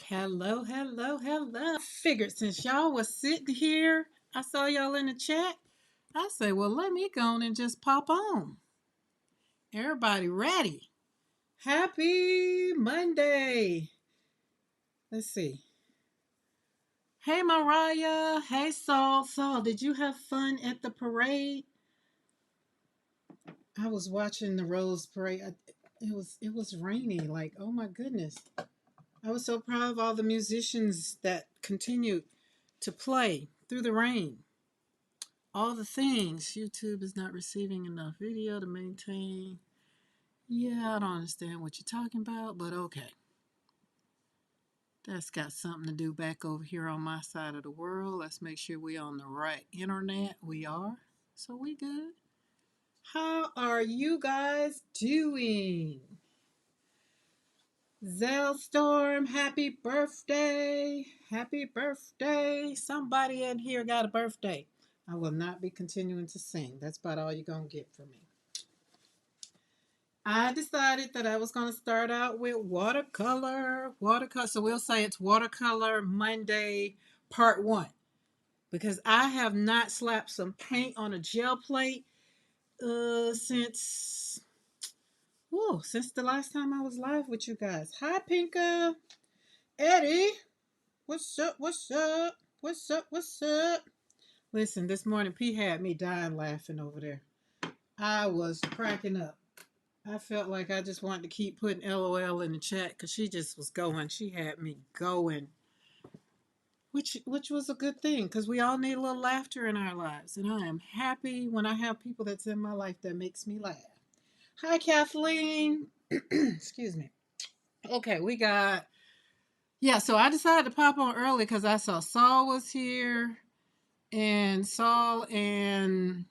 Hello, hello, hello. Figured since y'all was sitting here, I saw y'all in the chat. I say, well, let me go on and just pop on. Everybody ready? Happy Monday. Let's see. Hey, Mariah. Hey, Saul. Saul, did you have fun at the parade? I was watching the Rose Parade. It was rainy. Like, oh my goodness. I was so proud of all the musicians that continued to play through the rain. All the things. YouTube is not receiving enough video to maintain. Yeah, I don't understand what you're talking about, but okay. That's got something to do back over here on my side of the world. Let's make sure we on the right internet. We are. So we good. How are you guys doing? Zellstorm, happy birthday. Happy birthday. Somebody in here got a birthday. I will not be continuing to sing. That's about all you're going to get from me. I decided that I was going to start out with watercolor. Watercolor. So we'll say it's Watercolor Monday Part 1. Because I have not slapped some paint on a gel plate since the last time I was live with you guys. Hi, Pinka. Eddie. What's up? What's up? What's up? What's up? Listen, this morning P had me dying laughing over there. I was cracking up. I felt like I just wanted to keep putting LOL in the chat because she just was going. She had me going, which was a good thing because we all need a little laughter in our lives, and I am happy when I have people that's in my life that makes me laugh. Hi, Kathleen. Excuse me. Okay, we got so I decided to pop on early because I saw Saul was here, and Saul and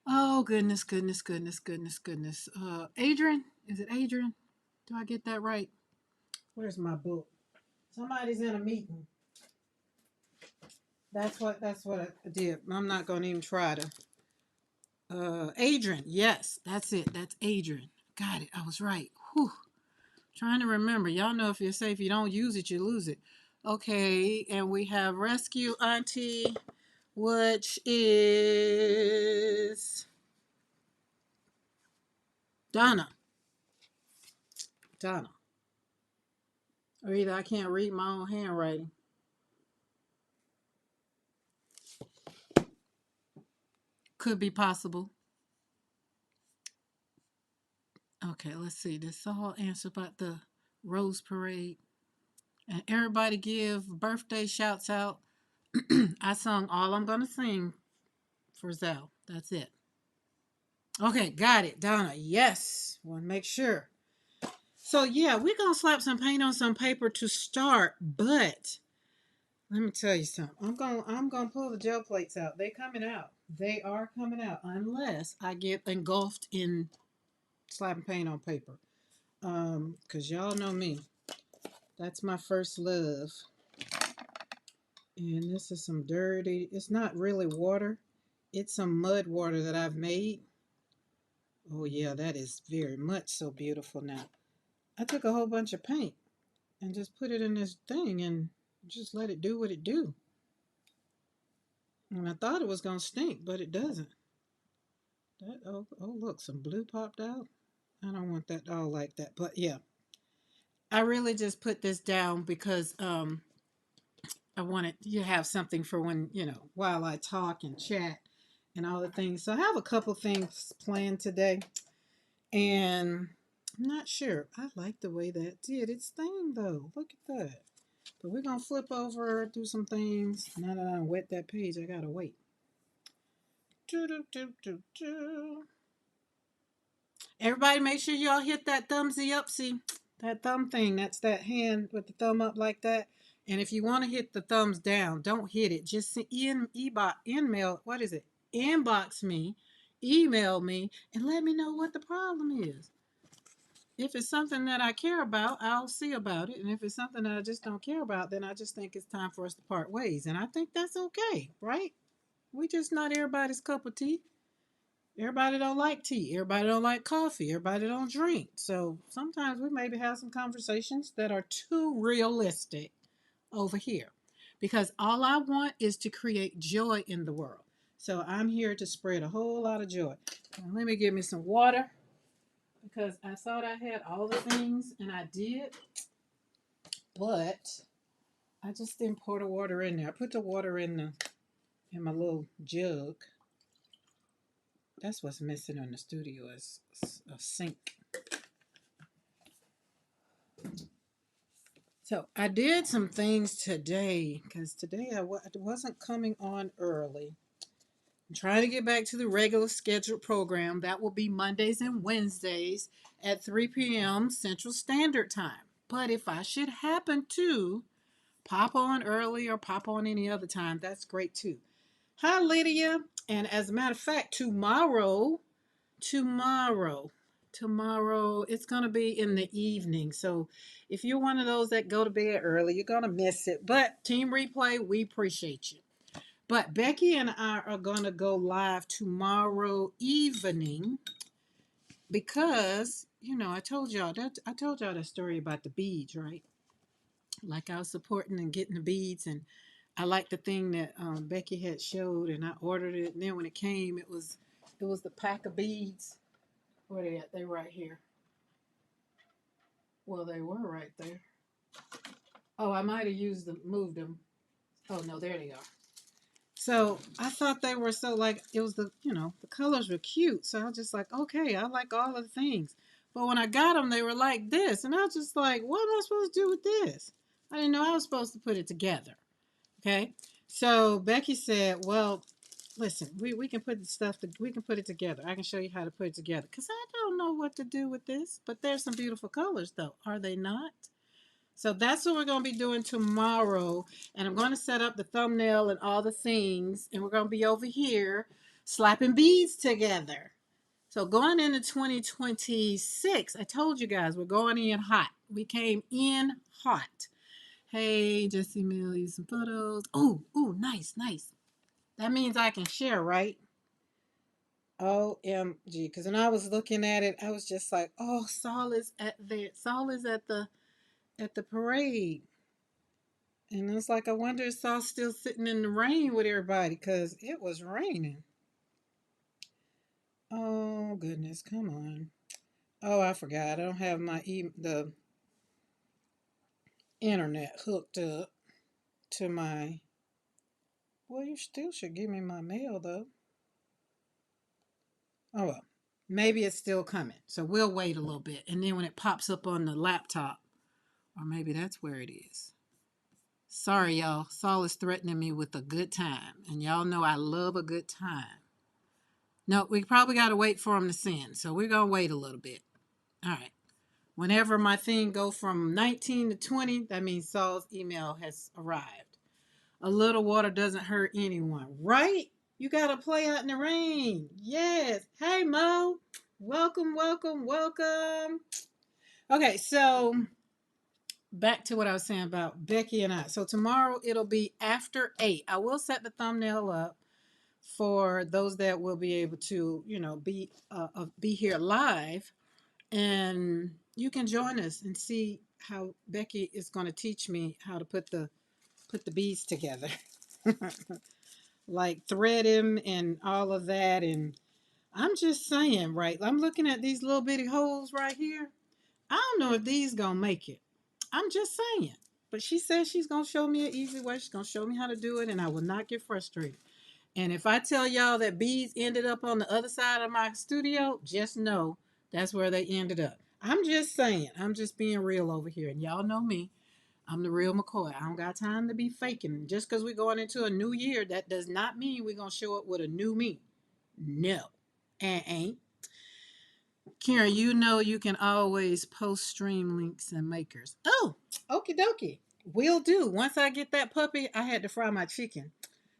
oh goodness, goodness, goodness, goodness, goodness. Adrian, is it Adrian? Do I get that right? Where's my book? Somebody's in a meeting. That's what I did. I'm not gonna even try to. Adrian, yes, that's it. That's Adrian. Got it. I was right. Whew. Trying to remember. Y'all know if you don't use it, you lose it. Okay, and we have Rescue Auntie, which is Donna. Donna. Or either I can't read my own handwriting. Could be possible. Okay, let's see. This all answer about the Rose Parade. And everybody give birthday shouts out. I sung all I'm going to sing for Zell. That's it. Okay, got it. Donna, yes. Want to make sure. So, yeah, we're going to slap some paint on some paper to start. But let me tell you something. I'm going to pull the gel plates out. They're coming out. They are coming out unless I get engulfed in slapping paint on paper. Because y'all know me. That's my first love. And this is some dirty, it's not really water. It's some mud water that I've made. Oh yeah, that is very much so beautiful now. I took a whole bunch of paint and just put it in this thing and just let it do what it do. And I thought it was going to stink, but it doesn't. Oh look, some blue popped out. I don't want that all like that. But yeah, I really just put this down because I wanted you to have something for when, while I talk and chat and all the things. So I have a couple things planned today. And I'm not sure. I like the way that did its thing, though. Look at that. But we're going to flip over, do some things. Now that I wet that page, I got to wait. Everybody make sure y'all hit that thumbsy up. See, that thumb thing, that's that hand with the thumb up like that. And if you want to hit the thumbs down, don't hit it. Just email, what is it? Inbox me, email me, and let me know what the problem is. If it's something that I care about, I'll see about it. And if it's something that I just don't care about, then I just think it's time for us to part ways. And I think that's okay, right? We just not everybody's cup of tea. Everybody don't like tea. Everybody don't like coffee. Everybody don't drink. So sometimes we maybe have some conversations that are too realistic over here. Because all I want is to create joy in the world. So I'm here to spread a whole lot of joy. Now, let me get me some water because I thought I had all the things and I did, but I just didn't pour the water in there. I put the water in my little jug. That's what's missing in the studio is a sink. So I did some things today because today I wasn't coming on early. I'm trying to get back to the regular scheduled program. That will be Mondays and Wednesdays at 3 p.m. Central Standard Time. But if I should happen to pop on early or pop on any other time, that's great too. Hi, Lydia. And as a matter of fact, tomorrow, it's going to be in the evening. So if you're one of those that go to bed early, you're going to miss it. But Team Replay, we appreciate you. But Becky and I are going to go live tomorrow evening because, I told y'all that story about the beads, right? Like I was supporting and getting the beads, and I liked the thing that Becky had showed, and I ordered it. And then when it came, it was the pack of beads. Where they at? They right here. Well, they were right there. Oh, I might have moved them. Oh no, there they are. So I thought they were so like it was the colors were cute. So I was just like, okay, I like all of the things. But when I got them, they were like this, and I was just like, what am I supposed to do with this? I didn't know I was supposed to put it together. Okay, so Becky said, well, listen, we can put the we can put it together. I can show you how to put it together because I don't know what to do with this. But there's some beautiful colors though, are they not? So that's what we're going to be doing tomorrow. And I'm going to set up the thumbnail and all the things. And we're going to be over here slapping beads together. So going into 2026, I told you guys we're going in hot. We came in hot. Hey, Jesse Millie, some photos. Oh, nice, nice. That means I can share, right? OMG. Because when I was looking at it, I was just like, oh, Saul is at the parade. And it's like, I wonder if Saul's still sitting in the rain with everybody because it was raining. Oh, goodness. Come on. Oh, I forgot. I don't have the internet hooked up to my. Well, you still should give me my mail, though. Oh, well. Maybe it's still coming. So we'll wait a little bit. And then when it pops up on the laptop, or maybe that's where it is. Sorry, y'all. Saul is threatening me with a good time. And y'all know I love a good time. No, we probably got to wait for him to send. So we're going to wait a little bit. All right. Whenever my thing go from 19 to 20, that means Saul's email has arrived. A little water doesn't hurt anyone, right? You got to play out in the rain. Yes. Hey, Mo. Welcome, welcome, welcome. Okay, so back to what I was saying about Becky and I. So tomorrow it'll be after 8. I will set the thumbnail up for those that will be able to, be here live, and you can join us and see how Becky is going to teach me how to put the beads together, like thread them and all of that. And I'm just saying, right? I'm looking at these little bitty holes right here. I don't know if these gonna make it. I'm just saying. But she says she's gonna show me an easy way. She's gonna show me how to do it, and I will not get frustrated. And if I tell y'all that bees ended up on the other side of my studio, just know that's where they ended up. I'm just saying. I'm just being real over here. And y'all know me. I'm the real McCoy. I don't got time to be faking. Just because we're going into a new year, that does not mean we're going to show up with a new me. No. And ain't. Karen, you know you can always post stream links and makers. Oh, okie dokie. Will do. Once I get that puppy, I had to fry my chicken.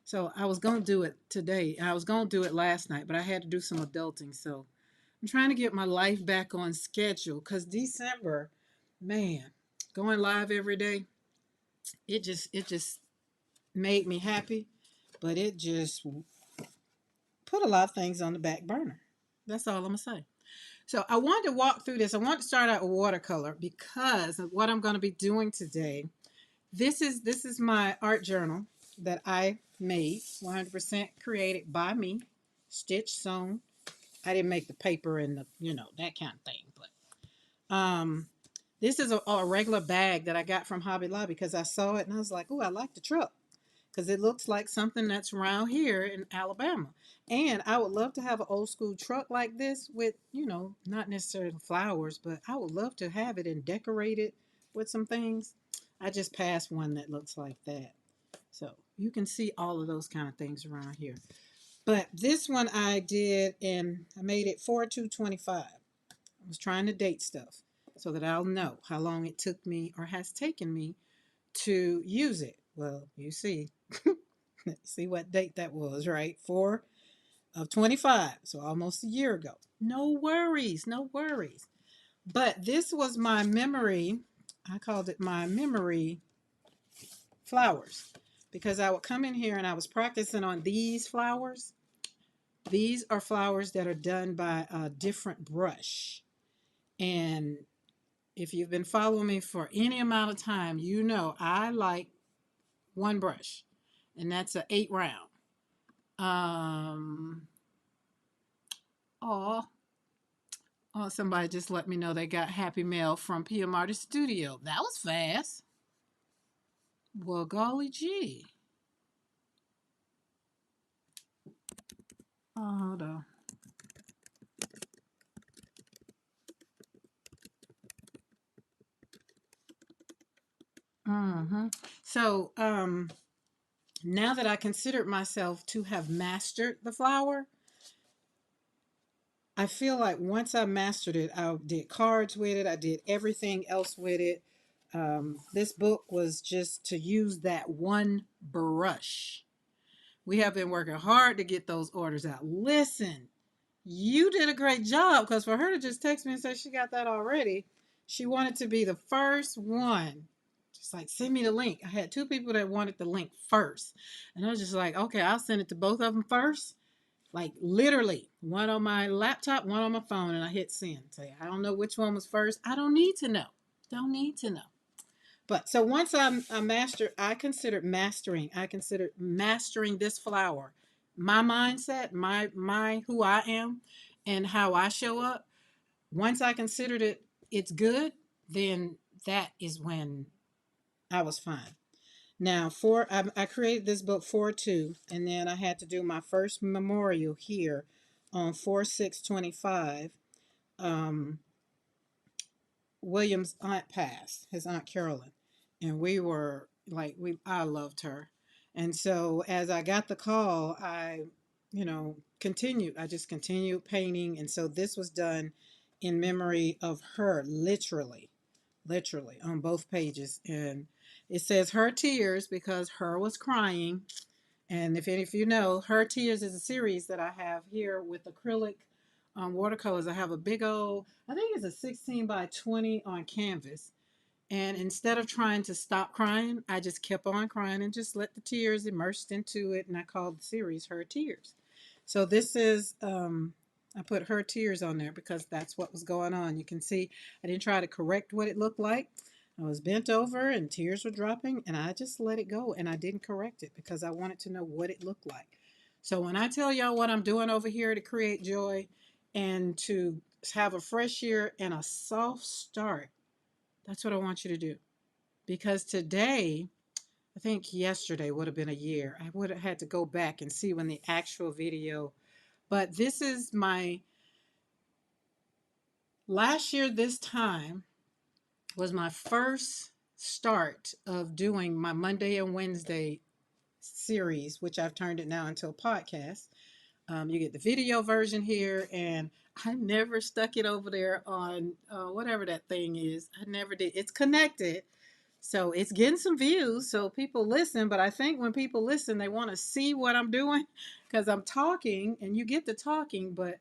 So I was going to do it today. I was going to do it last night, but I had to do some adulting. So I'm trying to get my life back on schedule because December, man, going live every day, it just made me happy, but it just put a lot of things on the back burner. That's all I'm going to say. So I wanted to walk through this. I want to start out with watercolor because of what I'm going to be doing today. This is my art journal that I made, 100% created by me, stitched, sewn. I didn't make the paper and the, that kind of thing. But this is a regular bag that I got from Hobby Lobby because I saw it and I was like, oh, I like the truck because it looks like something that's around here in Alabama. And I would love to have an old school truck like this with, not necessarily flowers, but I would love to have it and decorate it with some things. I just passed one that looks like that. So you can see all of those kind of things around here. But this one I did and I made it 4/2/25. I was trying to date stuff so that I'll know how long it took me or has taken me to use it. Well, you see, see what date that was, right? 4/25, so almost a year ago. No worries, no worries. But this was my memory. I called it my memory flowers because I would come in here and I was practicing on these flowers. These are flowers that are done by a different brush. And if you've been following me for any amount of time, you know I like one brush, and that's an 8 round. Oh, oh, somebody just let me know they got happy mail from PM Artist Studio. That was fast. Well, golly gee. Oh, hold on. Mm-hmm. So, now that I considered myself to have mastered the flower, I feel like once I mastered it, I did cards with it. I did everything else with it. This book was just to use that one brush. We have been working hard to get those orders out. Listen, you did a great job because for her to just text me and say she got that already, she wanted to be the first one. Just like, send me the link. I had two people that wanted the link first. And I was just like, okay, I'll send it to both of them first. Like literally, one on my laptop, one on my phone, and I hit send. Say, I don't know which one was first. I don't need to know. Don't need to know. But so once I mastered, I considered mastering. I considered mastering this flower. My mindset, my who I am, and how I show up. Once I considered it's good, then that is when I was fine. Now, I created this book 4/2, and then I had to do my first memorial here on 4/6/25. Um, William's aunt passed, his aunt Carolyn, and we were like I loved her, and so as I got the call, I, continued. I just continued painting, and so this was done in memory of her, literally on both pages, and it says her tears because her was crying. And if you know, Her Tears is a series that I have here with acrylic watercolors. I have a big old, I think it's a 16 by 20 on canvas. And instead of trying to stop crying, I just kept on crying and just let the tears immerse into it. And I called the series Her Tears. So this is, I put Her Tears on there because that's what was going on. You can see I didn't try to correct what it looked like. I was bent over and tears were dropping, and I just let it go and I didn't correct it because I wanted to know what it looked like. So when I tell y'all what I'm doing over here to create joy and to have a fresh year and a soft start, that's what I want you to do. Because today, I think yesterday would have been a year. I would have had to go back and see when the actual video, but this is my last year, this time was my first start of doing my Monday and Wednesday series, which I've turned it now into a podcast. You get the video version here, and I never stuck it over there on whatever that thing is. I never did. It's connected, so it's getting some views, so people listen. But I think when people listen, they want to see what I'm doing because I'm talking, and you get the talking, but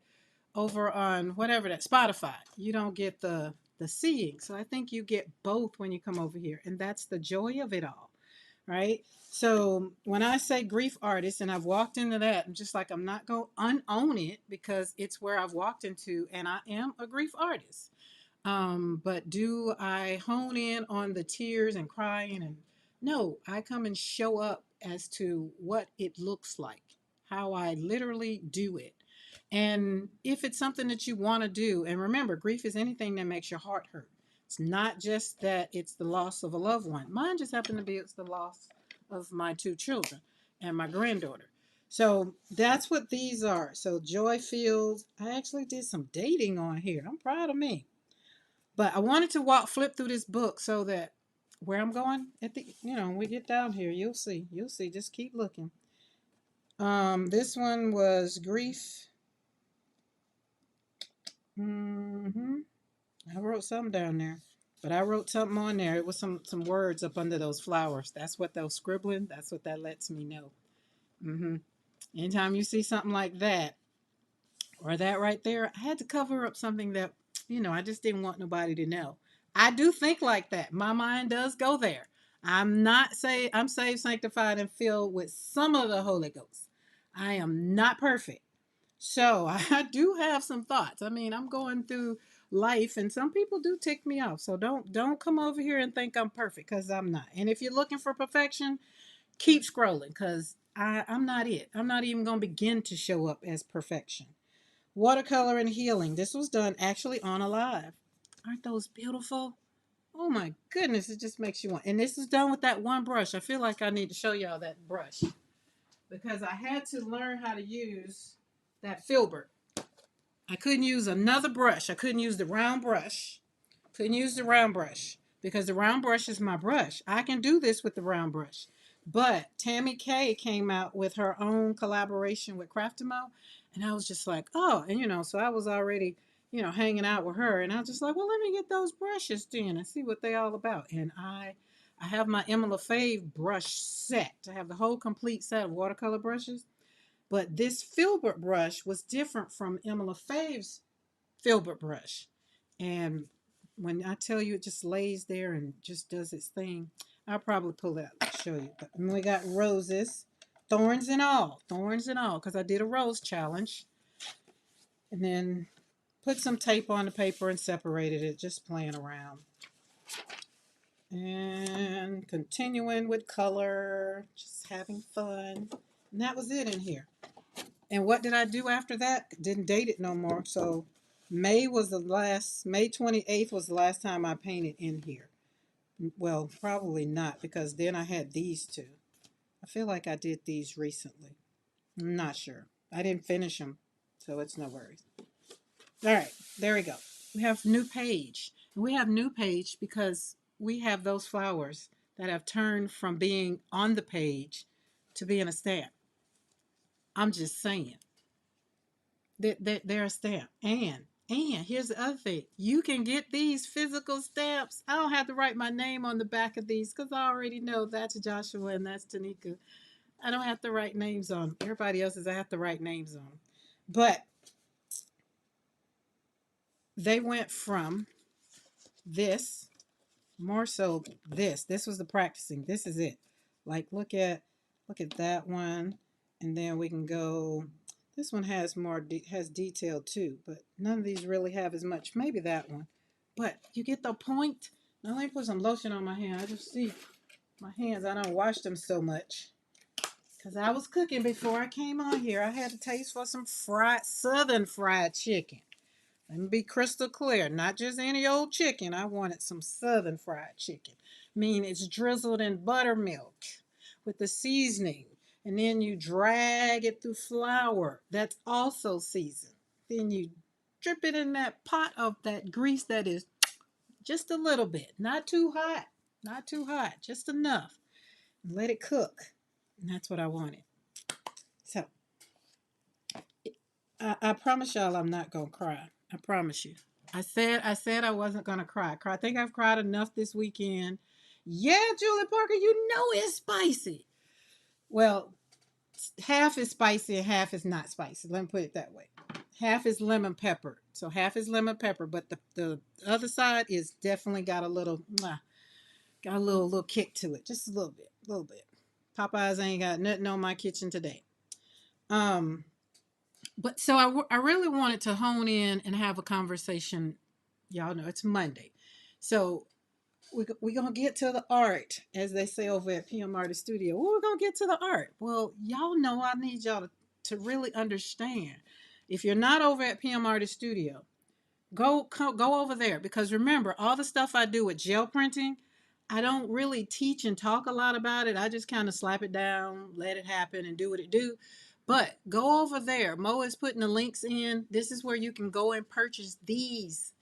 over on whatever that Spotify, you don't get the seeing. So I think you get both when you come over here, and that's the joy of it all. right? So when I say grief artist, and I've walked into that, I'm just like, I'm not going to unown it because it's where I've walked into, and I am a grief artist. But do I hone in on the tears and crying? And no, I come and show up as to what it looks like, how I literally do it. And if it's something that you want to do, and remember, grief is anything that makes your heart hurt. It's not just that it's the loss of a loved one. Mine just happened to be it's the loss of my two children and my granddaughter. So that's what these are. So joy fields. I actually did some dating on here. I'm proud of me. But I wanted to flip through this book so that where I'm going at the, when we get down here, you'll see. You'll see. Just keep looking. This one was grief. I wrote something down there, but I wrote something on there. It was some words up under those flowers. That's what those scribbling. That's what that lets me know. Anytime you see something like that or that right there, I had to cover up something that I just didn't want nobody to know. I do think like that. My mind does go there. I'm saved, sanctified, and filled with some of the Holy Ghost. I am not perfect. So I do have some thoughts. I mean, I'm going through life and some people do tick me off. So don't come over here and think I'm perfect because I'm not. And if you're looking for perfection, keep scrolling because I'm not it. I'm not even going to begin to show up as perfection. Watercolor and healing. This was done actually on a live. Aren't those beautiful? Oh my goodness, it just makes you want. And this is done with that one brush. I feel like I need to show y'all that brush because I had to learn how to use that filbert. I couldn't use another brush. I couldn't use the round brush. Couldn't use the round brush because the round brush is my brush. I can do this with the round brush. But Tammy Kay came out with her own collaboration with Craftimo. And I was just like, oh, and so I was already, hanging out with her. And I was just like, well, let me get those brushes then and see what they all about. And I have my Emma LaFave brush set. I have the whole complete set of watercolor brushes. But this filbert brush was different from Emma LaFave's filbert brush. And when I tell you it just lays there and just does its thing, I'll probably pull it out and show you. But we got roses, thorns and all, because I did a rose challenge. And then put some tape on the paper and separated it, just playing around. And continuing with color, just having fun. And that was it in here. And what did I do after that? Didn't date it no more. So May 28th was the last time I painted in here. Well, probably not because then I had these two. I feel like I did these recently. I'm not sure. I didn't finish them, so it's no worries. All right, there we go. We have new page. We have new page because we have those flowers that have turned from being on the page to being a stamp. I'm just saying. They're a stamp. And here's the other thing. You can get these physical stamps. I don't have to write my name on the back of these because I already know that's Joshua and that's Tanika. I don't have to write names on them. Everybody else's I have to write names on them. But they went from this, more so this. This was the practicing. This is it. Like look at that one. And then we can go. This one has has detail too, but none of these really have as much. Maybe that one, but you get the point. Now let me put some lotion on my hand. I just see my hands. I don't wash them so much because I was cooking before I came on here. I had a taste for some southern fried chicken. Let me be crystal clear. Not just any old chicken. I wanted some southern fried chicken. I mean, it's drizzled in buttermilk with the seasoning. And then you drag it through flour. That's also seasoned. Then you drip it in that pot of that grease that is just a little bit. Not too hot. Not too hot. Just enough. And let it cook. And that's what I wanted. So, I promise y'all I'm not going to cry. I promise you. I said I wasn't gonna cry. I think I've cried enough this weekend. Yeah, Julie Parker, you know it's spicy. Well, half is spicy and half is not spicy. Let me put it that way. Half is lemon pepper. So half is lemon pepper, but the other side is definitely got a little kick to it. Just a little bit. A little bit. Popeyes ain't got nothing on my kitchen today. Um, but so I really wanted to hone in and have a conversation. Y'all know it's Monday. So we're going to get to the art, as they say over at PM Artist Studio. Well, we're going to get to the art. Well, y'all know I need y'all to really understand. If you're not over at PM Artist Studio, go over there, because remember, all the stuff I do with gel printing, I don't really teach and talk a lot about it. I just kind of slap it down, let it happen, and do what it do. But go over there. Mo is putting the links in. This is where you can go and purchase these.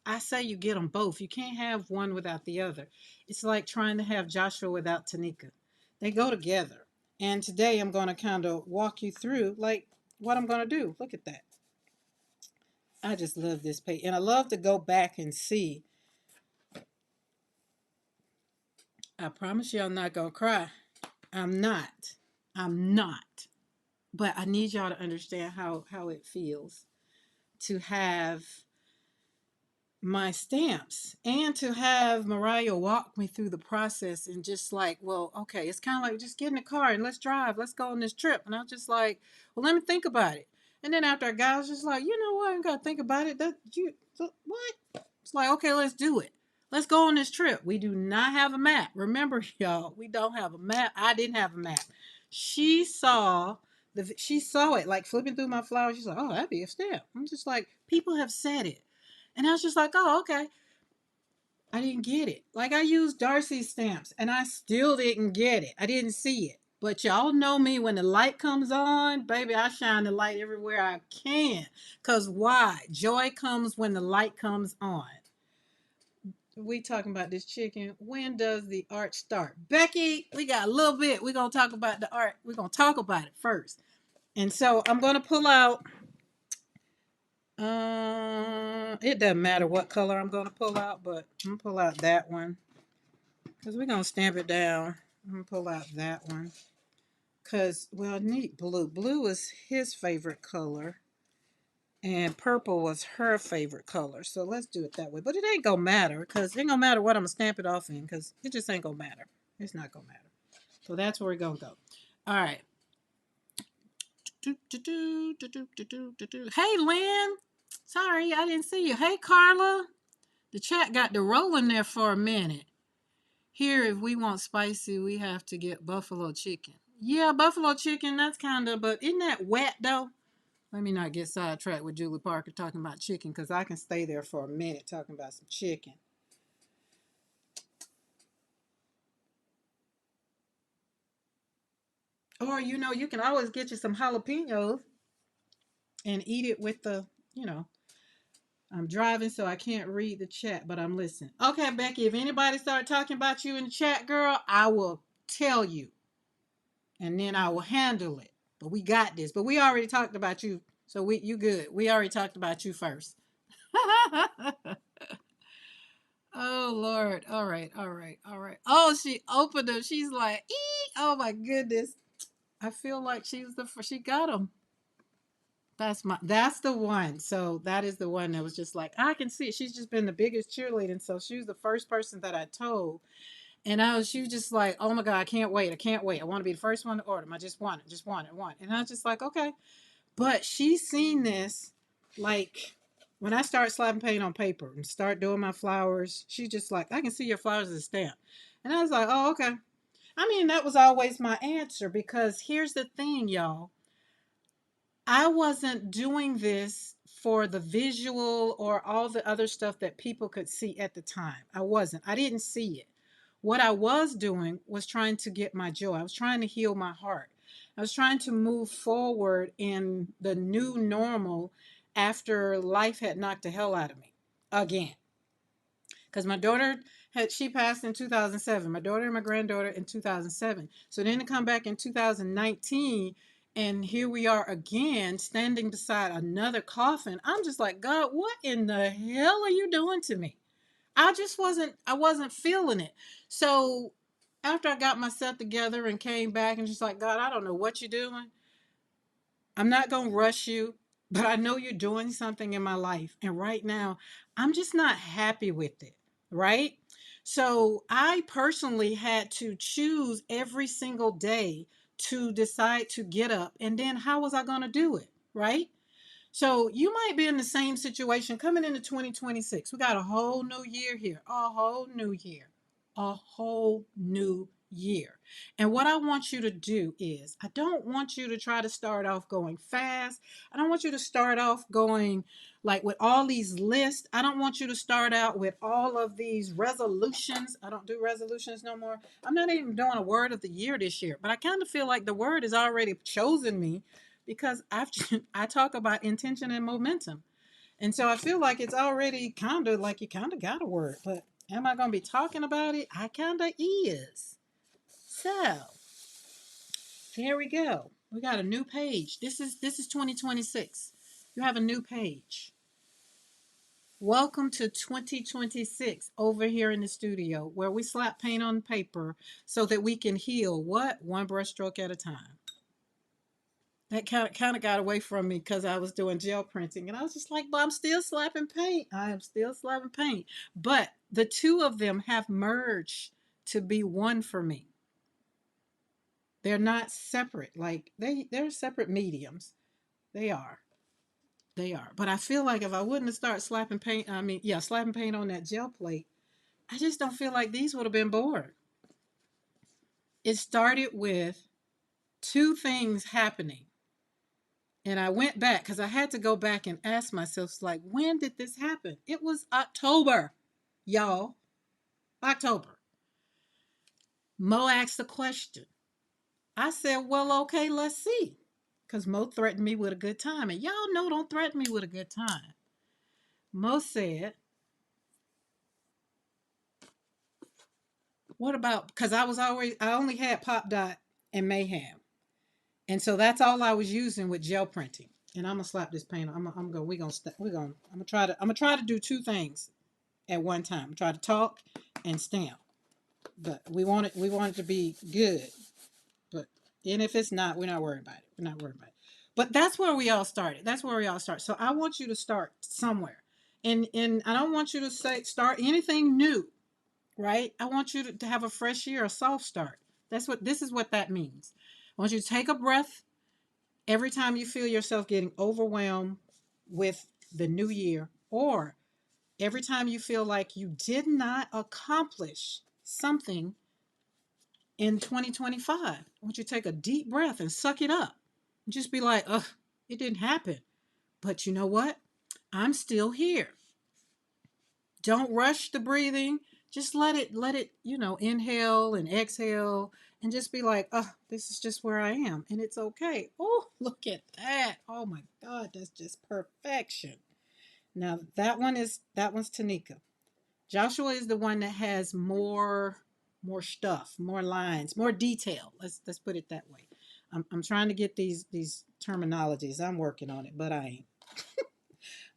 I say you get them both. You can't have one without the other. It's like trying to have Joshua without Tanika. They go together. And today I'm going to kind of walk you through like what I'm going to do. Look at that. I just love this page. And I love to go back and see. I promise you I'm not going to cry. I'm not. I'm not. But I need y'all to understand how it feels to have my stamps and to have Mariah walk me through the process and just like, well, okay, it's kind of like just get in the car and let's drive, let's go on this trip. And I was just like, well, let me think about it. And then after I got, I was just like, you know what? I ain't got to think about it. That you what? It's like, okay, let's do it. Let's go on this trip. We do not have a map. Remember, y'all, we don't have a map. I didn't have a map. She saw she saw it like flipping through my flowers. She's like, oh, that'd be a stamp. I'm just like, people have said it. And I was just like, oh, okay. I didn't get it. Like I used Darcy's stamps and I still didn't get it. I didn't see it. But y'all know me, when the light comes on, baby, I shine the light everywhere I can. Cause why? Joy comes when the light comes on. We talking about this chicken. When does the art start? Becky, we got a little bit. We're gonna talk about the art. We're gonna talk about it first. And so I'm gonna pull out it doesn't matter what color I'm gonna pull out, but I'm gonna pull out that one because we're gonna stamp it down. I'm gonna pull out that one because, well, I need blue. Blue is his favorite color, and purple was her favorite color. So let's do it that way. But it ain't gonna matter because it ain't gonna matter what I'm gonna stamp it off in because it just ain't gonna matter. It's not gonna matter. So that's where we're gonna go. All right. Hey, Lynn. Sorry, I didn't see you. Hey, Carla. The chat got to rolling there for a minute. Here, if we want spicy, we have to get buffalo chicken. Yeah, buffalo chicken, that's kind of, but isn't that wet though? Let me not get sidetracked with Julie Parker talking about chicken because I can stay there for a minute talking about some chicken. Or, you can always get you some jalapenos and eat it with I'm driving, so I can't read the chat, but I'm listening. Okay, Becky, if anybody start talking about you in the chat, girl, I will tell you. And then I will handle it. But we got this. But we already talked about you, so you good. We already talked about you first. Oh Lord. All right, all right, all right. Oh, she opened them. She's like, ee! Oh my goodness. I feel like she got them. That's the one. So that is the one that was just like, I can see it. She's just been the biggest cheerleader. And so she was the first person that I told. And she was just like, oh my God, I can't wait. I can't wait. I want to be the first one to order them. I just want it, just want it, want it. And I was just like, okay. But she's seen this, like, when I start slapping paint on paper and start doing my flowers, she's just like, I can see your flowers as a stamp. And I was like, oh, okay. I mean, that was always my answer because here's the thing, y'all. I wasn't doing this for the visual or all the other stuff that people could see at the time. I wasn't. I didn't see it. What I was doing was trying to get my joy. I was trying to heal my heart. I was trying to move forward in the new normal after life had knocked the hell out of me again. Because my daughter she passed in 2007. My daughter and my granddaughter in 2007. So then to come back in 2019, and here we are again standing beside another coffin. I'm just like, God, what in the hell are you doing to me? I wasn't feeling it. So after I got myself together and came back and just like, God, I don't know what you're doing. I'm not going to rush you, but I know you're doing something in my life. And right now, I'm just not happy with it. Right? So I personally had to choose every single day to decide to get up. And then how was I going to do it? Right? So you might be in the same situation coming into 2026. We got a whole new year here, a whole new year, a whole new year. And what I want you to do is, I don't want you to try to start off going fast. I don't want you to start off going like with all these lists. I don't want you to start out with all of these resolutions. I don't do resolutions no more. I'm not even doing a word of the year this year, but I kind of feel like the word has already chosen me because I talk about intention and momentum. And so I feel like it's already kind of like you kind of got a word, but am I going to be talking about it? I kind of is. So here we go. We got a new page. This is 2026. You have a new page. Welcome to 2026 over here in the studio where we slap paint on paper so that we can heal what? One brushstroke at a time. That kind of got away from me because I was doing gel printing and I was just like, but I'm still slapping paint. I am still slapping paint. But the two of them have merged to be one for me. They're not separate. Like they're separate mediums. They are. They are. But I feel like if I wouldn't have started slapping paint, slapping paint on that gel plate, I just don't feel like these would have been born. It started with two things happening. And I went back because I had to go back and ask myself, like, when did this happen? It was October, y'all. October. Mo asked a question. I said, well, okay, let's see. Because Mo threatened me with a good time. And y'all know don't threaten me with a good time. Mo said, what about, because I only had Pop Dot and Mayhem. And so that's all I was using with gel printing. And I'm gonna slap this paint on. I'm gonna try to do two things at one time. Try to talk and stamp. But we want it to be good. But and if it's not, we're not worried about it. We're not worried about it. But that's where we all started. That's where we all start. So I want you to start somewhere. And I don't want you to start anything new, right? I want you to have a fresh year, a soft start. This is what that means. I want you to take a breath every time you feel yourself getting overwhelmed with the new year, or every time you feel like you did not accomplish something in 2025, I want you to take a deep breath and suck it up. Just be like, ugh, it didn't happen. But you know what? I'm still here. Don't rush the breathing. Just let it, inhale and exhale and just be like, oh, this is just where I am. And it's okay. Oh, look at that. Oh my God, that's just perfection. Now that one's Tanika. Joshua is the one that has more stuff, more lines, more detail. Let's put it that way. I'm trying to get these terminologies. I'm working on it, but I ain't.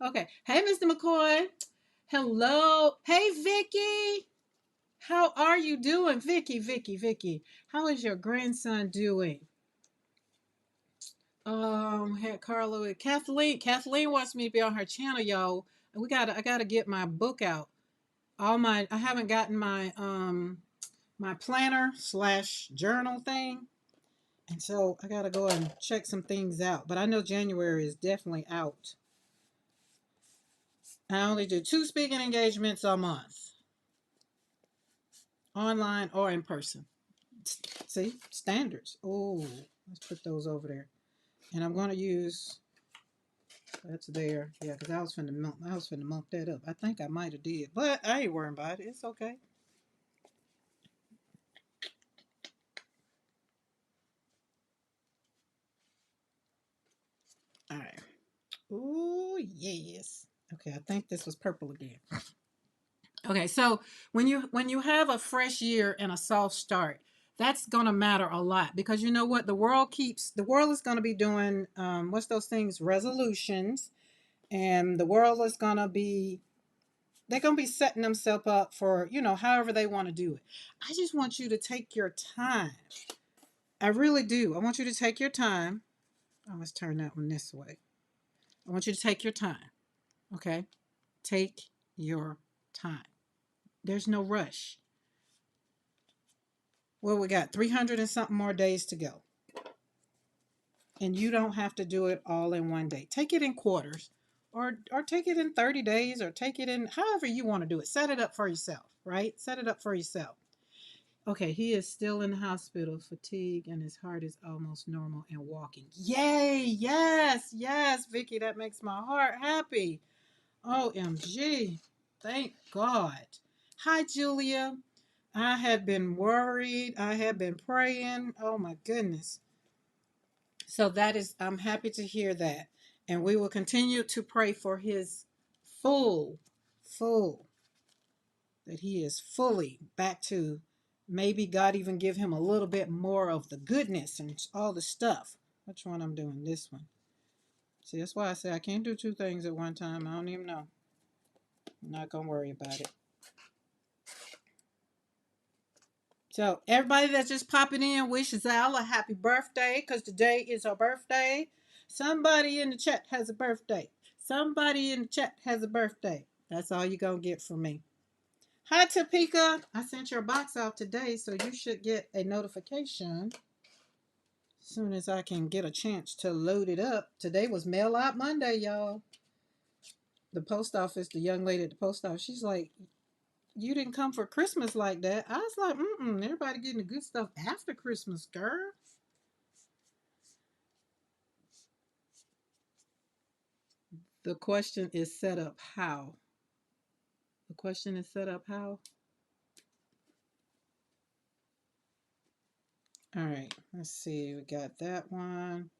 Okay. Hey, Mr. McCoy. Hello. Hey, Vicky. How are you doing, Vicky? How is your grandson doing? Had Carla with Kathleen. Kathleen wants me to be on her channel, y'all. I gotta get my book out. I haven't gotten my planner / journal thing. And so I gotta go and check some things out. But I know January is definitely out. I only do 2 speaking engagements a month, online or in person. See, standards. Oh, let's put those over there. And I'm gonna use that's there. Yeah, because I was finna mump that up. I think I might have did, but I ain't worrying about it. It's okay. All right. Oh yes. Okay, I think this was purple again. Okay, so when you have a fresh year and a soft start, that's gonna matter a lot because you know what the world is gonna be doing what's those things, resolutions, and the world is gonna be they're gonna be setting themselves up for however they want to do it. I just want you to take your time. I really do. I want you to take your time. Oh, let's turn that one this way. I want you to take your time. Okay, take your time. There's no rush. Well, we got 300 and something more days to go. And you don't have to do it all in one day. Take it in quarters, or take it in 30 days, or take it in however you want to do it. Set it up for yourself, right? Set it up for yourself. Okay, he is still in the hospital, fatigue, and his heart is almost normal and walking. Yay! Yes, yes, Vicky, that makes my heart happy. OMG. Thank God. Hi, Julia. I had been worried. I had been praying. Oh my goodness. So that is, I'm happy to hear that. And we will continue to pray for his full, full, that he is fully back to, maybe God even give him a little bit more of the goodness and all the stuff. Which one I'm doing? This one. See, that's why I say I can't do two things at one time. I don't even know. I'm not going to worry about it. So everybody that's just popping in, wishes Al a happy birthday, because today is her birthday. Somebody in the chat has a birthday. Somebody in the chat has a birthday. That's all you're going to get from me. Hi, Topeka. I sent your box out today, so you should get a notification as soon as I can get a chance to load it up. Today was Mail Out Monday, y'all. The post office, the young lady at the post office, she's like, you didn't come for Christmas like that. I was like, everybody getting the good stuff after Christmas, girl. The question is set up how? The question is set up how? All right, let's see. We got that one.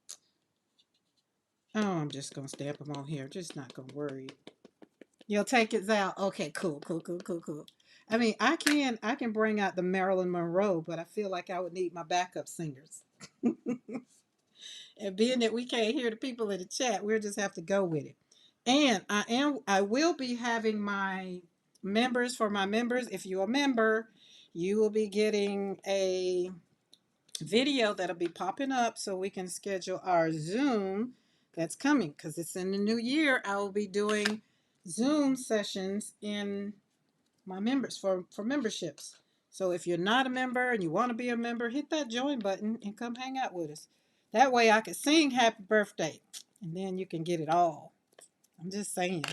Oh, I'm just going to stamp them on here. Just not going to worry. You'll take it out. Okay, cool. I mean, I can bring out the Marilyn Monroe, but I feel like I would need my backup singers. And being that we can't hear the people in the chat, we'll just have to go with it. And I will be having my members, for my members, if you're a member, you will be getting a video that'll be popping up so we can schedule our Zoom that's coming, because it's in the new year. I will be doing Zoom sessions in my members for memberships. So if you're not a member and you want to be a member, hit that join button and come hang out with us. That way I can sing happy birthday and then you can get it all. I'm just saying.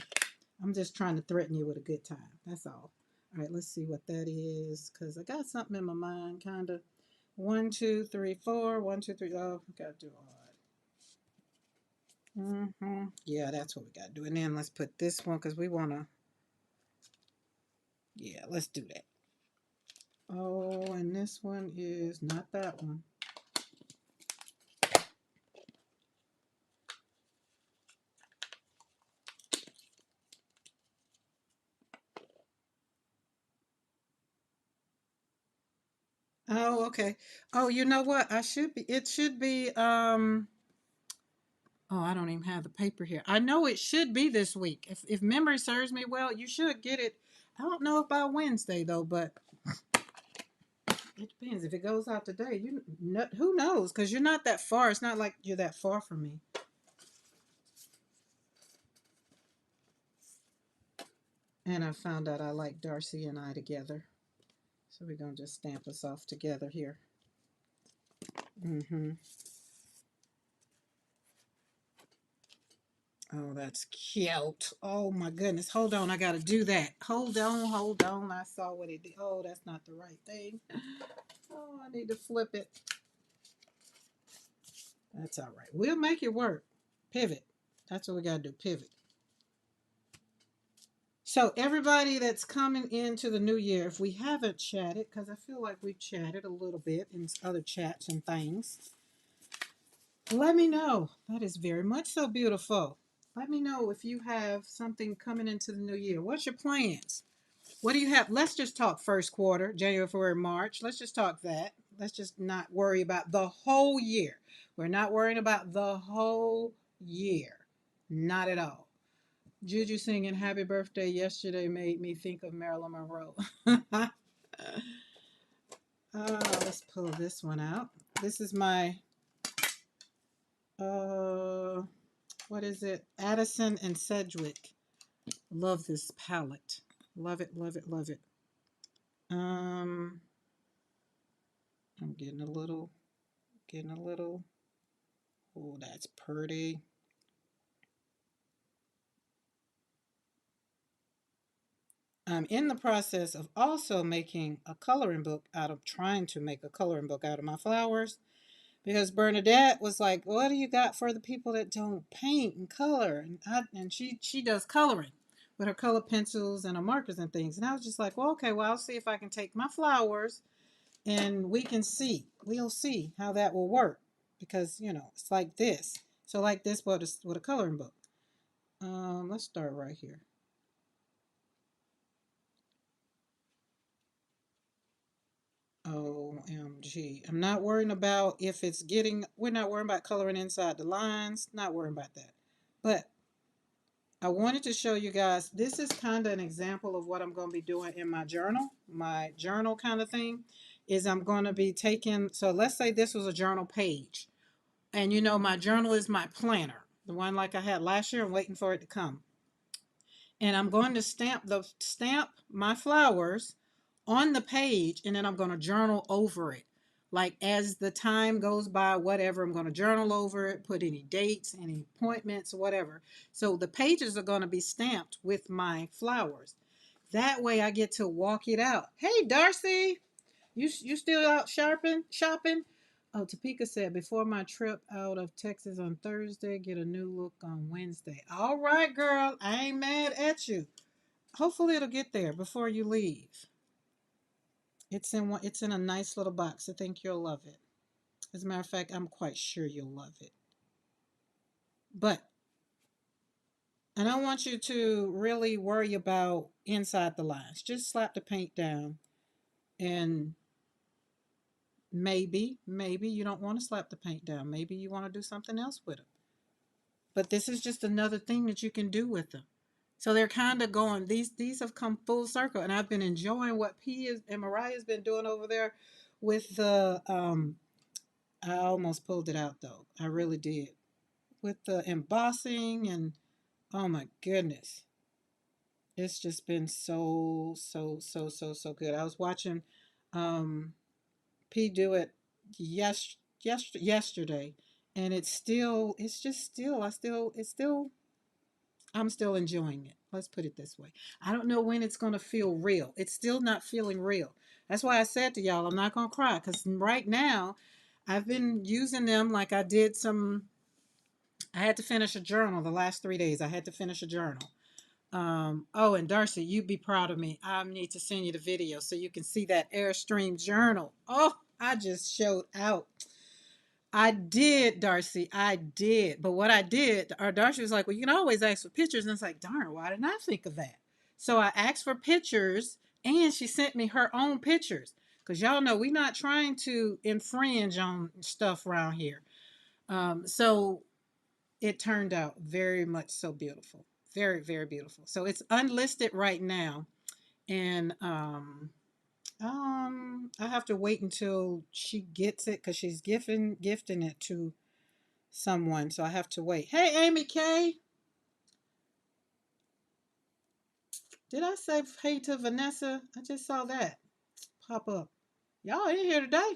I'm just trying to threaten you with a good time. That's all. All right, let's see what that is, because I got something in my mind, kind of. 1, 2, 3, 4. 1, 2, 3. Oh, we got to do all right. Yeah, that's what we got to do. And then let's put this one, because we want to. Yeah, let's do that. Oh, and this one is not that one. Oh, okay. Oh, you know what? It should be, oh, I don't even have the paper here. I know it should be this week. If memory serves me well, you should get it. I don't know if by Wednesday though, but it depends. If it goes out today, who knows? Because you're not that far. It's not like you're that far from me. And I found out I like Darcy and I together. So we're going to just stamp us off together here. Oh, that's cute. Oh my goodness. Hold on. I got to do that. Hold on. I saw what it did. Oh, that's not the right thing. Oh, I need to flip it. That's all right. We'll make it work. Pivot. That's what we got to do. Pivot. So everybody that's coming into the new year, if we haven't chatted, because I feel like we've chatted a little bit in other chats and things, let me know. That is very much so beautiful. Let me know if you have something coming into the new year. What's your plans? What do you have? Let's just talk first quarter, January, February, March. Let's just talk that. Let's just not worry about the whole year. We're not worrying about the whole year. Not at all. Juju singing happy birthday yesterday made me think of Marilyn Monroe. Let's pull this one out. This is my, what is it? Addison and Sedgwick. Love this palette. Love it. getting a little, getting a little. Oh, that's pretty. I'm in the process of also making a coloring book out of trying to make a coloring book out of my flowers because Bernadette was like, "What do you got for the people that don't paint and color?" And she does coloring with her color pencils and her markers and things. And I was just like, "Well, okay, well, I'll see if I can take my flowers and we'll see how that will work because it's like this. So like this, but with a coloring book. Let's start right here. OMG. I'm not worrying about if it's getting, we're not worrying about coloring inside the lines, not worrying about that. But I wanted to show you guys, this is kind of an example of what I'm going to be doing in my journal kind of thing, is I'm going to be taking, so let's say this was a journal page. And my journal is my planner, the one like I had last year. I'm waiting for it to come. And I'm going to stamp my flowers on the page, and then I'm going to journal over it. Like as the time goes by, whatever, I'm going to journal over it, put any dates, any appointments, whatever. So the pages are going to be stamped with my flowers. That way I get to walk it out. Hey, Darcy, you still out shopping? Oh, Topeka said, before my trip out of Texas on Thursday, get a new look on Wednesday. All right, girl. I ain't mad at you. Hopefully it'll get there before you leave. It's in a nice little box. I think you'll love it. As a matter of fact, I'm quite sure you'll love it. But I don't want you to really worry about inside the lines. Just slap the paint down and maybe you don't want to slap the paint down. Maybe you want to do something else with them. But this is just another thing that you can do with them. So they're kind of going, these have come full circle. And I've been enjoying what P is and Mariah's been doing over there with the I almost pulled it out though. I really did. With the embossing and oh my goodness. It's just been so good. I was watching um P do it yesterday, and I'm still enjoying it. Let's put it this way. I don't know when it's going to feel real. It's still not feeling real. That's why I said to y'all, I'm not going to cry because right now I've been using them like I did I had to finish a journal the last 3 days. I had to finish a journal. Oh, and Darcy, you'd be proud of me. I need to send you the video so you can see that Airstream journal. Oh, I just showed out. I did, Darcy. I did. But what I did, our Darcy was like, well, you can always ask for pictures. And it's like, darn, why didn't I think of that? So I asked for pictures and she sent me her own pictures. Because y'all know we're not trying to infringe on stuff around here. So it turned out very much so beautiful. Very, very beautiful. So it's unlisted right now. And I have to wait until she gets it because she's gifting it to someone, so I have to wait. Hey, Amy K. Did I say hey to Vanessa? I just saw that pop up. Y'all in here today.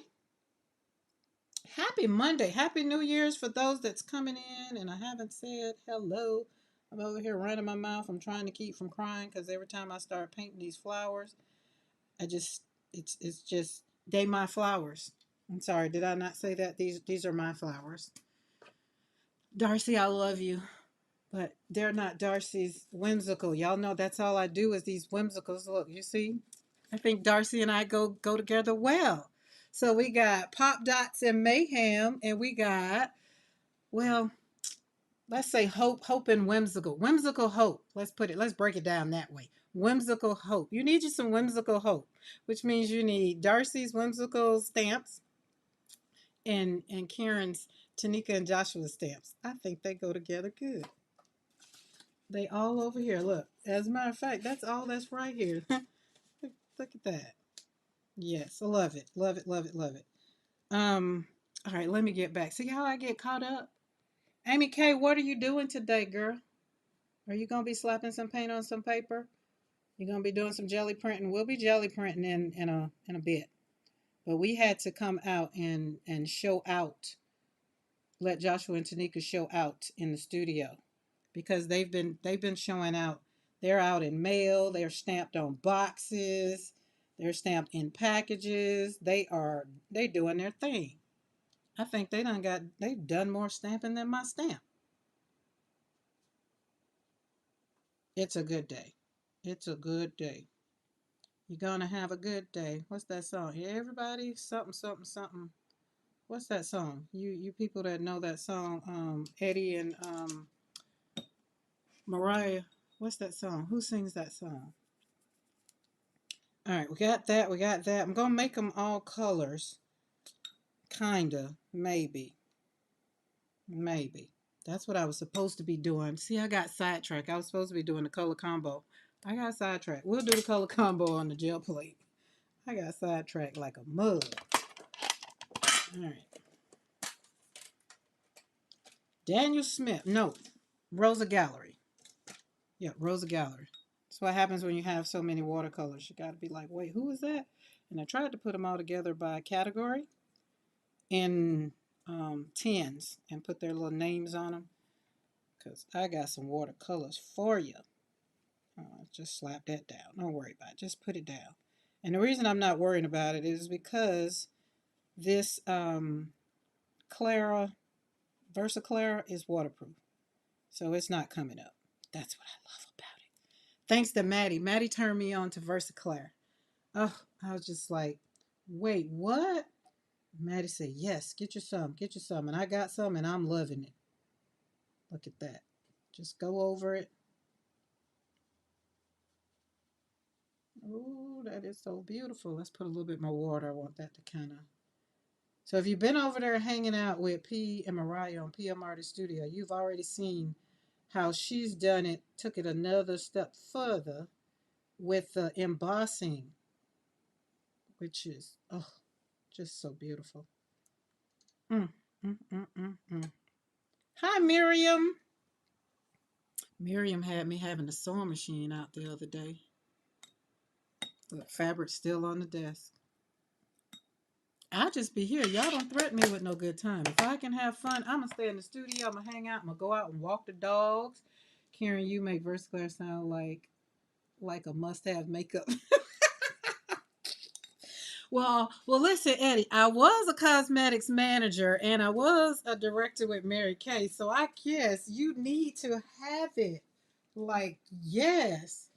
Happy Monday. Happy New Year's for those that's coming in, and I haven't said hello. I'm over here running my mouth. I'm trying to keep from crying because every time I start painting these flowers, I just it's just they my flowers. I'm sorry, did I not say that? These are my flowers. Darcy, I love you. But they're not Darcy's whimsical. Y'all know that's all I do is these whimsicals. Look, you see? I think Darcy and I go together well. So we got Pop Dots and Mayhem, and we got, well, let's say hope and whimsical. Whimsical hope. Let's break it down that way. Whimsical hope. You need you some whimsical hope, which means you need Darcy's whimsical stamps and Karen's Tanika and Joshua stamps. I think they go together good. They all over here. Look, as a matter of fact, that's all that's right here. Look at that. Yes, I love it. Love it, love it, love it. All right, let me get back. See how I get caught up? Amy K, what are you doing today, girl? Are you gonna be slapping some paint on some paper? You gonna be doing some jelly printing? We'll be jelly printing in a bit. But we had to come out and show out, let Joshua and Tanika show out in the studio because they've been showing out. They're out in mail. They're stamped on boxes. They're stamped in packages. They doing their thing. I think they've done more stamping than my stamp. It's a good day. It's a good day. You're gonna have a good day. What's that song? Yeah, everybody, something, something, something. What's that song? You people that know that song, Eddie and Mariah. What's that song? Who sings that song? All right, we got that. We got that. I'm gonna make them all colors. Kinda, maybe, maybe. That's what I was supposed to be doing. See, I got sidetracked. I was supposed to be doing the color combo. I got sidetracked. We'll do the color combo on the gel plate. I got sidetracked like a mug. All right. Daniel Smith. No, Rosa Gallery. Yeah, Rosa Gallery. That's what happens when you have so many watercolors. You got to be like, wait, who is that? And I tried to put them all together by category in tins and put their little names on them because I got some watercolors for you. Just slap that down. Don't worry about it. Just put it down. And the reason I'm not worrying about it is because this Clara, Versaclara is waterproof. So it's not coming up. That's what I love about it. Thanks to Maddie. Maddie turned me on to Versaclara. Oh, I was just like, wait, what? Maddie said, yes, get you some, get you some. And I got some and I'm loving it. Look at that. Just go over it. Oh, that is so beautiful. Let's put a little bit more water. I want that to kind of. So if you've been over there hanging out with P and Mariah on PM Artist Studio, you've already seen how she's done it, took it another step further with the embossing, which is, oh, just so beautiful. Mm, mm, mm, mm, mm. Hi, Miriam. Miriam had me having the sewing machine out the other day. The fabric's still on the desk. I'll just be here. Y'all don't threaten me with no good time. If I can have fun, I'm going to stay in the studio. I'm going to hang out. I'm going to go out and walk the dogs. Karen, you make Versaclair sound like a must-have makeup. Well, listen, Eddie. I was a cosmetics manager and I was a director with Mary Kay, so I guess you need to have it. Like, yes.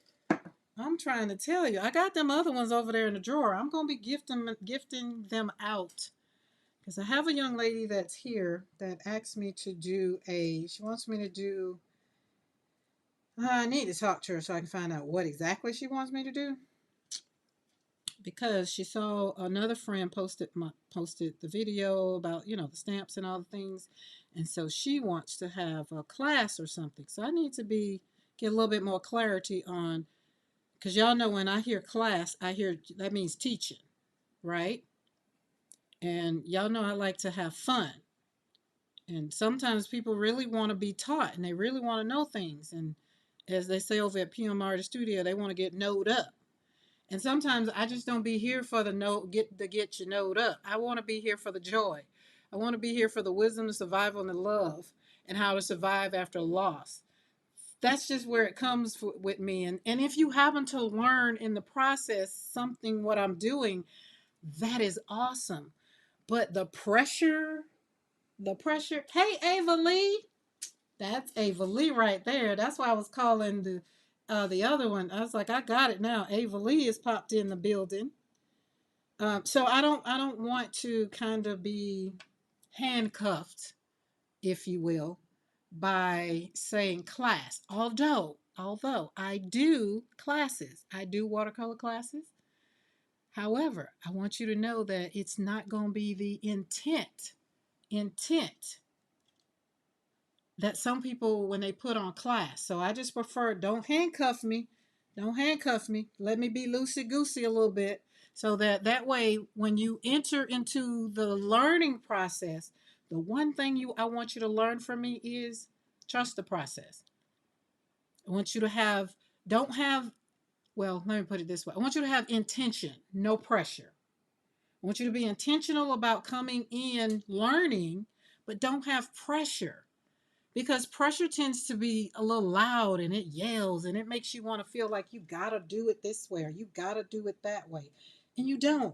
I'm trying to tell you. I got them other ones over there in the drawer. I'm gonna be gifting them out because I have a young lady that's here that asked me to do a. She wants me to do. I need to talk to her so I can find out what exactly she wants me to do. Because she saw another friend posted the video about the stamps and all the things, and so she wants to have a class or something. So I need to get a little bit more clarity on, because y'all know when I hear class, I hear that means teaching, right? And y'all know I like to have fun. And sometimes people really want to be taught and they really want to know things. And as they say over at PM Artist Studio, they want to get knowed up. And sometimes I just don't be here for the get you knowed up. I want to be here for the joy. I want to be here for the wisdom, the survival, and the love, and how to survive after loss. That's just where it comes with me. And if you happen to learn in the process something what I'm doing, that is awesome. But the pressure. Hey, Ava Lee, that's Ava Lee right there. That's why I was calling the other one. I was like, I got it now. Ava Lee has popped in the building. So I don't want to kind of be handcuffed, if you will, by saying class. Although I do classes, I do watercolor classes. However, I want you to know that it's not going to be the intent that some people when they put on class. So I just prefer don't handcuff me. Don't handcuff me. Let me be loosey goosey a little bit so that way when you enter into the learning process, the one thing I want you to learn from me is trust the process. I want you to don't have, well, let me put it this way. I want you to have intention, no pressure. I want you to be intentional about coming in learning, but don't have pressure, because pressure tends to be a little loud and it yells and it makes you want to feel like you gotta do it this way or you gotta do it that way. And you don't.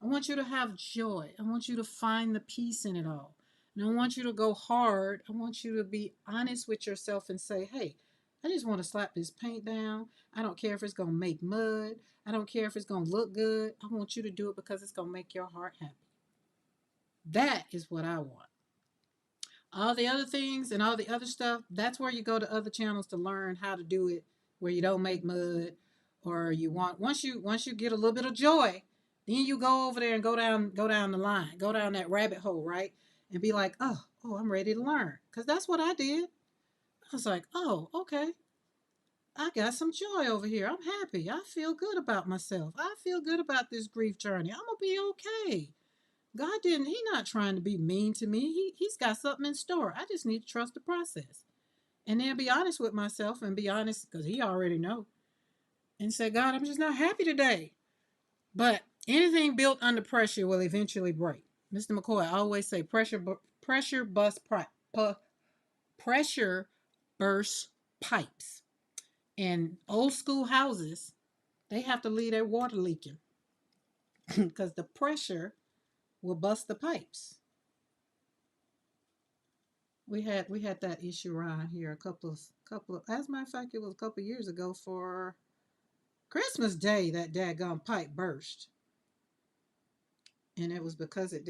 I want you to have joy. I want you to find the peace in it all. And I want you to go hard. I want you to be honest with yourself and say, hey, I just want to slap this paint down. I don't care if it's going to make mud. I don't care if it's going to look good. I want you to do it because it's going to make your heart happy. That is what I want. All the other things and all the other stuff, that's where you go to other channels to learn how to do it where you don't make mud, or you want once you get a little bit of joy, then you go over there and go down the line, go down that rabbit hole, right? And be like, "Oh, I'm ready to learn." Cuz that's what I did. I was like, "Oh, okay. I got some joy over here. I'm happy. I feel good about myself. I feel good about this grief journey. I'm going to be okay. He not trying to be mean to me. He's got something in store. I just need to trust the process. And then be honest with myself and be honest because he already know. And say, God, I'm just not happy today. But anything built under pressure will eventually break. Mr. McCoy always say pressure pressure bursts pipes. And old school houses, they have to leave their water leaking because the pressure will bust the pipes. We had that issue around here a couple of as a matter of fact, it was a couple of years ago for Christmas Day. That daggone pipe burst, and it was because it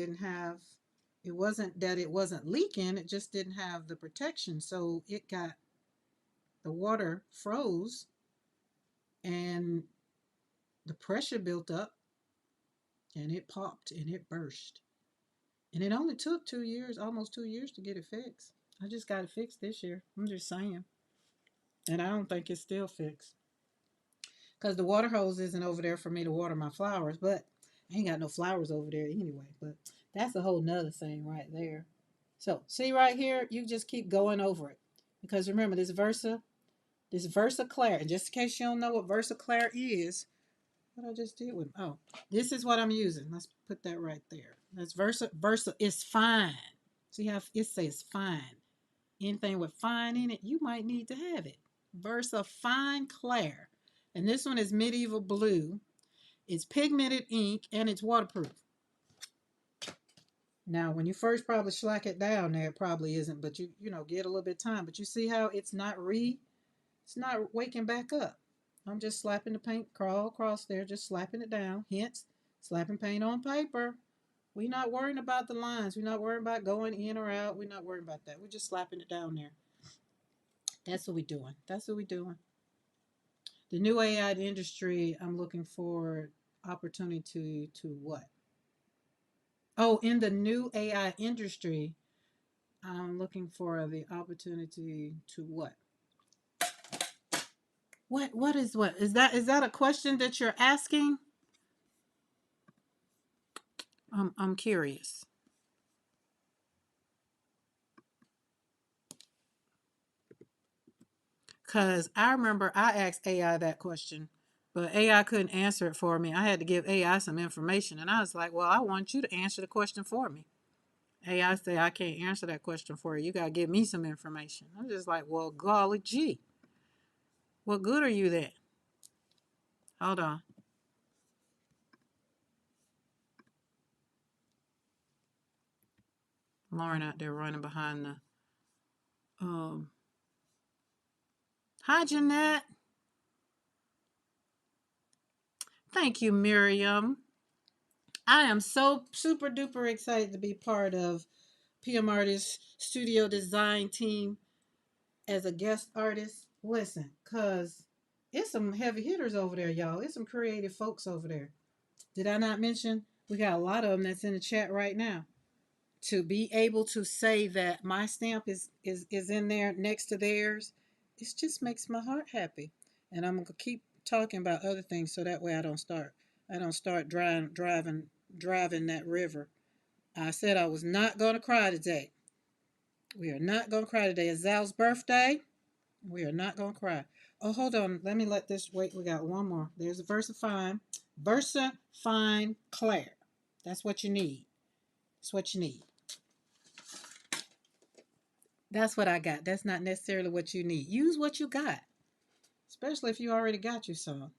wasn't that it wasn't leaking, it just didn't have the protection, so the water froze and the pressure built up and it popped and it burst. And it only took 2 years, almost 2 years, to get it fixed. I just got it fixed this year. I'm just saying. And I don't think it's still fixed. Because the water hose isn't over there for me to water my flowers, but I ain't got no flowers over there anyway. But that's a whole nother thing right there. So see right here, you just keep going over it. Because remember, this Versa Claire, and just in case you don't know what Versa Claire is, what I just did with, this is what I'm using. Let's put that right there. That's Versa is fine. See how it says fine. Anything with fine in it, you might need to have it. Versa Fine Claire. And this one is medieval blue. It's pigmented ink and it's waterproof. Now, when you first probably slack it down there, it probably isn't, but you get a little bit of time. But you see how it's not waking back up. I'm just slapping the paint crawl across there, just slapping it down. Hence, slapping paint on paper. We're not worrying about the lines. We're not worrying about going in or out. We're not worrying about that. We're just slapping it down there. That's what we're doing. That's what we're doing. The new AI industry, I'm looking for opportunity to what? Oh, in the new AI industry, I'm looking for the opportunity to what? What is what? Is that a question that you're asking? I'm curious. Cause I remember I asked AI that question, but AI couldn't answer it for me. I had to give AI some information, and I was like, "Well, I want you to answer the question for me." AI said, "I can't answer that question for you. You gotta give me some information." I'm just like, "Well, golly gee, what good are you then?" Hold on, Lauren out there running behind the. Um, Hi Jeanette. Thank you, Miriam. I am so super duper excited to be part of PM Artist Studio Design Team as a guest artist. Listen, cause it's some heavy hitters over there, y'all. It's some creative folks over there. Did I not mention we got a lot of them that's in the chat right now? To be able to say that my stamp is in there next to theirs, it just makes my heart happy. And I'm gonna keep talking about other things so that way I don't start driving that river. I said I was not gonna cry today. We are not gonna cry today. It's Zal's birthday. We are not gonna cry. Oh, hold on. Let me wait. We got one more. There's a Versa Fine Claire. That's what you need. That's what you need. That's what I got. That's not necessarily what you need. Use what you got, especially if you already got you some.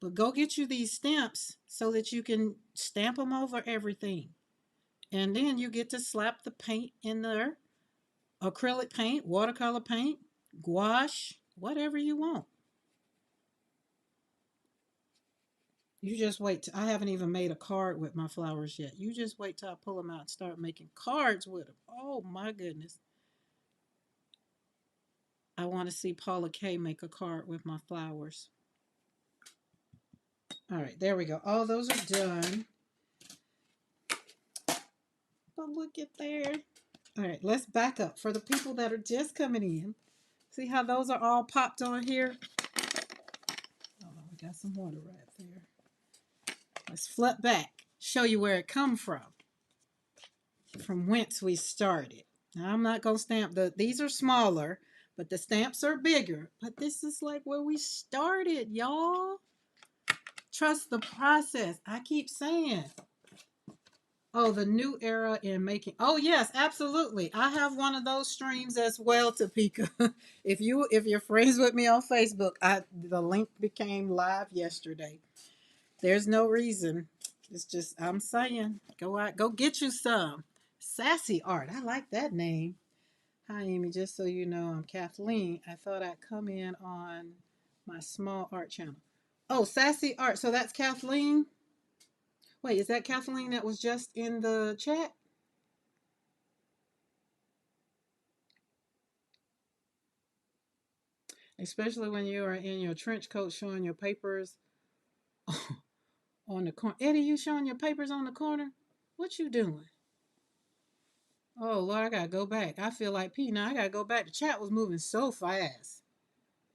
But go get you these stamps so that you can stamp them over everything. And then you get to slap the paint in there, acrylic paint, watercolor paint, gouache, whatever you want. You just wait. I haven't even made a card with my flowers yet. You just wait till I pull them out and start making cards with them. Oh my goodness. I want to see Paula K make a card with my flowers. All right, there we go. All those are done. But look at there. All right, let's back up. For the people that are just coming in, see how those are all popped on here? Oh, we got some water right there. Let's flip back, show you where it come from whence we started. Now, I'm not going to stamp these are smaller, but the stamps are bigger. But this is like where we started, y'all. Trust the process. I keep saying. Oh, the new era in making. Oh, yes, absolutely. I have one of those streams as well, Topeka. if you're friends with me on Facebook, the link became live yesterday. There's no reason. It's just I'm saying, go out, go get you some. Sassy Art. I like that name. Hi, Amy. Just so you know, I'm Kathleen. I thought I'd come in on my small art channel. Oh, Sassy Art. So that's Kathleen? Wait, is that Kathleen that was just in the chat? Especially when you are in your trench coat showing your papers on the corner. Eddie, you showing your papers on the corner? What you doing? Oh, Lord, I gotta go back. I feel like P now. I gotta go back. The chat was moving so fast.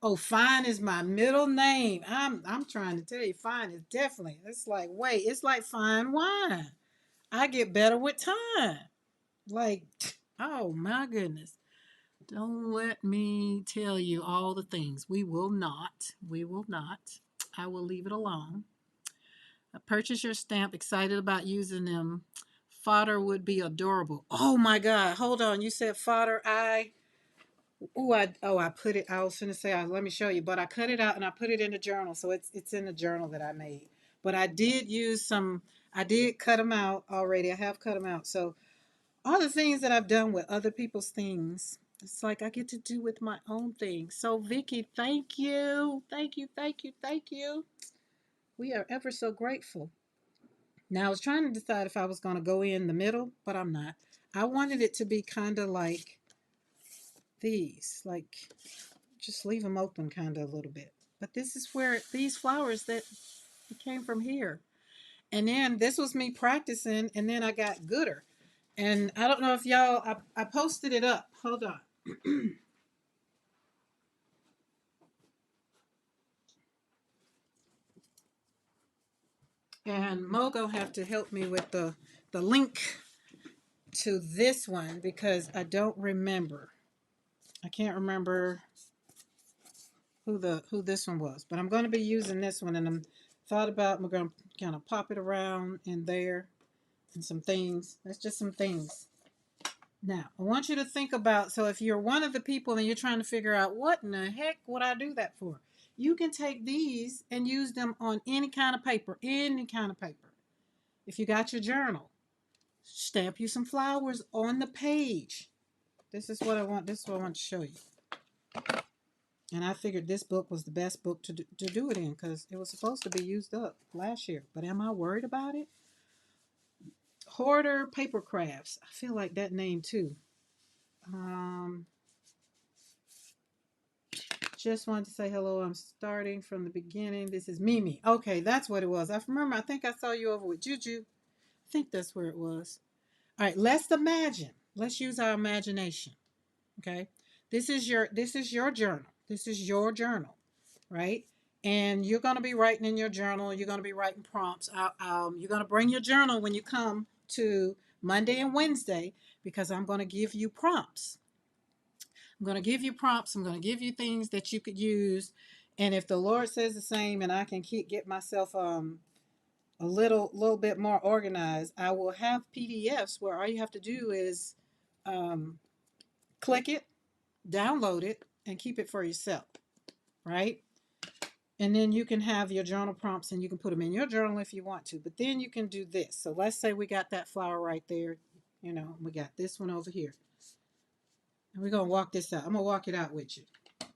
Oh, Fine is my middle name. I'm trying to tell you, Fine is definitely. It's like, wait, it's like fine wine. I get better with time. Like, oh my goodness. Don't let me tell you all the things. We will not. We will not. I will leave it alone. Purchase your stamp. Excited about using them. Fodder would be adorable. Oh my God. Hold on. You said fodder. I put it. I was gonna say. Let me show you. But I cut it out and I put it in the journal. So it's in the journal that I made. But I did use some. I did cut them out already. I have cut them out. So all the things that I've done with other people's things, it's like I get to do with my own things. So Vicky, thank you, thank you, thank you, thank you. We are ever so grateful. Now I was trying to decide if I was going to go in the middle, but I'm not. I wanted it to be kind of like these, like just leave them open kind of a little bit. But this is where these flowers that came from here. And then this was me practicing, and then I got gooder. And I don't know if y'all, I posted it up. Hold on. And Mogo have to help me with the link to this one because I don't remember. I can't remember who this one was, but I'm going to be using this one, and I'm thought about I'm going to kind of pop it around in there and some things. That's just some things. Now, I want you to think about, so if you're one of the people and you're trying to figure out what in the heck would I do that for, you can take these and use them on any kind of paper, any kind of paper. If you got your journal, stamp you some flowers on the page. This is what I want. This is what I want to show you. And I figured this book was the best book to do it in because it was supposed to be used up last year. But am I worried about it? Hoarder Paper Crafts. I feel like that name too. Just wanted to say hello. I'm starting from the beginning. This is Mimi. Okay, that's what it was. I remember. I think I saw you over with Juju. I think that's where it was. All right, let's imagine. Let's use our imagination. Okay, this is your journal. This is your journal, right? And you're going to be writing in your journal. You're going to be writing prompts. You're going to bring your journal when you come to Monday and Wednesday because I'm going to give you prompts. I'm going to give you prompts. I'm going to give you things that you could use. And if the Lord says the same and I can get myself a little bit more organized, I will have PDFs where all you have to do is um, click it, download it, and keep it for yourself, right? And then you can have your journal prompts and you can put them in your journal if you want to. But then you can do this. So let's say we got that flower right there. You know, we got this one over here. And we're going to walk this out. I'm going to walk it out with you.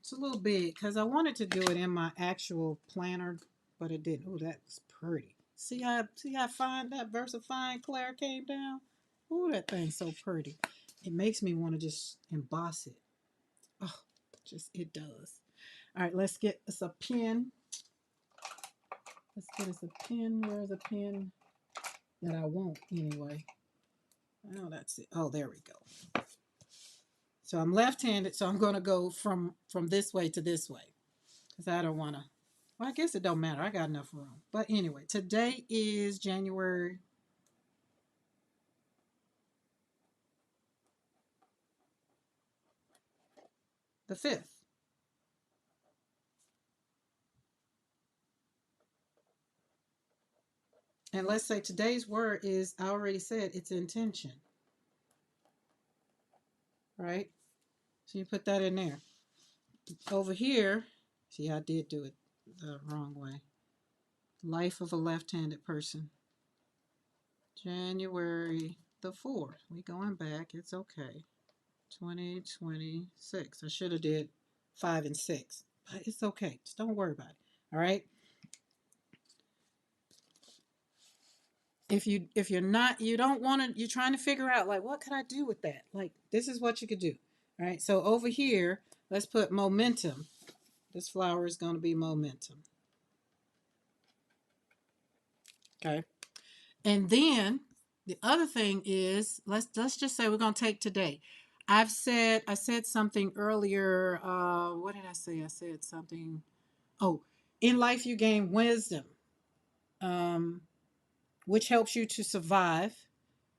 It's a little big because I wanted to do it in my actual planner, but it didn't. Oh, that's pretty. See how fine that VersaFine Claire came down? Oh, that thing's so pretty. It makes me want to just emboss it. Oh, just it does. All right, let's get us a pen. Let's get us a pen. Where's a pen that I want anyway? Oh, that's it. Oh, there we go. So I'm left-handed, so I'm going to go from this way to this way because I don't want to. Well, I guess it don't matter. I got enough room. But anyway, today is January the 5th. And let's say today's word is, I already said, it's intention, right? So you put that in there. Over here, see, I did do it the wrong way. Life of a left-handed person. January the 4th. We going back. It's okay. 2026. I should have did 5 and 6. But it's okay. Just don't worry about it. All right? If you're not, you don't want to, you're trying to figure out like what could I do with that? Like this is what you could do. All right? So over here, let's put momentum. This flower is going to be momentum. Okay? And then the other thing is, let's just say we're gonna take today. I said something earlier. What did I say? I said something. Oh, in life you gain wisdom, um, which helps you to survive,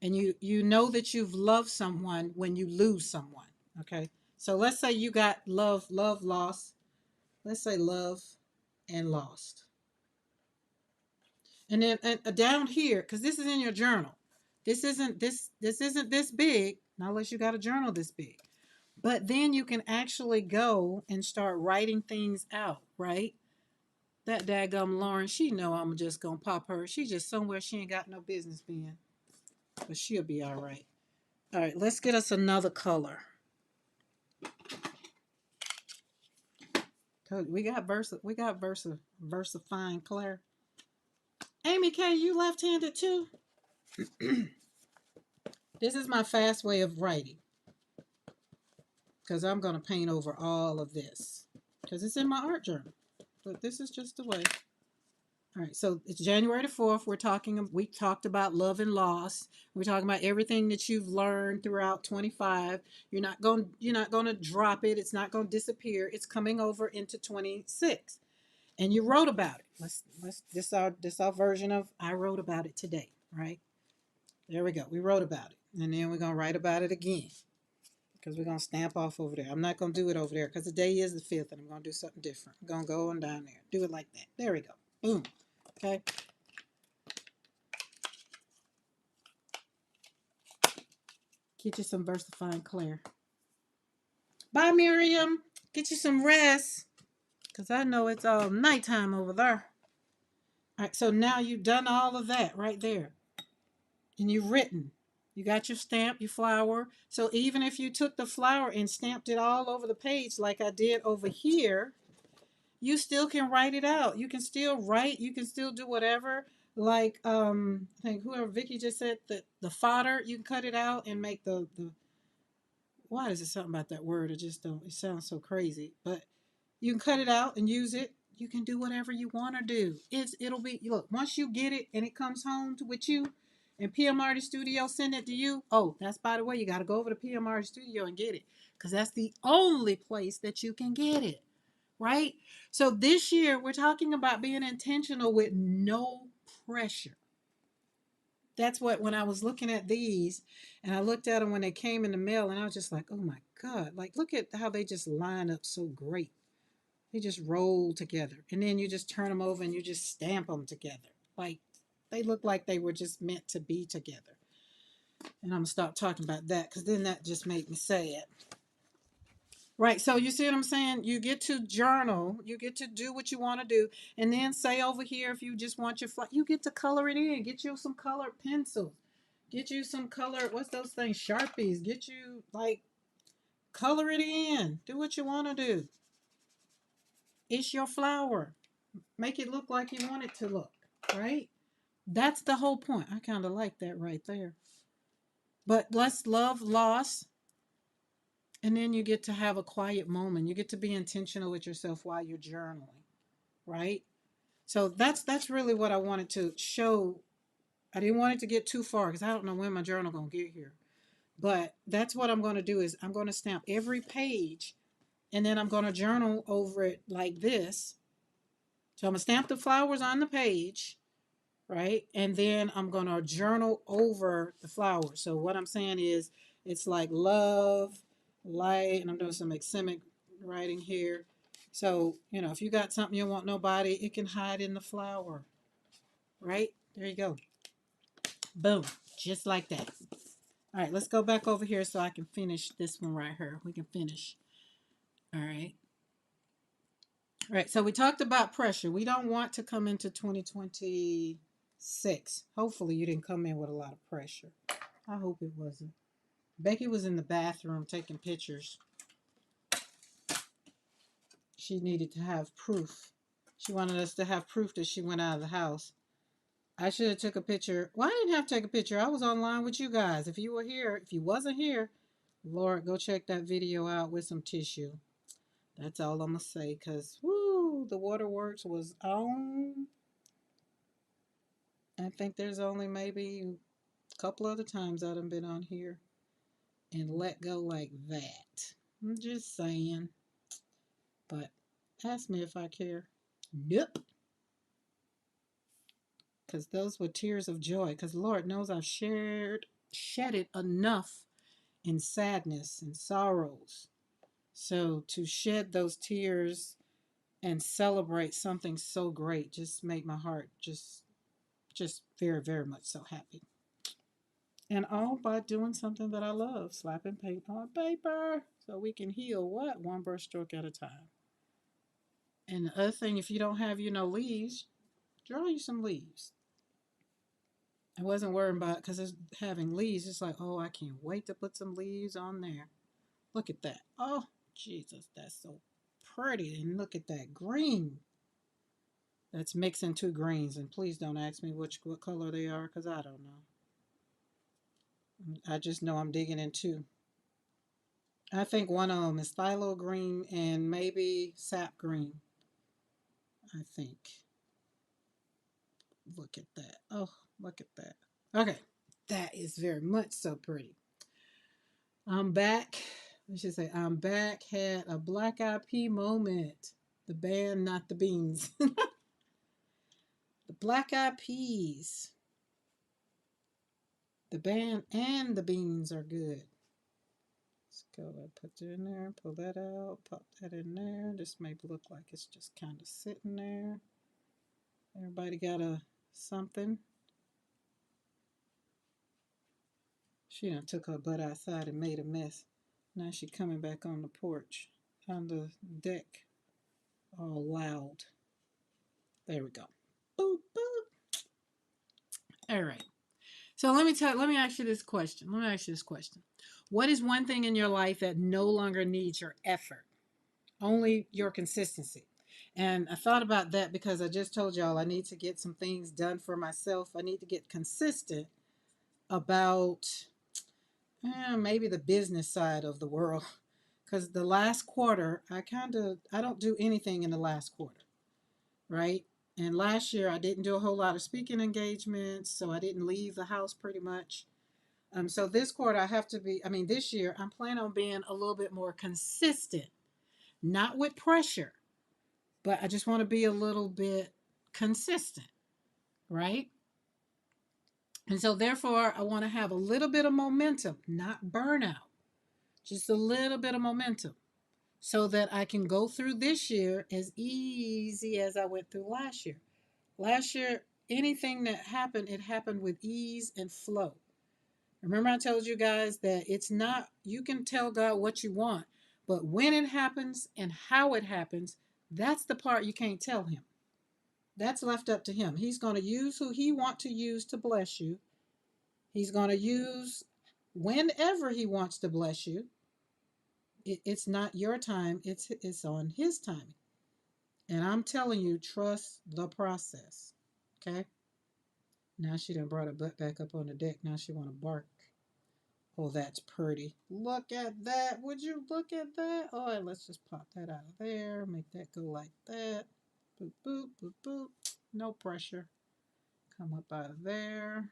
and you know that you've loved someone when you lose someone. Okay, so let's say you got love lost. Let's say love and lost. And then down here, because this is in your journal. This isn't this big, not unless you got a journal this big. But then you can actually go and start writing things out, right? That daggum Lauren, she know I'm just gonna pop her. She just somewhere she ain't got no business being. But she'll be all right. All right, let's get us another color. VersaFine Claire. Amy K, you left-handed too? This is my fast way of writing. Because I'm going to paint over all of this. Because it's in my art journal. But this is just the way. All right, so it's January the 4th. We talked about love and loss. We're talking about everything that you've learned throughout 25. You're not going to drop it. It's not going to disappear. It's coming over into 26. And you wrote about it. This our version of I wrote about it today, right? There we go. We wrote about it. And then we're going to write about it again. Because we're going to stamp off over there. I'm not going to do it over there because the day is the 5th and I'm going to do something different. I'm going to go on down there. Do it like that. There we go. Boom. Okay. Get you some VersaFine Claire. Bye, Miriam. Get you some rest. Because I know it's all nighttime over there. All right. So now you've done all of that right there. And you've written. You got your stamp, your flower. So even if you took the flower and stamped it all over the page like I did over here, you still can write it out. You can still write. You can still do whatever. Like I think whoever Vicky just said that the fodder, you can cut it out and make the why is it something about that word? It just don't. It sounds so crazy, but you can cut it out and use it. You can do whatever you want to do. It'll be look once you get it and it comes home with you, and PMRT Studio send it to you. Oh, that's by the way, you got to go over to PMRT Studio and get it because that's the only place that you can get it. Right? So this year we're talking about being intentional with no pressure. That's what when I was looking at these and I looked at them when they came in the mail and I was just like, oh my God, like look at how they just line up so great. They just roll together and then you just turn them over and you just stamp them together. Like They look like they were just meant to be together. And I'm going to stop talking about that because then that just made me sad. Right. So you see what I'm saying? You get to journal. You get to do what you want to do. And then say over here, if you just want your you get to color it in. Get you some colored pencils. Get you some colored, what's those things? Sharpies. Get you, like, color it in. Do what you want to do. It's your flower. Make it look like you want it to look. Right? That's the whole point. I kind of like that right there. But let's love loss. And then you get to have a quiet moment. You get to be intentional with yourself while you're journaling, right? So that's really what I wanted to show. I didn't want it to get too far because I don't know when my journal gonna get here. But that's what I'm gonna do is I'm gonna stamp every page and then I'm gonna journal over it like this. So I'm gonna stamp the flowers on the page, right? And then I'm gonna journal over the flowers. So what I'm saying is it's like love, light, and I'm doing some eccentric writing here. So, if you got something you don't want nobody, it can hide in the flower, right? There you go. Boom. Just like that. All right, let's go back over here so I can finish this one right here. We can finish. All right. All right, so we talked about pressure. We don't want to come into 2026. Hopefully you didn't come in with a lot of pressure. I hope it wasn't. Becky was in the bathroom taking pictures. She needed to have proof. She wanted us to have proof that she went out of the house. I should have took a picture. Well, I didn't have to take a picture. I was online with you guys. If you were here, if you wasn't here, Lord, go check that video out with some tissue. That's all I'm going to say because, woo, the waterworks was on. I think there's only maybe a couple other times I've been on here and let go like that. I'm just saying. But ask me if I care. Nope. Because those were tears of joy. Because Lord knows I've shedded enough in sadness and sorrows. So to shed those tears and celebrate something so great just made my heart just very, very much so happy. And all by doing something that I love, slapping paint on paper so we can heal what? One brushstroke at a time. And the other thing, if you don't have, leaves, draw you some leaves. I wasn't worried about because it's having leaves. It's like, oh, I can't wait to put some leaves on there. Look at that. Oh, Jesus, that's so pretty. And look at that green. That's mixing two greens. And please don't ask me what color they are because I don't know. I just know I'm digging in two. I think one of them is phthalo green and maybe sap green. I think. Look at that. Oh, look at that. Okay. That is very much so pretty. I'm back. I should say, I'm back. Had a Black Eyed Pea moment. The band, not the beans. The Black Eyed Peas. The band and the beans are good. Let's go and put it in there. Pull that out. Pop that in there. This may look like it's just kind of sitting there. Everybody got a something. She done took her butt outside and made a mess. Now she coming back on the porch, on the deck, all loud. There we go. Boop, boop. All right. So let me ask you this question. What is one thing in your life that no longer needs your effort? Only your consistency. And I thought about that because I just told y'all I need to get some things done for myself. I need to get consistent about maybe the business side of the world. Because the last quarter, I don't do anything in the last quarter, right? And last year I didn't do a whole lot of speaking engagements, so I didn't leave the house pretty much. So this quarter this year I'm planning on being a little bit more consistent, not with pressure, but I just want to be a little bit consistent, right? And so therefore I want to have a little bit of momentum, not burnout, just a little bit of momentum so that I can go through this year as easy as I went through last year. Last year, anything that happened, it happened with ease and flow. Remember, I told you guys that it's not, you can tell God what you want, but when it happens and how it happens, that's the part you can't tell him. That's left up to him. He's going to use who he wants to use to bless you. He's going to use whenever he wants to bless you. It's not your time, it's on his time. And I'm telling you, trust the process. Okay? Now she done brought her butt back up on the deck. Now she want to bark. Oh, that's pretty. Look at that. Would you look at that? Oh, let's just pop that out of there. Make that go like that. Boop, boop, boop, boop. No pressure. Come up out of there.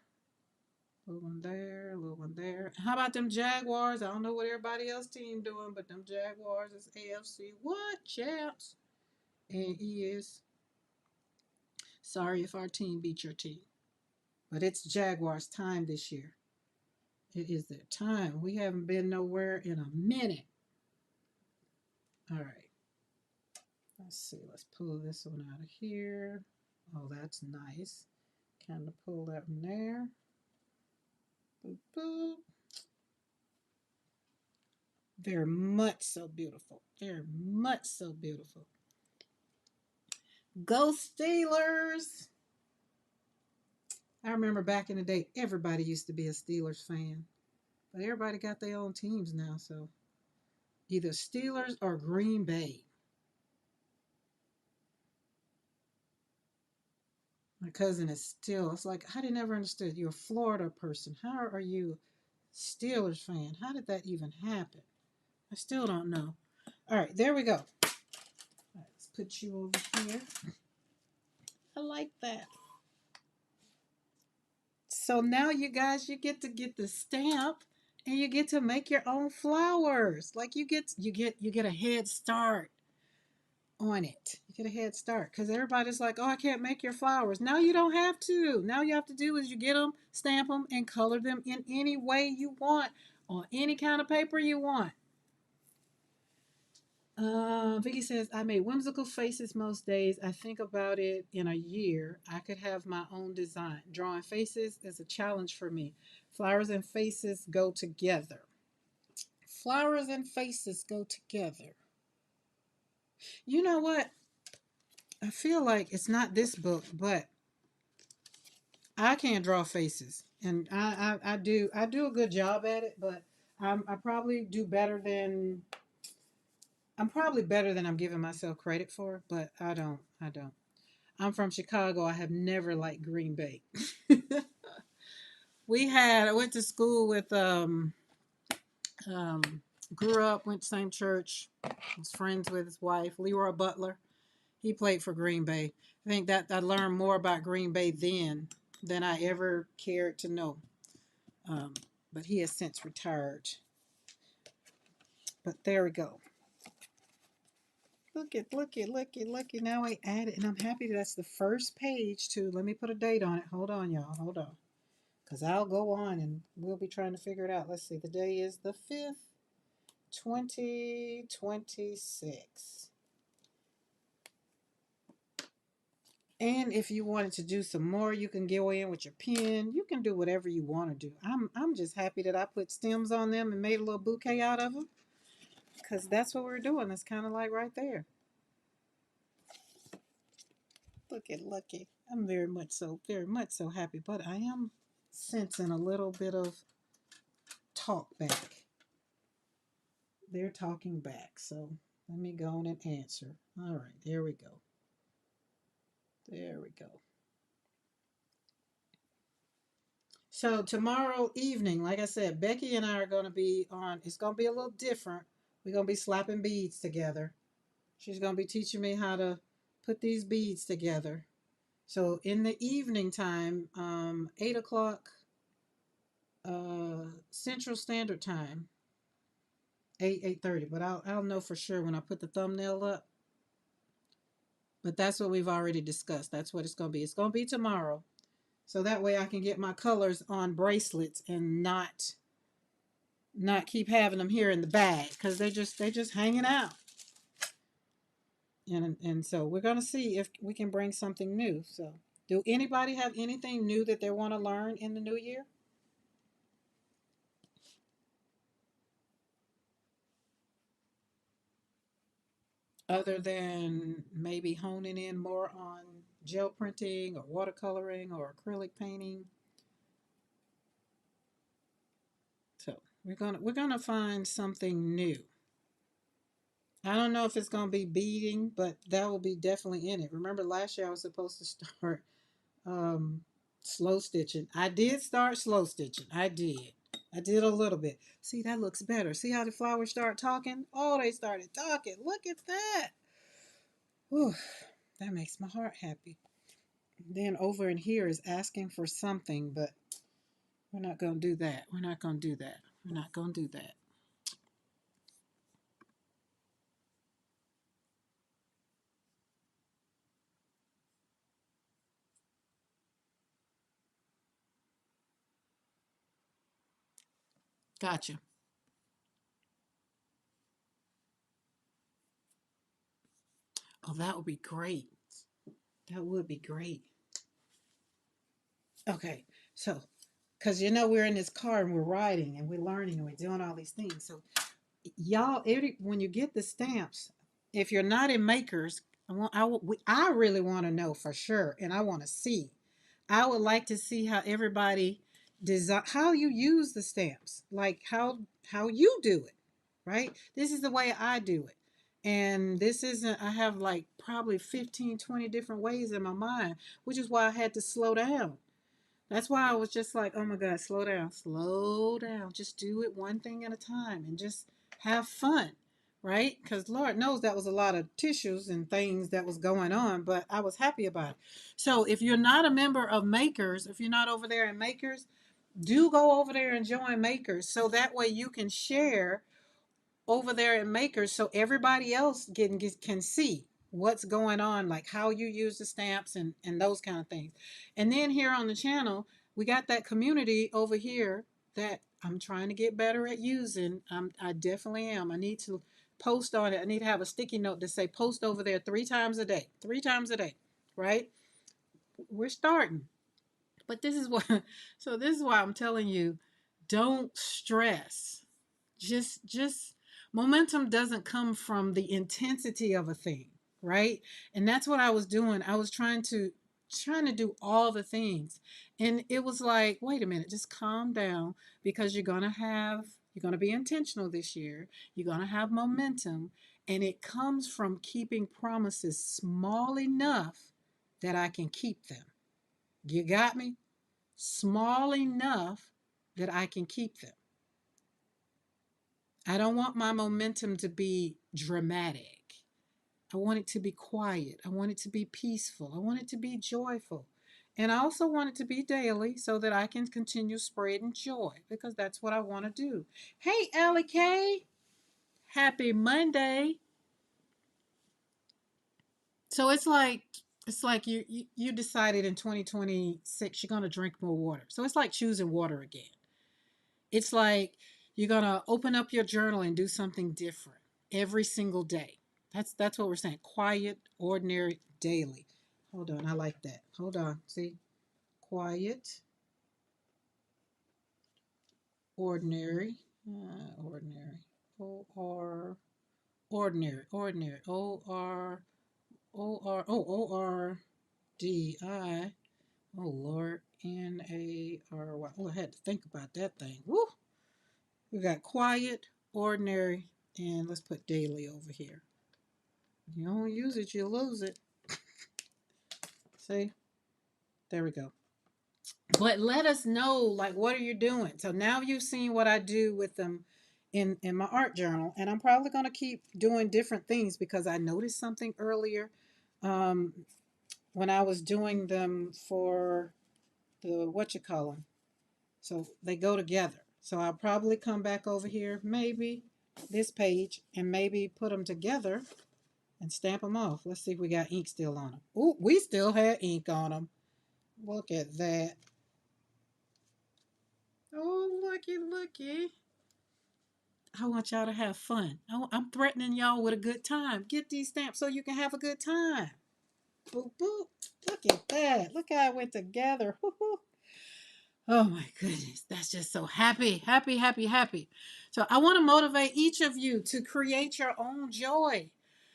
Little one there, little one there. How about them Jaguars? I don't know what everybody else team doing, but them Jaguars is AFC. What, champs? And he is. Sorry if our team beat your team. But it's Jaguars time this year. It is their time. We haven't been nowhere in a minute. All right. Let's see. Let's pull this one out of here. Oh, that's nice. Kind of pull that one there. Boop, boop. They're much so beautiful. They're much so beautiful. Go Steelers! I remember back in the day, everybody used to be a Steelers fan. But everybody got their own teams now, so either Steelers or Green Bay. My cousin is still, it's like, I never understood. You're a Florida person. How are you a Steelers fan? How did that even happen? I still don't know. All right, there we go. All right, let's put you over here. I like that. So now you guys, you get the stamp and you get to make your own flowers. Like you get a head start on it. You get a head start because everybody's like, oh, I can't make your flowers. Now you don't have to. Now you have to do is you get them, stamp them, and color them in any way you want on any kind of paper you want. Vicky says, I make whimsical faces most days. I think about it in a year. I could have my own design. Drawing faces is a challenge for me. Flowers and faces go together. Flowers and faces go together. You know what? I feel like it's not this book, but I can't draw faces. And I do a good job at it, but I probably do better than I'm probably better than I'm giving myself credit for, but I don't. I'm from Chicago. I have never liked Green Bay. I went to school with um grew up, went to the same church, was friends with his wife, Leroy Butler. He played for Green Bay. I think that I learned more about Green Bay then than I ever cared to know. Um, but he has since retired. But there we go. Look at. Now I added, and I'm happy that's the first page too. Let me put a date on it. Hold on, y'all. Hold on. Because I'll go on and we'll be trying to figure it out. Let's see. The day is the 5th, 2026. And if you wanted to do some more, you can go in with your pen. You can do whatever you want to do. I'm just happy that I put stems on them and made a little bouquet out of them. Because that's what we're doing. It's kind of like right there. Look at Lucky. I'm very much so happy. But I am sensing a little bit of talk back. They're talking back. So let me go on and answer. All right, there we go. There we go. So tomorrow evening, like I said, Becky and I are going to be on. It's going to be a little different. We're going to be slapping beads together. She's going to be teaching me how to put these beads together. So in the evening time, 8 o'clock Central Standard Time, 8:30. But I'll know for sure when I put the thumbnail up. But that's what we've already discussed. That's what it's going to be. It's going to be tomorrow. So that way I can get my colors on bracelets and not keep having them here in the bag because they're just hanging out. And so we're going to see if we can bring something new. So Do anybody have anything new that they want to learn in the new year? Other than maybe honing in more on gel printing or watercoloring or acrylic painting. So we're gonna find something new. I don't know if it's gonna be beading, but that will be definitely in it. Remember last year I was supposed to start um, slow stitching. I did start slow stitching. I did. I did a little bit. See, that looks better. See how the flowers start talking? Oh, they started talking. Look at that. Whew, that makes my heart happy. Then over in here is asking for something, but we're not going to do that. We're not going to do that. We're not going to do that. Gotcha. Oh, that would be great. That would be great. Okay, so because we're in this car and we're riding and we're learning and we're doing all these things. So y'all, when you get the stamps, if you're not in makers, I really want to know for sure, and I want to see. I would like to see how everybody design, how you use the stamps, like how you do it, right? This is the way I do it. And this isn't, I have like probably 15, 20 different ways in my mind, which is why I had to slow down. That's why I was just like, oh my God, slow down. Just do it one thing at a time and just have fun, right? Because Lord knows that was a lot of tissues and things that was going on, but I was happy about it. So if you're not a member of Makers, if you're not over there in Makers, do go over there and join Makers so that way you can share over there in Makers so everybody else can see what's going on, like how you use the stamps and those kind of things. And then here on the channel, we got that community over here that I'm trying to get better at using. I definitely am. I need to post on it. I need to have a sticky note to say post over there 3 times a day. 3 times a day, right? We're starting. But this is what so this is why I'm telling you, don't stress. Just momentum doesn't come from the intensity of a thing, right? And that's what I was doing. I was trying to do all the things, and it was like, wait a minute, just calm down, because you're going to be intentional this year. You're going to have momentum, and it comes from keeping promises small enough that I can keep them. You got me? Small enough that I can keep them. I don't want my momentum to be dramatic. I want it to be quiet. I want it to be peaceful. I want it to be joyful. And I also want it to be daily so that I can continue spreading joy, because that's what I want to do. Hey, Allie K. Happy Monday. So it's like you decided in 2026 you're going to drink more water. So it's like choosing water again. It's like you're gonna open up your journal and do something different every single day. That's what we're saying. Quiet, ordinary, daily. Hold on, I like that. Hold on. See? Quiet, ordinary, ordinary. O-R, ordinary, ordinary. O-R-D-I. Oh, Lord. N-A-R-Y. Oh, I had to think about that thing. Woo! We got quiet, ordinary, and let's put daily over here. If you don't use it, you lose it. See? There we go. But let us know, like, what are you doing? So now you've seen what I do with them in my art journal, and I'm probably going to keep doing different things because I noticed something earlier um, when I was doing them for the what you call them. So they go together. So I'll probably come back over here, maybe this page, and maybe put them together and stamp them off. Let's see if we got ink still on them. Oh, we still had ink on them. Look at that. Oh, looky, looky. I want y'all to have fun. I'm threatening y'all with a good time. Get these stamps so you can have a good time. Boop, boop. Look at that. Look how it went together. Woo-hoo. Oh my goodness. That's just so happy, happy, happy, happy. So I want to motivate each of you to create your own joy.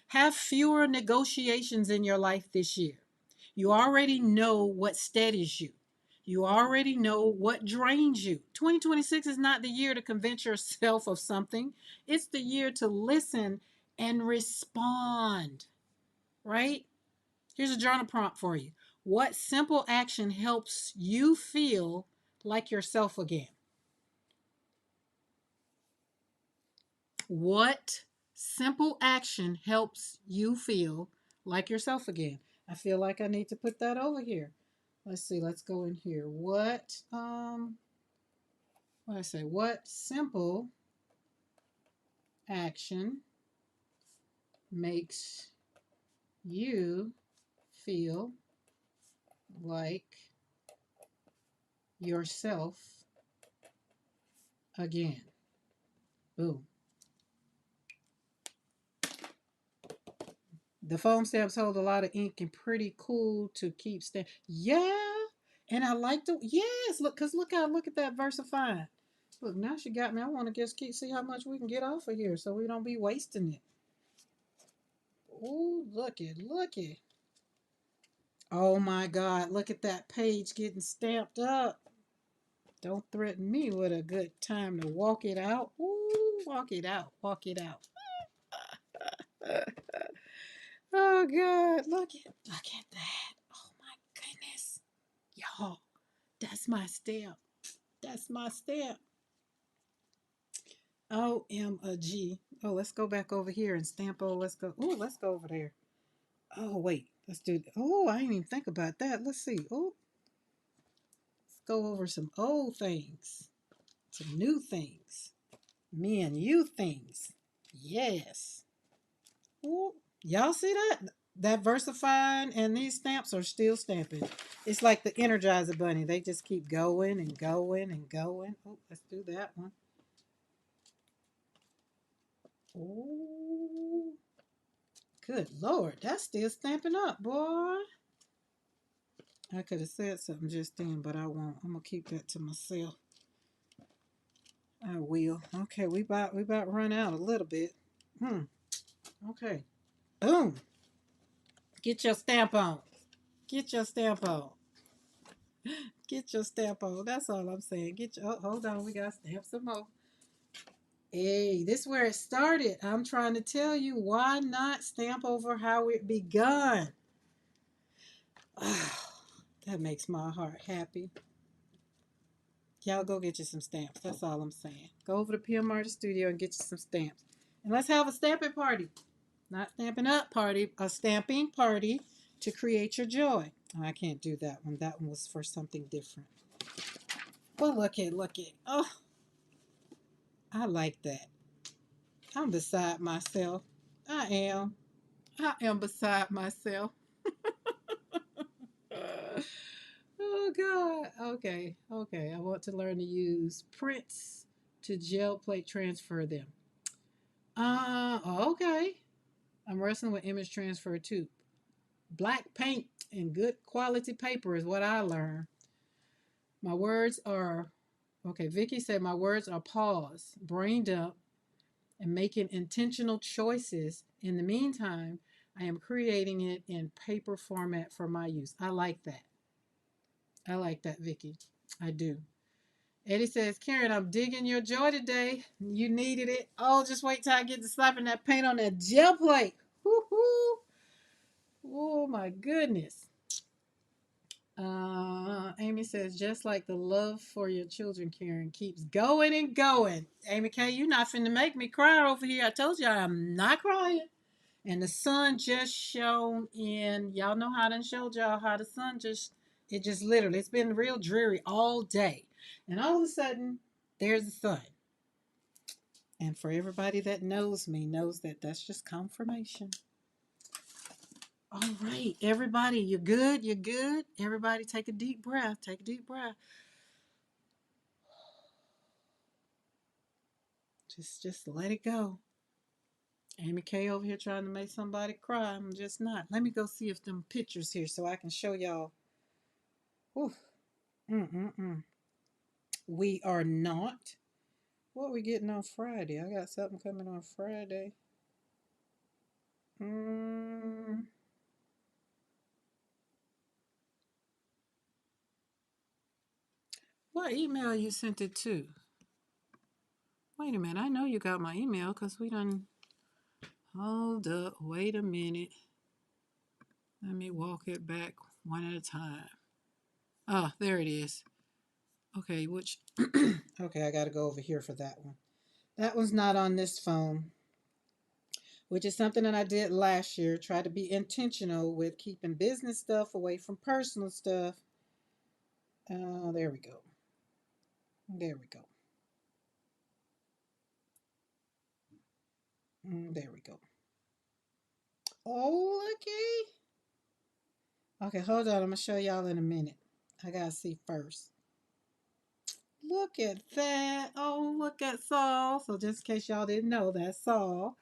Have fewer negotiations in your life this year. You already know what steadies you. You already know what drains you. 2026 is not the year to convince yourself of something. It's the year to listen and respond, right? Here's a journal prompt for you. What simple action helps you feel like yourself again? What simple action helps you feel like yourself again? I feel like I need to put that over here. Let's see, let's go in here. What I say? What simple action makes you feel like yourself again? Boom. The foam stamps hold a lot of ink and pretty cool to keep stamp. Yeah, and I like the yes. Look at that VersaFine. Look, now she got me. I want to just keep see how much we can get off of here, so we don't be wasting it. Oh, look it. Oh my God, look at that page getting stamped up. Don't threaten me with a good time to walk it out. Ooh, walk it out, walk it out. Oh God, look at that. Oh my goodness. Y'all, that's my stamp. That's my stamp. OMG. Oh, let's go back over here and stamp. Oh, let's go. Oh, let's go over there. Oh, wait. Let's do. Oh, I didn't even think about that. Let's see. Oh, let's go over some old things, some new things, me and you things. Yes. Oh, y'all see that? That VersaFine and these stamps are still stamping. It's like the Energizer Bunny. They just keep going and going and going. Oh, let's do that one. Oh, good Lord. That's still stamping up, boy. I could have said something just then, but I won't. I'm gonna keep that to myself. I will. Okay, we about run out a little bit. Okay. Boom. Get your stamp on. Get your stamp on. Get your stamp on. That's all I'm saying. Get your. Oh, hold on. We got to stamp some more. Hey, this is where it started. I'm trying to tell you why not stamp over how it begun. That makes my heart happy. Y'all go get you some stamps. That's all I'm saying. Go over to PM Artist Studio and get you some stamps. And let's have a stamping party. Not stamping up party, a stamping party to create your joy. Oh, I can't do that one. That one was for something different. But look at. Oh, I like that. I'm beside myself. I am. I am beside myself. Oh God. Okay. Okay. I want to learn to use prints to gel plate transfer them. Okay. I'm wrestling with image transfer too. Black paint and good quality paper is what I learned. My words are okay. Vicky said my words are pause, brain dump, and making intentional choices. In the meantime, I am creating it in paper format for my use. I like that. I like that, Vicky. I do. Eddie says, Karen, I'm digging your joy today. You needed it. Oh, just wait till I get to slapping that paint on that gel plate. Woo-hoo. Oh, my goodness. Amy says, just like the love for your children, Karen, keeps going and going. Amy K, you're not finna make me cry over here. I told you I'm not crying. And the sun just shone in. Y'all know how I done showed y'all how the sun it just literally, it's been real dreary all day. And all of a sudden, there's the sun. And for everybody that knows me, knows that that's just confirmation. All right, everybody, you good? You good? Everybody take a deep breath. Take a deep breath. Just let it go. Amy K over here trying to make somebody cry. I'm just not. Let me go see if them pictures here so I can show y'all. Oof. Mm-mm-mm. We are not. What we getting on Friday? I got something coming on Friday. Mm. What email you sent it to? Wait a minute. I know you got my email because we done. Hold up. Wait a minute. Let me walk it back one at a time. Oh, there it is. Okay, which. Okay, I got to go over here for that one. That one's not on this phone, which is something that I did last year. Try to be intentional with keeping business stuff away from personal stuff. There we go. There we go. There we go. Oh, okay. Okay, hold on. I'm gonna show y'all in a minute. I gotta see first. Look at that. Oh, look at Saul. So just in case y'all didn't know, that's Saul.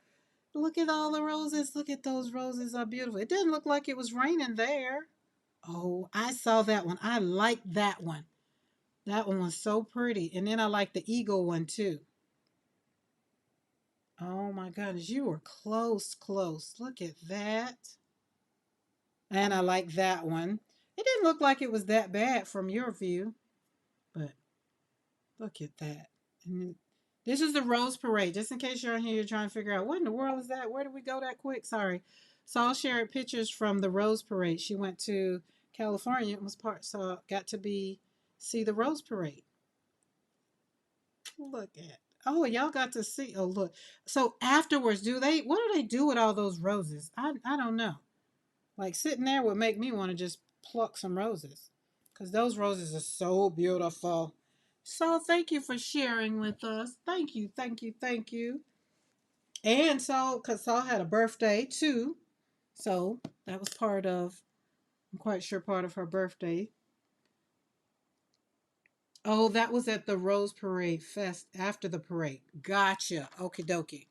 Look at all the roses. Look at those roses are beautiful. It didn't look like it was raining there. Oh, I saw that one. I like that one. That one was so pretty. And then I like the eagle one too. Oh my goodness, you were close, close. Look at that. And I like that one. It didn't look like it was that bad from your view, but look at that. And this is the Rose Parade. Just in case you're here, you're trying to figure out what in the world is that? Where did we go that quick? Sorry. Saul shared pictures from the Rose Parade. She went to California and was part, so got to see the Rose Parade. Look at. Oh, y'all got to see. Oh, look. So afterwards, what do they do with all those roses? I don't know. Like sitting there would make me want to just pluck some roses because those roses are so beautiful. So thank you for sharing with us. Thank you, thank you, thank you. And so, because Saul had a birthday too. So that was I'm quite sure part of her birthday. Oh, that was at the Rose Parade Fest after the parade. Gotcha. Okie dokie.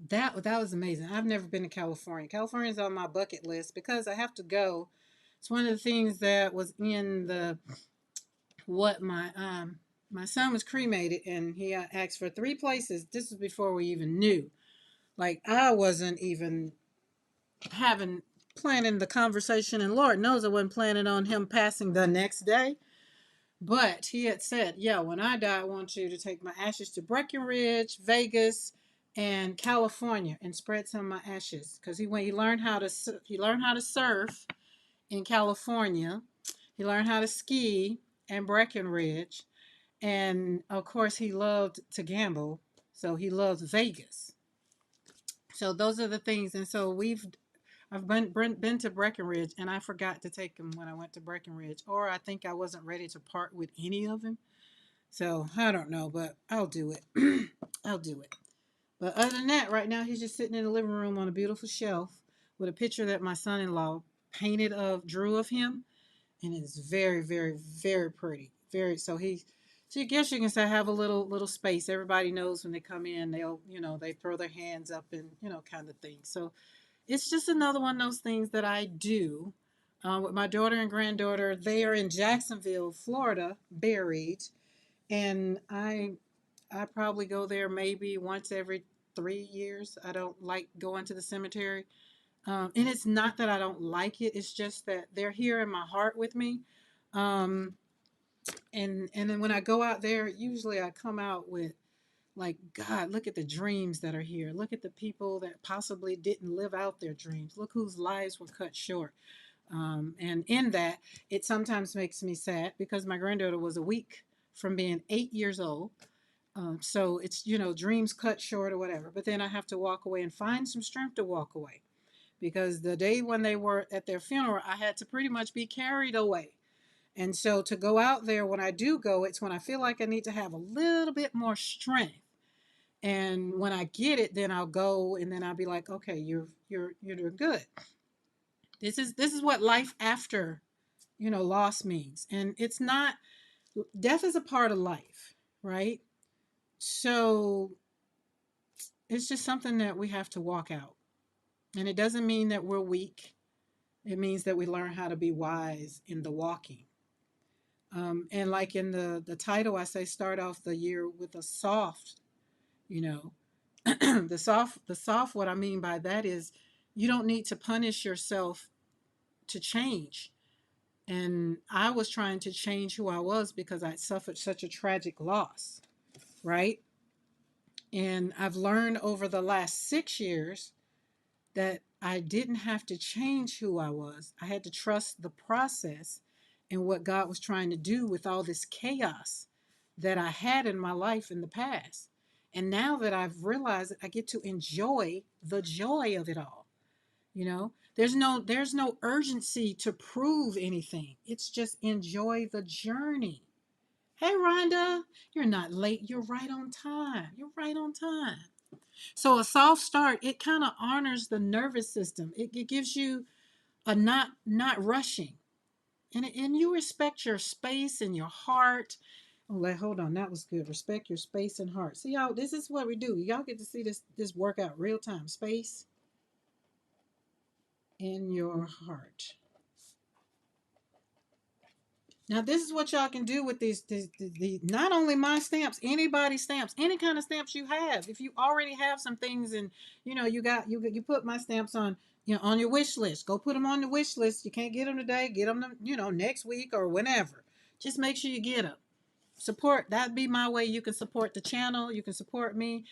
That was amazing. I've never been to California. California's on my bucket list because I have to go. It's one of the things that was in the what my son was cremated and he asked for three places. This was before we even knew. Like I wasn't even having planning the conversation, and Lord knows I wasn't planning on him passing the next day. But he had said, "Yeah, when I die, I want you to take my ashes to Breckenridge, Vegas, and California, and spread some of my ashes." Because he learned how to surf in California. He learned how to ski in Breckenridge, and of course, he loved to gamble, so he loves Vegas. So those are the things, and so I've been to Breckenridge, and I forgot to take him when I went to Breckenridge, or I think I wasn't ready to part with any of him. So I don't know, but I'll do it. I'll do it. But other than that, right now he's just sitting in the living room on a beautiful shelf with a picture that my son-in-law drew of him, and it's very, very, very pretty. Very so I guess you can say have a little space. Everybody knows when they come in, they throw their hands up and kind of thing. So it's just another one of those things that I do with my daughter and granddaughter. They are in Jacksonville, Florida, buried, and I probably go there maybe once every 3 years. I don't like going to the cemetery. And it's not that I don't like it. It's just that they're here in my heart with me. Um, and then when I go out there, usually I come out with like, God, look at the dreams that are here. Look at the people that possibly didn't live out their dreams. Look whose lives were cut short. And in that, it sometimes makes me sad because my granddaughter was a week from being 8 years old. So it's, dreams cut short or whatever. But then I have to walk away and find some strength to walk away because the day when they were at their funeral, I had to pretty much be carried away. And so to go out there, when I do go, it's when I feel like I need to have a little bit more strength. And when I get it, then I'll go and then I'll be like, okay, you're doing good. This is what life after, loss means. And it's not death is a part of life, right? So it's just something that we have to walk out. And it doesn't mean that we're weak. It means that we learn how to be wise in the walking. And like in the title, I say start off the year with a soft, you know, the soft. What I mean by that is you don't need to punish yourself to change. And I was trying to change who I was because I suffered such a tragic loss, right? And I've learned over the last 6 years that I didn't have to change who I was. I had to trust the process and what God was trying to do with all this chaos that I had in my life in the past. And now that I've realized it, I get to enjoy the joy of it all. You know, there's no urgency to prove anything. It's just enjoy the journey. Hey Rhonda, you're not late. You're right on time. You're right on time. So a soft start, it kind of honors the nervous system. It gives you a not rushing. And you respect your space and your heart. Oh, hold on, that was good. Respect your space and heart. See y'all, this is what we do. Y'all get to see this workout real time. Space in your heart. Now, this is what y'all can do with not only my stamps, anybody's stamps, any kind of stamps you have. If you already have some things and you put my stamps on, on your wish list. Go put them on the wish list. You can't get them today, get them, next week or whenever. Just make sure you get them. Support, that'd be my way you can support the channel. You can support me.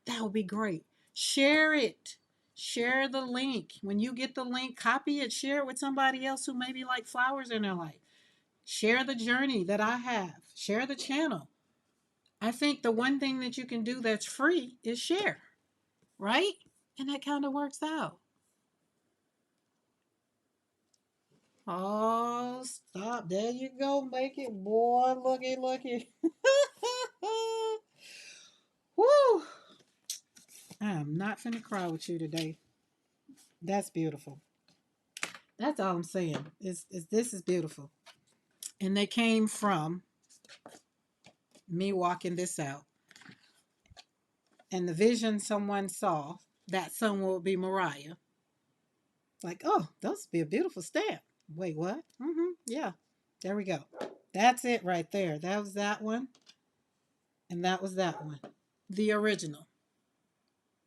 That would be great. Share it. Share the link. When you get the link, copy it, share it with somebody else who maybe like flowers in their life. Share the journey that I have. Share the channel. I think the one thing that you can do that's free is share, right? And that kind of works out. Oh, stop. There you go. Make it. Boy, looky, looky. Woo! I am not finna cry with you today. That's beautiful. That's all I'm saying. Is this is beautiful. And they came from me walking this out. And the vision someone saw, that someone will be Mariah. Like, oh, those would be a beautiful stamp. Wait, what? Yeah. There we go. That's it right there. That was that one. And that was that one. The original.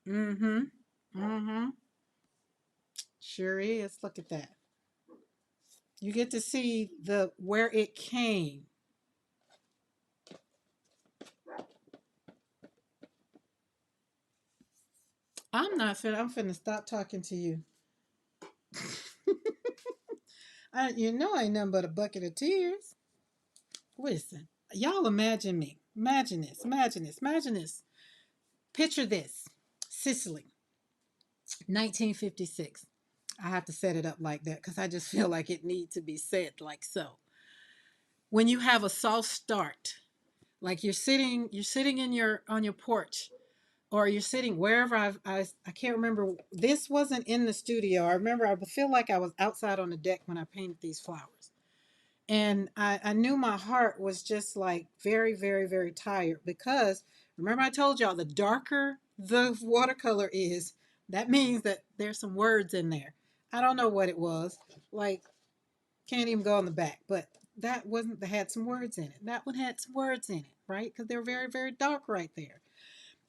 Mm-hmm. Mm-hmm. Sure is. Look at that. You get to see the where it came. I'm finna stop talking to you. I ain't nothing but a bucket of tears. Listen, y'all imagine me. Imagine this. Imagine this. Imagine this. Picture this. Sicily, 1956. I have to set it up like that because I just feel like it needs to be said like so. When you have a soft start, like you're sitting in your on your porch, or you're sitting wherever. I can't remember. This wasn't in the studio. I remember. I feel like I was outside on the deck when I painted these flowers, and I knew my heart was just like very, very, very tired because remember I told y'all the darker the watercolor is, that means that there's some words in there. I don't know what it was. Like, can't even go on the back, but that wasn't that had some words in it. That one had some words in it, right? Because they're very, very dark right there.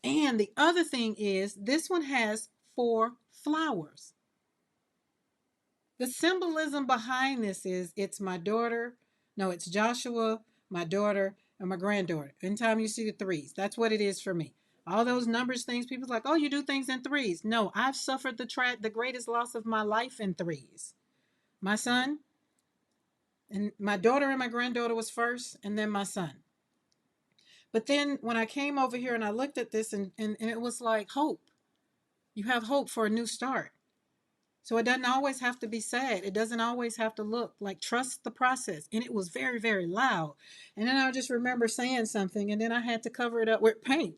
And the other thing is this one has 4 flowers. The symbolism behind this is it's my daughter. No, it's Joshua, my daughter, and my granddaughter. Anytime you see the threes, that's what it is for me. All those numbers things, people's like, oh, you do things in threes. No, I've suffered the greatest loss of my life in threes. My son, and my daughter and my granddaughter was first, and then my son. But then when I came over here and I looked at this, and it was like hope. You have hope for a new start. So it doesn't always have to be sad. It doesn't always have to look like trust the process. And it was very, very loud. And then I just remember saying something and then I had to cover it up with paint.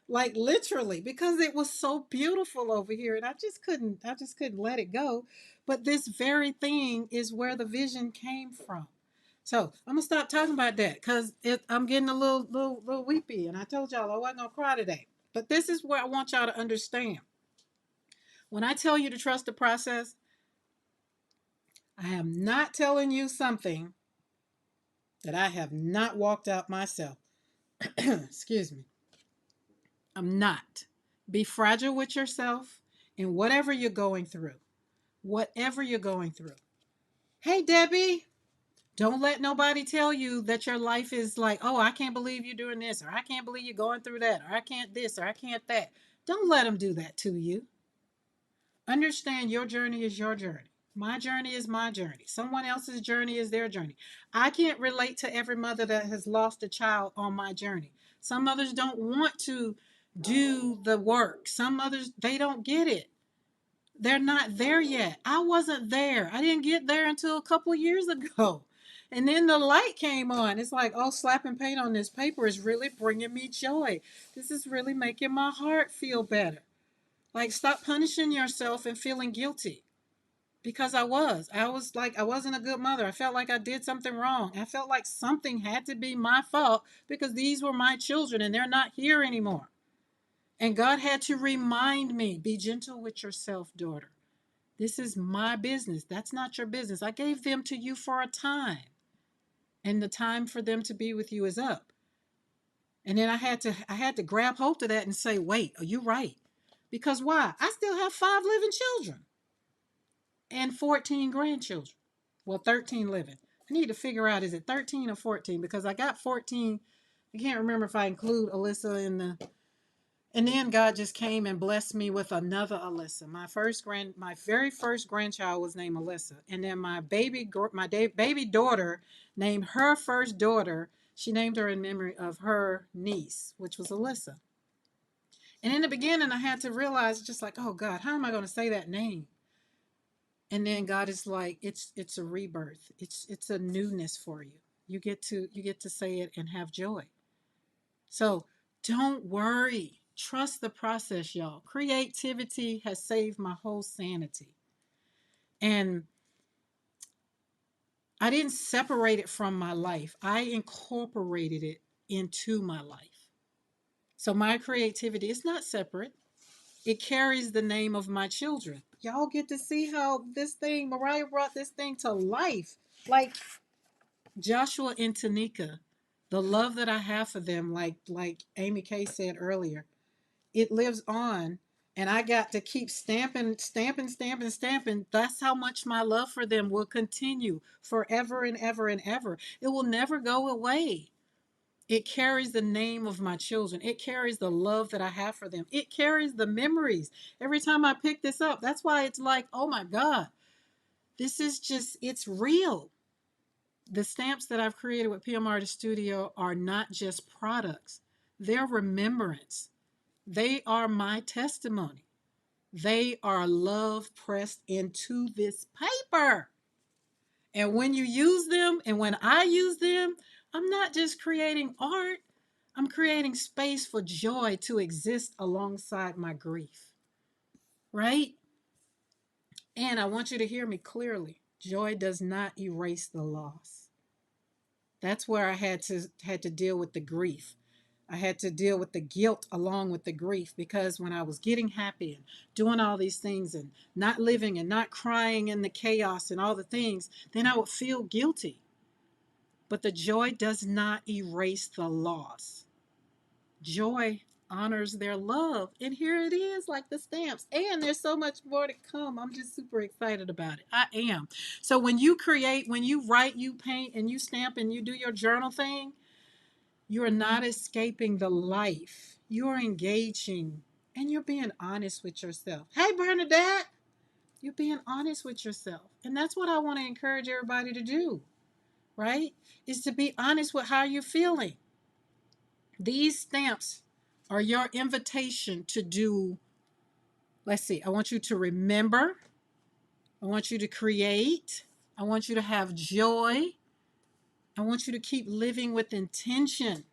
Like literally, because it was so beautiful over here. And I just couldn't let it go. But this very thing is where the vision came from. So I'm gonna stop talking about that because I'm getting a little weepy, and I told y'all I wasn't gonna cry today. But this is what I want y'all to understand. When I tell you to trust the process, I am not telling you something that I have not walked out myself. Excuse me. I'm not. Be fragile with yourself in whatever you're going through. Whatever you're going through. Hey, Debbie, don't let nobody tell you that your life is like, oh, I can't believe you're doing this, or I can't believe you're going through that, or I can't this, or I can't that. Don't let them do that to you. Understand your journey is your journey. My journey is my journey. Someone else's journey is their journey. I can't relate to every mother that has lost a child on my journey. Some mothers don't want to do the work. Some mothers, they don't get it. They're not there yet. I wasn't there. I didn't get there until a couple years ago. And then the light came on. It's like, oh, slapping paint on this paper is really bringing me joy. This is really making my heart feel better. Like, stop punishing yourself and feeling guilty. Because I was like, I wasn't a good mother. I felt like I did something wrong. I felt like something had to be my fault because these were my children and they're not here anymore. And God had to remind me, be gentle with yourself, daughter. This is my business. That's not your business. I gave them to you for a time. And the time for them to be with you is up. And then I had to grab hold of that and say, wait, are you right? Because why? I still have 5 living children and 14 grandchildren. Well, 13 living. I need to figure out, is it 13 or 14? Because I got 14. I can't remember if I include Alyssa in the. And then God just came and blessed me with another Alyssa. My very first grandchild was named Alyssa, and then my baby daughter named her first daughter. She named her in memory of her niece, which was Alyssa. And in the beginning, I had to realize, just like, oh God, how am I going to say that name? And then God is like, it's a rebirth. It's a newness for you. You get to say it and have joy. So don't worry. Trust the process, y'all. Creativity has saved my whole sanity. And I didn't separate it from my life. I incorporated it into my life. So my creativity is not separate. It carries the name of my children. Y'all get to see how Mariah brought this thing to life. Like Joshua and Tanika, the love that I have for them, like Amy Kay said earlier, it lives on. And I got to keep stamping, stamping, stamping, stamping. That's how much my love for them will continue forever and ever and ever. It will never go away. It carries the name of my children. It carries the love that I have for them. It carries the memories. Every time I pick this up, that's why it's like, oh my God, this is just, it's real. The stamps that I've created with PM Artist Studio are not just products, they're remembrance. They are my testimony. They are love pressed into this paper. And when you use them, and when I use them, I'm not just creating art, I'm creating space for joy to exist alongside my grief. Right? And I want you to hear me clearly. Joy does not erase the loss. That's where I had to deal with the grief. I had to deal with the guilt along with the grief, because when I was getting happy and doing all these things and not living and not crying in the chaos and all the things, then I would feel guilty. But the joy does not erase the loss. Joy honors their love. And here it is, like the stamps. And there's so much more to come. I'm just super excited about it. I am. So when you create, when you write, you paint, and you stamp, and you do your journal thing, you are not escaping the life. You're engaging and you're being honest with yourself. Hey, Bernadette, you're being honest with yourself. And that's what I want to encourage everybody to do, right? Is to be honest with how you're feeling. These stamps are your invitation to do, let's see, I want you to remember. I want you to create. I want you to have joy. I want you to keep living with intention.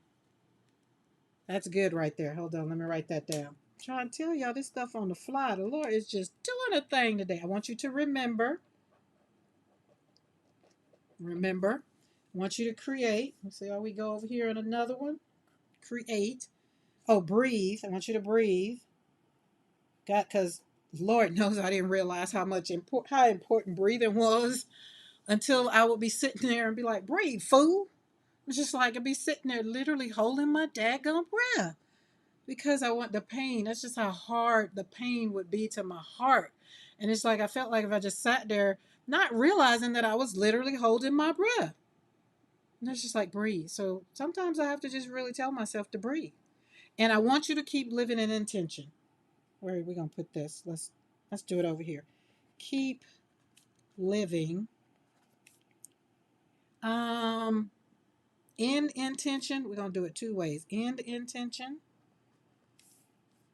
That's good right there. Hold on, let me write that down. I'm trying to tell y'all this stuff on the fly. The Lord is just doing a thing today. I want you to remember. Remember. I want you to create. Let's see how we go over here in another one. Create. Oh, breathe. I want you to breathe. God, because Lord knows I didn't realize how important breathing was until I would be sitting there and be like, breathe, fool. It's just like I'd be sitting there literally holding my daggone breath because I want the pain. That's just how hard the pain would be to my heart. And it's like I felt like if I just sat there, not realizing that I was literally holding my breath. And it's just like breathe. So sometimes I have to just really tell myself to breathe. And I want you to keep living in intention. Where are we gonna put this? Let's do it over here. Keep living in intention. We're gonna do it two ways. In intention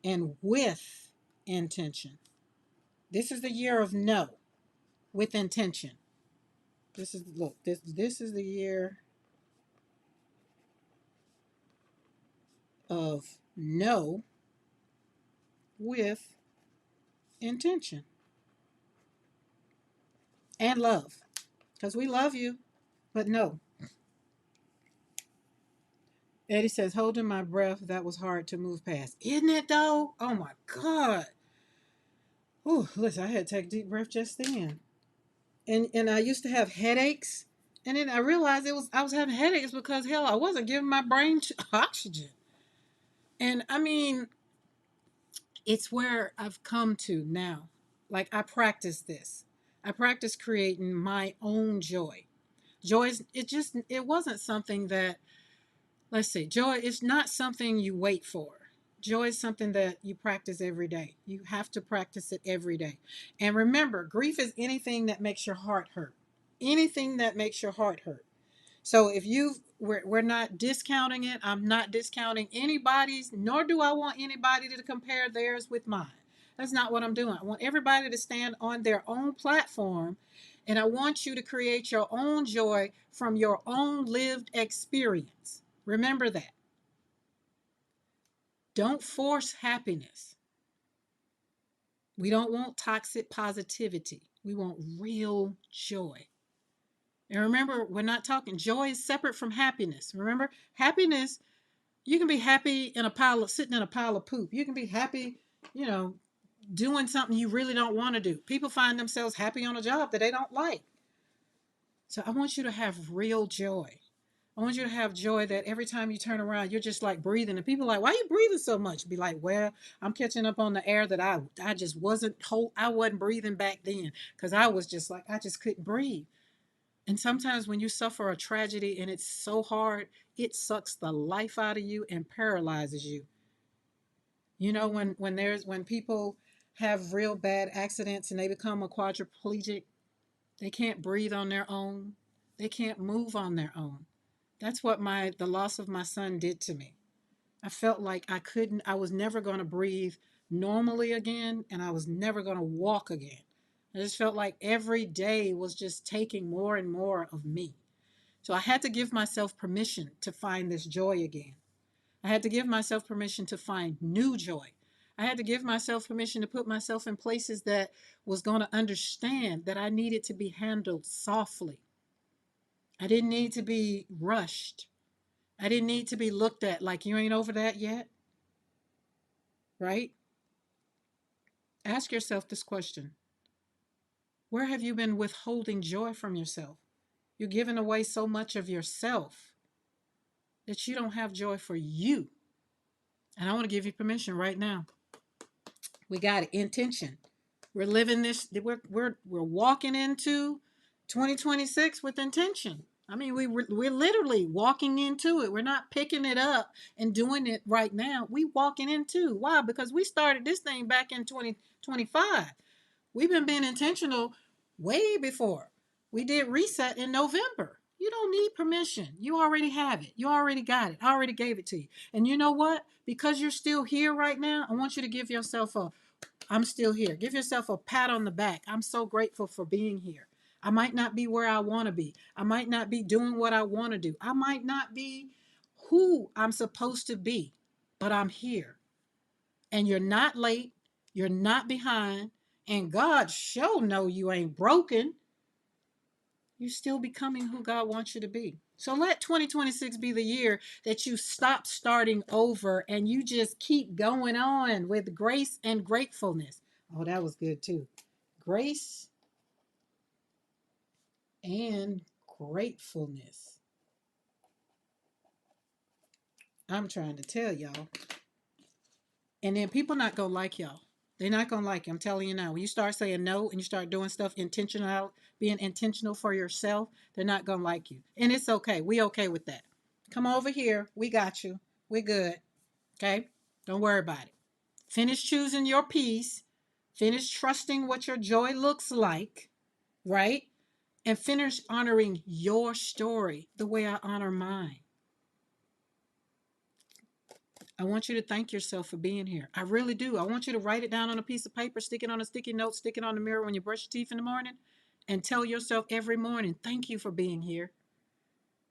and with intention. This is the year of no with intention. This is the year of no with intention and love. Because we love you, but no. Eddie says, holding my breath, that was hard to move past. Isn't it though? Oh my God. Ooh, listen, I had to take a deep breath just then. And I used to have headaches. And then I realized I was having headaches because hell, I wasn't giving my brain oxygen. And I mean, it's where I've come to now. Like I practice this. I practice creating my own joy. Joy is it wasn't something that, let's see, joy is not something you wait for. Joy is something that you practice every day. You have to practice it every day. And remember, grief is anything that makes your heart hurt. Anything that makes your heart hurt. So if we're not discounting it. I'm not discounting anybody's, nor do I want anybody to compare theirs with mine. That's not what I'm doing. I want everybody to stand on their own platform, and I want you to create your own joy from your own lived experience. Remember that. Don't force happiness. We don't want toxic positivity. We want real joy. And remember, we're not talking joy is separate from happiness. Remember, happiness, you can be happy in a pile of sitting in a pile of poop. You can be happy, you know, doing something you really don't want to do. People find themselves happy on a job that they don't like. So I want you to have real joy. I want you to have joy that every time you turn around, you're just like breathing. And people are like, why are you breathing so much? Be like, well, I'm catching up on the air that I just I wasn't breathing back then because I was just like, I just couldn't breathe. And sometimes when you suffer a tragedy and it's so hard, it sucks the life out of you and paralyzes you. You know, when people have real bad accidents and they become a quadriplegic, they can't breathe on their own. They can't move on their own. That's what the loss of my son did to me. I felt like I was never going to breathe normally again, and I was never going to walk again. I just felt like every day was just taking more and more of me. So I had to give myself permission to find this joy again. I had to give myself permission to find new joy. I had to give myself permission to put myself in places that was going to understand that I needed to be handled softly. I didn't need to be rushed. I didn't need to be looked at like you ain't over that yet, right? Ask yourself this question. Where have you been withholding joy from yourself? You're giving away so much of yourself that you don't have joy for you. And I want to give you permission right now. We got it. Intention. We're living this. We're walking into 2026 with intention. I mean, we're literally walking into it. We're not picking it up and doing it right now. We walking into. Why? Because we started this thing back in 2025. We've been being intentional way before. We did reset in November. You don't need permission. You already have it. You already got it. I already gave it to you. And you know what? Because you're still here right now, I want you to give yourself I'm still here. Give yourself a pat on the back. I'm so grateful for being here. I might not be where I want to be. I might not be doing what I want to do. I might not be who I'm supposed to be, but I'm here. And you're not late. You're not behind. And God sure know you ain't broken. You're still becoming who God wants you to be. So let 2026 be the year that you stop starting over and you just keep going on with grace and gratefulness. Oh, that was good too. Grace and gratefulness. I'm trying to tell y'all. And then people not gonna like y'all. They're not gonna like you. I'm telling you now. When you start saying no and you start doing stuff intentional, being intentional for yourself, they're not gonna like you. And it's okay. We okay with that. Come over here. We got you. We good. Okay? Don't worry about it. Finish choosing your peace. Finish trusting what your joy looks like, right? And finish honoring your story the way I honor mine. I want you to thank yourself for being here. I really do. I want you to write it down on a piece of paper, stick it on a sticky note, stick it on the mirror when you brush your teeth in the morning, and tell yourself every morning, thank you for being here.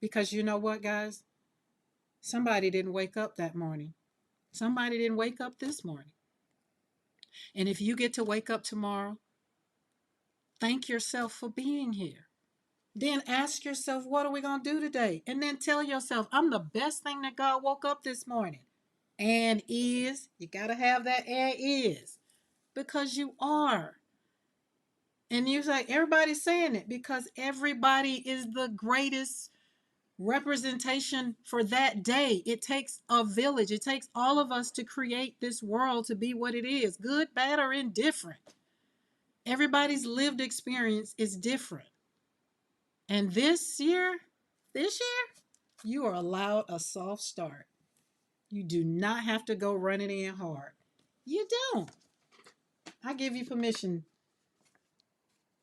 Because you know what, guys? Somebody didn't wake up that morning. Somebody didn't wake up this morning. And if you get to wake up tomorrow, thank yourself for being here. Then ask yourself, what are we going to do today? And then tell yourself, I'm the best thing that God woke up this morning. And is, you got to have that and is. Because you are. And you're like, everybody's saying it because everybody is the greatest representation for that day. It takes a village. It takes all of us to create this world to be what it is, good, bad, or indifferent. Everybody's lived experience is different. And this year, you are allowed a soft start. You do not have to go running in hard. You don't. I give you permission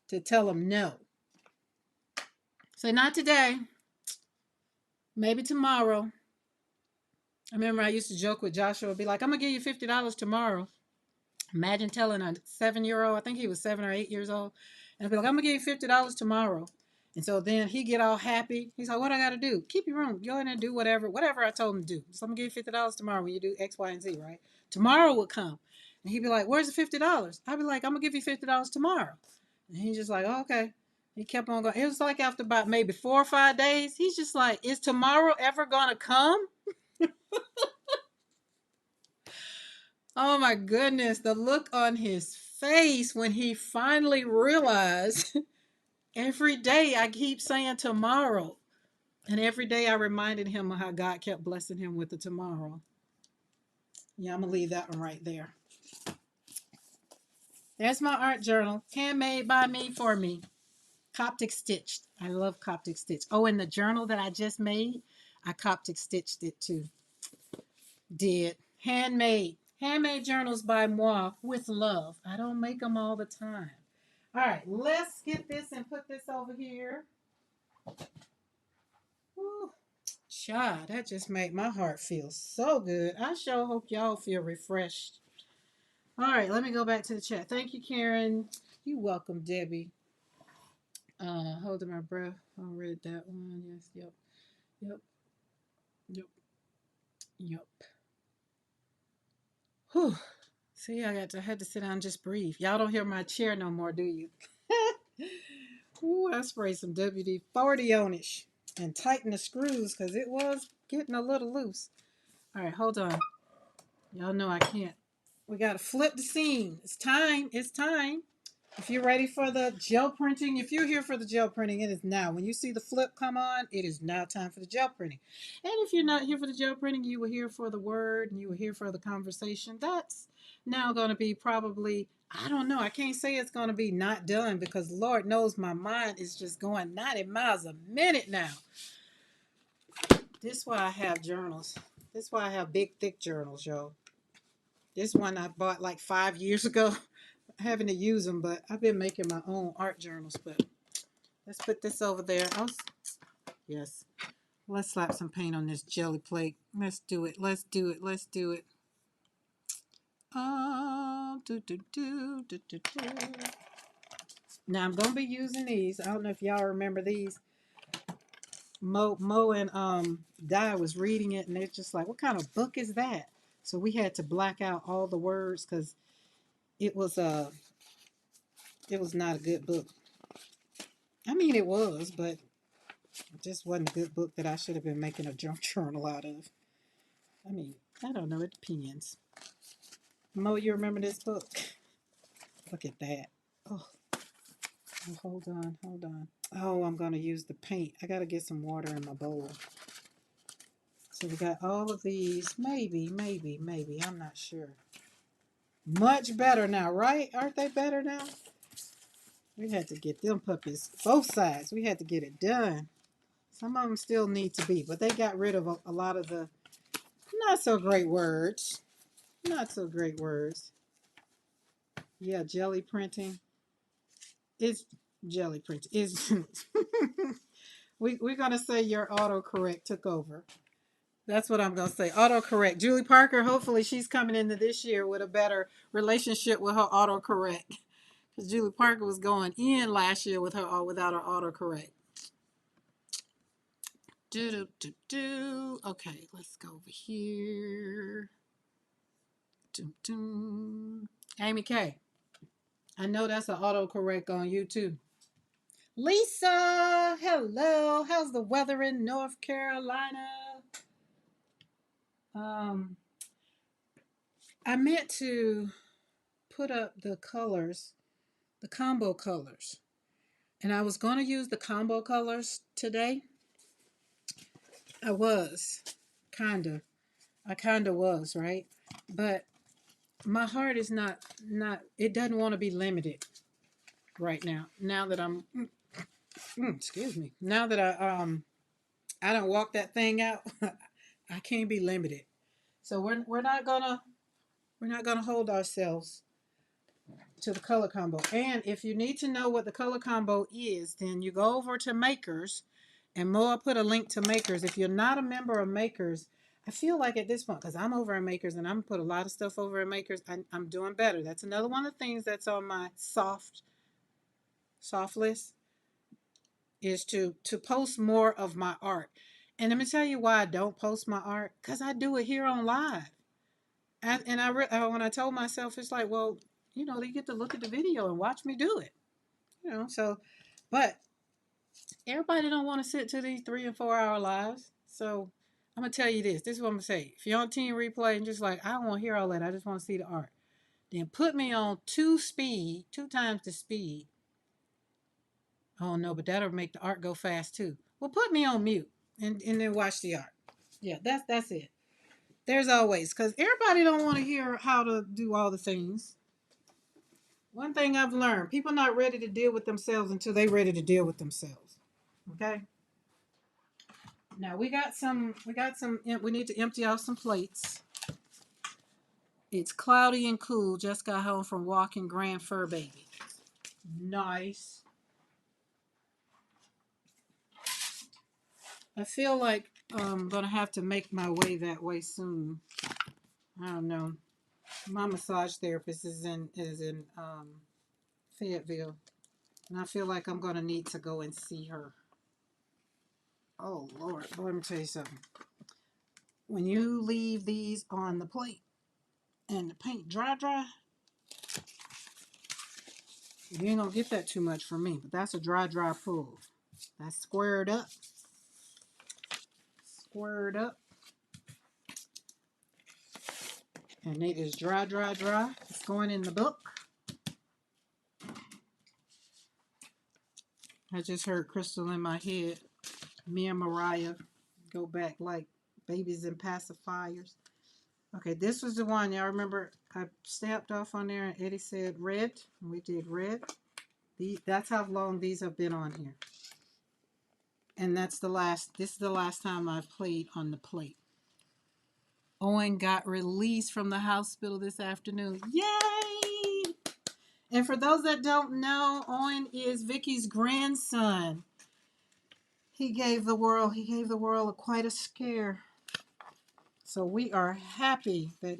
to tell them no. Say, not today. Maybe tomorrow. I remember I used to joke with Joshua, be like, I'm going to give you $50 tomorrow. Imagine telling a 7-year-old, I think he was 7 or 8 years old, and I'd be like, I'm going to give you $50 tomorrow. And so then he get all happy. He's like, what I got to do? Keep your room. Go in and do whatever I told him to do. So I'm going to give you $50 tomorrow when you do X, Y, and Z, right? Tomorrow would come. And he'd be like, where's the $50? I'd be like, I'm going to give you $50 tomorrow. And he's just like, oh, okay. He kept on going. It was like after about maybe 4 or 5 days, he's just like, is tomorrow ever going to come? Oh my goodness, the look on his face when he finally realized every day I keep saying tomorrow. And every day I reminded him of how God kept blessing him with the tomorrow. Yeah, I'm going to leave that one right there. There's my art journal, handmade by me for me. Coptic stitched. I love Coptic stitch. Oh, and the journal that I just made, I Coptic stitched it too. Did. Handmade. Handmade journals by moi with love. I don't make them all the time. All right, let's get this and put this over here. Whew. Child, that just made my heart feel so good. I sure hope y'all feel refreshed. All right, let me go back to the chat. Thank you, Karen. You welcome, Debbie. Holding my breath. I read that one. Yes, yep, yep, yep, yep. Whew. See, I had to sit down and just breathe. Y'all don't hear my chair no more, do you? Ooh, I sprayed some WD-40 on it and tighten the screws because it was getting a little loose. All right, hold on. Y'all know I can't. We got to flip the scene. It's time. It's time. If you're ready for the gel printing, if you're here for the gel printing, it is now. When you see the flip come on, it is now time for the gel printing. And if you're not here for the gel printing, you were here for the word and you were here for the conversation. That's now going to be probably, I don't know. I can't say it's going to be not done because Lord knows my mind is just going 90 miles a minute now. This is why I have journals. This is why I have big, thick journals, y'all. This one I bought like 5 years ago. Having to use them, but I've been making my own art journals. But let's put this over there. Yes, let's slap some paint on this jelly plate. Let's do it. Let's do it. Let's do it. Do, do, do, do, do, do. Now I'm gonna be using these. I don't know if y'all remember these. Mo and Di was reading it, and they're just like, "What kind of book is that?" So we had to black out all the words because it was it was not a good book. I mean, it was, but It just wasn't a good book that I should have been making a junk journal out of. I mean, I don't know. It depends. Mo, you remember this book? Look at that. Oh, oh, hold on, hold on. Oh, I'm going to use the paint. I got to get some water in my bowl. So we got all of these. Maybe. I'm not sure. Much better now, right? Aren't they better now? We had to get them puppies, both sides. We had to get it done. Some of them still need to be, but they got rid of a lot of the not so great words. Not so great words. Yeah, jelly printing. It's jelly printing. It's we're gonna say your autocorrect took over. That's what I'm gonna say. Autocorrect. Julie Parker, hopefully she's coming into this year with a better relationship with her autocorrect. Because Julie Parker was going in last year with her without her autocorrect. Okay, let's go over here. Amy K. I know that's an autocorrect on you too. Lisa, hello. How's the weather in North Carolina? I meant to put up the colors, the combo colors. And I was going to use the combo colors today. I was. Kinda. I kinda was, right? But my heart is not it doesn't want to be limited right now. Now that I'm excuse me. Now that I don't walk that thing out, I can't be limited. So we're not gonna hold ourselves to the color combo. And if you need to know what the color combo is, then you go over to Makers, and Moa put a link to Makers. If you're not a member of Makers, I feel like at this point, because I'm over at Makers and I'm put a lot of stuff over at Makers, I'm doing better. That's another one of the things that's on my soft list is to post more of my art. And let me tell you why I don't post my art, because I do it here on live. And when I told myself, it's like, well, they get to look at the video and watch me do it. So, but everybody don't want to sit to these 3 and 4 hour lives. So I'm gonna tell you this. This is what I'm gonna say. If you're on Team Replay and just like, I don't want to hear all that, I just want to see the art, then put me on 2 times the speed. Oh no, but that'll make the art go fast too. Well, put me on mute and then watch the art. Yeah, that's it. There's always, because everybody don't want to hear how to do all the things. One thing I've learned, people not ready to deal with themselves until they ready to deal with themselves. Okay? Now we need to empty out some plates. It's cloudy and cool. Just got home from walking Grand Fur Baby. Nice. I feel like I'm going to have to make my way that way soon. I don't know. My massage therapist is in Fayetteville. And I feel like I'm going to need to go and see her. Oh, Lord. Let me tell you something. When you leave these on the plate and the paint dry, you ain't going to get that too much from me. But that's a dry pull. That's squared up. Squared up. And it is dry. It's going in the book. I just heard Crystal in my head. Me and Mariah go back like babies and pacifiers. Okay, this was the one. Y'all remember I stamped off on there and Eddie said red. And we did red. That's how long these have been on here. And this is the last time I've played on the plate. Owen got released from the hospital this afternoon. Yay! And for those that don't know, Owen is Vicky's grandson. He gave the world quite a scare. So we are happy that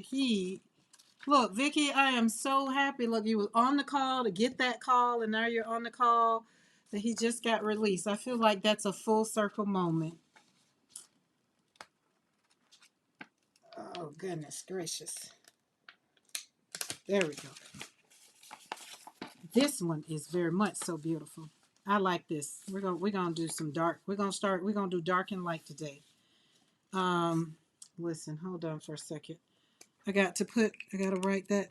look, Vicky, I am so happy. Look, you was on the call to get that call, and now you're on the call that he just got released. I feel like that's a full circle moment. Oh, goodness gracious. There we go. This one is very much so beautiful. I like this. We're gonna do some dark. We're gonna do dark and light today. Listen, hold on for a second. I gotta write that.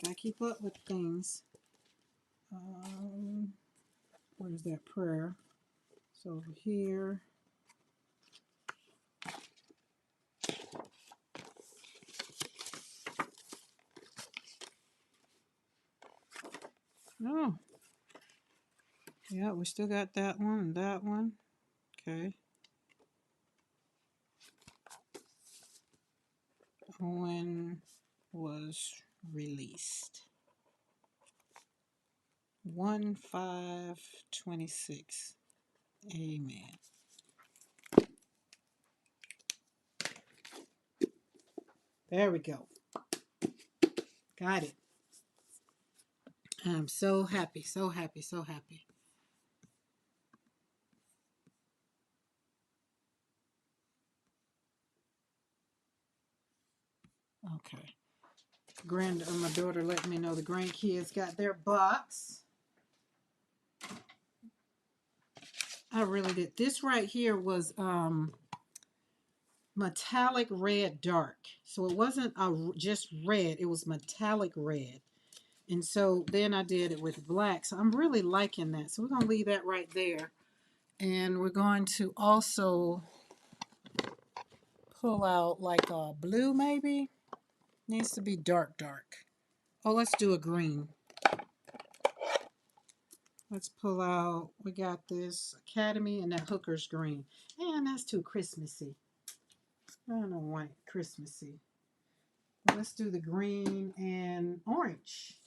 Gotta keep up with things. Where's that prayer? It's over here. Oh, yeah, we still got that one and that one. Okay. When was released? 1/5/26. Amen. There we go. Got it. I'm so happy, so happy, so happy. Okay. My daughter let me know the grandkids got their box. I really did. This right here was metallic red dark. So it wasn't just red, it was metallic red. And so then I did it with black. So I'm really liking that. So we're going to leave that right there. And we're going to also pull out like a blue maybe. Needs to be dark, dark. Oh, let's do a green. Let's pull out, we got this Academy and that Hooker's green. And that's too Christmassy. I don't want Christmassy. Let's do the green and orange.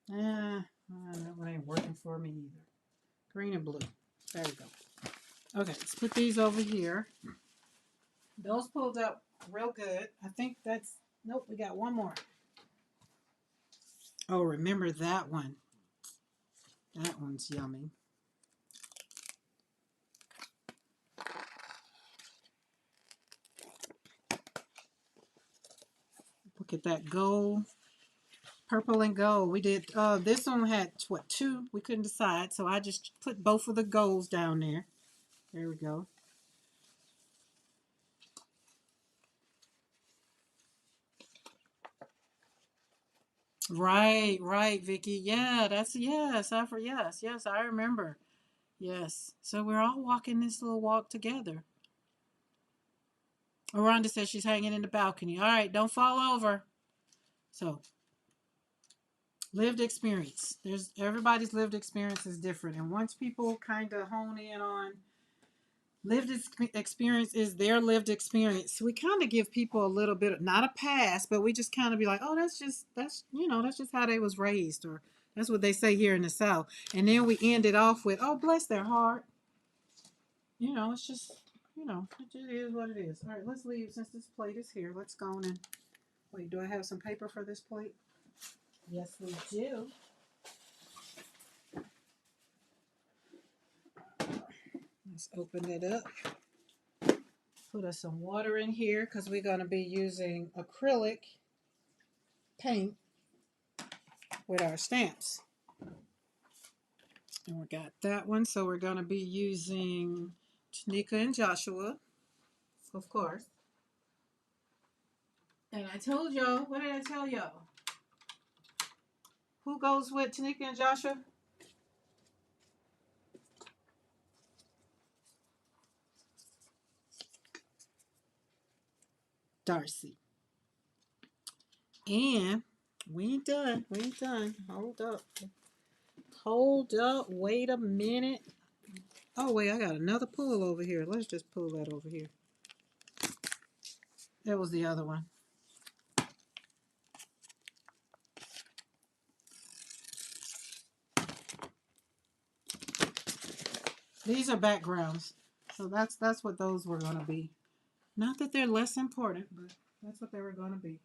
That one ain't working for me either. Green and blue. There we go. Okay, let's put these over here. Those pulled up real good. I think that's, nope, we got one more. Oh, remember that one. That one's yummy. Look at that gold. Purple and gold. We did, this one had, what, two? We couldn't decide, so I just put both of the golds down there. There we go. Right, right, Vicky. Yeah, that's, yes, yes, I remember. Yes. So we're all walking this little walk together. Rhonda says she's hanging in the balcony. All right, don't fall over. So, lived experience. Everybody's lived experience is different. And once people kind of hone in on lived experience is their lived experience, we kind of give people a little bit of, not a pass, but we just kind of be like, oh, that's just how they was raised, or that's what they say here in the South. And then we end it off with, oh, bless their heart. It's just, it is what it is. All right, let's leave since this plate is here. Let's go on and wait. Do I have some paper for this plate? Yes, we do. Let's open it up. Put us some water in here because we're going to be using acrylic paint with our stamps. And we got that one. So we're going to be using Tanika and Joshua, of course. And I told y'all, what did I tell y'all? Who goes with Tanika and Joshua? Darcy. And we ain't done. We ain't done. Hold up. Hold up. Wait a minute. Oh, wait. I got another pull over here. Let's just pull that over here. That was the other one. These are backgrounds. So that's what those were going to be. Not that they're less important, but that's what they were going to be.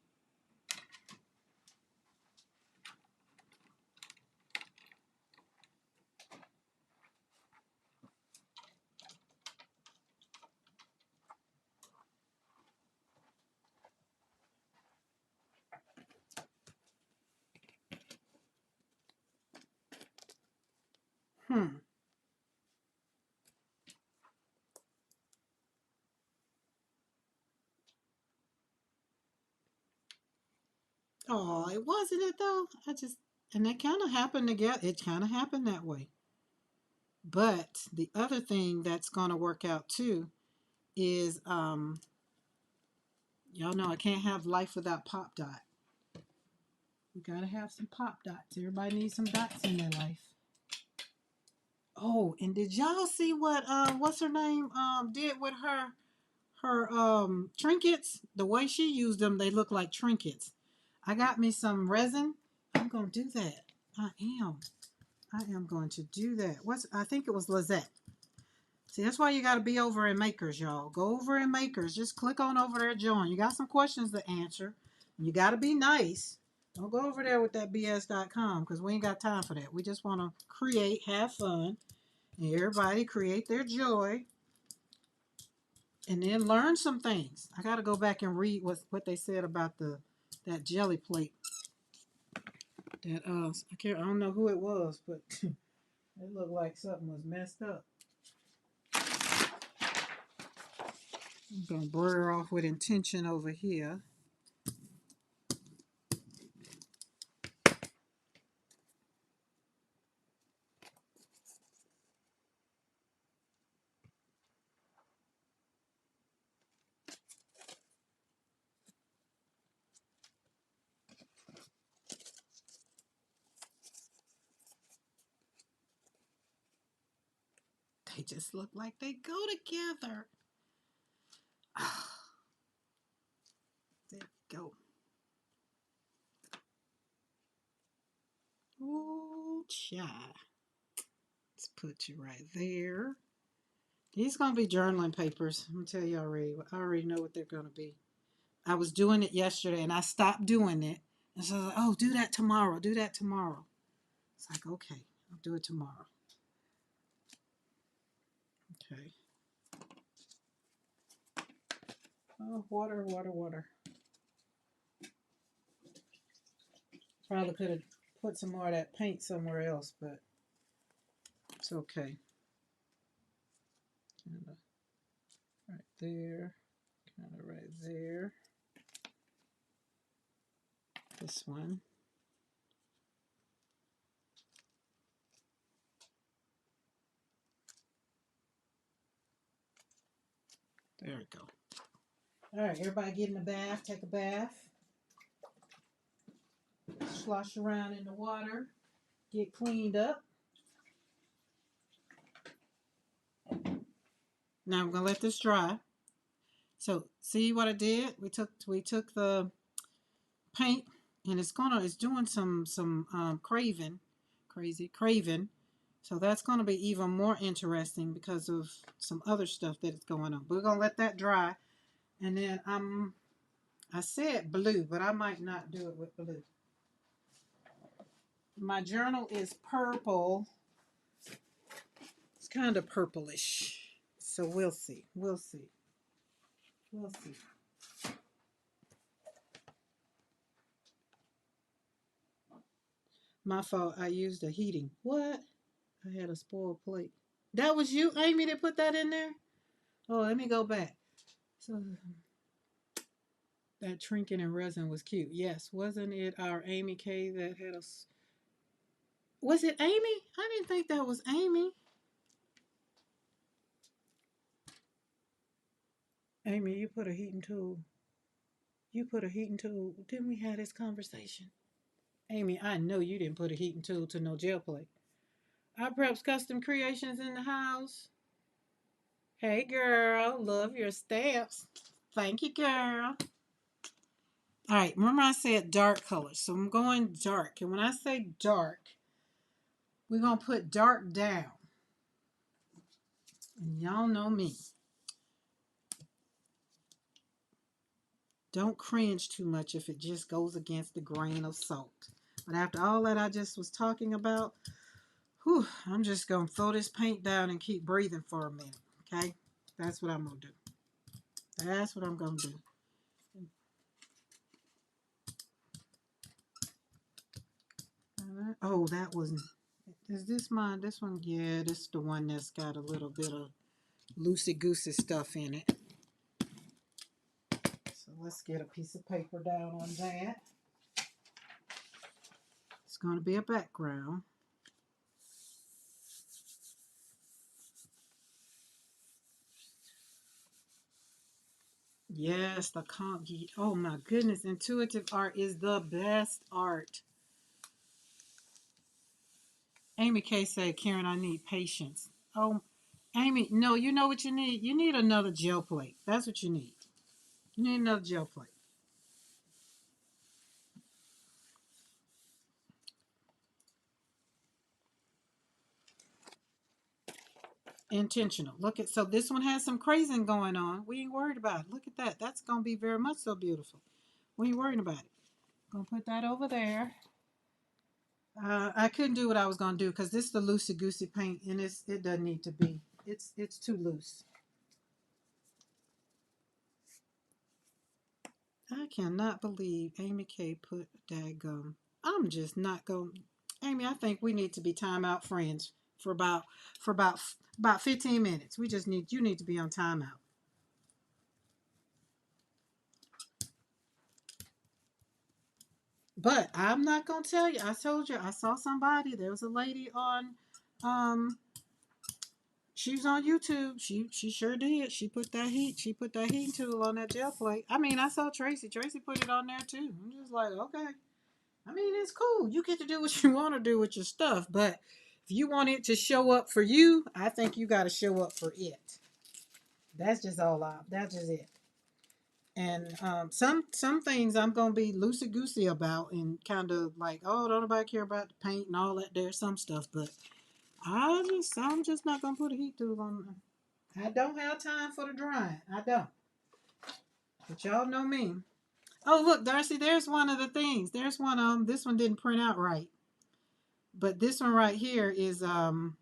Oh, it wasn't it though. And that kind of happened together. It kind of happened that way. But the other thing that's going to work out too is, y'all know I can't have life without pop dot. We gotta have some pop dots. Everybody needs some dots in their life. Oh, and did y'all see what what's her name did with her trinkets? The way she used them, they look like trinkets. I got me some resin. I'm gonna do that. I am. I am going to do that. I think it was Lizette. See, that's why you got to be over in Makers, y'all. Go over in Makers. Just click on over there, join. You got some questions to answer. You got to be nice. Don't go over there with that BS.com because we ain't got time for that. We just want to create, have fun, and everybody create their joy, and then learn some things. I got to go back and read what they said about that Geli Plate. That I don't know who it was, but it looked like something was messed up. I'm gonna blur off with intention over here. They just look like they go together. There we go. Oh, child. Let's put you right there. These gonna be journaling papers. I'm gonna tell you already. I already know what they're gonna be. I was doing it yesterday and I stopped doing it. And so I was like, oh, do that tomorrow. Do that tomorrow. It's like, okay, I'll do it tomorrow. Okay. Oh, water, water, water. Probably could have put some more of that paint somewhere else, but it's okay. Kind of right there. Kind of right there. This one. There we go. All right, everybody get in the bath. Take a bath. Slosh around in the water. Get cleaned up. Now I'm gonna let this dry. So see what I did? We took the paint and it's doing some craving. So that's gonna be even more interesting because of some other stuff that is going on. But we're gonna let that dry, and then I said blue, but I might not do it with blue. My journal is purple. It's kind of purplish. So we'll see. We'll see. We'll see. My fault. I used a heating. What? I had a spoiled plate. That was you, Amy, that put that in there? Oh, let me go back. So that trinket and resin was cute. Yes, wasn't it our Amy K that had us? Was it Amy? I didn't think that was Amy. Amy, you put a heating tool. You put a heating tool. Didn't we have this conversation? Amy, I know you didn't put a heating tool to no gel plate. Our Preps Custom Creations in the house. Hey girl, love your stamps. Thank you, girl. All right, remember I said dark colors, so I'm going dark. And when I say dark, we're going to put dark down. And y'all know me. Don't cringe too much if it just goes against the grain of salt. But after all that I just was talking about, whew, I'm just going to throw this paint down and keep breathing for a minute. Okay? That's what I'm going to do. That's what I'm going to do. Oh, that wasn't. Is this mine? This one? Yeah, this is the one that's got a little bit of loosey-goosey stuff in it. So let's get a piece of paper down on that. going to be a background. Yes, the comp. Oh my goodness, intuitive art is the best art. Amy K said, Karen, I need patience. Oh, Amy, no, you know what you need? You need another gel plate. That's what you need. You need another gel plate. Intentional. Look at, so this one has some crazing going on. We ain't worried about it. Look at that. That's going to be very much so beautiful. We ain't worried about it. Gonna put that over there. I couldn't do what I was gonna do because this is the loosey goosey paint and it doesn't need to be. It's too loose. I cannot believe Amy K put daggum. I'm just not going. Amy, I think we need to be timeout friends for about 15 minutes. We just need you need to be on timeout. But I'm not gonna tell you. I told you I saw somebody. There was a lady on um she was on YouTube. She sure did. She put that heat tool on that gel plate. I mean, I saw Tracy. Tracy put it on there too. I'm just like, okay. I mean, it's cool. You get to do what you want to do with your stuff, but if you want it to show up for you, I think you got to show up for it. That's just all I. That's just it. And some things I'm gonna be loosey goosey about and kind of like, oh, don't nobody care about the paint and all that. There's some stuff, but I'm just not gonna put a heat tool on. I don't have time for the drying. I don't. But y'all know me. Oh, look, Darcy, there's one of the things. There's one this one didn't print out right. But this one right here is one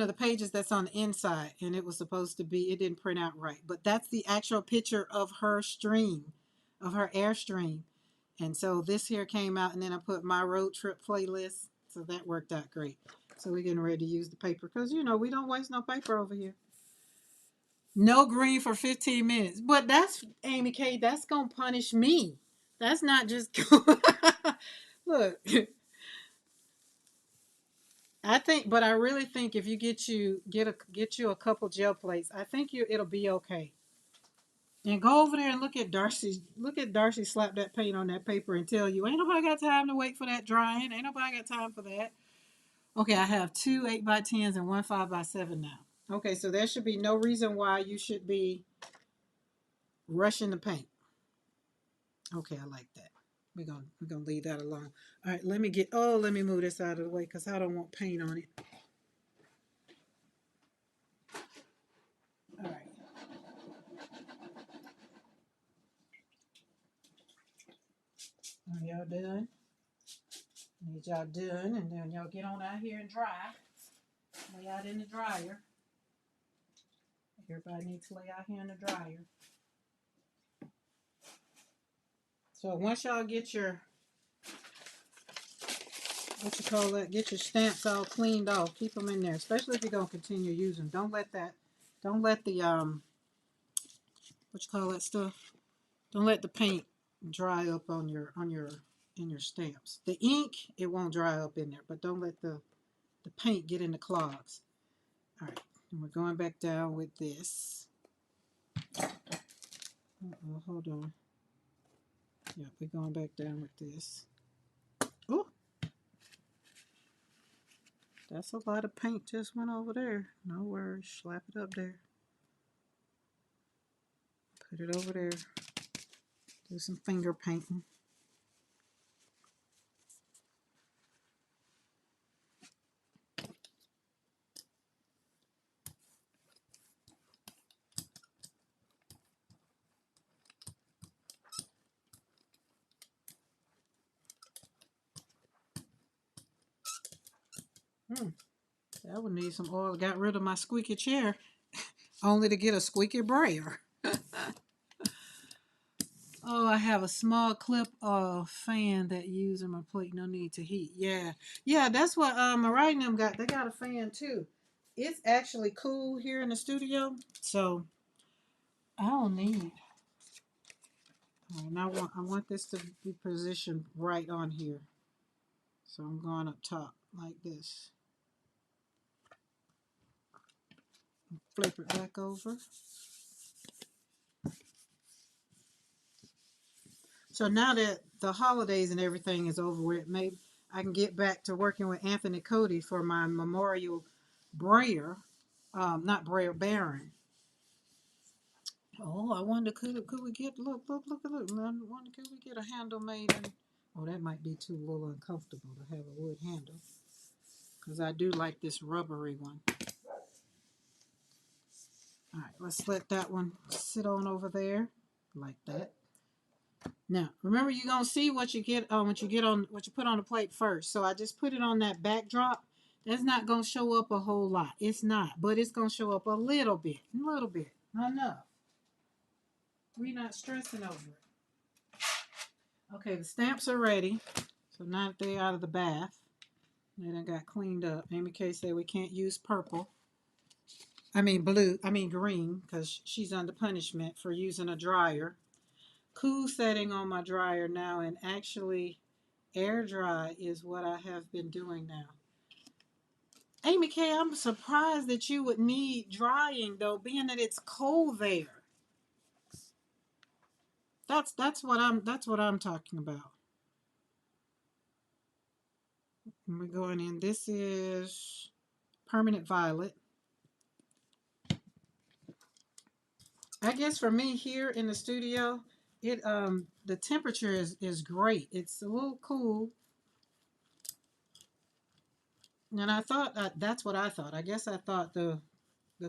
of the pages that's on the inside and it was supposed to be it didn't print out right. But that's the actual picture of her stream, of her Airstream. And so this here came out and then I put my road trip playlist. So that worked out great. So we're getting ready to use the paper because you know we don't waste no paper over here. No green for 15 minutes. But that's, Amy K, that's going to punish me. That's not just. Look, I think, but I really think if you get you a couple gel plates, I think it'll be okay. And go over there and look at Darcy slap that paint on that paper and tell you, ain't nobody got time to wait for that drying. Ain't nobody got time for that. Okay, I have two 8x10s and one 5x7 now. Okay, so there should be no reason why you should be rushing the paint. Okay, I like that. We're gonna leave that alone. All right, let me move this out of the way because I don't want paint on it. All right. Are y'all done? Need y'all done, and then y'all get on out here and dry. Lay out in the dryer. Everybody needs to lay out here in the dryer. So once y'all get your what you call that, get your stamps all cleaned off. Keep them in there, especially if you're gonna continue using. Don't let the what you call that stuff. Don't let the paint dry up on your in your stamps. The ink it won't dry up in there, but don't let the paint get in the clogs. All right, and we're going back down with this. Hold on. Yeah, we're going back down with this. Oh, that's a lot of paint just went over there. No worries, slap it up there. Put it over there. Do some finger painting. That would need some oil. Got rid of my squeaky chair only to get a squeaky brayer. Oh, I have a small clip fan that using my plate. No need to heat. Yeah, yeah. That's what Mariah and them got. They got a fan too. It's actually cool here in the studio, so I don't need. And I want this to be positioned right on here. So I'm going up top like this. Flip it back over. So now that the holidays and everything is over with, maybe I can get back to working with Anthony Cody for my memorial brayer. Not brayer, Baron. Oh, I wonder could we get look. I wonder could we get a handle made in. Oh, that might be too little uncomfortable to have a wood handle. Because I do like this rubbery one. All right, let's let that one sit on over there like that. Now, remember you're gonna see what you get what you put on the plate first. So I just put it on that backdrop. That's not gonna show up a whole lot. It's not, but it's gonna show up a little bit, not enough. We're not stressing over it. Okay, the stamps are ready. So now that they're out of the bath, they done got cleaned up. Amy Kay said we can't use purple. Green, because she's under punishment for using a dryer. Cool setting on my dryer now, and actually air dry is what I have been doing now. Amy Kay, I'm surprised that you would need drying though, being that it's cold there. That's what I'm talking about. And we're going in. This is permanent violet. I guess for me here in the studio, the temperature is great. It's a little cool. And I thought that's what I thought. I guess I thought the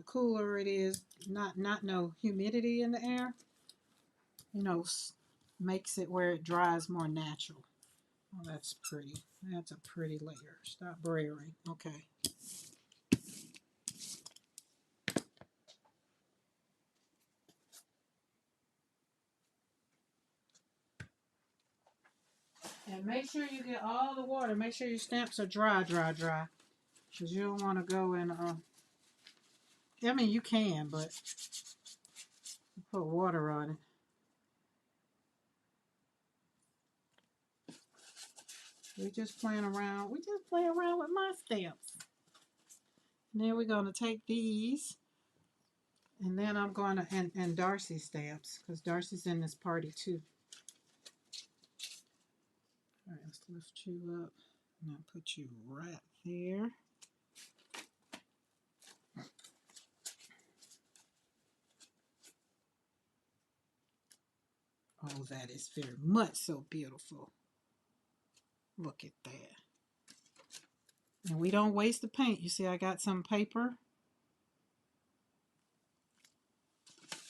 cooler it is, not no humidity in the air, you know, makes it where it dries more natural. Oh, that's pretty. That's a pretty layer. Stop brayering. Okay. And make sure you get all the water. Make sure your stamps are dry. Because you don't want to go in, I mean, you can, but put water on it. We just playing around. We just play around with my stamps. And then we're going to take these. And then I'm going to, and Darcy's stamps, because Darcy's in this party too. All right, let's lift you up. And I'll put you right there. Oh, that is very much so beautiful. Look at that. And we don't waste the paint. You see I got some paper.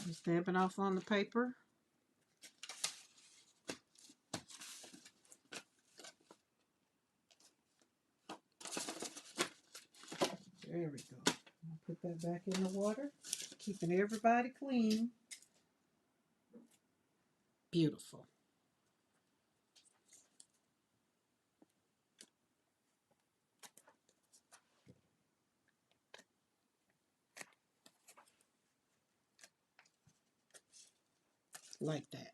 I'm stamping off on the paper. There we go. I'll put that back in the water. Keeping everybody clean. Beautiful. Like that.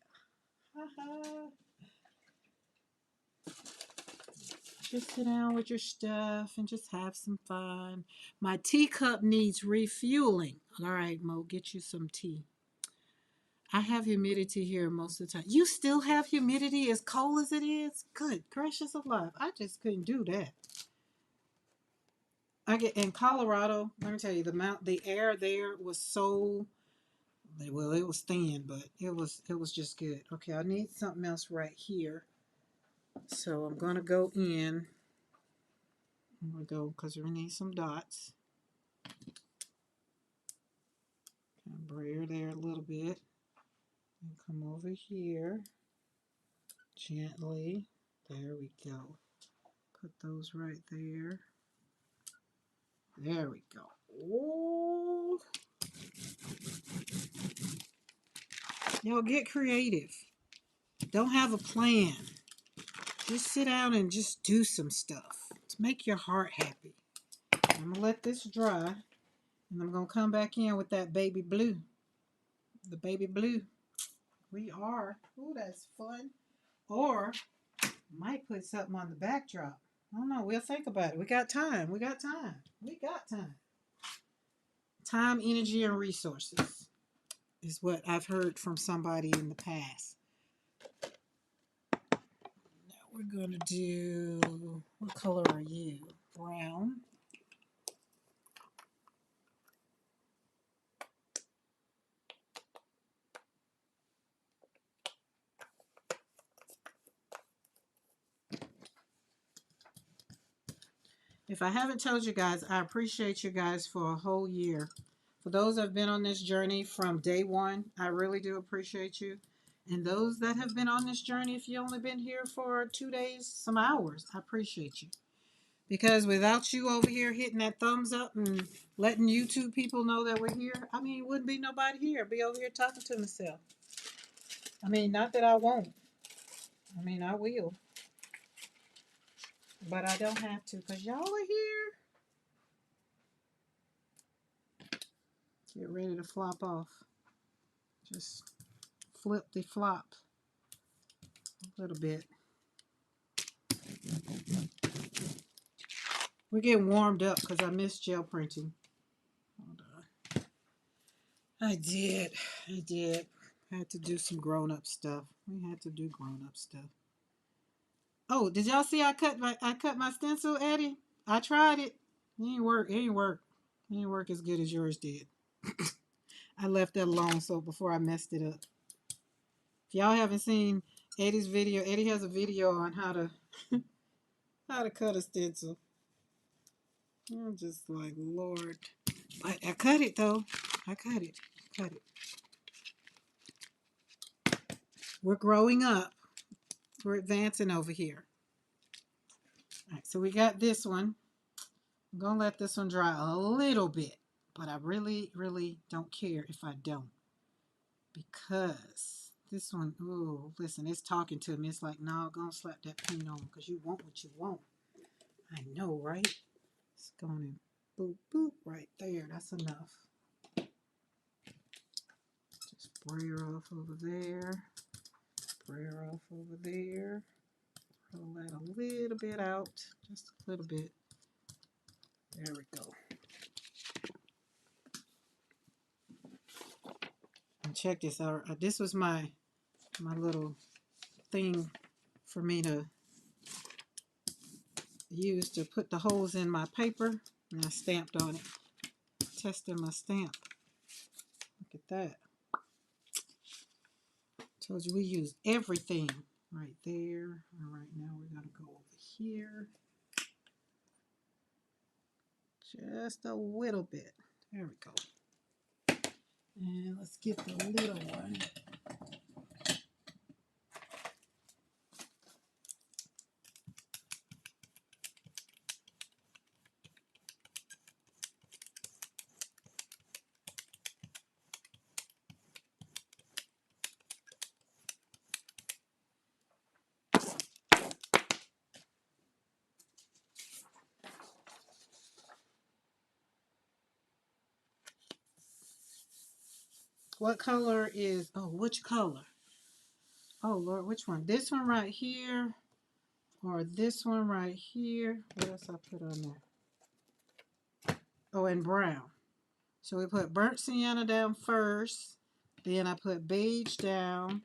Just sit down with your stuff and just have some fun. My teacup needs refueling. All right, Mo, get you some tea. I have humidity here most of the time. You still have humidity as cold as it is? Good gracious alive. I just couldn't do that. I get in Colorado, let me tell you, the air there was so, well, it was thin, but it was just good. Okay, I need something else right here. So I'm gonna go in. I'm gonna go because we need some dots. Kind of brayer there a little bit. And come over here. Gently. There we go. Put those right there. There we go. Oh. Y'all get creative. Don't have a plan. Just sit down and just do some stuff to make your heart happy. I'm going to let this dry. And I'm going to come back in with that baby blue. The baby blue. We are. Ooh, that's fun. Or might put something on the backdrop. I don't know. We'll think about it. We got time. We got time. We got time. Time, energy, and resources is what I've heard from somebody in the past. Now we're going to do, what color are you? Brown. If I haven't told you guys, I appreciate you guys for a whole year. For those that have been on this journey from day one, I really do appreciate you. And those that have been on this journey, if you've only been here for 2 days, some hours, I appreciate you. Because without you over here hitting that thumbs up and letting YouTube people know that we're here, I mean, wouldn't be nobody here. I'd be over here talking to myself. I mean, not that I won't. I mean, I will. But I don't have to because y'all are here. Get ready to flop off. Just flip the flop a little bit. We're getting warmed up because I missed gel printing. Hold on. I did. I had to do some grown-up stuff. We had to do grown-up stuff. Oh, did y'all see I cut my stencil, Eddie? I tried it. It ain't work. It ain't work. It ain't work as good as yours did. I left that alone so before I messed it up. If y'all haven't seen Eddie's video, Eddie has a video on how to cut a stencil. I'm just like, Lord. But I cut it though. I cut it. Cut it. We're growing up. We're advancing over here. All right, so we got this one. I'm going to let this one dry a little bit. But I really, really don't care if I don't. Because this one, oh, listen, it's talking to me. It's like, no, go and slap that paint on because you want what you want. I know, right? It's going to boop, boop right there. That's enough. Just spray her off over there. Spray her off over there. Roll that a little bit out. Just a little bit. There we go. And check this out. This was my little thing for me to use to put the holes in my paper. And I stamped on it. Testing my stamp. Look at that. Told you we used everything right there. All right, now we're going to go over here. Just a little bit. There we go. And let's get the little one. What color is, oh, which color? Oh, Lord, which one? This one right here or this one right here? What else I put on there? Oh, and brown. So we put burnt sienna down first. Then I put beige down.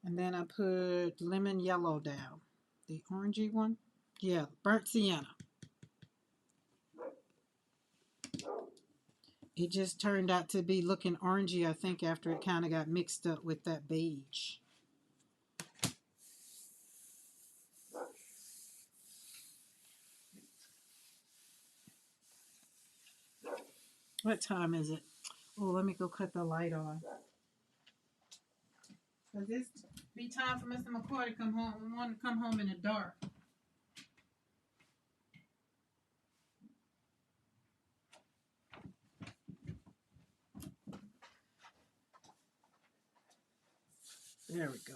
And then I put lemon yellow down. The orangey one? Yeah, burnt sienna. It just turned out to be looking orangey, I think, after it kind of got mixed up with that beige. What time is it? Oh, let me go cut the light on. Because this be time for Mr. McCoy to come home. We want to come home in the dark. There we go.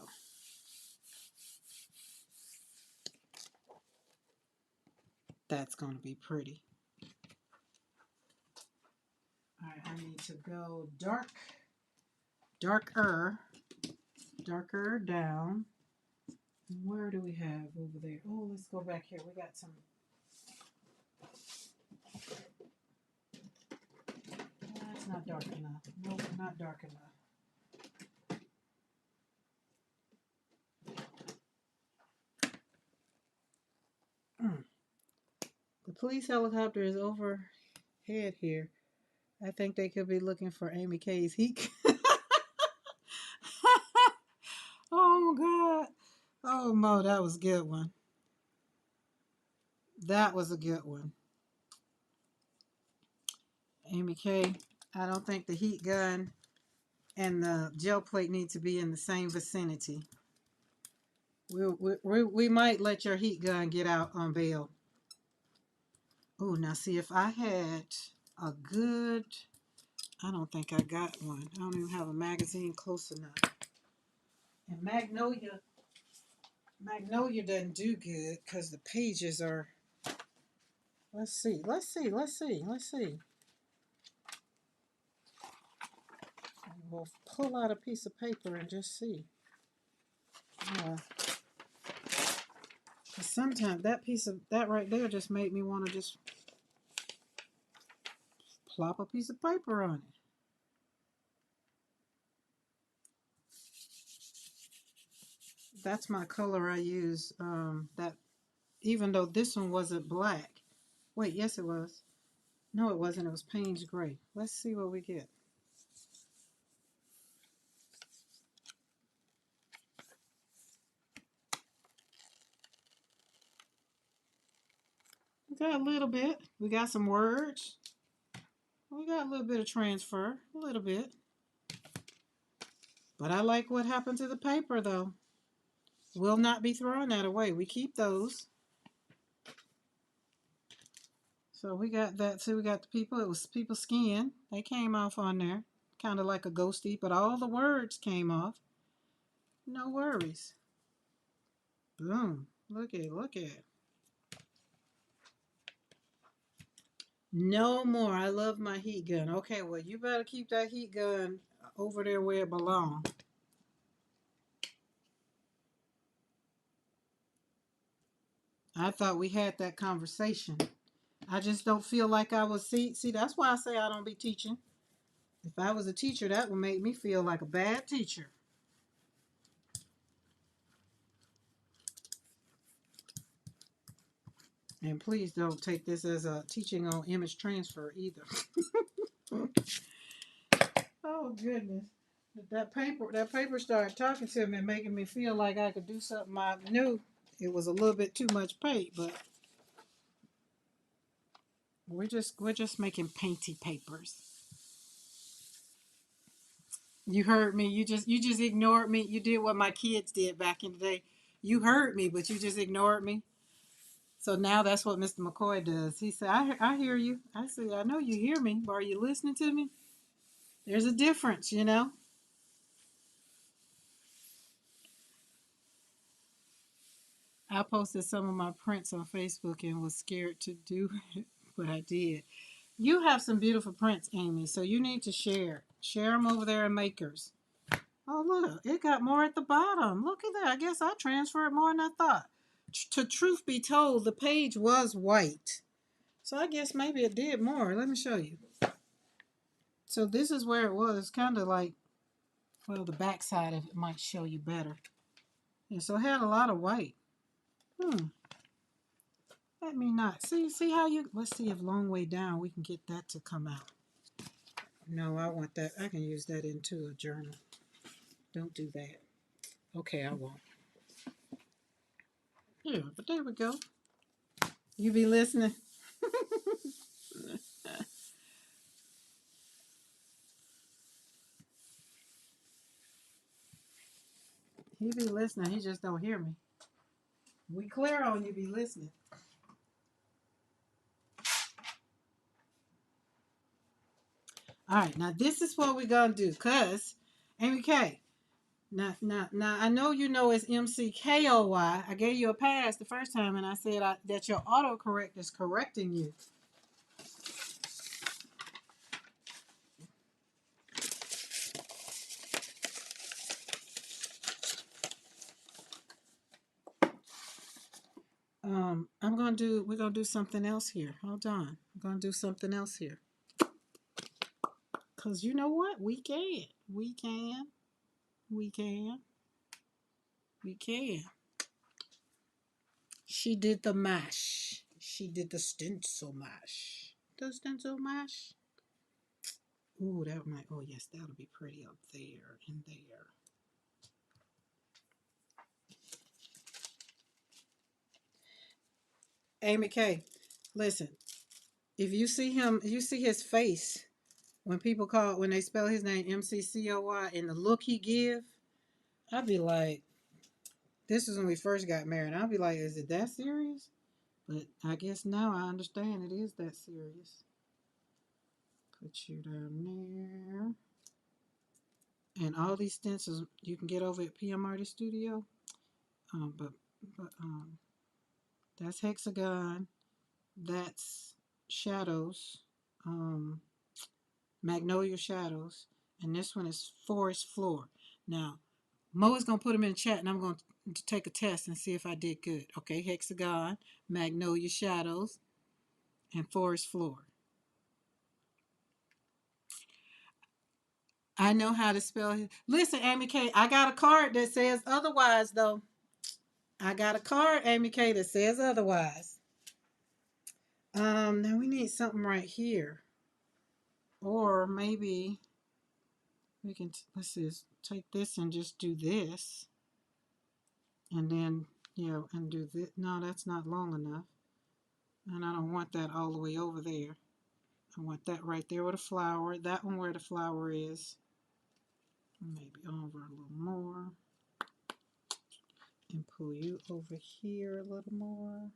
That's going to be pretty. All right, I need to go darker down. And where do we have over there? Oh, let's go back here. We got some not dark enough. Nope, not dark enough. The police helicopter is overhead here. I think they could be looking for Amy K's heat. Oh, God. Oh, Mo, that was a good one. That was a good one. Amy K, I don't think the heat gun and the gel plate need to be in the same vicinity. We might let your heat gun get out on bail. Oh, now see, if I had a good, I don't think I got one. I don't even have a magazine close enough. And Magnolia doesn't do good because the pages are, let's see. We'll pull out a piece of paper and just see. Sometimes that right there just made me want to just plop a piece of paper on it. That's my color I use. That even though this one wasn't black. Wait, yes it was. No, it wasn't. It was Payne's Gray. Let's see what we get. We got a little bit. We got some words. We got a little bit of transfer. A little bit. But I like what happened to the paper, though. We'll not be throwing that away. We keep those. So we got that. See, we got the people. It was people's skin. They came off on there. Kind of like a ghosty, but all the words came off. No worries. Boom. Look at it. No more. I love my heat gun. Okay, well, you better keep that heat gun over there where it belongs. I thought we had that conversation. I just don't feel like I was, see, that's why I say I don't be teaching. If I was a teacher, that would make me feel like a bad teacher. And please don't take this as a teaching on image transfer either. Oh, goodness. That paper started talking to me and making me feel like I could do something I knew it was a little bit too much paint, but we're just making painty papers. You heard me. You just ignored me. You did what my kids did back in the day. You heard me, but you just ignored me. So now that's what Mr. McCoy does. He said, I hear you. I said, I know you hear me, but are you listening to me? There's a difference, you know. I posted some of my prints on Facebook and was scared to do it, but I did. You have some beautiful prints, Amy, so you need to share. Share them over there in Makers. Oh, look, it got more at the bottom. Look at that. I guess I transferred more than I thought. To truth be told, the page was white. So I guess maybe it did more. Let me show you. So this is where it was. It's kind of like, well, the back side of it might show you better. And so it had a lot of white. Let me not. See how you, let's see if long way down we can get that to come out. No, I want that. I can use that into a journal. Don't do that. Okay, I won't. Yeah, but there we go. You be listening. He be listening. He just don't hear me. We clear on you be listening. All right, now this is what we're gonna do, cause Amy K. Now, I know you know it's MCKOY. I gave you a pass the first time, and I said that your autocorrect is correcting you. We're gonna do something else here. Hold on. I'm gonna do something else here. Because you know what? We can. We can. We can. We can. She did the mash. She did the stencil mash. The stencil mash. Ooh, that might. Oh, yes, that'll be pretty up there and there. Amy K, listen. If you see him, you see his face when people call when they spell his name MCCOY and the look he give. I'd be like, this is when we first got married. I'd be like, is it that serious? But I guess now I understand it is that serious. Put you down there. And all these stencils you can get over at PM Artist Studio. But that's hexagon. That's shadows. Um, Magnolia shadows. And this one is forest floor. Now, Mo is going to put them in the chat, and I'm going to take a test and see if I did good. Okay, hexagon, magnolia shadows, and forest floor. I know how to spell it. Listen, Amy K, I got a card that says otherwise, though. I got a card, Amy K, that says otherwise. Now we need something right here. Or maybe we can, let's see, take this and just do this. And then, yeah, and do this. No, that's not long enough. And I don't want that all the way over there. I want that right there with a flower. That one where the flower is. Maybe over a little more. And pull you over here a little more.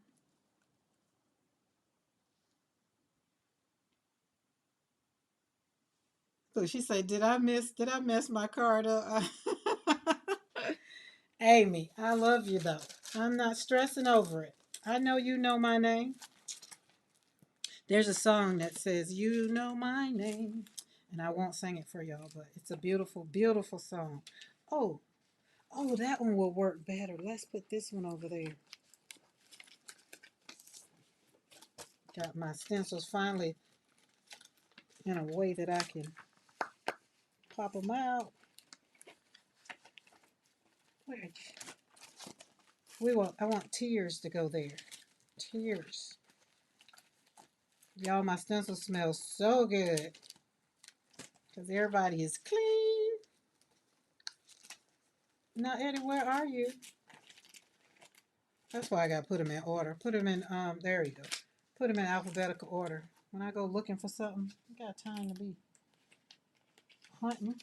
So she said, did I mess my card up? Amy, I love you though. I'm not stressing over it. I know you know my name. There's a song that says, you know my name. And I won't sing it for y'all, but it's a beautiful, beautiful song. Oh, that one will work better. Let's put this one over there. Got my stencils finally in a way that I can pop them out. I want tears to go there. Tears. Y'all, my stencil smells so good. Because everybody is clean. Now, Eddie, where are you? That's why I got to put them in order. Put them in, there you go. Put them in alphabetical order. When I go looking for something, I got time to be hunting.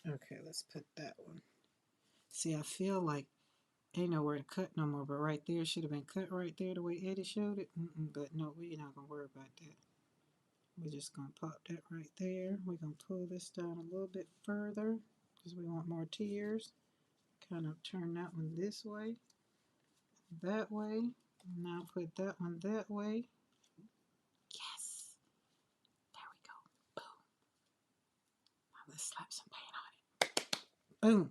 Okay, let's put that one. See, I feel like ain't nowhere to cut no more, but right there should have been cut right there the way Eddie showed it. But no, we're not going to worry about that. We're just going to pop that right there. We're going to pull this down a little bit further because we want more tears. Kind of turn that one this way, that way. Now put that one that way. Yes. There we go. Boom. Now let's slap some paint on it. Boom.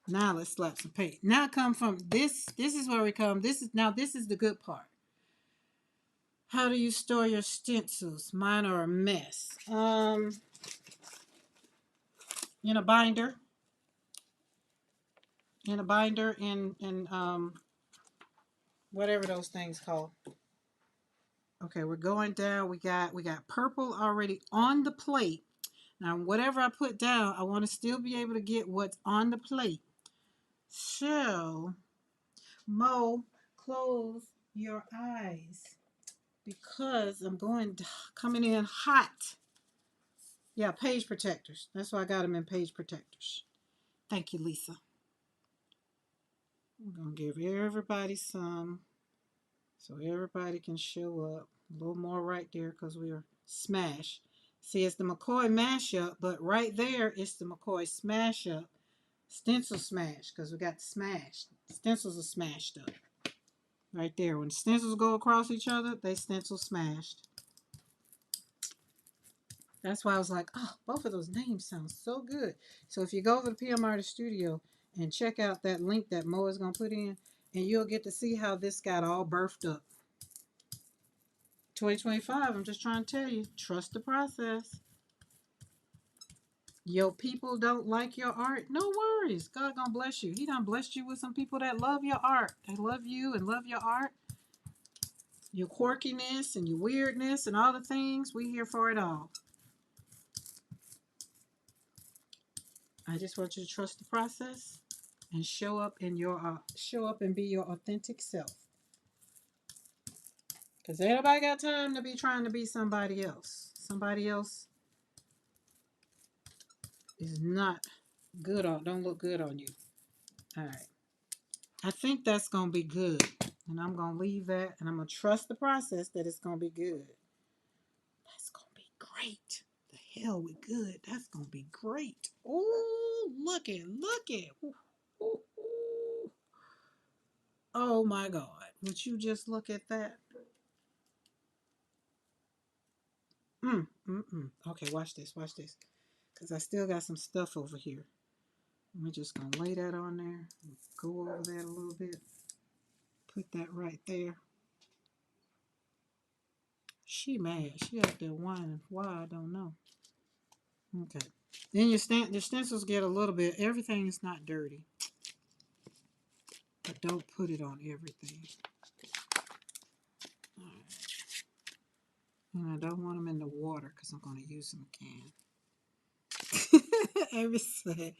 Now let's slap some paint. Now come from this. This is where we come. This is the good part. How do you store your stencils? Mine are a mess. In a binder. In whatever those things called. Okay, we're going down. We got purple already on the plate. Now, whatever I put down, I want to still be able to get what's on the plate. So, Mo, close your eyes because I'm coming in hot. Yeah, page protectors. That's why I got them in page protectors. Thank you, Lisa. We're going to give everybody some so everybody can show up. A little more right there because we are smashed. See, it's the McCoy mashup, but right there it's the McCoy smash up. Stencil smash because we got smashed. Stencils are smashed up. Right there. When stencils go across each other, they stencil smashed. That's why I was like, oh, both of those names sound so good. So if you go over to PM Artist Studio and check out that link that Mo is going to put in, And you'll get to see how this got all birthed up. 2025, I'm just trying to tell you, trust the process. Your people don't like your art, no worries. God gonna bless you. He done blessed you with some people that love your art. They love you and love your art. Your quirkiness and your weirdness and all the things. We here for it all. I just want you to trust the process and show up and be your authentic self. Cause ain't nobody got time to be trying to be somebody else. Somebody else is not good on. Don't look good on you. All right. I think that's gonna be good, and I'm gonna leave that, and I'm gonna trust the process that it's gonna be good. That's gonna be great. The hell with good. That's gonna be great. Ooh, look it. Ooh, ooh, ooh. Oh my God! Would you just look at that? Okay, watch this. Watch this. Cause I still got some stuff over here. We're just gonna lay that on there. Go over that a little bit. Put that right there. She mad. She out there whining. Why? I don't know. Okay. Then your stencils get a little bit. Everything is not dirty, but don't put it on everything. All right. And I don't want them in the water because I'm going to use them again. Amy said,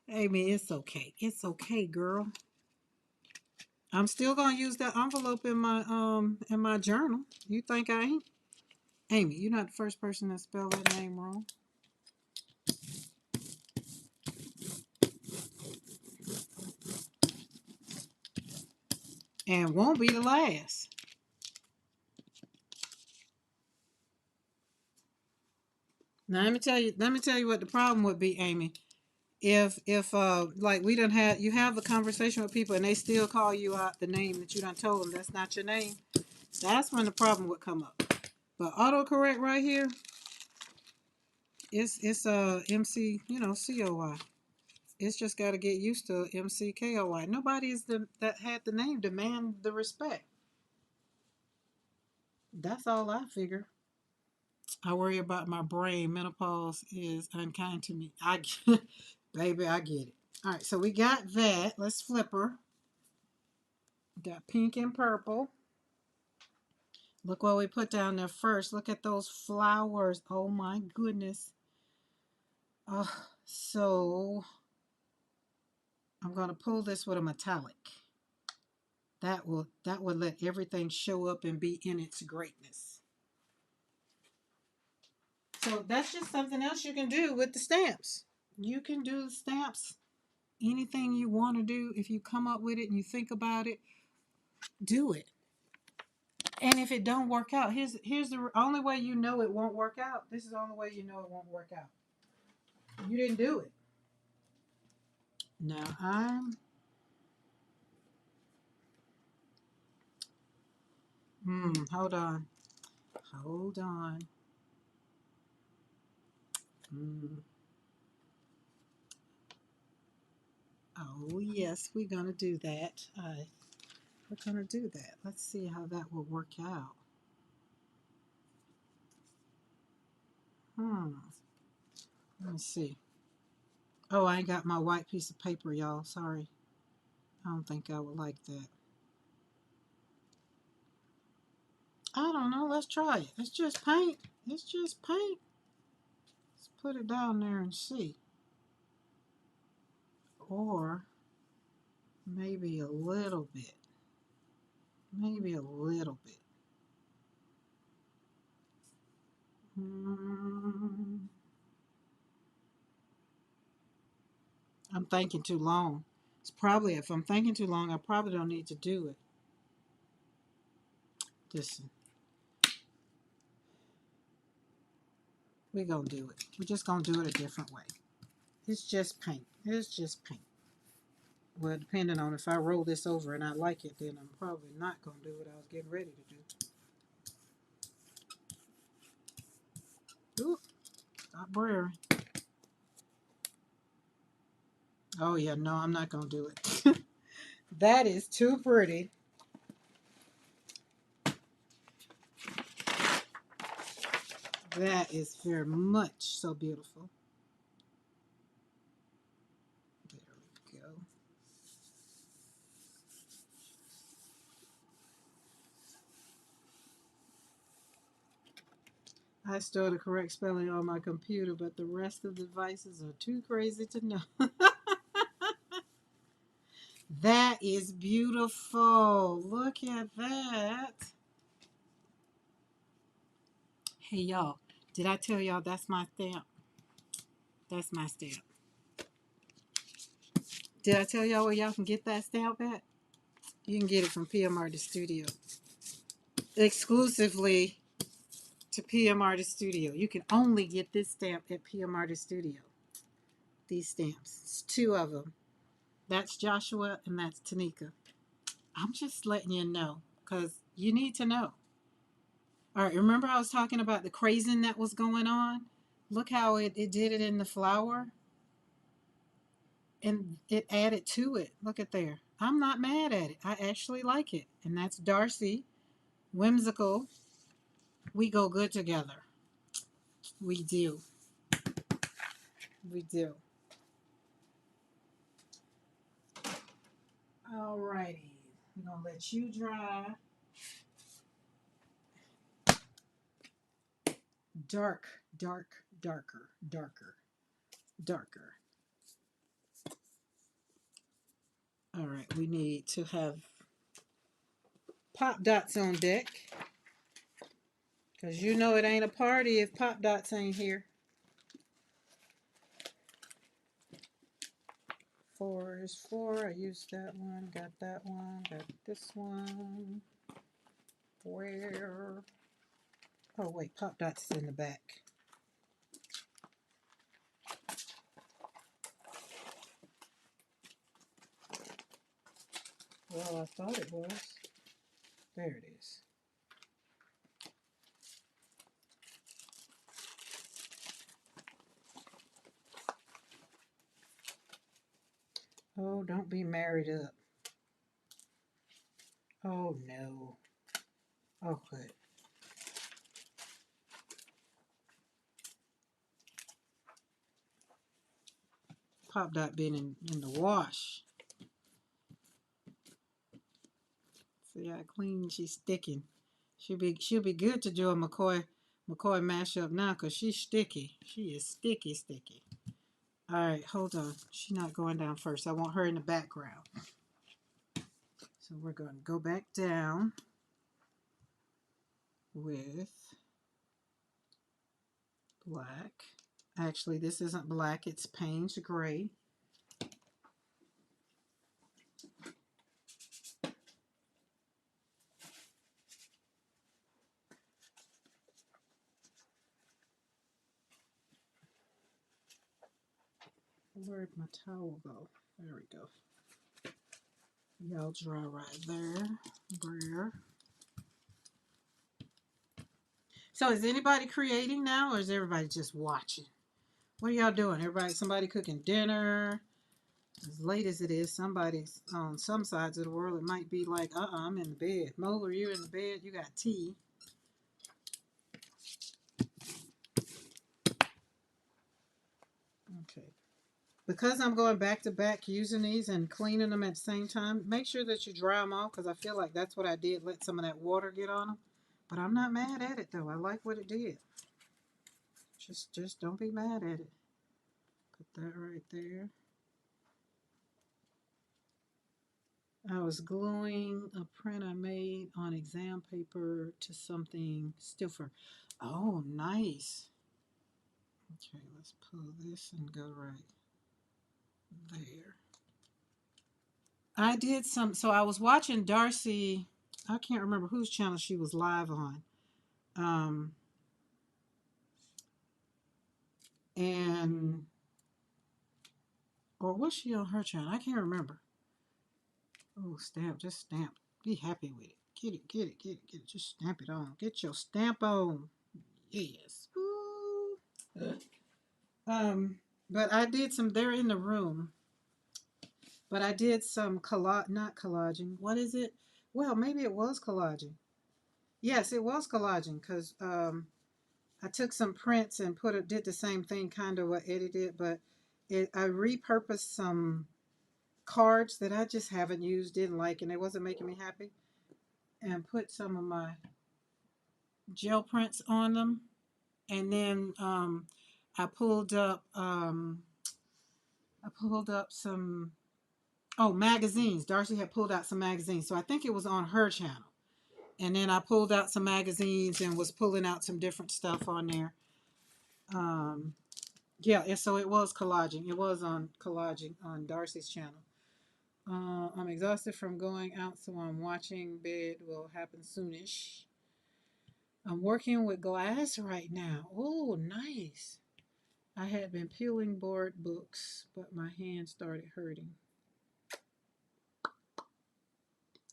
Amy, it's okay. It's okay, girl. I'm still going to use that envelope in my journal. You think I ain't? Amy, you're not the first person that spelled that name wrong. And won't be the last. Now let me tell you what the problem would be, Amy. If like we don't have you have a conversation with people and they still call you out the name that you done told them that's not your name, that's when the problem would come up. But autocorrect right here, it's MC, COY. It's just got to get used to MCKOY. Nobody is that had the name demand the respect. That's all I figure. I worry about my brain. Menopause is unkind to me. Baby, I get it. All right, so we got that. Let's flip her. Got pink and purple. Look what we put down there first. Look at those flowers. Oh my goodness. So I'm going to pull this with a metallic. That will let everything show up and be in its greatness. So that's just something else you can do with the stamps. You can do the stamps anything you want to do. If you come up with it and you think about it, do it. And if it don't work out, here's the only way you know it won't work out. This is the only way you know it won't work out. You didn't do it. Now hold on. Hold on. Mm. Oh yes, we're gonna do that. We're gonna do that. Let's see how that will work out. Hmm. Let me see. Oh, I ain't got my white piece of paper, y'all. Sorry. I don't think I would like that. I don't know. Let's try it. It's just paint. It's just paint. Let's put it down there and see. Or maybe a little bit. Maybe a little bit. I'm thinking too long. It's probably, if I'm thinking too long, I probably don't need to do it. Listen, we're going to do it. We're just going to do it a different way. It's just paint. It's just paint. Well, depending on if I roll this over and I like it, then I'm probably not going to do what I was getting ready to do. Ooh, stop braring. Oh, yeah, no, I'm not going to do it. That is too pretty. That is very much so beautiful. There we go. I stole the correct spelling on my computer, but the rest of the devices are too crazy to know. That is beautiful. Look at that. Hey, y'all. Did I tell y'all that's my stamp? That's my stamp. Did I tell y'all where y'all can get that stamp at? You can get it from PM Artist Studio. Exclusively to PM Artist Studio. You can only get this stamp at PM Artist Studio. These stamps. It's two of them. That's Joshua and that's Tanika. I'm just letting you know because you need to know. All right, remember I was talking about the crazing that was going on? Look how it did it in the flower. And it added to it. Look at there. I'm not mad at it. I actually like it. And that's Darcy. Whimsical. We go good together. We do. We do. Alrighty. We're going to let you dry. Dark, dark, darker, darker, darker. All right, we need to have Pop Dots on deck. Because you know it ain't a party if Pop Dots ain't here. 4 is 4. I used that one. Got that one. Got this one. Where? Oh, wait. Pop Dots is in the back. Well, I thought it was. There it is. Oh, don't be married up. Oh, no. Oh, good. Pop Dot been in the wash. See how clean she's sticking. She'll be good to do a McCoy mashup now because she's sticky. She is sticky, sticky. All right, hold on. She's not going down first. I want her in the background. So we're going to go back down with black. Actually, this isn't black. It's Payne's Gray. Where'd my towel go? There we go. Y'all dry right there. So is anybody creating now or is everybody just watching? What are y'all doing? Somebody cooking dinner? As late as it is, somebody's on some sides of the world, it might be like, I'm in the bed. Mo, are you in the bed? You got tea. Okay. Because I'm going back to back using these and cleaning them at the same time, make sure that you dry them off because I feel like that's what I did, let some of that water get on them. But I'm not mad at it though. I like what it did. Just don't be mad at it. Put that right there. I was gluing a print I made on exam paper to something stiffer. Oh, nice. Okay, let's pull this and go right there. I did so I was watching Darcy, I can't remember whose channel she was live on. And, or was she on her channel? I can't remember. Oh, stamp, just stamp. Be happy with it. Get it, get it, get it, get it. Just stamp it on. Get your stamp on. Yes. Ooh. But I did they're in the room. But I did some not collaging. What is it? Well, maybe it was collaging. Yes, it was collaging because I took some prints and did the same thing, kind of what Eddie did, but I repurposed some cards that I just haven't used, didn't like, and it wasn't making me happy, and put some of my gel prints on them. And then I pulled up some magazines. Darcy had pulled out some magazines, so I think it was on her channel. And then I pulled out some magazines and was pulling out some different stuff on there. Yeah, so it was collaging. It was on collaging on Darcy's channel. I'm exhausted from going out, so I'm watching. Bed will happen soonish. I'm working with glass right now. Oh, nice. I had been peeling board books, but my hand started hurting.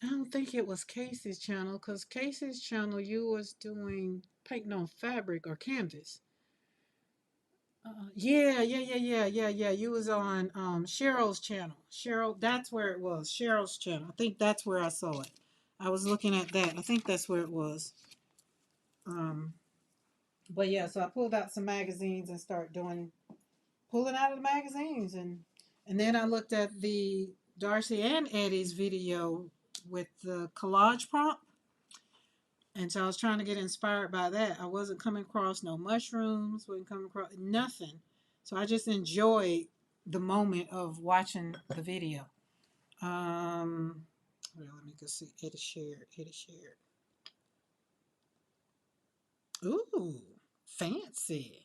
I don't think it was Casey's channel, because Casey's channel you was doing painting on fabric or canvas. Yeah. You was on Cheryl's channel. Cheryl, that's where it was. Cheryl's channel. I think that's where I saw it. I was looking at that. I think that's where it was. Um, but yeah, so I pulled out some magazines and started pulling out of the magazines, and then I looked at the Darcy and Eddie's video with the collage prompt. And so I was trying to get inspired by that. I wasn't coming across no mushrooms, wasn't coming across nothing. So I just enjoyed the moment of watching the video. Well, let me go see. Eddie shared. Ooh, fancy.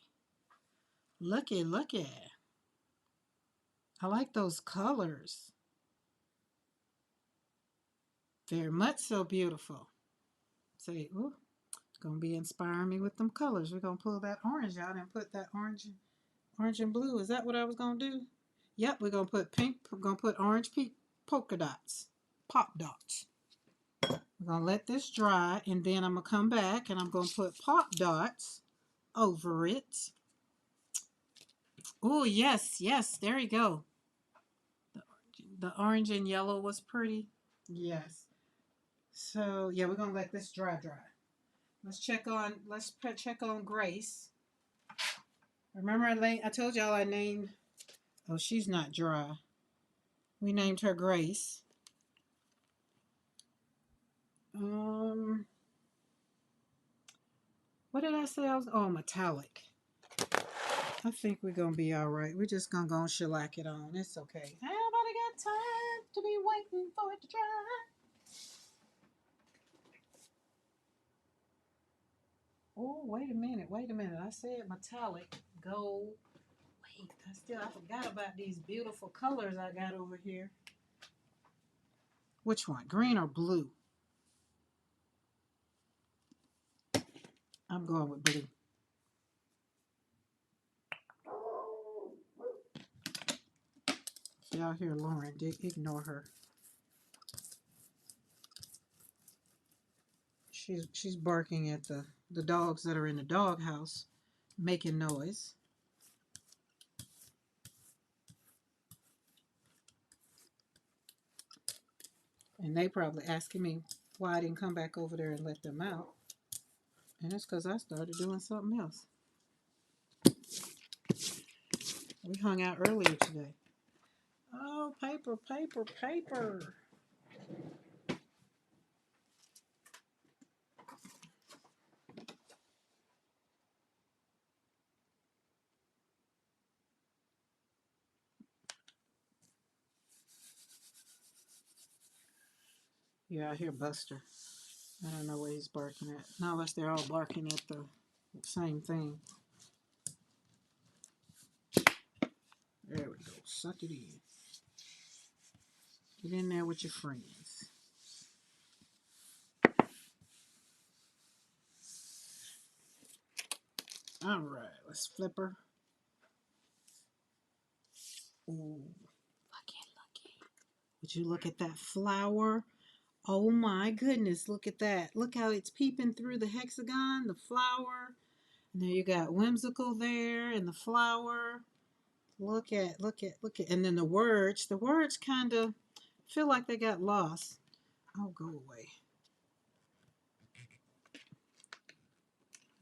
Looky. I like those colors. Very much so beautiful. Say, ooh, gonna be inspiring me with them colors. We're gonna pull that orange out and put that orange and blue. Is that what I was gonna do? Yep, we're gonna put pink. We're gonna put orange pink polka dots, pop dots. We're gonna let this dry, and then I'm gonna come back and I'm gonna put pop dots over it. Oh yes, there you go. The orange and yellow was pretty. Yes. So yeah, we're gonna let this dry. Let's check on Grace. Remember I told y'all I named. Oh, she's not dry. We named her Grace. What did I say? Metallic. I think we're gonna be all right. We're just gonna go and shellac it on. It's okay. Nobody got time to be waiting for it to dry. Oh, wait a minute. I said metallic. Gold. Wait, I forgot about these beautiful colors I got over here. Which one? Green or blue? I'm going with blue. Y'all hear Lauren? Ignore her. She's barking at the dogs that are in the doghouse, making noise. And they probably asking me why I didn't come back over there and let them out. And it's because I started doing something else. We hung out earlier today. Oh, paper. Yeah, I hear Buster. I don't know what he's barking at. Not unless they're all barking at the same thing. There we go. Suck it in. Get in there with your friends. All right, let's flip her. Ooh, lucky. Would you look at that flower? Oh my goodness, look at that. Look how it's peeping through the hexagon, the flower. And there you got whimsical there and the flower. Look at, look at, look at. And then the words kind of feel like they got lost. Oh, go away.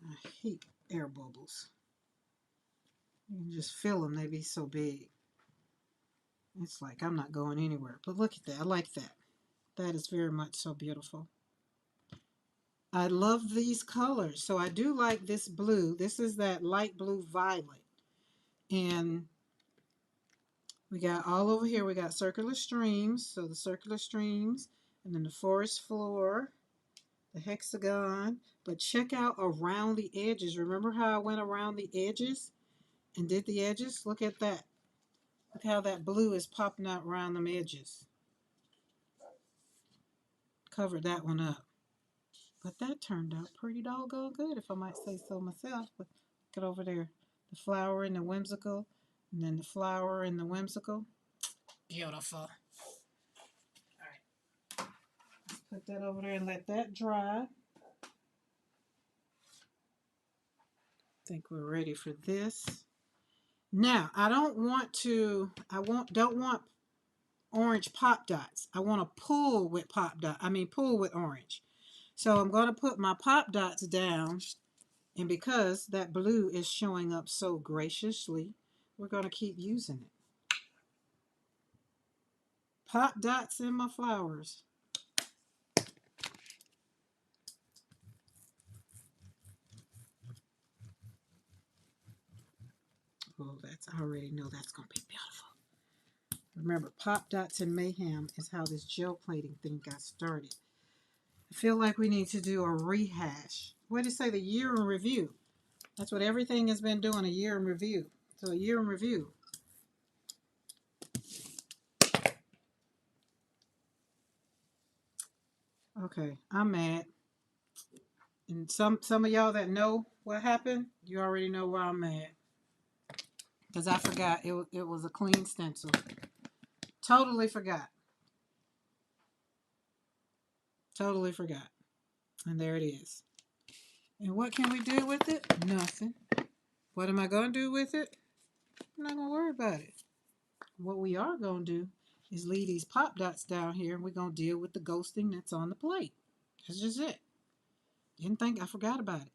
I hate air bubbles. You can just feel them. They be so big. It's like I'm not going anywhere. But look at that. I like that. That is very much so beautiful. I love these colors. So I do like this blue. This is that light blue violet. And we got all over here, we got circular streams. So the circular streams, and then the forest floor, the hexagon. But check out around the edges. Remember how I went around the edges and did the edges? Look at that. Look how that blue is popping out around them edges. Covered that one up. But that turned out pretty doggone good, if I might say so myself. But look at over there. The flower and the whimsical. And then the flower and the whimsical. Beautiful. Alright. Let's put that over there and let that dry. I think we're ready for this. Now, I don't want orange pop dots. I want to pull with pull with orange. So I'm going to put my pop dots down, and because that blue is showing up so graciously, we're going to keep using it. Pop dots in my flowers. Oh, I already know that's going to be beautiful. Remember, pop dots and mayhem is how this gel plating thing got started. I feel like we need to do a rehash. What did it say? The year in review. That's what everything has been doing, a year in review. So a year in review. Okay, I'm mad. And some of y'all that know what happened, you already know why I'm mad. Because I forgot it was a clean stencil. Totally forgot. Totally forgot. And there it is. And what can we do with it? Nothing. What am I going to do with it? I'm not going to worry about it. What we are going to do is leave these pop dots down here, and we're going to deal with the ghosting that's on the plate. That's just it. I forgot about it.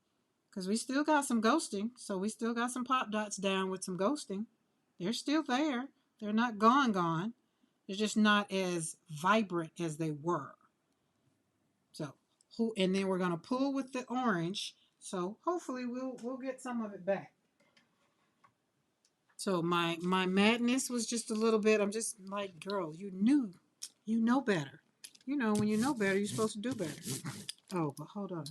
Because we still got some ghosting, so we still got some pop dots down with some ghosting. They're still there. They're not gone. They're just not as vibrant as they were. So, and then we're going to pull with the orange. So hopefully we'll get some of it back. So my madness was just a little bit. I'm just like, girl, you know better. You know, when you know better, you're supposed to do better. Oh, but hold on.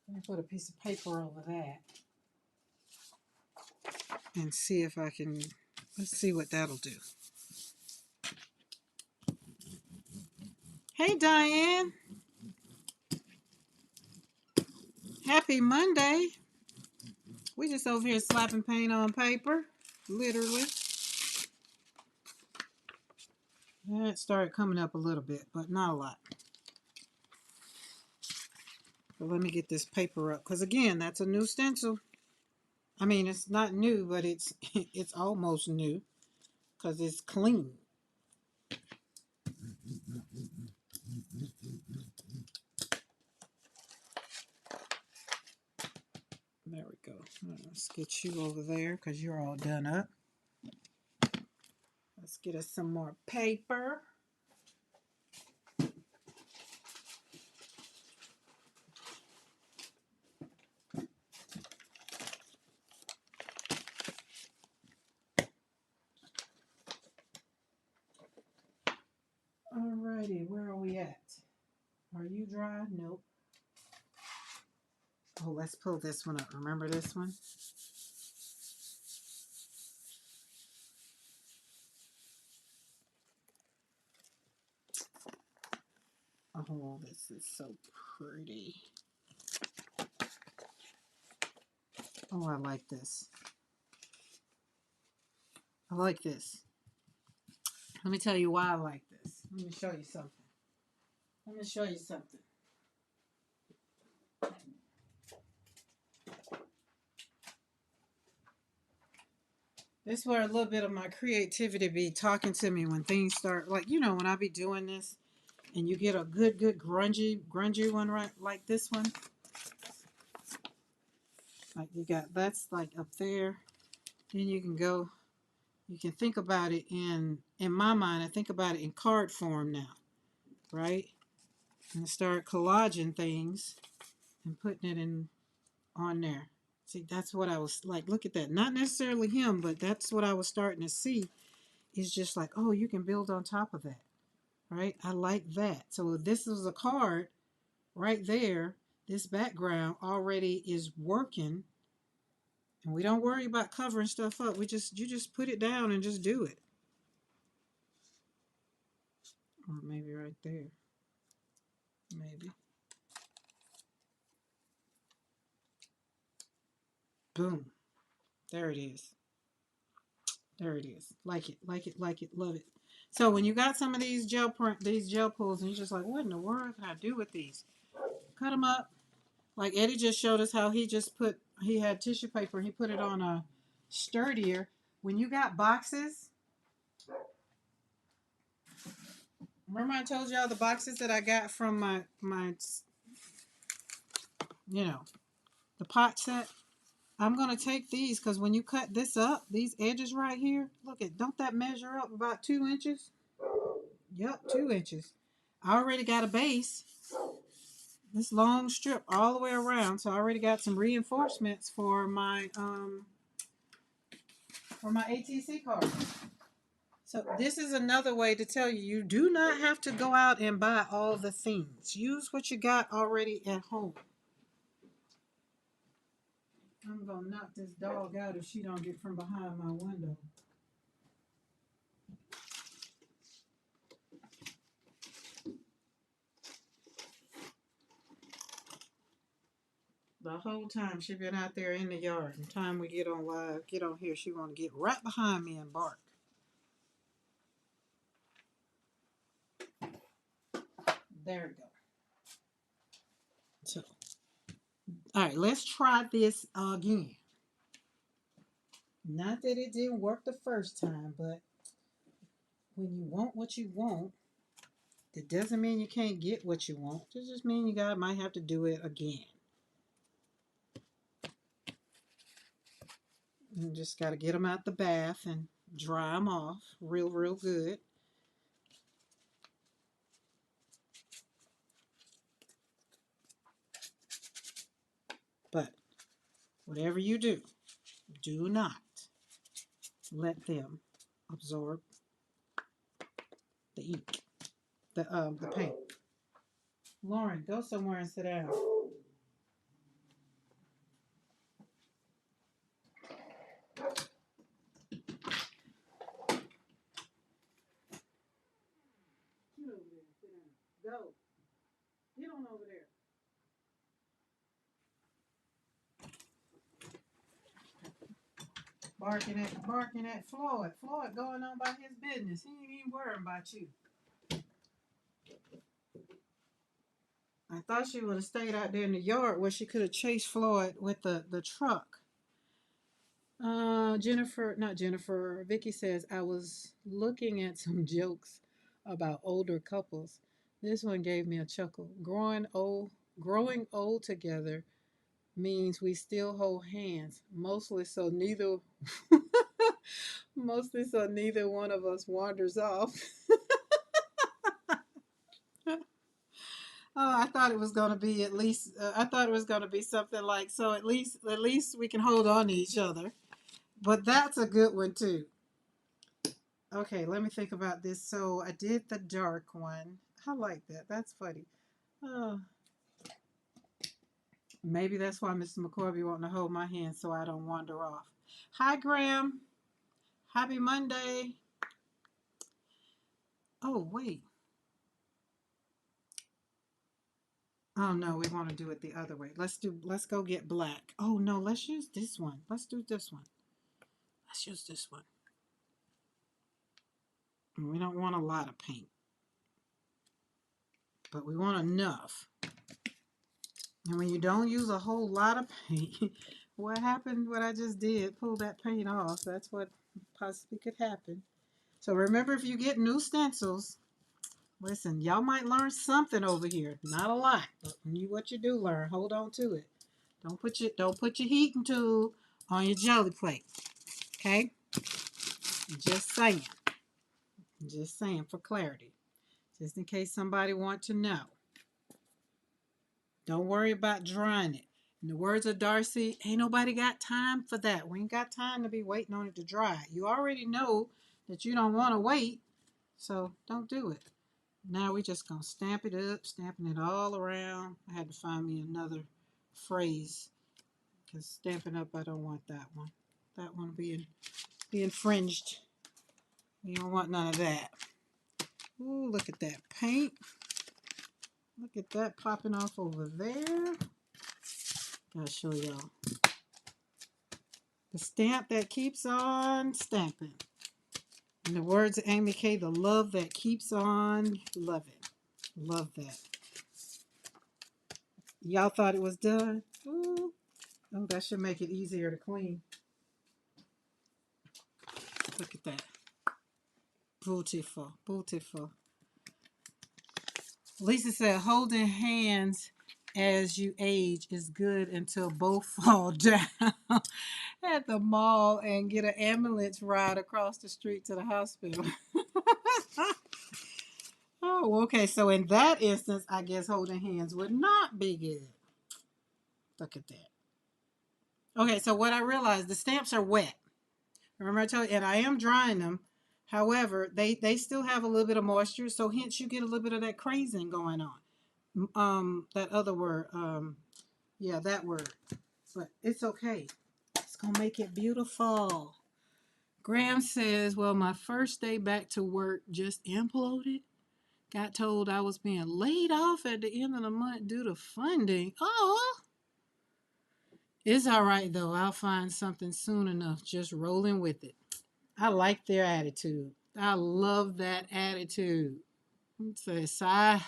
Let me put a piece of paper over that and see if I can. Let's see what that'll do. Hey, Diane. Happy Monday. We just over here slapping paint on paper, literally. It started coming up a little bit, but not a lot. So let me get this paper up, because again, that's a new stencil. I mean, it's not new, but it's it's almost new, because it's clean. There we go. Let's get you over there, because you're all done up. Let's get us some more paper. Alrighty, where are we at? Are you dry? Nope. Oh, let's pull this one up. Remember this one? Oh, this is so pretty. Oh, I like this. I like this. Let me tell you why I like this. Let me show you something. Let me show you something. This where a little bit of my creativity be talking to me when things start, like, you know, when I be doing this and you get a good grungy one, right, like this one. Like you got, that's like up there. Then you can go, you can think about it in my mind, I think about it in card form now, right? And start collaging things and putting it in on there. See, that's what I was like, look at that. Not necessarily him, but that's what I was starting to see. Is just like, oh, you can build on top of that, right? I like that. So this is a card right there. This background already is working, and we don't worry about covering stuff up. You just put it down and just do it. Or maybe right there. Maybe. Boom. There it is. There it is. Like it, like it, like it, love it. So when you got some of these gel pulls, and you're just like, what in the world can I do with these? Cut them up. Like Eddie just showed us how he had tissue paper, he put it on a sturdier. When you got boxes, remember I told y'all the boxes that I got from my you know, the pot set? I'm going to take these because when you cut this up, these edges right here, look at, don't that measure up about 2 inches? Yep, 2 inches. I already got a base, this long strip all the way around, so I already got some reinforcements for my ATC card. So this is another way to tell you, you do not have to go out and buy all the things. Use what you got already at home. I'm going to knock this dog out if she don't get from behind my window. The whole time she been out there in the yard. And time we get on live, get on here, she want to get right behind me and bark. There we go. So, all right, let's try this again. Not that it didn't work the first time, but when you want what you want, it doesn't mean you can't get what you want. It just means you might have to do it again. You just got to get them out the bath and dry them off real good. But whatever you do not let them absorb the ink, the paint. Lauren, go somewhere and sit down. Get over there and sit down. Go. Get on over there. Barking at Floyd. Floyd going on about his business. He ain't even worrying about you. I thought she would have stayed out there in the yard where she could have chased Floyd with the truck. Vicky says, I was looking at some jokes about older couples. This one gave me a chuckle. Growing old together means we still hold hands, mostly so neither one of us wanders off. Oh, I thought it was going to be at least. I thought it was going to be something like, so at least we can hold on to each other. But that's a good one too. Okay, let me think about this. So I did the dark one. I like that. That's funny. Oh, maybe that's why Mr. McCorby wanting to hold my hand so I don't wander off. Hi, Graham. Happy Monday. Oh, wait. Oh, no, we want to do it the other way. Let's go get black. Oh, no, let's use this one. Let's do this one. Let's use this one. We don't want a lot of paint, but we want enough. And when you don't use a whole lot of paint, what happened, what I just did, pull that paint off. That's what possibly could happen. So remember, if you get new stencils, listen, y'all might learn something over here. Not a lot, but what you do learn, hold on to it. Don't put your heating tool on your jelly plate. Okay? Just saying. Just saying for clarity. Just in case somebody want to know. Don't worry about drying it. In the words of Darcy, ain't nobody got time for that. We ain't got time to be waiting on it to dry. You already know that you don't want to wait, so don't do it. Now we just gonna stamp it up, stamping it all around. I had to find me another phrase because stamping up, I don't want that one. That one being fringed. We don't want none of that. Ooh, look at that paint. Look at that popping off over there. Gotta show y'all. The stamp that keeps on stamping. In the words of Amy Kay, the love that keeps on loving. Love that. Y'all thought it was done? Ooh. Oh, that should make it easier to clean. Look at that. Beautiful. Beautiful. Lisa said, holding hands as you age is good until both fall down at the mall and get an ambulance ride across the street to the hospital. Oh, okay. So in that instance, I guess holding hands would not be good. Look at that. Okay, so what I realized, the stamps are wet. Remember I told you, and I am drying them. However, they still have a little bit of moisture, so hence you get a little bit of that crazing going on. That other word, yeah, that word. But it's okay. It's gonna make it beautiful. Graham says, well, my first day back to work just imploded. Got told I was being laid off at the end of the month due to funding. Oh, it's all right though. I'll find something soon enough. Just rolling with it. I like their attitude. I love that attitude. So it's all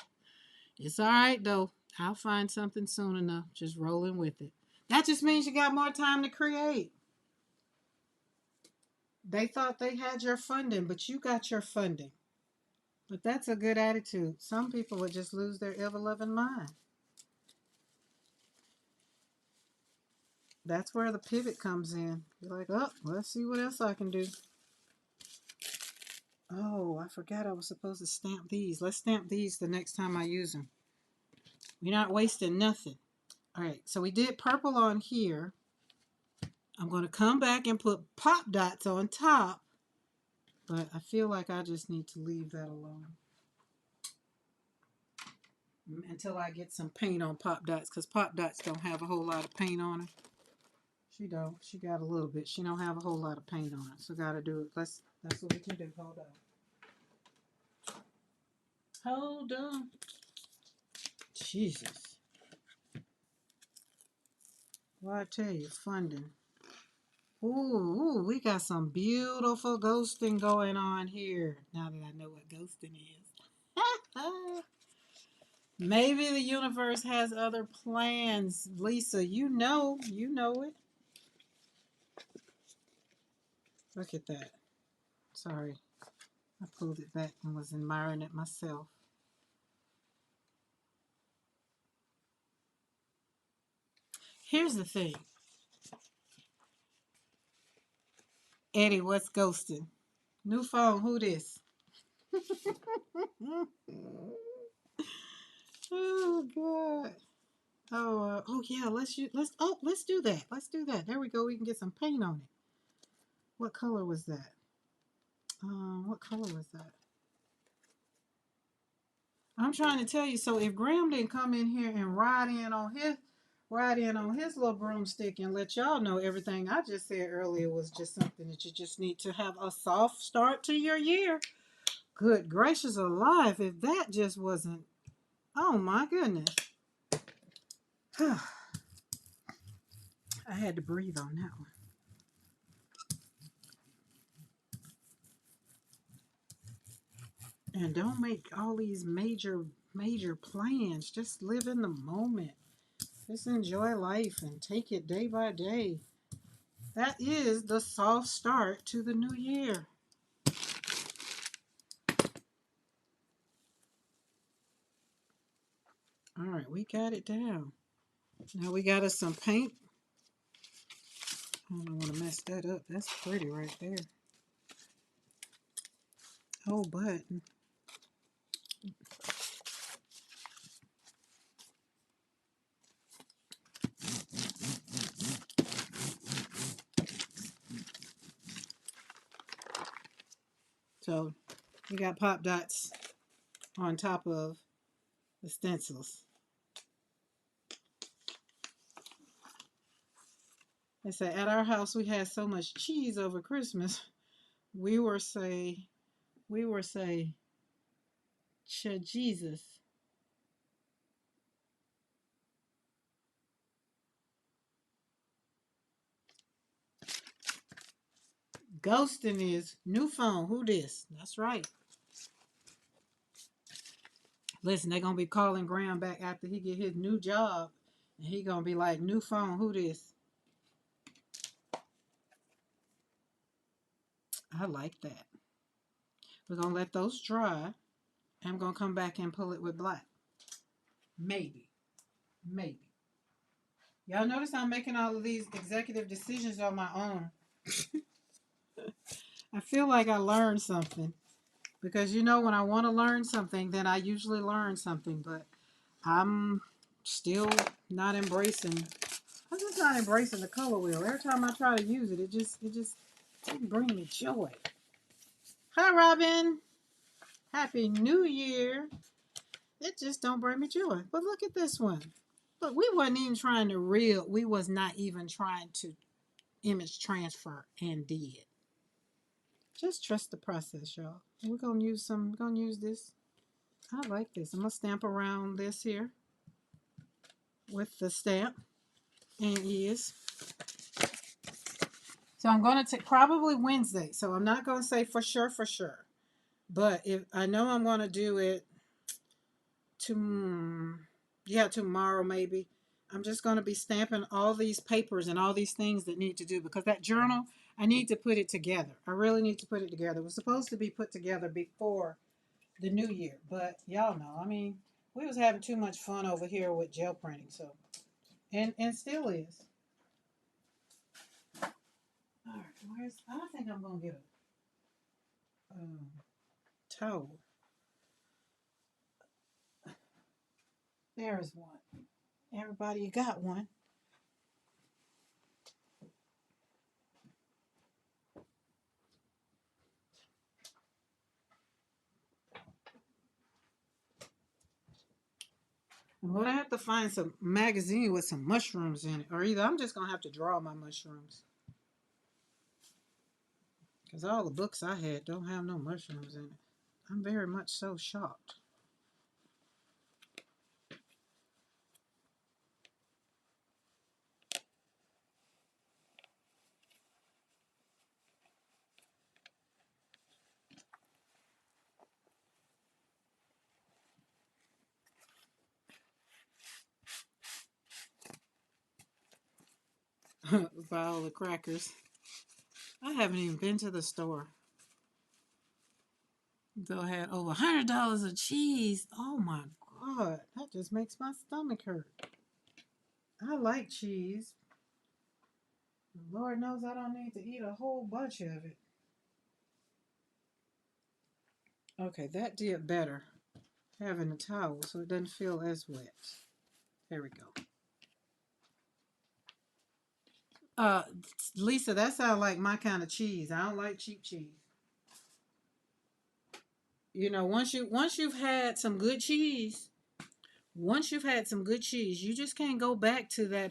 right though. I'll find something soon enough. Just rolling with it. That just means you got more time to create. They thought they had your funding, but you got your funding. But that's a good attitude. Some people would just lose their ever-loving mind. That's where the pivot comes in. You're like, oh, let's see what else I can do. Oh, I forgot I was supposed to stamp these. Let's stamp these the next time I use them. We're not wasting nothing. All right, so we did purple on here. I'm going to come back and put pop dots on top, but I feel like I just need to leave that alone until I get some paint on pop dots, because pop dots don't have a whole lot of paint on it. She don't. She got a little bit. She don't have a whole lot of paint on it, so got to do it. That's what we can do. Hold on. Hold on. Jesus. Well, I tell you, funding. Ooh, we got some beautiful ghosting going on here. Now that I know what ghosting is. Maybe the universe has other plans. Lisa, you know it. Look at that. Sorry. I pulled it back and was admiring it myself. Here's the thing. Eddie, what's ghosting? New phone, who this? Oh God. Oh yeah, let's do that. Let's do that. There we go. We can get some paint on it. What color was that? What color was that? I'm trying to tell you. So if Graham didn't come in here and ride in on his little broomstick and let y'all know everything I just said earlier was just something that you just need to have a soft start to your year. Good gracious alive, if that just wasn't, oh my goodness. I had to breathe on that one. And don't make all these major plans. Just live in the moment. Just enjoy life and take it day by day. That is the soft start to the new year. All right, we got it down. Now we got us some paint. I don't want to mess that up. That's pretty right there. Oh, but so we got pop dots on top of the stencils. They say at our house we had so much cheese over Christmas. We were say Jesus. Ghosting is new phone. Who this? That's right. Listen, they're gonna be calling Graham back after he get his new job, and he gonna be like, new phone. Who this? I like that. We're gonna let those dry. I'm gonna come back and pull it with black. Maybe, maybe. Y'all notice I'm making all of these executive decisions on my own. I feel like I learned something. Because when I want to learn something, then I usually learn something. But I'm still not embracing. I'm just not embracing the color wheel. Every time I try to use it, it just didn't bring me joy. Hi, Robin. Happy New Year. It just don't bring me joy. But look at this one. Look, we wasn't even trying to reel. We was not even trying to image transfer and did. Just trust the process, y'all. We're gonna use this. I like this. I'm gonna stamp around this here with the stamp and is. So I'm gonna take probably Wednesday. So I'm not gonna say for sure, but if I know I'm gonna do it tomorrow maybe. I'm just gonna be stamping all these papers and all these things that need to do because that journal I need to put it together. I really need to put it together. It was supposed to be put together before the new year, but y'all know. I mean, we was having too much fun over here with gel printing, so and still is. All right, I think I'm gonna get a towel. There's one. Everybody, you got one. I'm gonna have to find some magazine with some mushrooms in it, or either I'm just gonna have to draw my mushrooms. Because all the books I had don't have no mushrooms in it. I'm very much so shocked. By all the crackers. I haven't even been to the store. They'll have over $100 of cheese. Oh my God. That just makes my stomach hurt. I like cheese. Lord knows I don't need to eat a whole bunch of it. Okay, that did better. Having a towel so it doesn't feel as wet. There we go. Uh, Lisa, that sounds like my kind of cheese. I don't like cheap cheese. Once you've had some good cheese, you just can't go back to that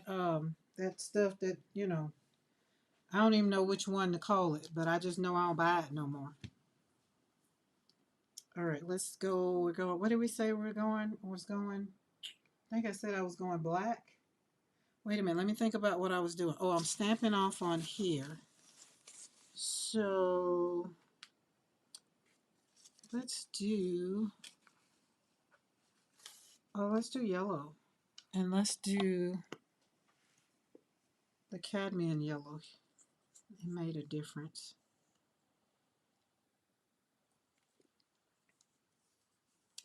stuff that I don't even know which one to call it, but I just know I don't buy it no more. All right, let's go. We're going. What did we say we're going? Was going. I think I said I was going black. Wait a minute. Let me think about what I was doing. Oh, I'm stamping off on here. So let's do. Oh, let's do yellow, and let's do the cadmium yellow. It made a difference.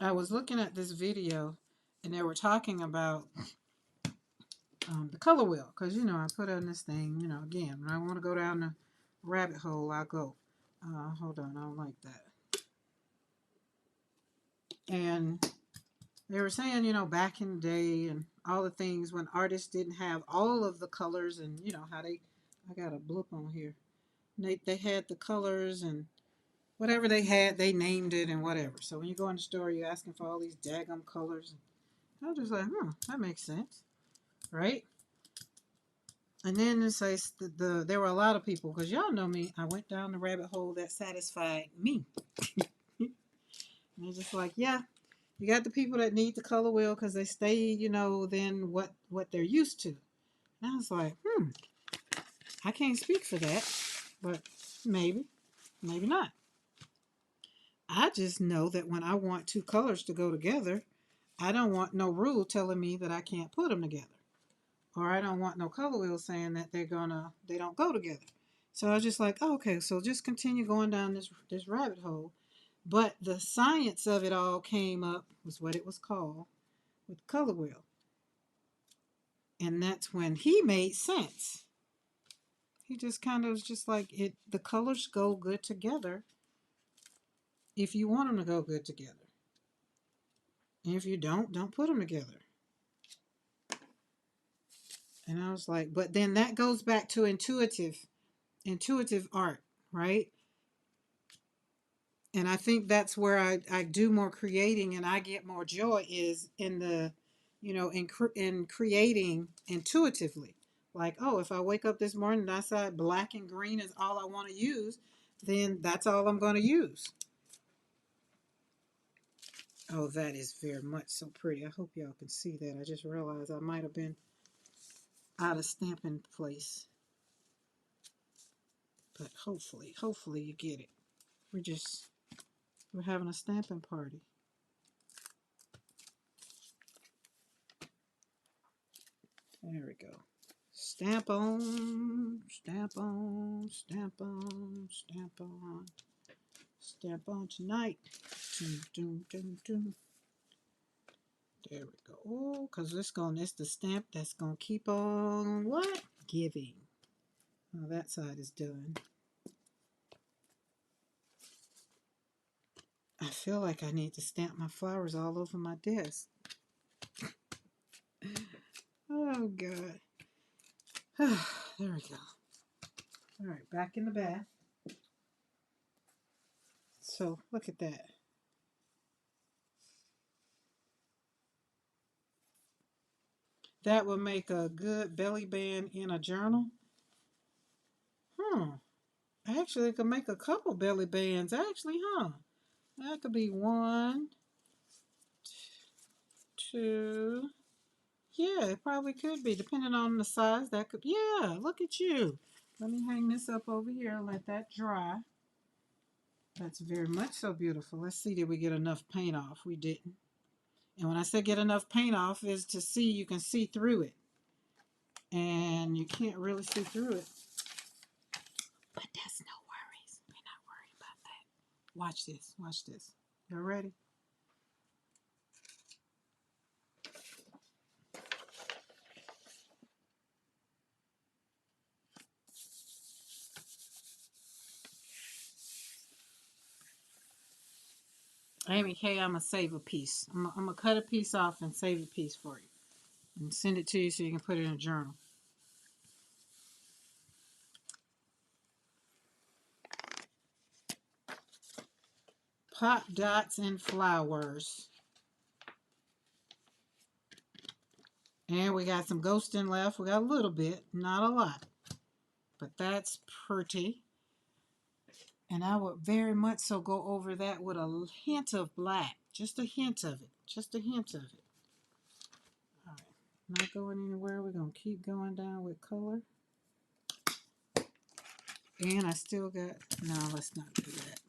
I was looking at this video and they were talking about the color wheel, because I put on this thing, again, when I want to go down the rabbit hole, I go. Hold on, I don't like that. And they were saying, back in the day and all the things when artists didn't have all of the colors, and how I got a blip on here. They had the colors and whatever they had, they named it and whatever. So when you go in the store, you're asking for all these daggum colors. I was just like, that makes sense, right? And then it says there were a lot of people, because y'all know me, I went down the rabbit hole that satisfied me. And they're just like, yeah, you got the people that need the color wheel because they stay, then what they're used to. And I was like, I can't speak for that, but maybe not. I just know that when I want two colors to go together, I don't want no rule telling me that I can't put them together. Or I don't want no color wheel saying that they don't go together. So I was just like, okay, so just continue going down this rabbit hole. But the science of it all came up, was what it was called, with color wheel. And that's when he made sense. He just kind of was just like, the colors go good together if you want them to go good together. And if you don't put them together. And I was like, but then that goes back to intuitive art, right? And I think that's where I do more creating and I get more joy is in the, in creating intuitively. Like, oh, if I wake up this morning and I decide black and green is all I want to use, then that's all I'm going to use. Oh, that is very much so pretty. I hope y'all can see that. I just realized I might have been out of stamping place. But hopefully you get it. We're having a stamping party. There we go. Stamp on, stamp on, stamp on, stamp on, stamp on tonight. Doom, doom, doom, doom. There we go. Oh, because it's the stamp that's going to keep on what? Giving. Oh, that side is done. I feel like I need to stamp my flowers all over my desk. Oh, God. There we go. All right, back in the bath. So, look at that. That would make a good belly band in a journal. Actually, it could make a couple belly bands, actually, That could be 1, 2. Yeah, it probably could be, depending on the size. That could, yeah, look at you. Let me hang this up over here and let that dry. That's very much so beautiful. Let's see, did we get enough paint off? We didn't. And when I say get enough paint off, is to see, you can see through it. And you can't really see through it. But that's no worries. We're not worried about that. Watch this. Watch this. You ready? Amy K, I'm going to save a piece. I'm going to cut a piece off and save a piece for you. And send it to you so you can put it in a journal. Pop dots and flowers. And we got some ghosting left. We got a little bit, not a lot. But that's pretty. And I would very much so go over that with a hint of black. Just a hint of it. Just a hint of it. All right. Not going anywhere. We're going to keep going down with color. And I still got... No, let's not do that.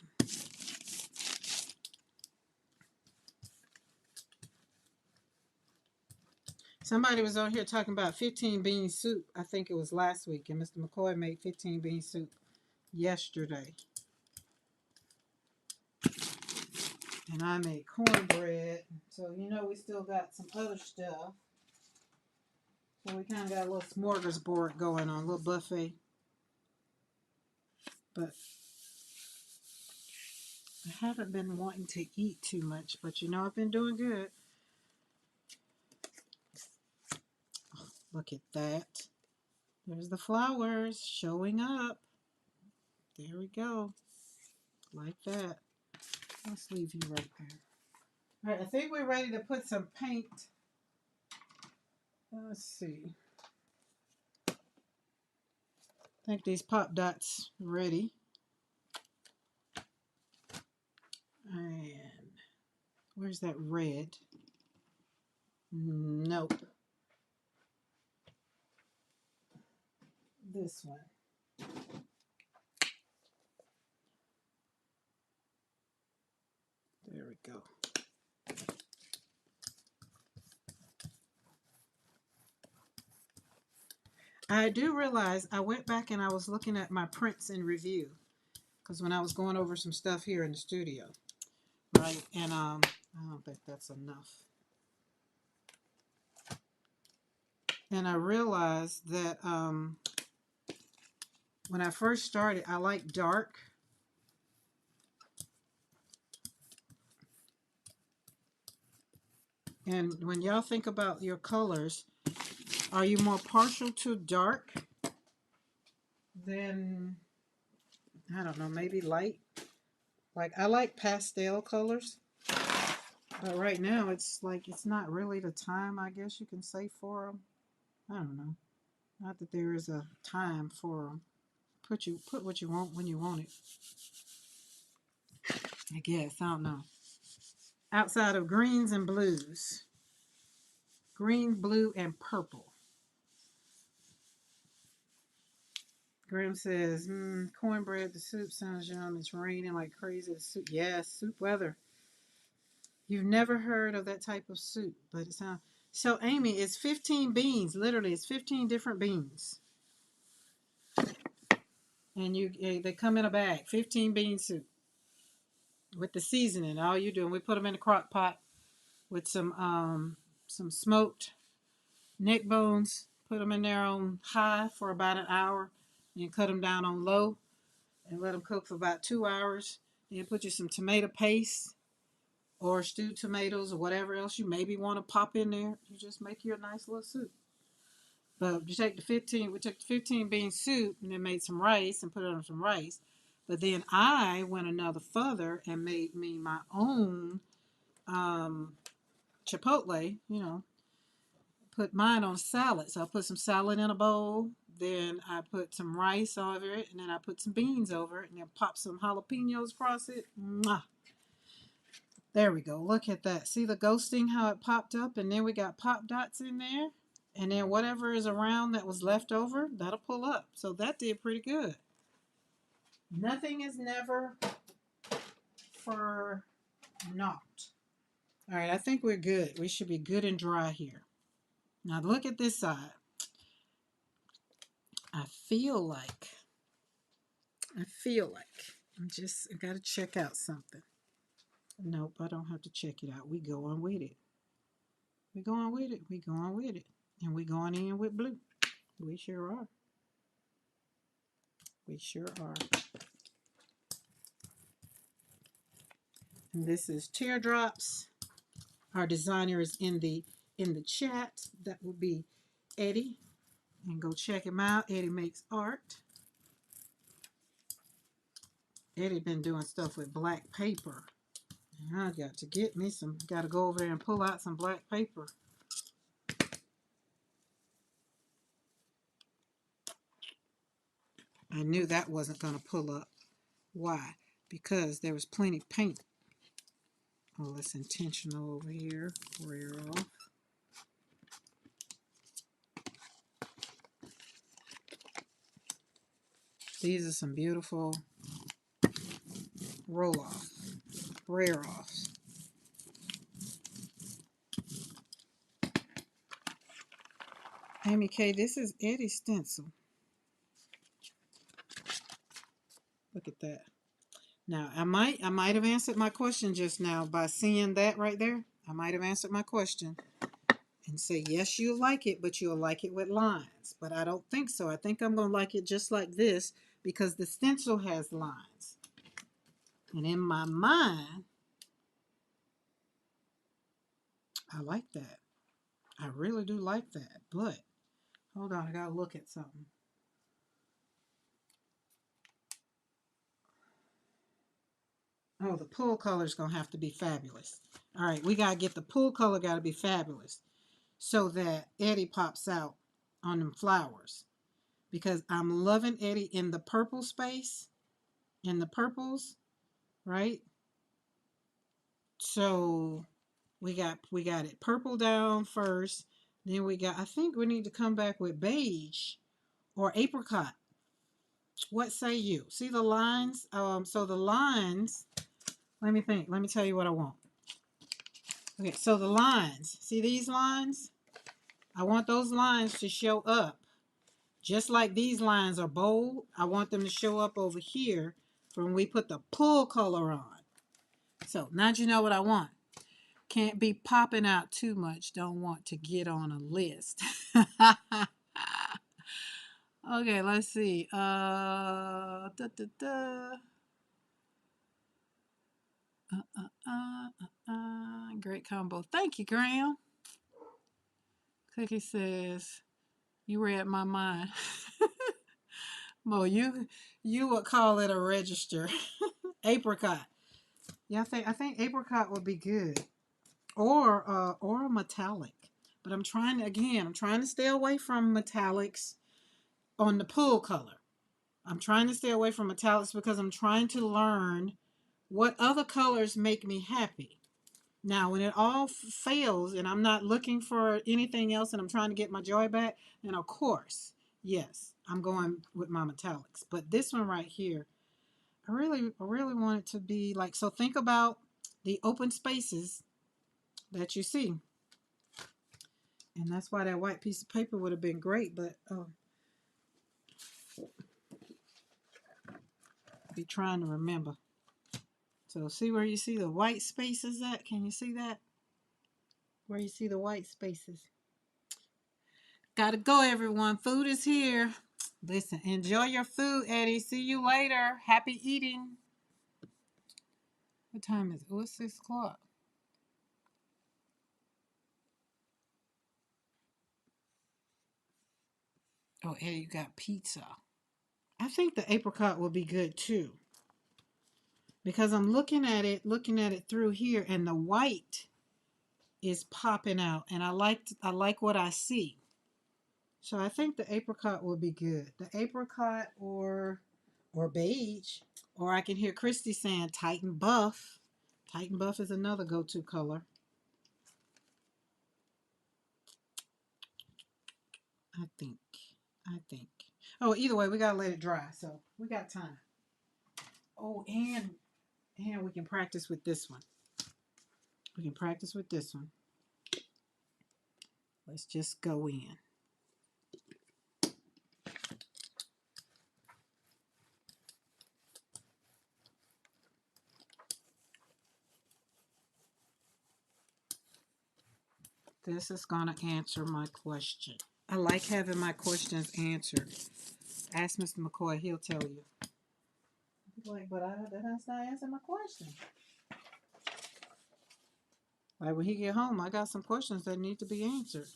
Somebody was on here talking about 15 bean soup. I think it was last week, and Mr. McCoy made 15 bean soup yesterday. And I made cornbread. So, you know, we still got some other stuff. So we kind of got a little smorgasbord going on, a little buffet. But I haven't been wanting to eat too much, but you know, I've been doing good. Oh, look at that. There's the flowers showing up. There we go. Like that. Let's leave you right there. All right, I think we're ready to put some paint. Let's see. I think these pop dots are ready. And where's that red? Nope. This one. There we go. I do realize I went back and I was looking at my prints in review, because when I was going over some stuff here in the studio, right? And I don't think that's enough. And I realized that when I first started, I like dark. And when y'all think about your colors, are you more partial to dark than, I don't know, maybe light? Like, I like pastel colors, but right now it's like it's not really the time, I guess you can say, for them. I don't know. Not that there is a time for them. Put what you want when you want it. I guess. I don't know. Outside of greens and blues. Green, blue, and purple. Graham says, cornbread, the soup sounds yum. It's raining like crazy. The soup, yes, soup weather. You've never heard of that type of soup, but it sounds... So, Amy, it's 15 beans. Literally, it's 15 different beans. And they come in a bag. 15 bean soup. With the seasoning. All you do, we put them in a crock pot with some smoked neck bones. Put them in there on high for about an hour. And cut them down on low. And let them cook for about 2 hours. Then put you some tomato paste or stewed tomatoes or whatever else you maybe want to pop in there. You just make you a nice little soup. But we took the 15 bean soup and then made some rice and put it on some rice. But then I went another further and made me my own chipotle, you know. Put mine on salad. So I put some salad in a bowl. Then I put some rice over it. And then I put some beans over it. And then pop some jalapenos across it. Mwah. There we go. Look at that. See the ghosting, how it popped up? And then we got pop dots in there. And then whatever is around that was left over, that'll pull up. So that did pretty good. Nothing is never for naught. All right, I think we're good. We should be good and dry here. Now look at this side. I feel like I got to check out something. Nope, I don't have to check it out. We going with it. We going with it. We going with it. And we going in with blue. We sure are. We sure are. And this is Teardrops. Our designer is in the chat. That will be Eddie. And go check him out. Eddie makes art. Eddie been doing stuff with black paper. And I got to get me some. Got to go over there and pull out some black paper. I knew that wasn't going to pull up. Why? Because there was plenty paint. Oh, that's intentional over here. Rear off. These are some beautiful roll-off, rear-offs. Amy K, this is Eddie's stencil. Look at that. Now, I might have answered my question just now by seeing that right there. I might have answered my question and say, yes, you'll like it, but you'll like it with lines. But I don't think so. I think I'm going to like it just like this because the stencil has lines. And in my mind, I like that. I really do like that. But, hold on, I got to look at something. Oh, the pool color is going to have to be fabulous. All right, we got to get the pool color got to be fabulous so that Eddie pops out on them flowers. Because I'm loving Eddie in the purple space, in the purples, right? So we got it purple down first. Then we got, I think we need to come back with beige or apricot. What say you? See the lines? So the lines, let me think. Let me tell you what I want. Okay, so the lines, see these lines? I want those lines to show up. Just like these lines are bold, I want them to show up over here when we put the pull color on. So now you know what I want. Can't be popping out too much. Don't want to get on a list. Okay, let's see. Great combo. Thank you, Graham. Cookie says, you read my mind. Mo, you would call it a register. Apricot. Yeah, I think apricot would be good. Or a metallic. But I'm trying to stay away from metallics on the pool color. I'm trying to stay away from metallics because I'm trying to learn what other colors make me happy. Now, when it all fails and I'm not looking for anything else and I'm trying to get my joy back, then of course, yes, I'm going with my metallics. But this one right here, I really want it to be like, so think about the open spaces that you see. And that's why that white piece of paper would have been great, but be trying to remember. So see where you see the white spaces at? Can you see that? Where you see the white spaces. Gotta go, everyone. Food is here. Listen, enjoy your food, Eddie. See you later. Happy eating. What time is it? Oh, it's 6 o'clock. Oh, Eddie, you got pizza. I think the apricot will be good too. Because I'm looking at it through here, and the white is popping out, and I like what I see. So I think the apricot will be good. The apricot or beige. Or I can hear Christy saying Titan Buff. Titan Buff is another go-to color. I think. Oh, either way, we gotta let it dry, so we got time. Oh, and we can practice with this one. Let's just go in. This is gonna answer my question. I like having my questions answered. Ask Mr. McCoy, he'll tell you. Like, but that's not answering my question. Like when he get home, I got some questions that need to be answered.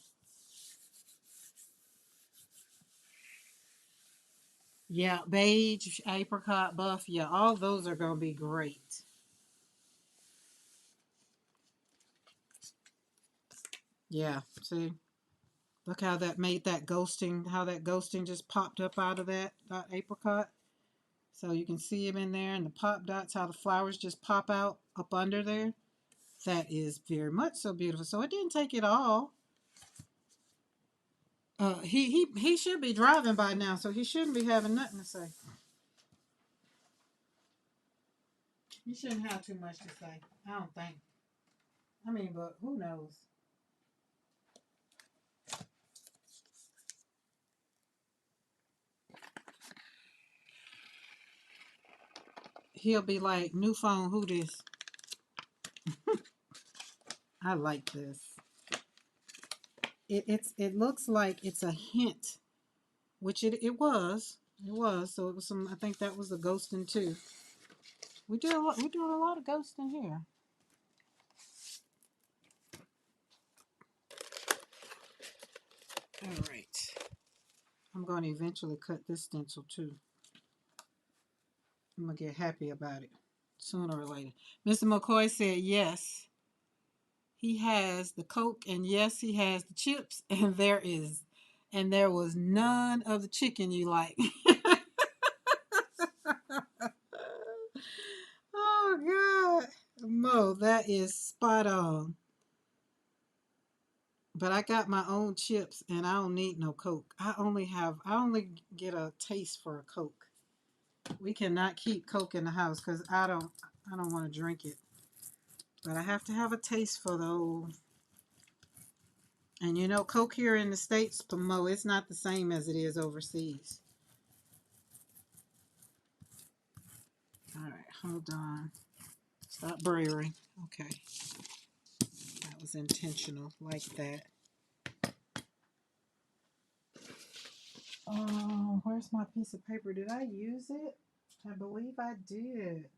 Yeah, beige, apricot, buff. Yeah, all those are gonna be great. Yeah, see, look how that made that ghosting. How that ghosting just popped up out of that apricot. So you can see them in there, and the pop dots. How the flowers just pop out up under there. That is very much so beautiful. So it didn't take it all. He should be driving by now, so he shouldn't be having nothing to say. He shouldn't have too much to say. I don't think. I mean, but who knows? he'll be like, new phone, who this? I like this. It looks like it's a hint, which it was. It was. So it was some, I think that was the ghosting too. We're doing a lot of ghosting here. All right. I'm going to eventually cut this stencil too. I'm going to get happy about it sooner or later. Mr. McCoy said yes, he has the Coke, and yes, he has the chips, and there was none of the chicken you like. Oh God, Mo, that is spot on. But I got my own chips, and I don't need no Coke. I only get a taste for a Coke. We cannot keep Coke in the house because I don't want to drink it. But I have to have a taste for the old. And you know, Coke here in the States, Mo, it's not the same as it is overseas. All right, hold on. Stop braring. Okay. That was intentional, like that. Oh, where's my piece of paper? Did I use it? I believe I did.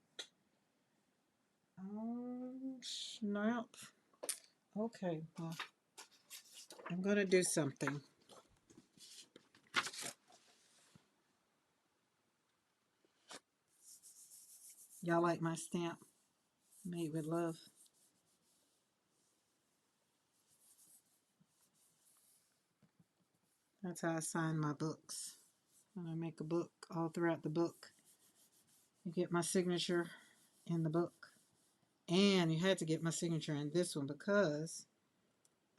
Oh, snap. Okay, well, I'm going to do something. Y'all like my stamp? Made with love. That's how I sign my books. When I make a book, all throughout the book, you get my signature in the book. And you had to get my signature in this one because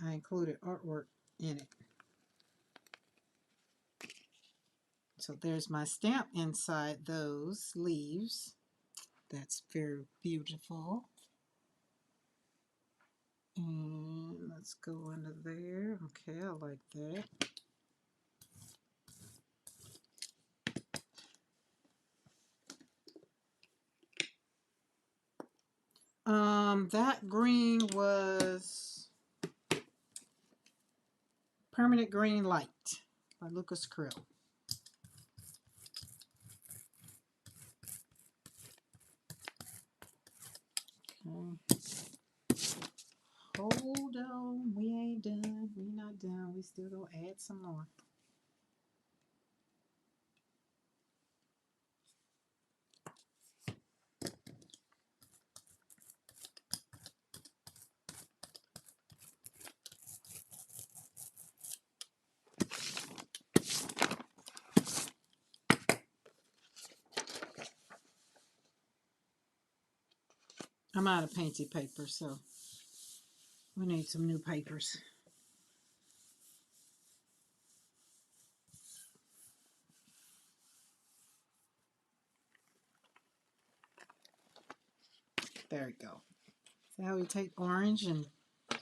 I included artwork in it. So there's my stamp inside those leaves. That's very beautiful. And let's go under there. Okay, I like that. That green was Permanent Green Light by Lucas Krill. Okay. Hold on, we ain't done. We not done. We still gonna add some more. I'm out of painty paper, so we need some new papers. There we go. See how we take orange and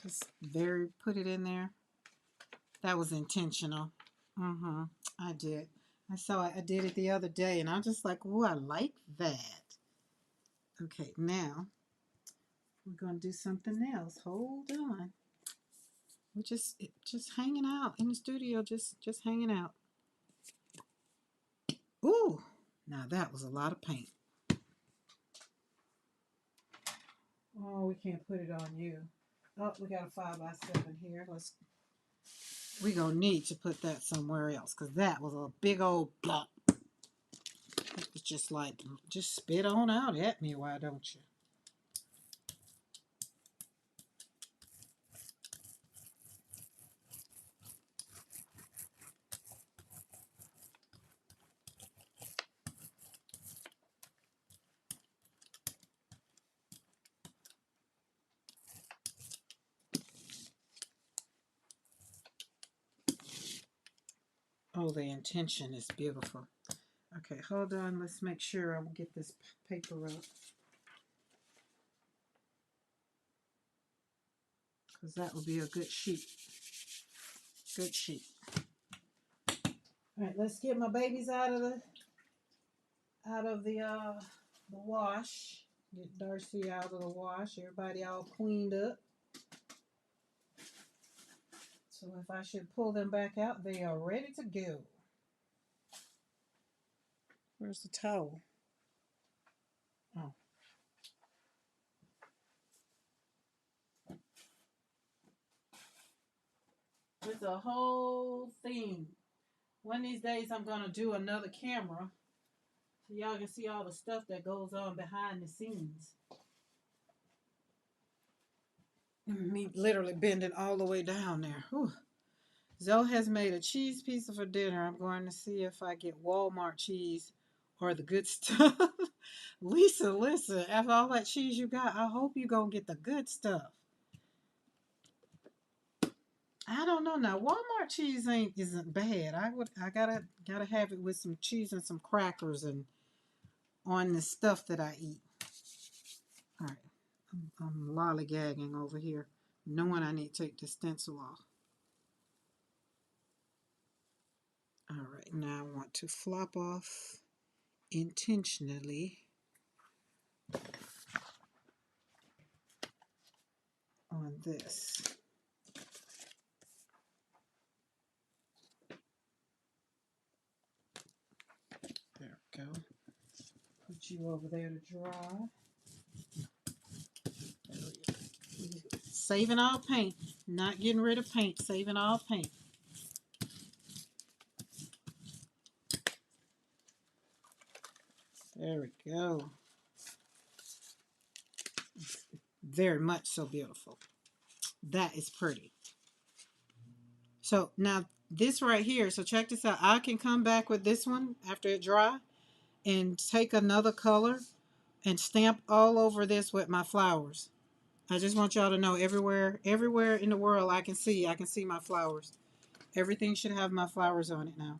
just put it in there? That was intentional. I did. I did it the other day, and I'm just like, oh, I like that. Okay, now we're gonna do something else. Hold on. We're just hanging out in the studio, just hanging out. Ooh, now that was a lot of paint. Oh, we can't put it on you. Oh, we got a 5x7 here. We gonna need to put that somewhere else because that was a big old block. It's just like, just spit on out at me, why don't you? Oh, the intention is beautiful. Okay, hold on. Let's make sure I will get this paper up. Because that will be a good sheet. Good sheet. All right, let's get my babies out of the the wash. Get Darcy out of the wash. Everybody all cleaned up. So if I should pull them back out, they are ready to go. Where's the towel? Oh. It's a whole thing. One of these days I'm going to do another camera so y'all can see all the stuff that goes on behind the scenes. Me literally bending all the way down there. Whew. Zoe has made a cheese pizza for dinner. I'm going to see if I get Walmart cheese or the good stuff. Lisa, listen, after all that cheese you got, I hope you're going to get the good stuff. I don't know now. Walmart cheese isn't bad. I gotta have it with some cheese and some crackers and on the stuff that I eat. All right, I'm lollygagging over here, knowing I need to take the stencil off. All right, now I want to flop off intentionally on this. There we go. Put you over there to dry. Saving all paint, not getting rid of paint, saving all paint. There we go. Very much so beautiful. That is pretty. So now this right here, so check this out. I can come back with this one after it dry and take another color and stamp all over this with my flowers. I just want y'all to know everywhere in the world I can see my flowers. Everything should have my flowers on it now.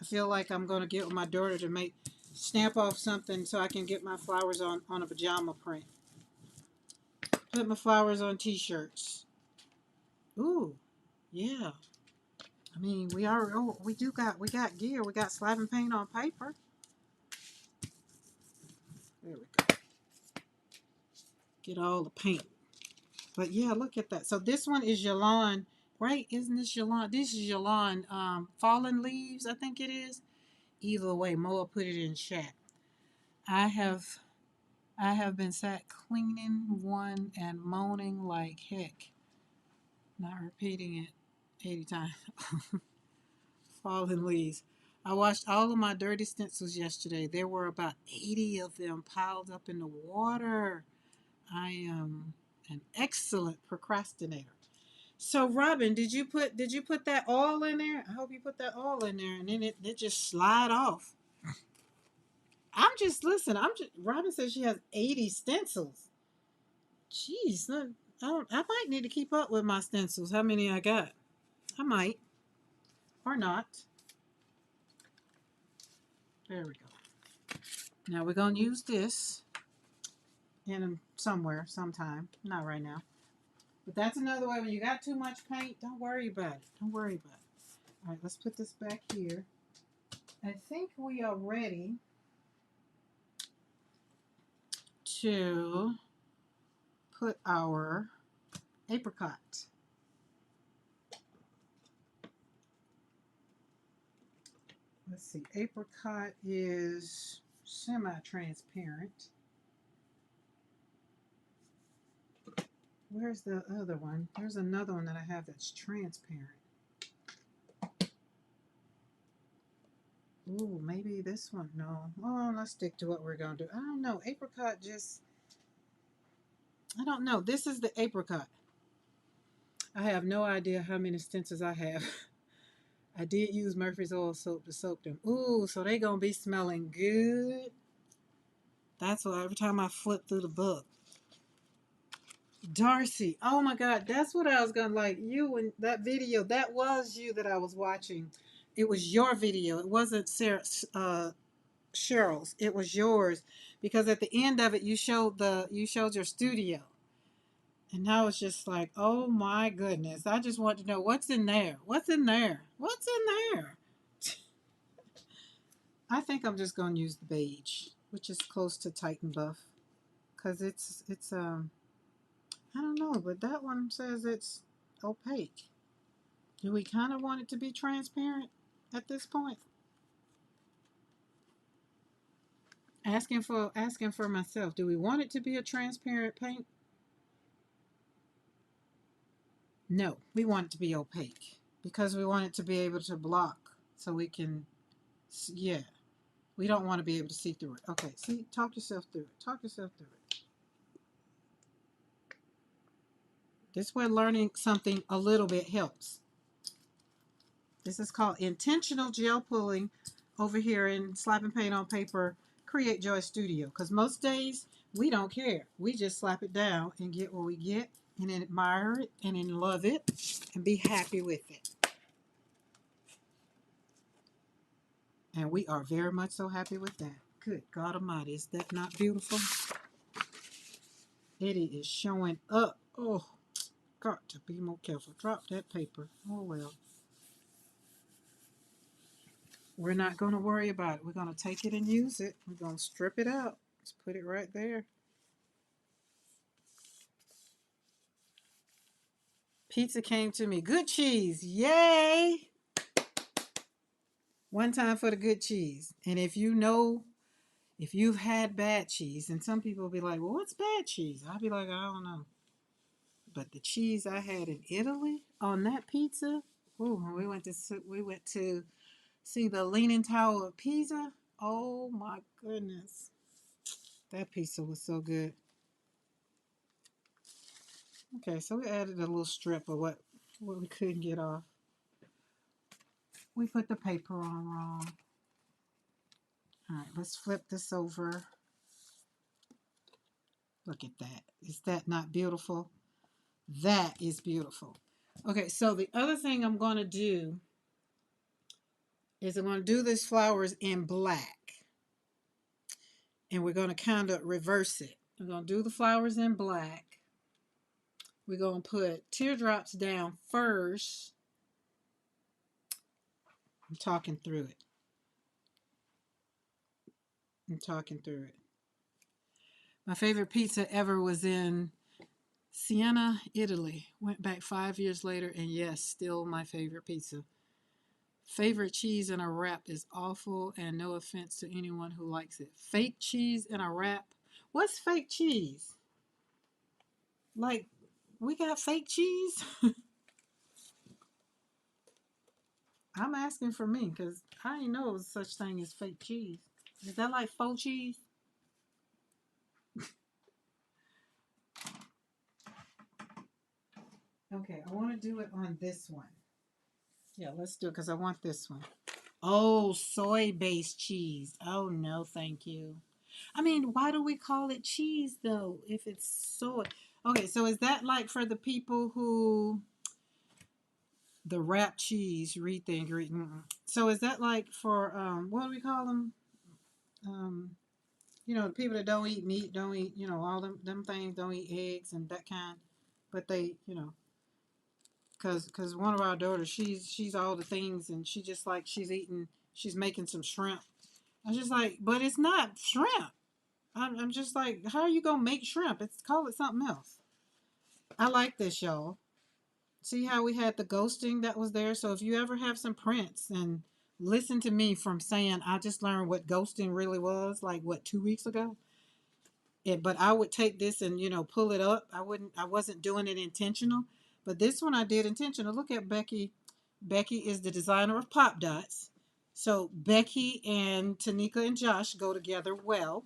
I feel like I'm going to get with my daughter to stamp off something so I can get my flowers on a pajama print. Put my flowers on t-shirts. Ooh, yeah. I mean, we got gear. We got slab and paint on paper. There we go. Get all the paint. But yeah, look at that. So this one is Yolande, right? Isn't this Yolande? This is Yolande Fallen Leaves, I think it is. Either way, Moa put it in chat. I have been sat cleaning one and moaning like heck. Not repeating it 80 times. Fallen leaves. I washed all of my dirty stencils yesterday. There were about 80 of them piled up in the water. I am an excellent procrastinator. So Robin, did you put that oil in there? I hope you put that oil in there and then it just slide off. Robin says she has 80 stencils. Jeez, I might need to keep up with my stencils. How many I got? I might. Or not. There we go. Now we're going to use this in sometime. Not right now. But that's another way. When you got too much paint, don't worry about it. Don't worry about it. All right, let's put this back here. I think we are ready to put our apricot. Let's see. Apricot is semi-transparent. Where's the other one? There's another one that I have that's transparent. Ooh, maybe this one. No. Oh, let's stick to what we're going to do. I don't know. Apricot I don't know. This is the apricot. I have no idea how many stencils I have. I did use Murphy's Oil soap to soak them. Ooh, so they going to be smelling good. That's why every time I flip through the book. Darcy, oh my God, that's what I was gonna like. You in that video, that was you that I was watching. It was your video. It wasn't Cheryl's. It was yours because at the end of it, you showed your studio, and I was just like, oh my goodness, I just want to know what's in there. What's in there? What's in there? I think I'm just gonna use the beige. which is close to Titan Buff, because it's I don't know, but that one says it's opaque. Do we kind of want it to be transparent at this point? Asking for myself, do we want it to be a transparent paint? No, we want it to be opaque because we want it to be able to block so we can, yeah, we don't want to be able to see through it. Okay, see, talk yourself through it. Talk yourself through it. This is where learning something a little bit helps. This is called intentional gel pulling over here in Slapping Paint on Paper Create Joy Studio. Because most days we don't care. We just slap it down and get what we get and then admire it and then love it and be happy with it. And we are very much so happy with that. Good God Almighty, is that not beautiful? Eddie is showing up. Oh, got to be more careful. Drop that paper. Oh well. We're not going to worry about it. We're going to take it and use it. We're going to strip it out. Just put it right there. Pizza came to me. Good cheese. Yay! One time for the good cheese. And if you know, if you've had bad cheese, and some people will be like, well, what's bad cheese? I'll be like, I don't know. But the cheese I had in Italy on that pizza, ooh, we went to see the Leaning Tower of Pisa. Oh my goodness. That pizza was so good. Okay, so we added a little strip of what we couldn't get off. We put the paper on wrong. All right, let's flip this over. Look at that. Is that not beautiful? That is beautiful. Okay, so the other thing I'm going to do is I'm going to do this flowers in black. And we're going to kind of reverse it. We're going to do the flowers in black. We're going to put teardrops down first. I'm talking through it. My favorite pizza ever was in Siena, Italy. Went back 5 years later, and yes, still my favorite pizza. Favorite cheese in a wrap is awful, and no offense to anyone who likes it. Fake cheese in a wrap? What's fake cheese? Like, we got fake cheese? I'm asking for me, because I didn't know there was such thing as fake cheese. Is that like faux cheese? Okay, I want to do it on this one. Yeah, let's do it, because I want this one. Oh, soy-based cheese. Oh, no, thank you. I mean, why do we call it cheese, though, if it's soy? Okay, so is that like for the people who... The wrapped cheese, read the ingredient. So is that like for, what do we call them? You know, the people that don't eat meat, don't eat, you know, all them things, don't eat eggs and that kind. But they, you know, cause one of our daughters, she's all the things, and she just like she's making some shrimp. I'm just like, but it's not shrimp. I'm just like, how are you gonna make shrimp? Call it something else. I like this, y'all. See how we had the ghosting that was there? So if you ever have some prints and listen to me from saying I just learned what ghosting really was, like what, 2 weeks ago? But I would take this and, you know, pull it up. I wasn't doing it intentional. But this one I did intentional. Look at Becky. Becky is the designer of Pop Dots. So Becky and Tanika and Josh go together well,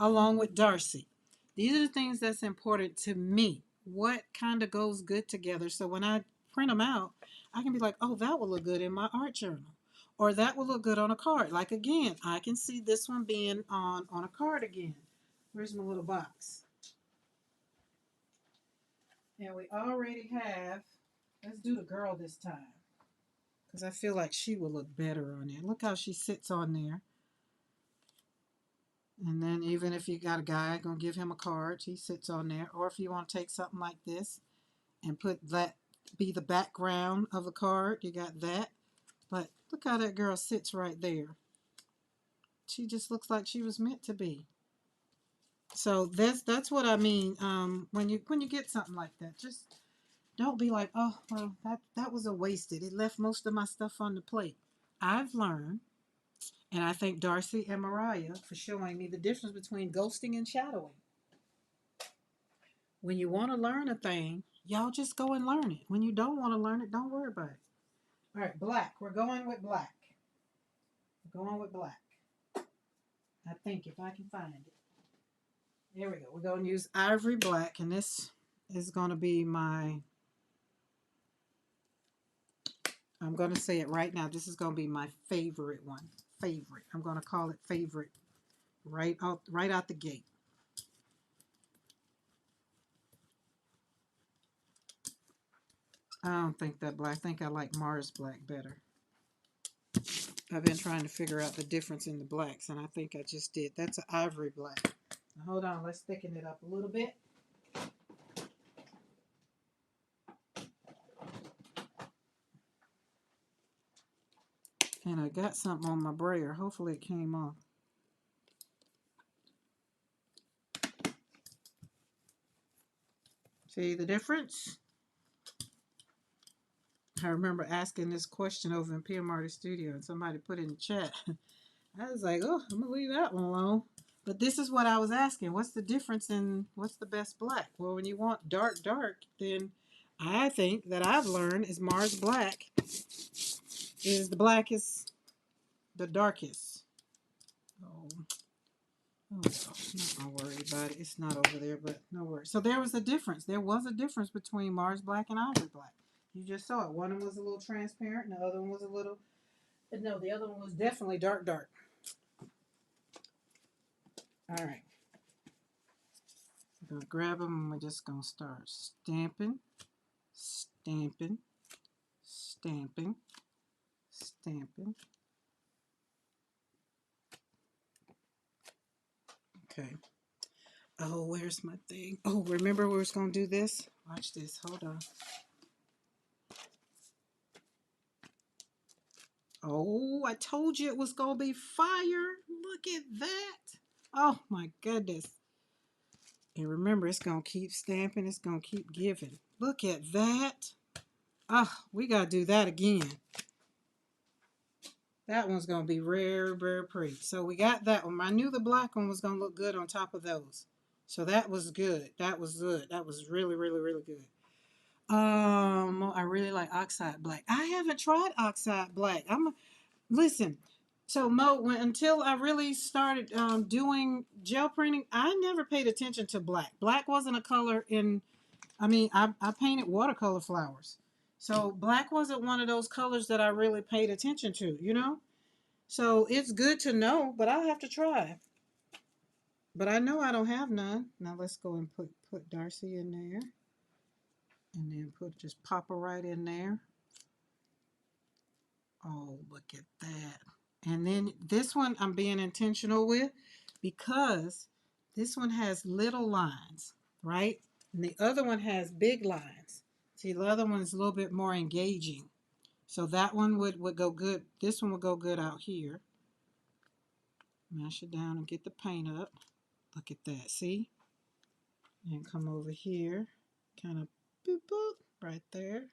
along with Darcy. These are the things that's important to me. What kind of goes good together? So when I print them out, I can be like, oh, that will look good in my art journal. Or that will look good on a card. Like again, I can see this one being on a card again. Where's my little box? And we already have, let's do the girl this time. Because I feel like she will look better on there. Look how she sits on there. And then even if you got a guy, gonna give him a card, he sits on there. Or if you want to take something like this and put that be the background of the card, you got that. But look how that girl sits right there. She just looks like she was meant to be. So that's what I mean. When you get something like that, just don't be like, oh well, that was a wasted. It left most of my stuff on the plate. I've learned, and I thank Darcy and Mariah for showing me the difference between ghosting and shadowing. When you want to learn a thing, y'all just go and learn it. When you don't want to learn it, don't worry about it. All right, black. We're going with black. We're going with black. I think if I can find it. There we go. We're going to use ivory black, and this is going to be my, I'm going to say it right now. This is going to be my favorite one. Favorite. I'm going to call it favorite right out the gate. I don't think that black. I think I like Mars black better. I've been trying to figure out the difference in the blacks, and I think I just did. That's an ivory black. Now, hold on. Let's thicken it up a little bit. And I got something on my brayer. Hopefully it came off. See the difference? I remember asking this question over in PMRT Studio, and somebody put in the chat. I was like, oh, I'm going to leave that one alone. But this is what I was asking. What's the difference in what's the best black? Well, when you want dark, then I think that I've learned is Mars black is the blackest, the darkest. Oh, I'm not going to worry about it. It's not over there, but no worries. So there was a difference. There was a difference between Mars black and ivory black. You just saw it. One of them was a little transparent, and the other one was a little, no, the other one was definitely dark. All right. I'm going to grab them, and we're just going to start stamping, stamping, stamping, stamping. Okay. Oh, where's my thing? Oh, remember we were going to do this? Watch this. Hold on. Oh, I told you it was going to be fire. Look at that. Oh, my goodness. And remember, it's going to keep stamping. It's going to keep giving. Look at that. Oh, we got to do that again. That one's going to be very, very pretty. So we got that one. I knew the black one was going to look good on top of those. So that was good. That was good. That was really, really, really good. I really like oxide black. I haven't tried oxide black. Listen. So Mo, until I really started doing gel printing, I never paid attention to black. Black wasn't a color in. I painted watercolor flowers. So black wasn't one of those colors that I really paid attention to, you know? So it's good to know, but I'll have to try. But I know I don't have none. Now let's go and put Darcy in there. And then just pop her right in there. Oh, look at that. And then this one I'm being intentional with because this one has little lines, right? And the other one has big lines. See, the other one is a little bit more engaging. So that one would go good. This one would go good out here. Mash it down and get the paint up. Look at that, see? And come over here. Kind of boop, boop, right there.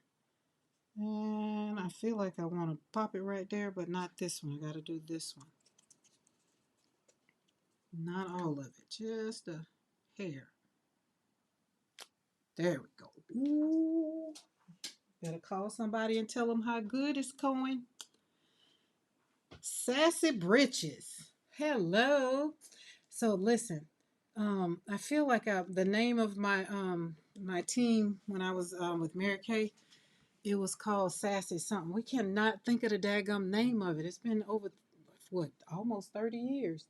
And I feel like I want to pop it right there, but not this one. I got to do this one. Not all of it, just a hair. There we go. Ooh. Better call somebody and tell them how good it's going. Sassy Britches. Hello. So listen, I feel like the name of my my team when I was with Mary Kay, it was called Sassy something. We cannot think of the daggum name of it. It's been over almost 30 years.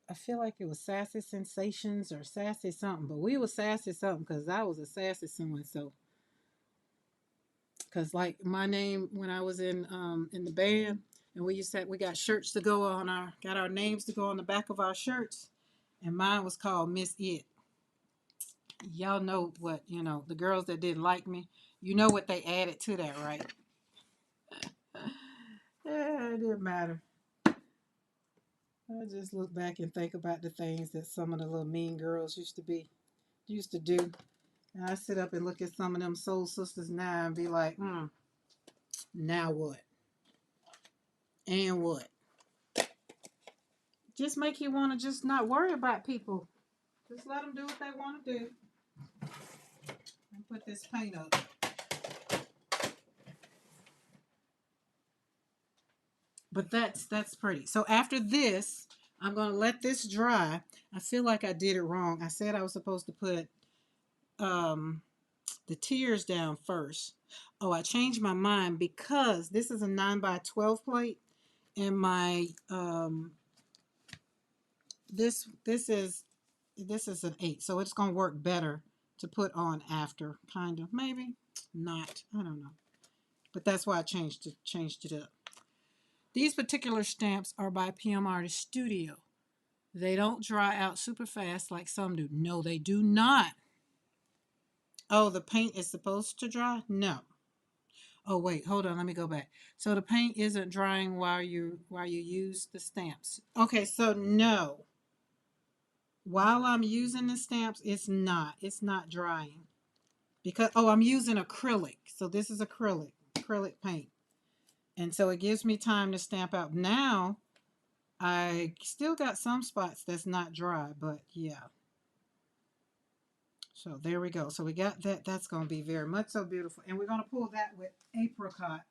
I feel like it was Sassy Sensations or Sassy something, but we were Sassy something because I was a sassy someone. So, because like my name when I was in the band, and we got shirts to go on got our names to go on the back of our shirts, and mine was called Miss It. Y'all know what the girls that didn't like me. You know what they added to that, right? Yeah, it didn't matter. I just look back and think about the things that some of the little mean girls used to do. And I sit up and look at some of them soul sisters now and be like, now what? And what? Just make you want to just not worry about people. Just let them do what they want to do. And put this paint up. But that's pretty. So after this, I'm going to let this dry. I feel like I did it wrong. I said I was supposed to put the tears down first. Oh, I changed my mind because this is a 9x12 plate, and my this is an 8, so it's gonna work better to put on after, kind of, maybe not. I don't know, but that's why I changed it up. These particular stamps are by PM Artist Studio. They don't dry out super fast like some do. No, they do not. Oh, the paint is supposed to dry? No. Oh wait, hold on, let me go back. So the paint isn't drying while you use the stamps. Okay, so no. While I'm using the stamps, it's not drying. Because I'm using acrylic. So this is acrylic paint. And so it gives me time to stamp out. Now, I still got some spots that's not dry, but yeah. So there we go. So we got that. That's going to be very much so beautiful. And we're going to pull that with apricot.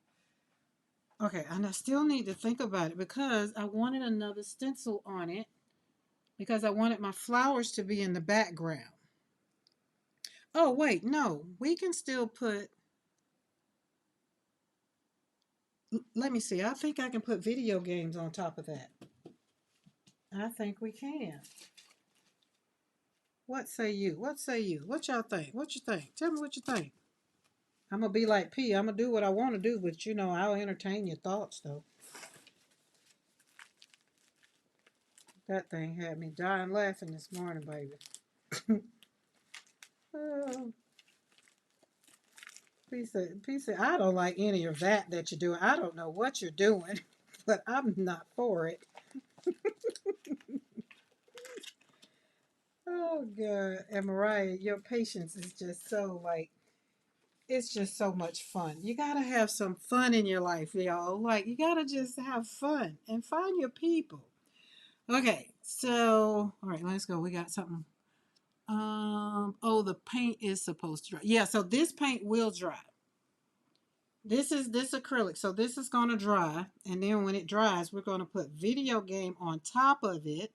Okay, and I still need to think about it because I wanted another stencil on it because I wanted my flowers to be in the background. Oh, wait, no. We can still put... Let me see. I think I can put video games on top of that. I think we can. What say you? What say you? What y'all think? What you think? Tell me what you think. I'm going to be like P. I'm going to do what I want to do, but I'll entertain your thoughts, though. That thing had me dying laughing this morning, baby. Oh, P said, I don't like any of that you're doing. I don't know what you're doing, but I'm not for it. Oh, God. And Mariah, your patience is just so, it's just so much fun. You got to have some fun in your life, y'all. You got to just have fun and find your people. Okay, so, all right, let's go. We got something. Oh, the paint is supposed to dry. Yeah, so this paint will dry. This acrylic, so this is going to dry, and then when it dries, we're going to put video game on top of it,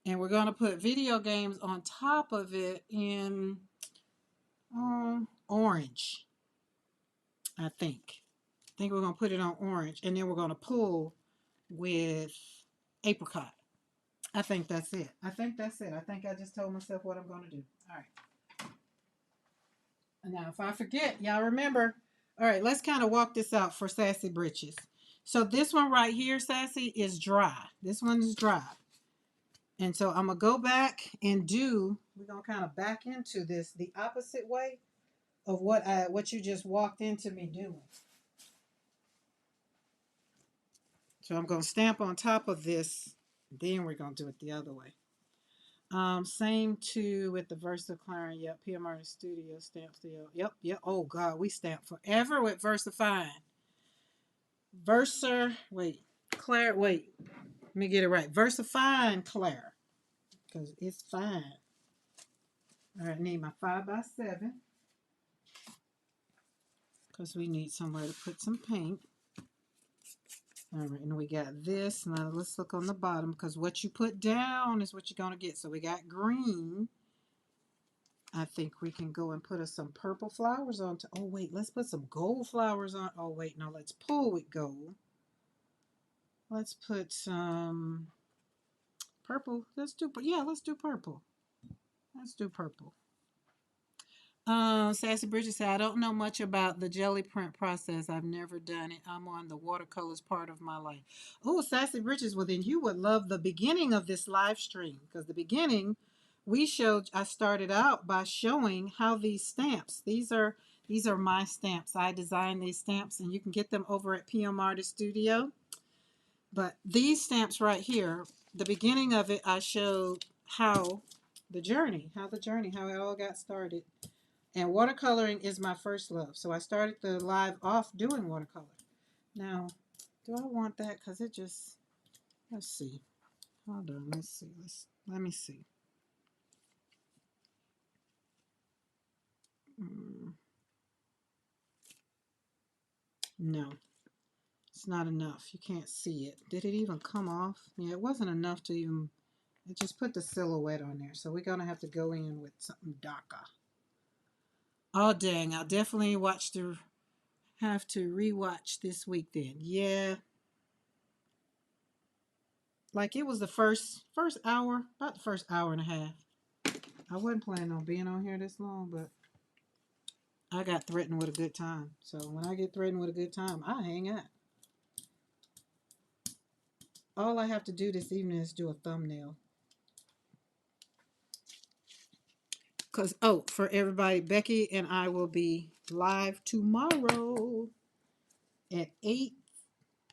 and we're going to put video games on top of it in orange, I think. I think we're going to put it on orange, and then we're going to pull with apricot. I think that's it. I think I just told myself what I'm going to do. All right. Now, if I forget, y'all remember. All right, let's kind of walk this out for Sassy Britches. So this one right here, Sassy, is dry. This one is dry. And so I'm going to go back and we're going to kind of back into this the opposite way of what you just walked into me doing. So I'm going to stamp on top of this, then we're going to do it the other way. Same too with the VersaClaren. Yep, PMR Studio stamp still. Yep. Oh God, we stamp forever with VersaFine. Claire. Wait, let me get it right. VersaFine Claire, because it's fine. All right, I need my 5x7 because we need somewhere to put some paint. All right, and we got this. Now let's look on the bottom because what you put down is what you're gonna get. So we got green. I think we can go and put some purple flowers on. Oh, wait, let's put some gold flowers on. Oh, wait, no, let's pull with gold. Let's put some purple. Let's do purple. Let's do purple. Sassy Bridget said, I don't know much about the jelly print process. I've never done it. I'm on the watercolors part of my life. Oh, Sassy Bridges, well, then you would love the beginning of this live stream because the beginning I started out by showing how these stamps, these are my stamps. I designed these stamps and you can get them over at PM Artist Studio. But these stamps right here, the beginning of it, I showed how how it all got started. And watercoloring is my first love. So I started the live off doing watercolor. Now, do I want that? Because it just, let's see. Hold on, let's see. Let me see. Mm, no, it's not enough. You can't see it. Did it even come off? Yeah, it wasn't enough to even, it just put the silhouette on there. So we're going to have to go in with something darker. Oh, dang. I'll definitely have to rewatch this week then. Yeah. Like it was the first hour, about the first hour and a half. I wasn't planning on being on here this long, but I got threatened with a good time. So when I get threatened with a good time, I hang out. All I have to do this evening is do a thumbnail. Because, oh, for everybody, Becky and I will be live tomorrow at 8,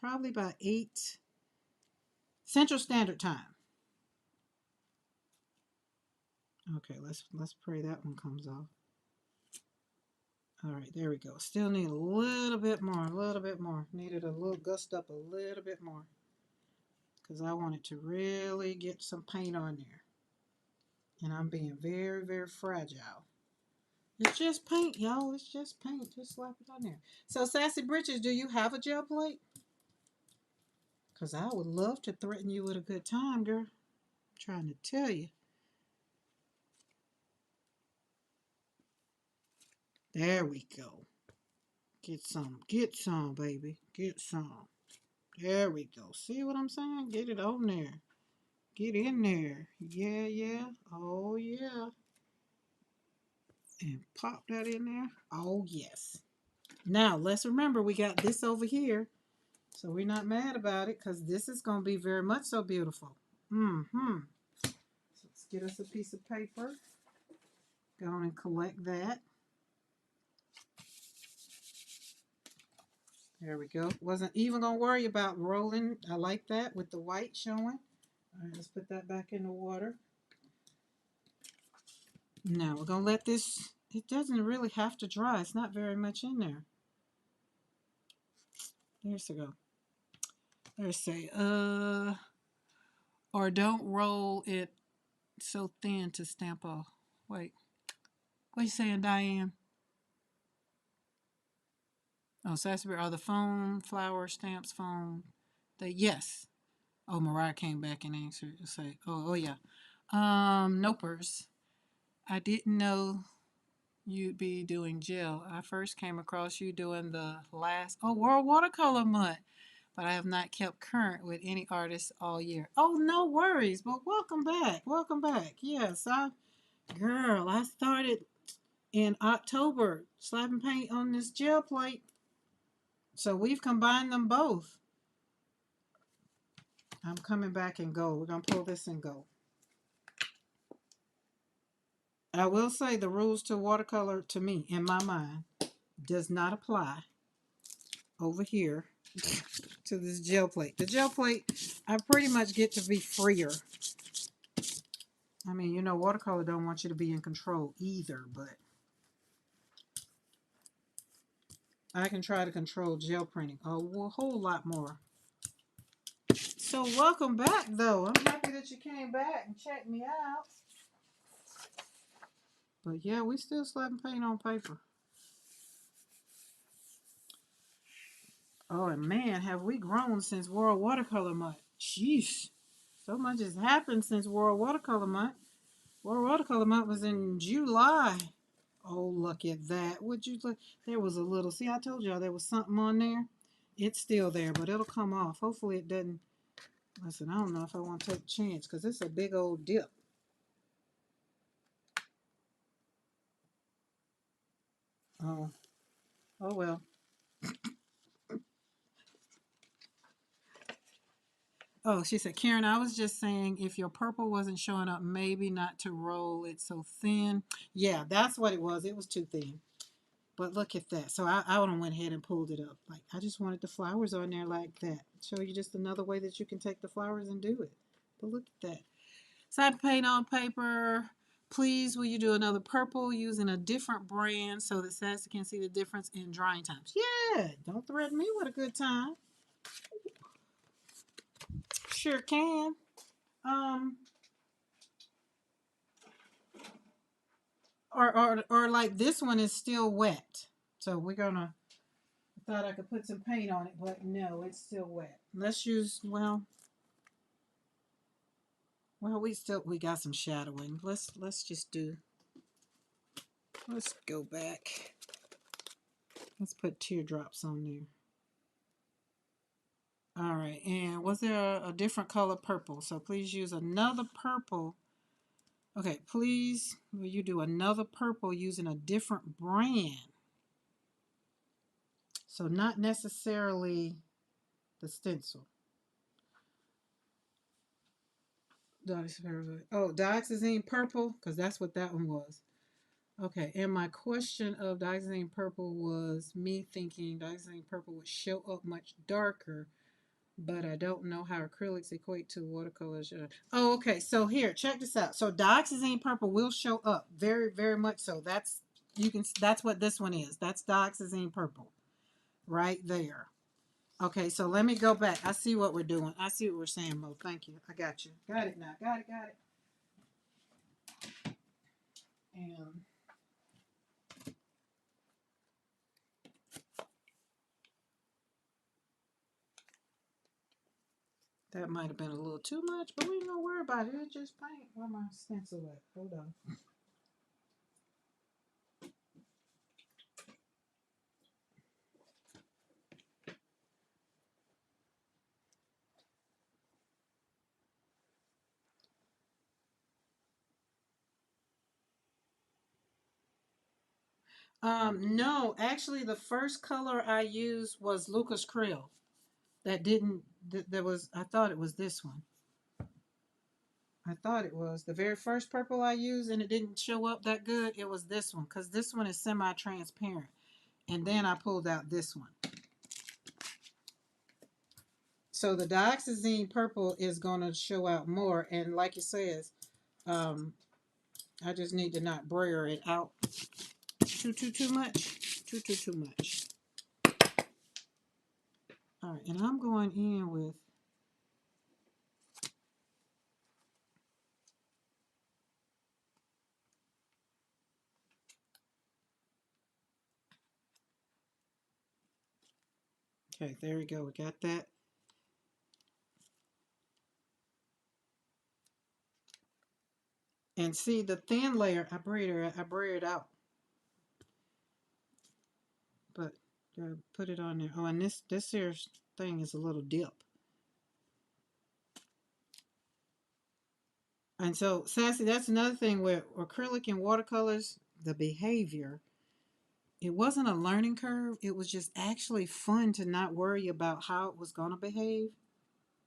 probably by 8 Central Standard Time. Okay, let's pray that one comes off. All right, there we go. Still need a little bit more, a little bit more. Needed a little gust up a little bit more. Because I wanted to really get some paint on there. And I'm being very, very fragile. It's just paint, y'all. It's just paint. Just slap it on there. So, Sassy Britches, do you have a gel plate? Because I would love to threaten you with a good time, girl. I'm trying to tell you. There we go. Get some, baby. Get some. There we go. See what I'm saying? Get it on there. Get in there. Yeah, yeah. Oh, yeah. And pop that in there. Oh, yes. Now, let's remember we got this over here. So we're not mad about it because this is going to be very much so beautiful. Mm-hmm. So let's get us a piece of paper. Go on and collect that. There we go. Wasn't even going to worry about rolling. I like that with the white showing. All right, let's put that back in the water. Now we're going to let this, it doesn't really have to dry. It's not very much in there. There's to go. Let's say, or don't roll it so thin to stamp off. Wait, what you saying, Diane? Oh, Sasbury, are the foam flower stamps foam? Yes. Oh, Mariah came back and answered to say, oh yeah. Nopers. I didn't know you'd be doing gel. I first came across you doing the last World Watercolor Month, but I have not kept current with any artists all year. Oh, no worries. But welcome back. Welcome back. Yes, I started in October slapping paint on this gel plate. So we've combined them both. I'm coming back in gold. We're going to pull this in gold. I will say the rules to watercolor, to me, in my mind, does not apply over here to this gel plate. The gel plate, I pretty much get to be freer. I mean, you know, watercolor don't want you to be in control either, but I can try to control gel printing a whole lot more. So welcome back, though. I'm happy that you came back and checked me out. But yeah, we still slapping paint on paper. Oh, and man, have we grown since World Watercolor Month. Jeez. So much has happened since World Watercolor Month. World Watercolor Month was in July. Oh, look at that. Would you look? There was a little. See, I told y'all there was something on there. It's still there, but it'll come off. Hopefully it doesn't. Listen, I don't know if I want to take a chance because it's a big old dip. Oh, oh well. Oh, she said, Karen, I was just saying if your purple wasn't showing up, maybe not to roll it so thin. Yeah, that's what it was. It was too thin. But look at that. So I went ahead and pulled it up. Like I just wanted the flowers on there like that. Show you just another way that you can take the flowers and do it. But look at that. Side paint on paper. Please, will you do another purple using a different brand so that Sassy can see the difference in drying times? Yeah, don't threaten me with a good time. Sure can. Um, or like this one is still wet. So we're gonna, I thought I could put some paint on it, but no, it's still wet. Let's use, well, we got some shadowing. Let's just do, let's go back. Let's put teardrops on there. All right, and was there a different color purple? So please use another purple. Okay, please, will you do another purple using a different brand? So not necessarily the stencil. Oh, dioxazine purple, because that's what that one was. Okay, and my question of dioxazine purple was me thinking dioxazine purple would show up much darker, but I don't know how acrylics equate to watercolors. Oh, okay. So here, check this out. So dioxazine purple will show up very, very much so. That's That's what this one is. That's dioxazine purple, right there. Okay, so let me go back. I see what we're doing. I see what we're saying, Mo. Thank you. I got you. Got it now. Got it. Got it. And that might have been a little too much, but we ain't gonna worry about it. It's just paint. Where my stencil at? Hold on. No, actually, the first color I used was Lucas Krill. That didn't. There was. I thought it was this one. I thought it was the very first purple I used, and it didn't show up that good. It was this one because this one is semi-transparent, and then I pulled out this one. So the dioxazine purple is going to show out more, and like it says, I just need to not brayer it out too much, too much. All right, and I'm going in with. Okay, there we go. We got that. And see the thin layer, I braid it out, but put it on there. Oh, and this here thing is a little dip. And so, Sassy, that's another thing with acrylic and watercolors, the behavior. It wasn't a learning curve. It was just actually fun to not worry about how it was going to behave.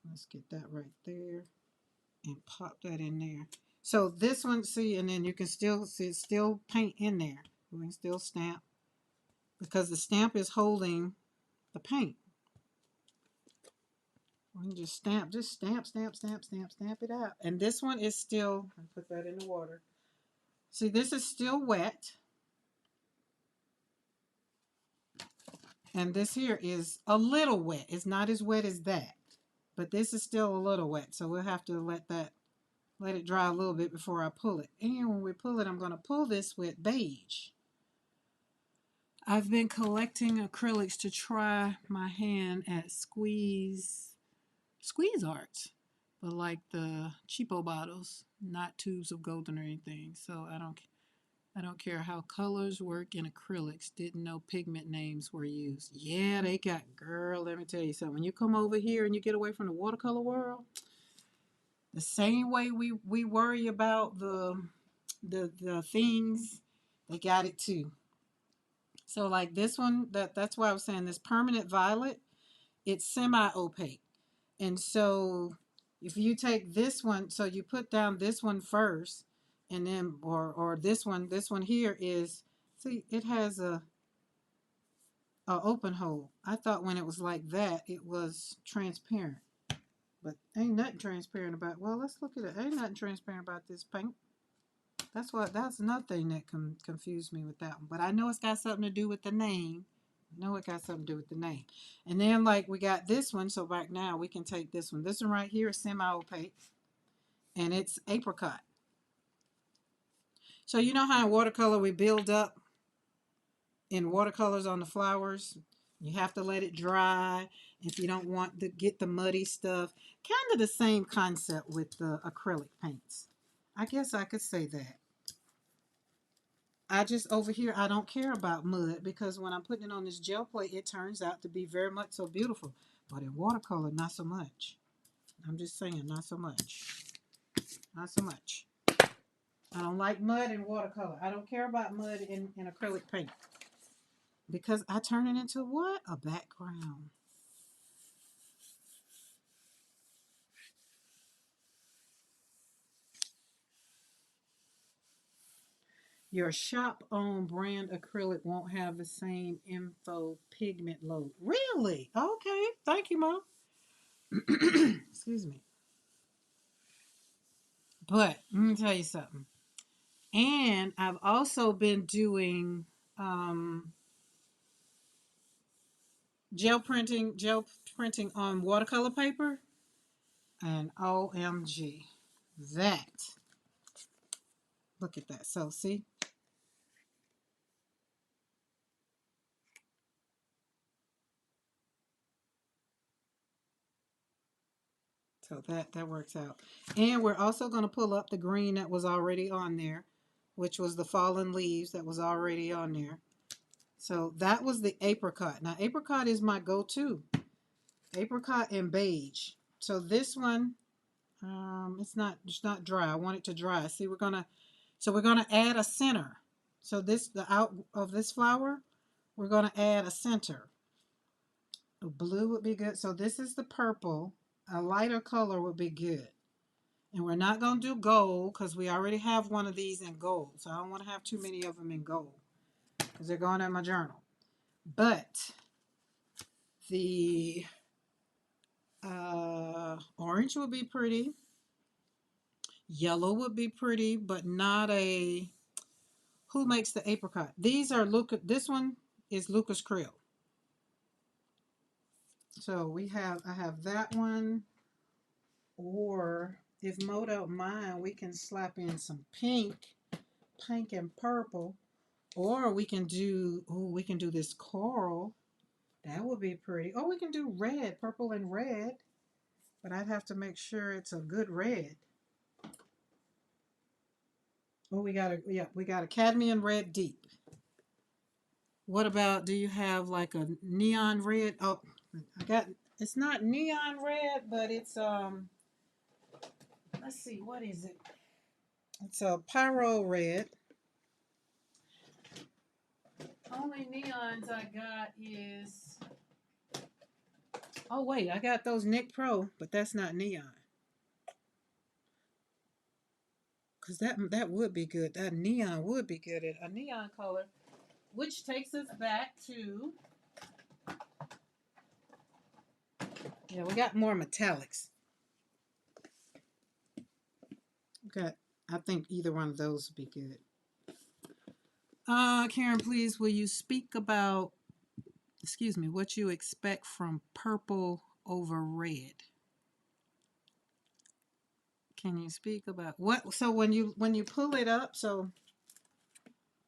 Let's get that right there and pop that in there. So this one, see, and then you can still see it's still paint in there. We can still stamp because the stamp is holding the paint. We can just stamp it out. And this one is still, I put that in the water. See, this is still wet. And this here is a little wet. It's not as wet as that. But this is still a little wet. So we'll have to let it dry a little bit before I pull it. And when we pull it, I'm going to pull this with beige. I've been collecting acrylics to try my hand at squeeze arts, but like the cheapo bottles, not tubes of golden or anything. So I don't care how colors work in acrylics. Didn't know pigment names were used. Yeah, they got, girl, let me tell you something. When you come over here and you get away from the watercolor world, the same way we worry about the things, they got it too. So like this one, that's why I was saying this permanent violet, it's semi-opaque. And so if you take this one, so you put down this one first, and then or this one here is, see, it has a a open hole. I thought when it was like that, it was transparent. But ain't nothing transparent about. Well, let's look at it. Ain't nothing transparent about this paint. That's another thing that confused me with that one. But I know it's got something to do with the name. I know it got something to do with the name. And then like we got this one. So right now we can take this one. This one right here is semi-opaque, and it's apricot. So you know how in watercolor we build up in watercolors on the flowers. You have to let it dry if you don't want to get the muddy stuff. Kind of the same concept with the acrylic paints. I guess I could say that. I just over here, I don't care about mud because when I'm putting it on this gel plate, it turns out to be very much so beautiful. But in watercolor, not so much. I'm just saying, not so much. Not so much. I don't like mud in watercolor. I don't care about mud in acrylic paint. Because I turn it into what? A background. Your shop-owned brand acrylic won't have the same info pigment load. Really? Okay. Thank you, Mom. Excuse me. But let me tell you something. And I've also been doing um, gel printing on watercolor paper. And OMG, that, look at that. So see, so that works out. And we're also going to pull up the green that was already on there, which was the fallen leaves that was already on there. So that was the apricot. Now apricot is my go-to. Apricot and beige. So this one, it's not dry. I want it to dry. See, we're gonna add a center. So this, the out of this flower, we're gonna add a center. A blue would be good. So this is the purple. A lighter color would be good. And we're not gonna do gold because we already have one of these in gold. So I don't want to have too many of them in gold because they're going in my journal. But the orange would be pretty. Yellow would be pretty, but not a. Who makes the apricot? These are Luca. This one is Lucas Krill. So I have that one. Or if Mo don't mind, we can slap in some pink and purple. Or we can do this coral. That would be pretty. Or we can do red, purple and red. But I'd have to make sure it's a good red. Oh, we got a cadmium red deep. What about, do you have like a neon red? Oh, it's not neon red, but it's, let's see, what is it? It's a pyro red. Only neons I got is, oh wait, I got those Nick Pro, but that's not neon. Because that would be good. That neon would be good. A neon color. Which takes us back to, yeah, we got more metallics. Okay, I think either one of those would be good. Karen, please, will you speak about, excuse me, what you expect from purple over red? Can you speak about what? So when you pull it up, so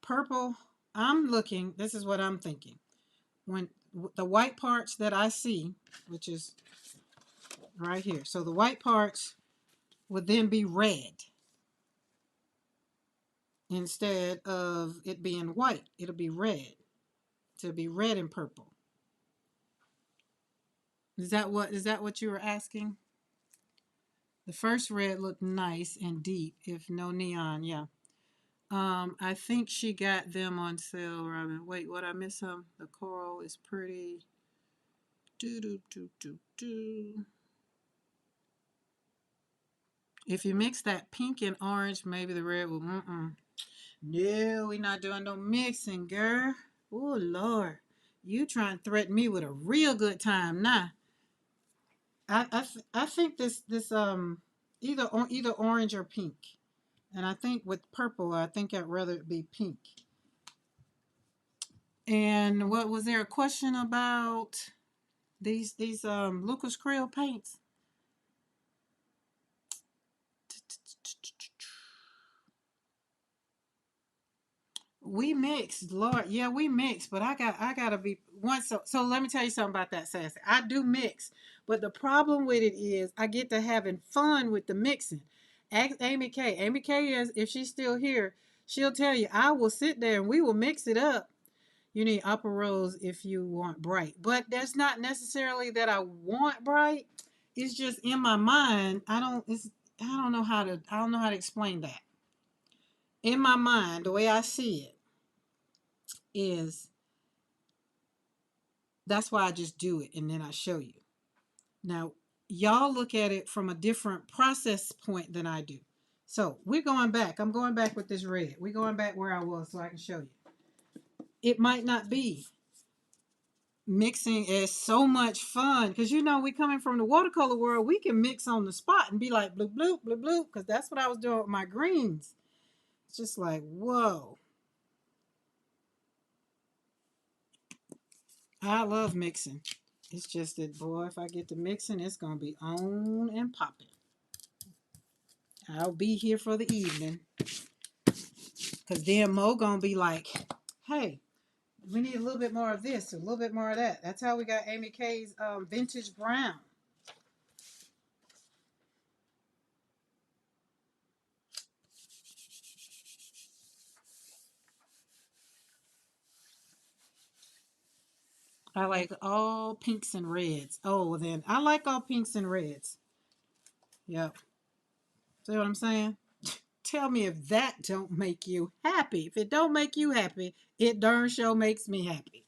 purple, I'm looking, this is what I'm thinking. When the white parts that I see, which is right here, so the white parts would then be red instead of it being white. It'll be red. So it'll be red and purple. Is that what you were asking? The first red looked nice and deep, if no neon, yeah. I think she got them on sale, Robin. Wait, what I miss them? The coral is pretty. Do do do do do. If you mix that pink and orange, maybe the red will. No, we're not doing no mixing, girl. Oh Lord, You trying to threaten me with a real good time. Nah, I think this either orange or pink. And I think with purple, I think I'd rather it be pink. And what was there a question about these Lucas Krill paints? We mixed, Lord, yeah, we mixed, but I gotta be once. So let me tell you something about that, Sassy. I do mix, but the problem with it is I get to having fun with the mixing. Ask Amy K. Amy K is, if she's still here, she'll tell you I will sit there and we will mix it up. You need upper rose if you want bright, but that's not necessarily that I want bright. It's just in my mind. I don't know how to explain that. In my mind, the way I see it is that's why I just do it and then I show you. Now, y'all look at it from a different process point than I do. So we're going back. I'm going back with this red. We're going back where I was so I can show you. It might not be mixing is so much fun because we coming from the watercolor world. We can mix on the spot and be like blue, blue, blue, blue, because that's what I was doing with my greens. It's just like, whoa. I love mixing. It's just that, boy, if I get to mixing, it's going to be on and popping. I'll be here for the evening. Because then Mo going to be like, hey, we need a little bit more of this, a little bit more of that. That's how we got Amy K's vintage brown. I like all pinks and reds. Oh, then I like all pinks and reds. Yep. See what I'm saying? Tell me if that don't make you happy. If it don't make you happy, it darn sure makes me happy.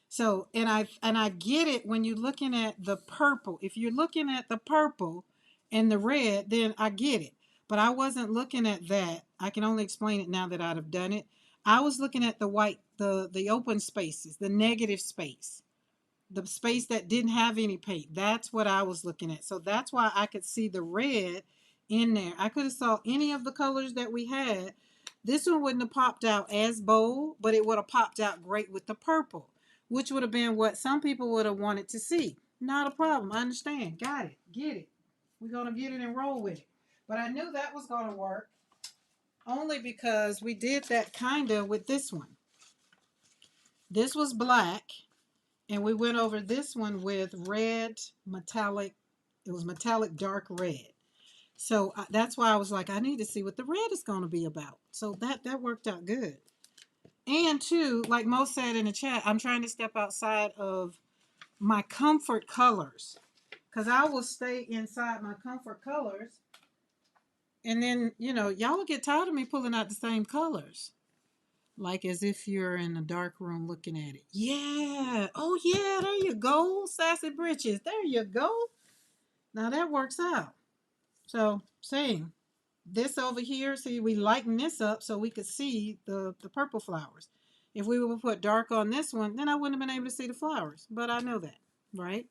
So, and I get it when you're looking at the purple. If you're looking at the purple and the red, then I get it. But I wasn't looking at that. I can only explain it now that I'd have done it. I was looking at the white, the open spaces, the negative space, the space that didn't have any paint. That's what I was looking at. So that's why I could see the red in there. I could have saw any of the colors that we had. This one wouldn't have popped out as bold, but it would have popped out great with the purple, which would have been what some people would have wanted to see. Not a problem. I understand. Got it. Get it. We're going to get it and roll with it. But I knew that was going to work only because we did that kind of with this one. This was black. And we went over this one with red metallic. It was metallic dark red. So that's why I was like, I need to see what the red is going to be about. So that worked out good. And two, like Mo said in the chat, I'm trying to step outside of my comfort colors. Because I will stay inside my comfort colors. And then, y'all will get tired of me pulling out the same colors. Like as if you're in a dark room looking at it. Yeah. Oh, yeah. There you go. Sassy Britches. There you go. Now that works out. So, same. This over here, see, we lighten this up so we could see the purple flowers. If we would put dark on this one, then I wouldn't have been able to see the flowers. But I know that, right?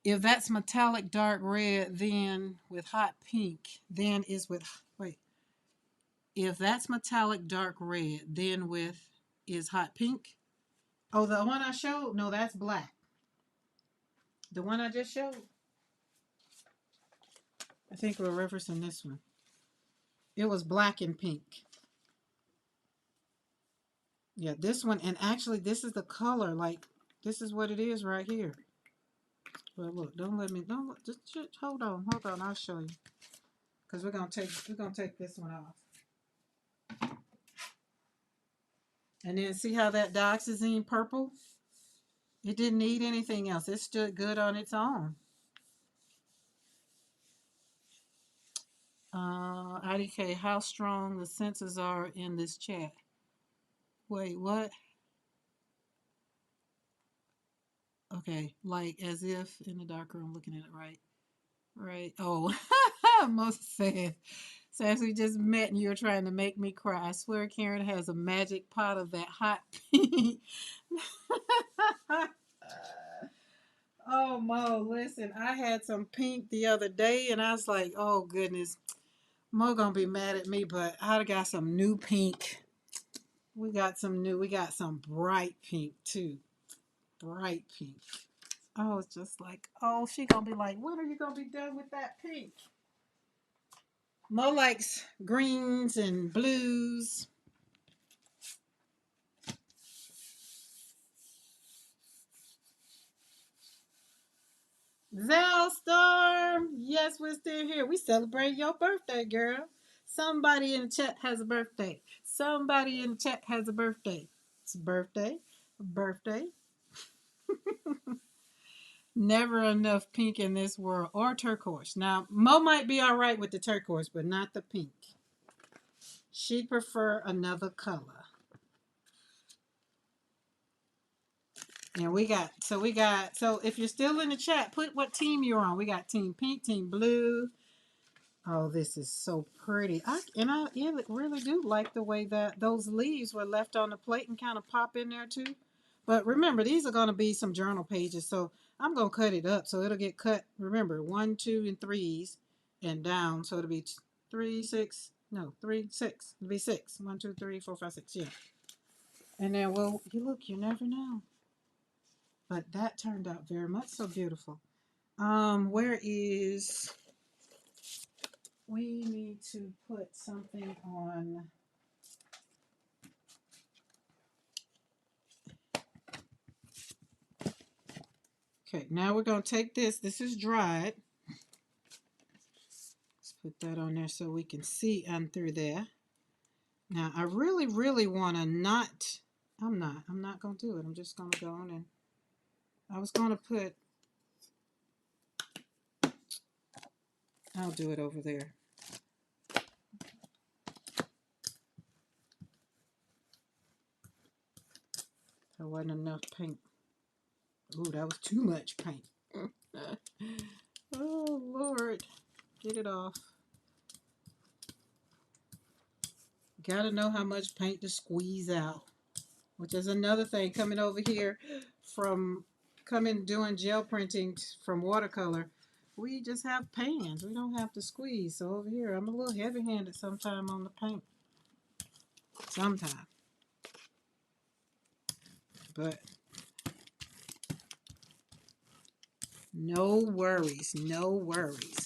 If that's metallic dark red, then with hot pink, then is with, wait. If that's metallic dark red, then with is hot pink. Oh, the one I showed? No, that's black. The one I just showed? I think we're referencing this one. It was black and pink. Yeah, this one, and actually this is the color, like this is what it is right here. But look, just hold on, I'll show you. Because we're gonna take this one off. And then see how that dioxazine purple? It didn't need anything else. It stood good on its own. IDK, how strong the senses are in this chat. Wait, what? Okay, like as if in the dark room looking at it, right? Right. Oh, most said So as we just met and you were trying to make me cry, I swear Karen has a magic pot of that hot pink. Oh, Mo, listen, I had some pink the other day and I was like, oh goodness, Mo gonna be mad at me, but I got some new pink. We got some bright pink too. Bright pink. Oh, it's just like, oh, she gonna be like, when are you gonna be done with that pink? Mo likes greens and blues. Zellstorm, yes, we're still here. We celebrate your birthday, girl. Somebody in the chat has a birthday. Somebody in the chat has a birthday. It's a birthday. A birthday. Never enough pink in this world or turquoise. Now, Mo might be all right with the turquoise, but not the pink. She'd prefer another color. And so if you're still in the chat, put what team you're on. We got team pink, team blue. Oh, this is so pretty. I really do like the way that those leaves were left on the plate and kind of pop in there too. But remember, these are going to be some journal pages, so I'm going to cut it up so it'll get cut. Remember, 1, 2, and 3s and down, so it'll be 3, 6. No, 3, 6. It'll be 6. 1, 2, 3, 4, 5, 6. Yeah. And then you never know. But that turned out very much so beautiful. Where is we need to put something on. Okay, now we're going to take this. This is dried. Let's put that on there so we can see through there. Now, I really, really want to not. I'm not going to do it. I'm just going to go on and. I was going to put. I'll do it over there. There wasn't enough paint. Ooh, that was too much paint. Oh, Lord. Get it off. Gotta know how much paint to squeeze out. Which is another thing coming over here from doing gel printing from watercolor. We just have pans. We don't have to squeeze. So over here, I'm a little heavy-handed sometime on the paint. Sometimes. But no worries. No worries.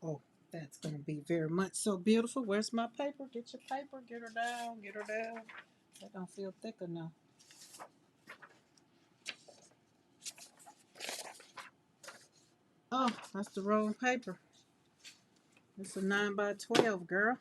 Oh, that's going to be very much so beautiful. Where's my paper? Get your paper. Get her down. Get her down. That don't feel thick enough. Oh, that's the wrong paper. It's a 9 by 12, girl.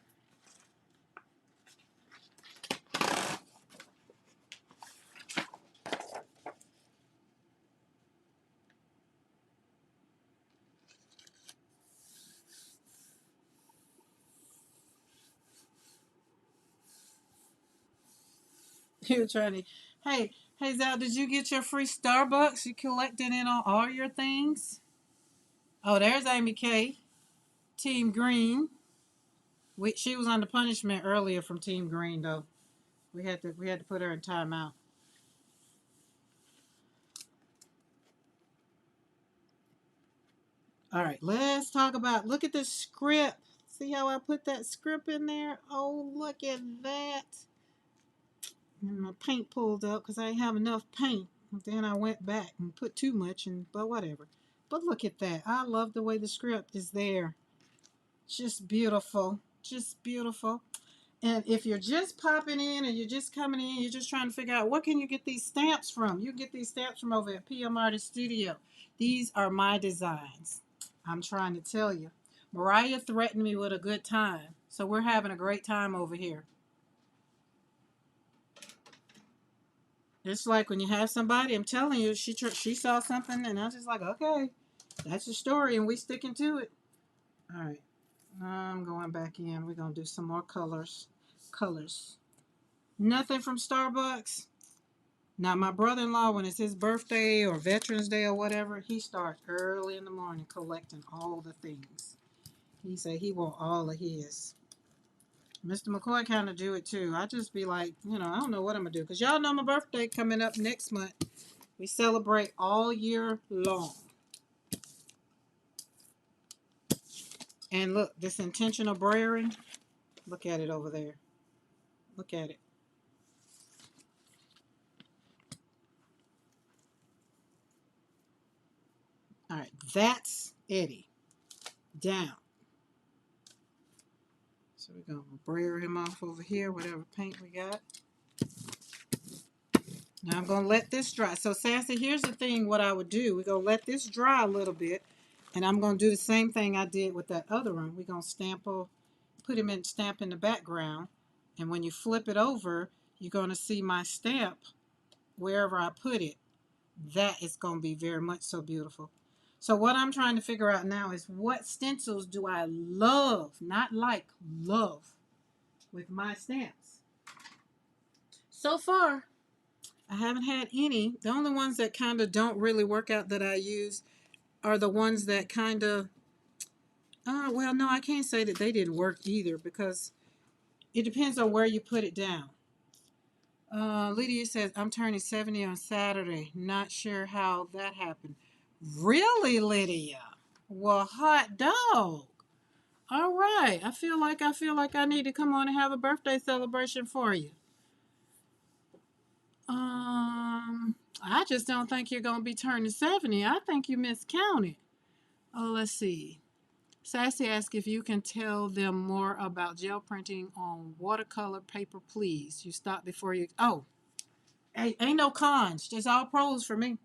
You were trying to. Hey, Zal, did you get your free Starbucks? You collected in on all your things? Oh, there's Amy K. Team Green. She was under punishment earlier from Team Green, though. We had to put her in timeout. All right, let's talk about. Look at this script. See how I put that script in there? Oh, look at that. And my paint pulled up because I didn't have enough paint. Then I went back and put too much, but whatever. But look at that. I love the way the script is there. Just beautiful. Just beautiful. And if you're just popping in and you're just coming in, you're just trying to figure out what can you get these stamps from. You get these stamps from over at PM Artist Studio. These are my designs. I'm trying to tell you. Mariah threatened me with a good time. So we're having a great time over here. It's like when you have somebody, I'm telling you, she saw something and I was just like, okay, that's your story and we sticking to it. All right. I'm going back in. We're going to do some more colors. Colors. Nothing from Starbucks. Now, my brother-in-law, when it's his birthday or Veterans Day or whatever, he starts early in the morning collecting all the things. He said he want all of his. Mr. McCoy kind of do it too. I just be like, I don't know what I'm going to do. Because y'all know my birthday coming up next month. We celebrate all year long. And look, this intentional brayering. Look at it over there. Look at it. All right, that's Eddie. Down. So we're going to brayer him off over here, whatever paint we got. Now I'm going to let this dry. So Sassy, here's the thing, what I would do. We're going to let this dry a little bit. And I'm going to do the same thing I did with that other one. We're going to put him in stamp in the background. And when you flip it over, you're going to see my stamp wherever I put it. That is going to be very much so beautiful. So what I'm trying to figure out now is what stencils do I love, not like, love with my stamps. So far, I haven't had any. The only ones that kind of don't really work out that I use are the ones that kind of, well, no, I can't say that they didn't work either because it depends on where you put it down. Lydia says, I'm turning 70 on Saturday. Not sure how that happened. Really, Lydia? Well, hot dog. All right. I feel like I need to come on and have a birthday celebration for you. I just don't think you're gonna be turning 70. I think you miscounted. Oh, let's see. Sassy asked if you can tell them more about gel printing on watercolor paper, please. You stop before you. Oh, hey, ain't no cons. Just all pros for me.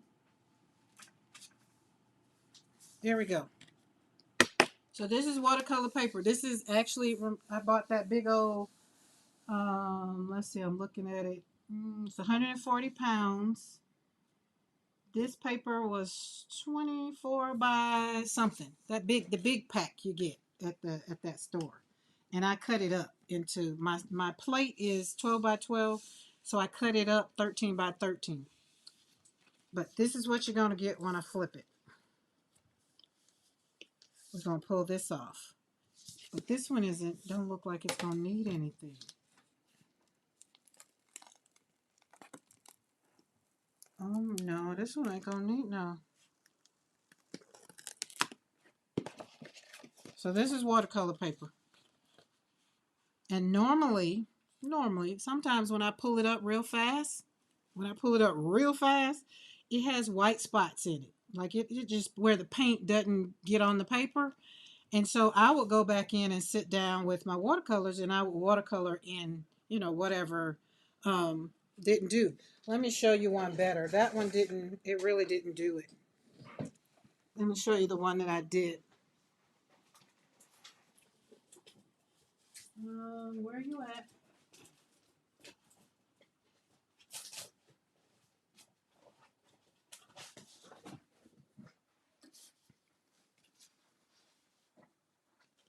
There we go. So this is watercolor paper. This is actually, I bought that big old, let's see, I'm looking at it. It's 140 pounds. This paper was 24 by something. The big pack you get at that store. And I cut it up into, my plate is 12 by 12, so I cut it up 13 by 13. But this is what you're going to get when I flip it. We're going to pull this off. But this one don't look like it's going to need anything. Oh, no, this one ain't going to need no. So this is watercolor paper. And normally, sometimes when I pull it up real fast, it has white spots in it. Like it just where the paint doesn't get on the paper. And so I would go back in and sit down with my watercolors and I would watercolor in, whatever didn't do. Let me show you one better. That one it really didn't do it. Let me show you the one that I did. Where are you at?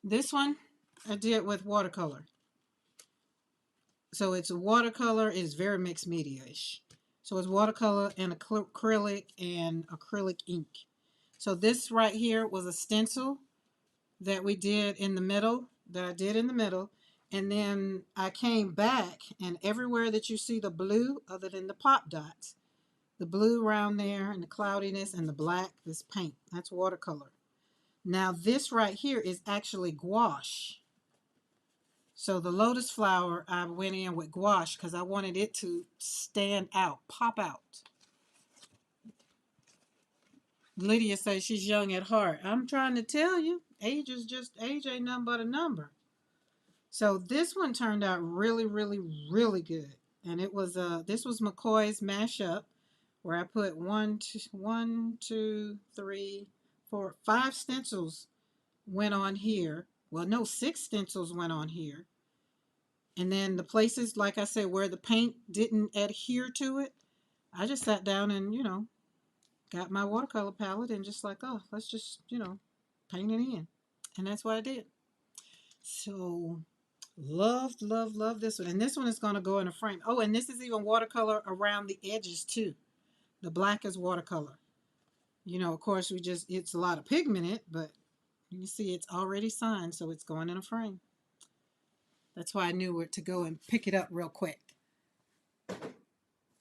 This one I did with watercolor. So it's a watercolor, it's very mixed media-ish. So it's watercolor and acrylic and acrylic ink. So this right here was a stencil that we did in the middle, that I did in the middle. And then I came back and everywhere that you see the blue, other than the pop dots, the blue around there and the cloudiness and the black, this paint, that's watercolor. Now this right here is actually gouache. So the lotus flower, I went in with gouache because I wanted it to stand out, pop out. Lydia says she's young at heart. I'm trying to tell you, age ain't nothing but a number. So this one turned out really, really, really good. And this was McCoy's mashup where I put 5 stencils went on here. Well, no, 6 stencils went on here. And then the places, like I said, where the paint didn't adhere to it, I just sat down and, got my watercolor palette and just like, oh, let's just, paint it in. And that's what I did. So love this one. And this one is going to go in a frame. Oh, and this is even watercolor around the edges too. The black is watercolor. You know, of course, it's a lot of pigment in it, but you see it's already signed, so it's going in a frame. That's why I knew where to go and pick it up real quick.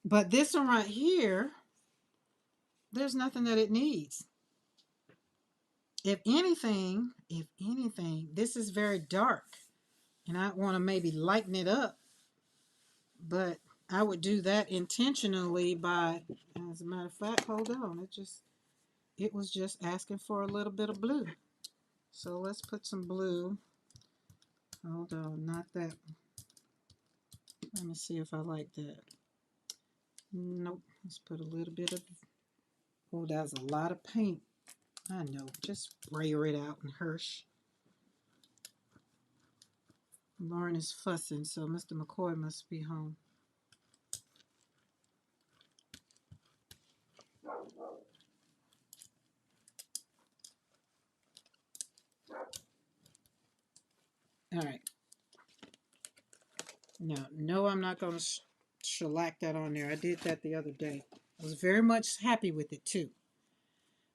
But this one right here, there's nothing that it needs. If anything, this is very dark. And I want to maybe lighten it up. But I would do that intentionally by, as a matter of fact, hold on. It was just asking for a little bit of blue. So let's put some blue. Hold on, not that. Let me see if I like that. Nope. Let's put a little bit of, oh, that's a lot of paint. I know, just sprayer it out in Hirsch. Lauren is fussing, so Mr. McCoy must be home. All right. Now, no, I'm not going to shellac that on there. I did that the other day. I was very much happy with it too.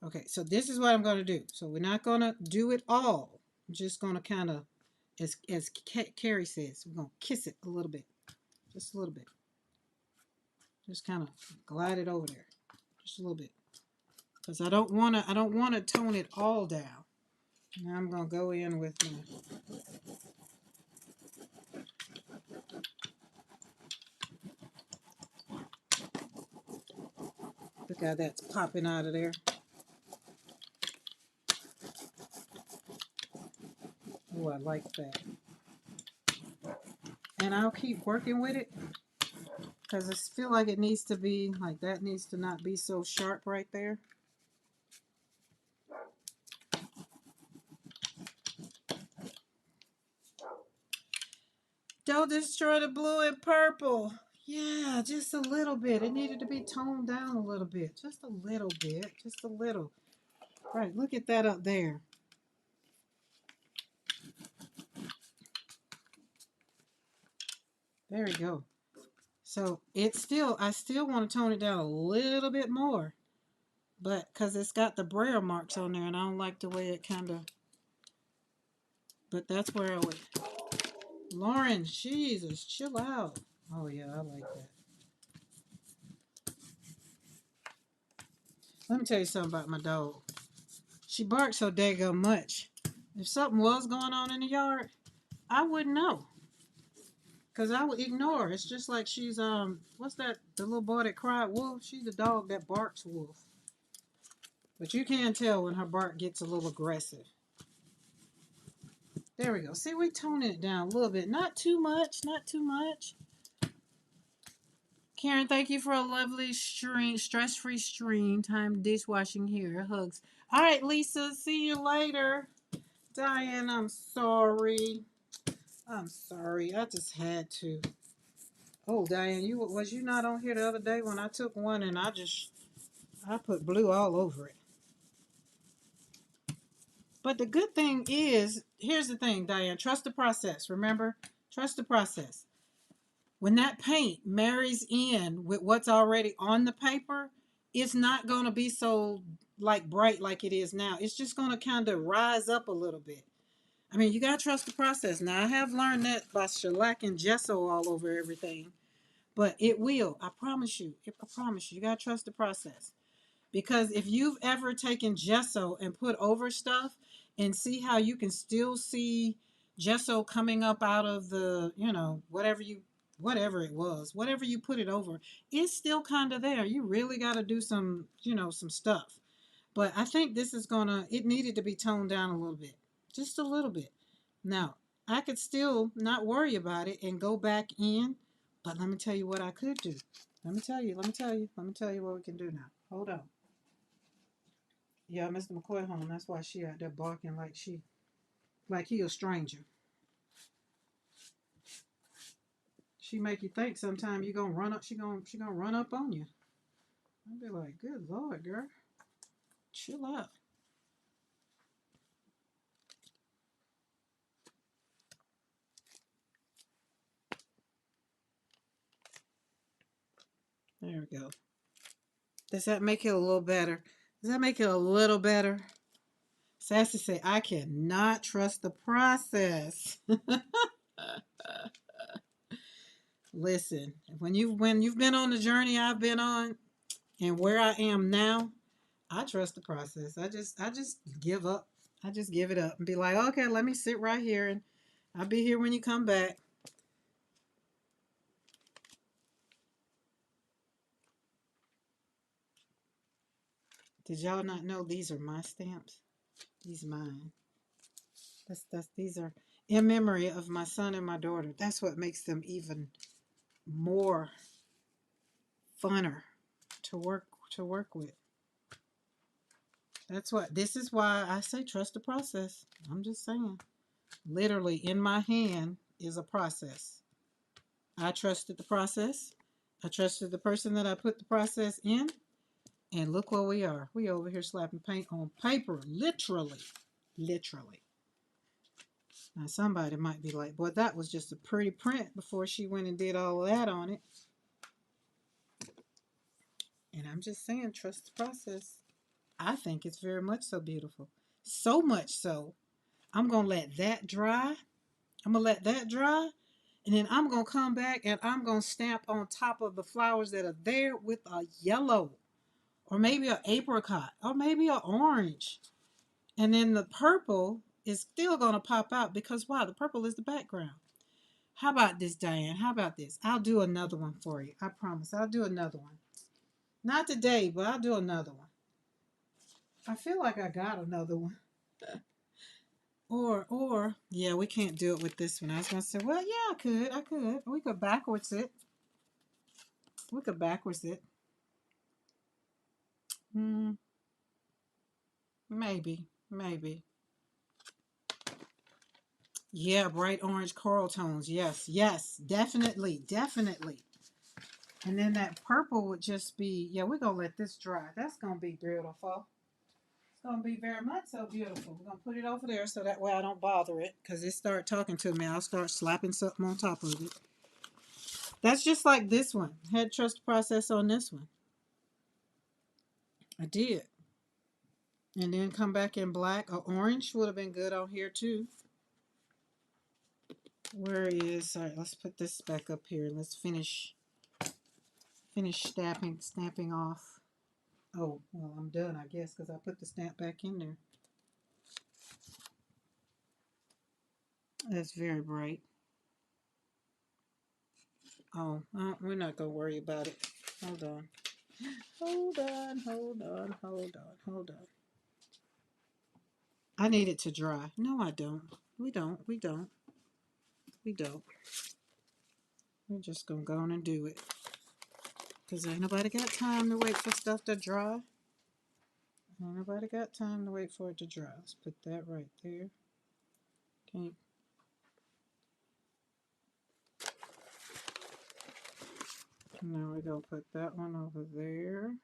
Okay, so this is what I'm going to do. So we're not going to do it all. I'm just going to kind of, as Carrie says, we're going to kiss it a little bit. Just a little bit. Just kind of glide it over there. Just a little bit. Because I don't want to tone it all down. Now I'm going to go in with my, look how that's popping out of there. Oh, I like that. And I'll keep working with it because I feel like it needs to be, like that needs to not be so sharp right there. Don't destroy the blue and purple. Yeah, just a little bit. It needed to be toned down a little bit. Just a little bit. Just a little. Right, look at that up there. There we go. So I still want to tone it down a little bit more. But, because it's got the braille marks on there and I don't like the way it kind of, but that's where I would, Lauren, Jesus, chill out. Oh yeah, I like that. Let me tell you something about my dog. She barks so daggone much. If something was going on in the yard, I wouldn't know. Because I would ignore. It's just like she's, what's that, the little boy that cried wolf? She's the dog that barks wolf. But you can tell when her bark gets a little aggressive. There we go. See, we toning it down a little bit. Not too much, not too much. Karen, thank you for a lovely stream, stress-free stream. Time dishwashing here. Hugs. All right, Lisa, see you later. Diane, I'm sorry. I'm sorry. I just had to. Oh, Diane, was you not on here the other day when I took one and I put blue all over it. But the good thing is, here's the thing, Diane, trust the process. Remember, trust the process. When that paint marries in with what's already on the paper, it's not going to be so like bright like it is now. It's just going to kind of rise up a little bit. I mean, you got to trust the process. Now, I have learned that by shellacking gesso all over everything. But it will. I promise you. I promise you. You got to trust the process. Because if you've ever taken gesso and put over stuff and see how you can still see gesso coming up out of the, whatever it was, whatever you put it over, it's still kind of there. You really got to do some, some stuff. But I think this is it needed to be toned down a little bit. Just a little bit. Now, I could still not worry about it and go back in, but let me tell you what I could do. Let me tell you what we can do now. Hold on. Yeah, Mr. McCoy home. That's why she out there barking like he a stranger. She make you think sometime you gonna run up. She gonna run up on you. I'll be like, good Lord, girl, chill out. There we go. Does that make it a little better? Does that make it a little better? Sassy say, I cannot trust the process. Listen, when you've been on the journey I've been on and where I am now, I trust the process. I just give up. I just give it up and be like, okay, let me sit right here and I'll be here when you come back. Did y'all not know these are my stamps? These mine. These are in memory of my son and my daughter. That's what makes them even more funner to work with. This is why I say trust the process. I'm just saying. Literally in my hand is a process. I trusted the process. I trusted the person that I put the process in. And look where we are. We over here slapping paint on paper. Literally. Literally. Now somebody might be like, boy, that was just a pretty print before she went and did all of that on it. And I'm just saying, trust the process. I think it's very much so beautiful. So much so, I'm going to let that dry. I'm going to let that dry. And then I'm going to come back and I'm going to stamp on top of the flowers that are there with a yellow. Or maybe an apricot. Or maybe an orange. And then the purple is still going to pop out because, wow, the purple is the background. How about this, Diane? How about this? I'll do another one for you. I promise. I'll do another one. Not today, but I'll do another one. I feel like I got another one. Yeah, we can't do it with this one. I was going to say, well, yeah, I could. We could backwards it. Hmm, maybe. Yeah, bright orange coral tones. Yes, definitely. And then that purple would just be, yeah, we're going to let this dry. That's going to be beautiful. It's going to be very much so beautiful. We're going to put it over there so that way I don't bother it. Because it start talking to me, I'll start slapping something on top of it. That's just like this one. Had trust the process on this one. I did. And then come back in black. Or orange would have been good on here too. Where is, all right, let's put this back up here. Let's finish stamping off. Oh, well, I'm done, I guess, because I put the stamp back in there. That's very bright. Oh, we're not going to worry about it. Hold on. Hold on. I need it to dry. No, I don't. We don't. We're just going to go on and do it. Because ain't nobody got time to wait for stuff to dry. Ain't nobody got time to wait for it to dry. Let's put that right there. Okay. Now we're going to put that one over there.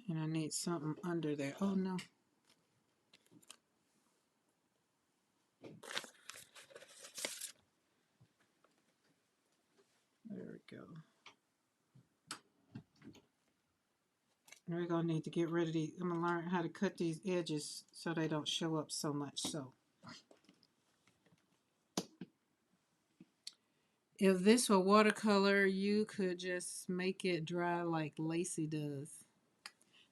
And I need something under there. Oh, no. There we go. We're going to need to get rid of these. I'm going to learn how to cut these edges so they don't show up so much. So, if this were watercolor, you could just make it dry like Lacey does.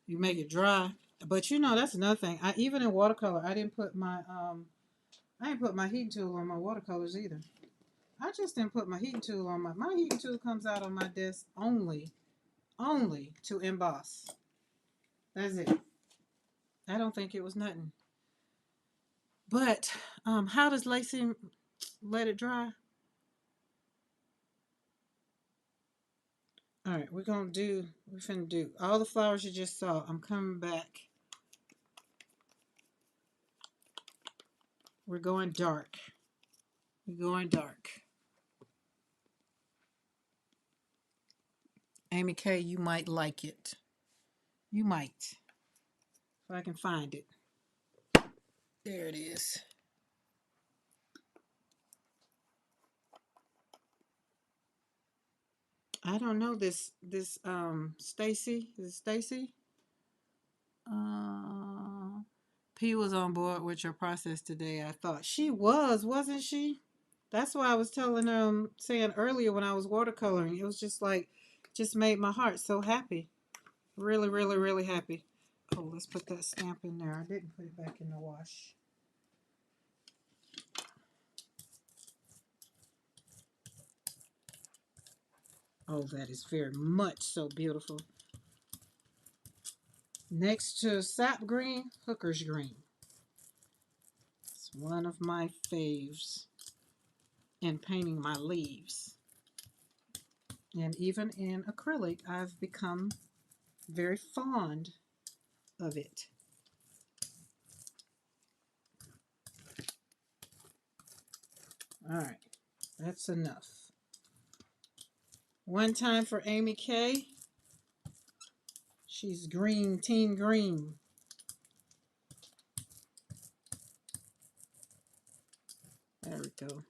You make it dry. But you know, that's another thing. Even in watercolor, I didn't put my heating tool on my watercolors either. I just didn't put my heating tool on my heating tool comes out on my desk only to emboss. That's it. I don't think it was nothing. But how does Lacey let it dry? All right, we're finna do all the flowers you just saw. I'm coming back. We're going dark. Amy K, you might like it. You might. If I can find it. There it is. I don't know this Stacy. Is it Stacy? Uh P was on board with your process today. I thought she was, wasn't she? That's why I was telling saying earlier when I was watercoloring. It was just like just made my heart so happy. Really, really, really happy. Oh, let's put that stamp in there. I didn't put it back in the wash. Oh, that is very much so beautiful. Next to sap green, hooker's green. It's one of my faves in painting my leaves. And even in acrylic, I've become very fond of it. All right, that's enough. One time for Amy K. She's green, team green. There we go.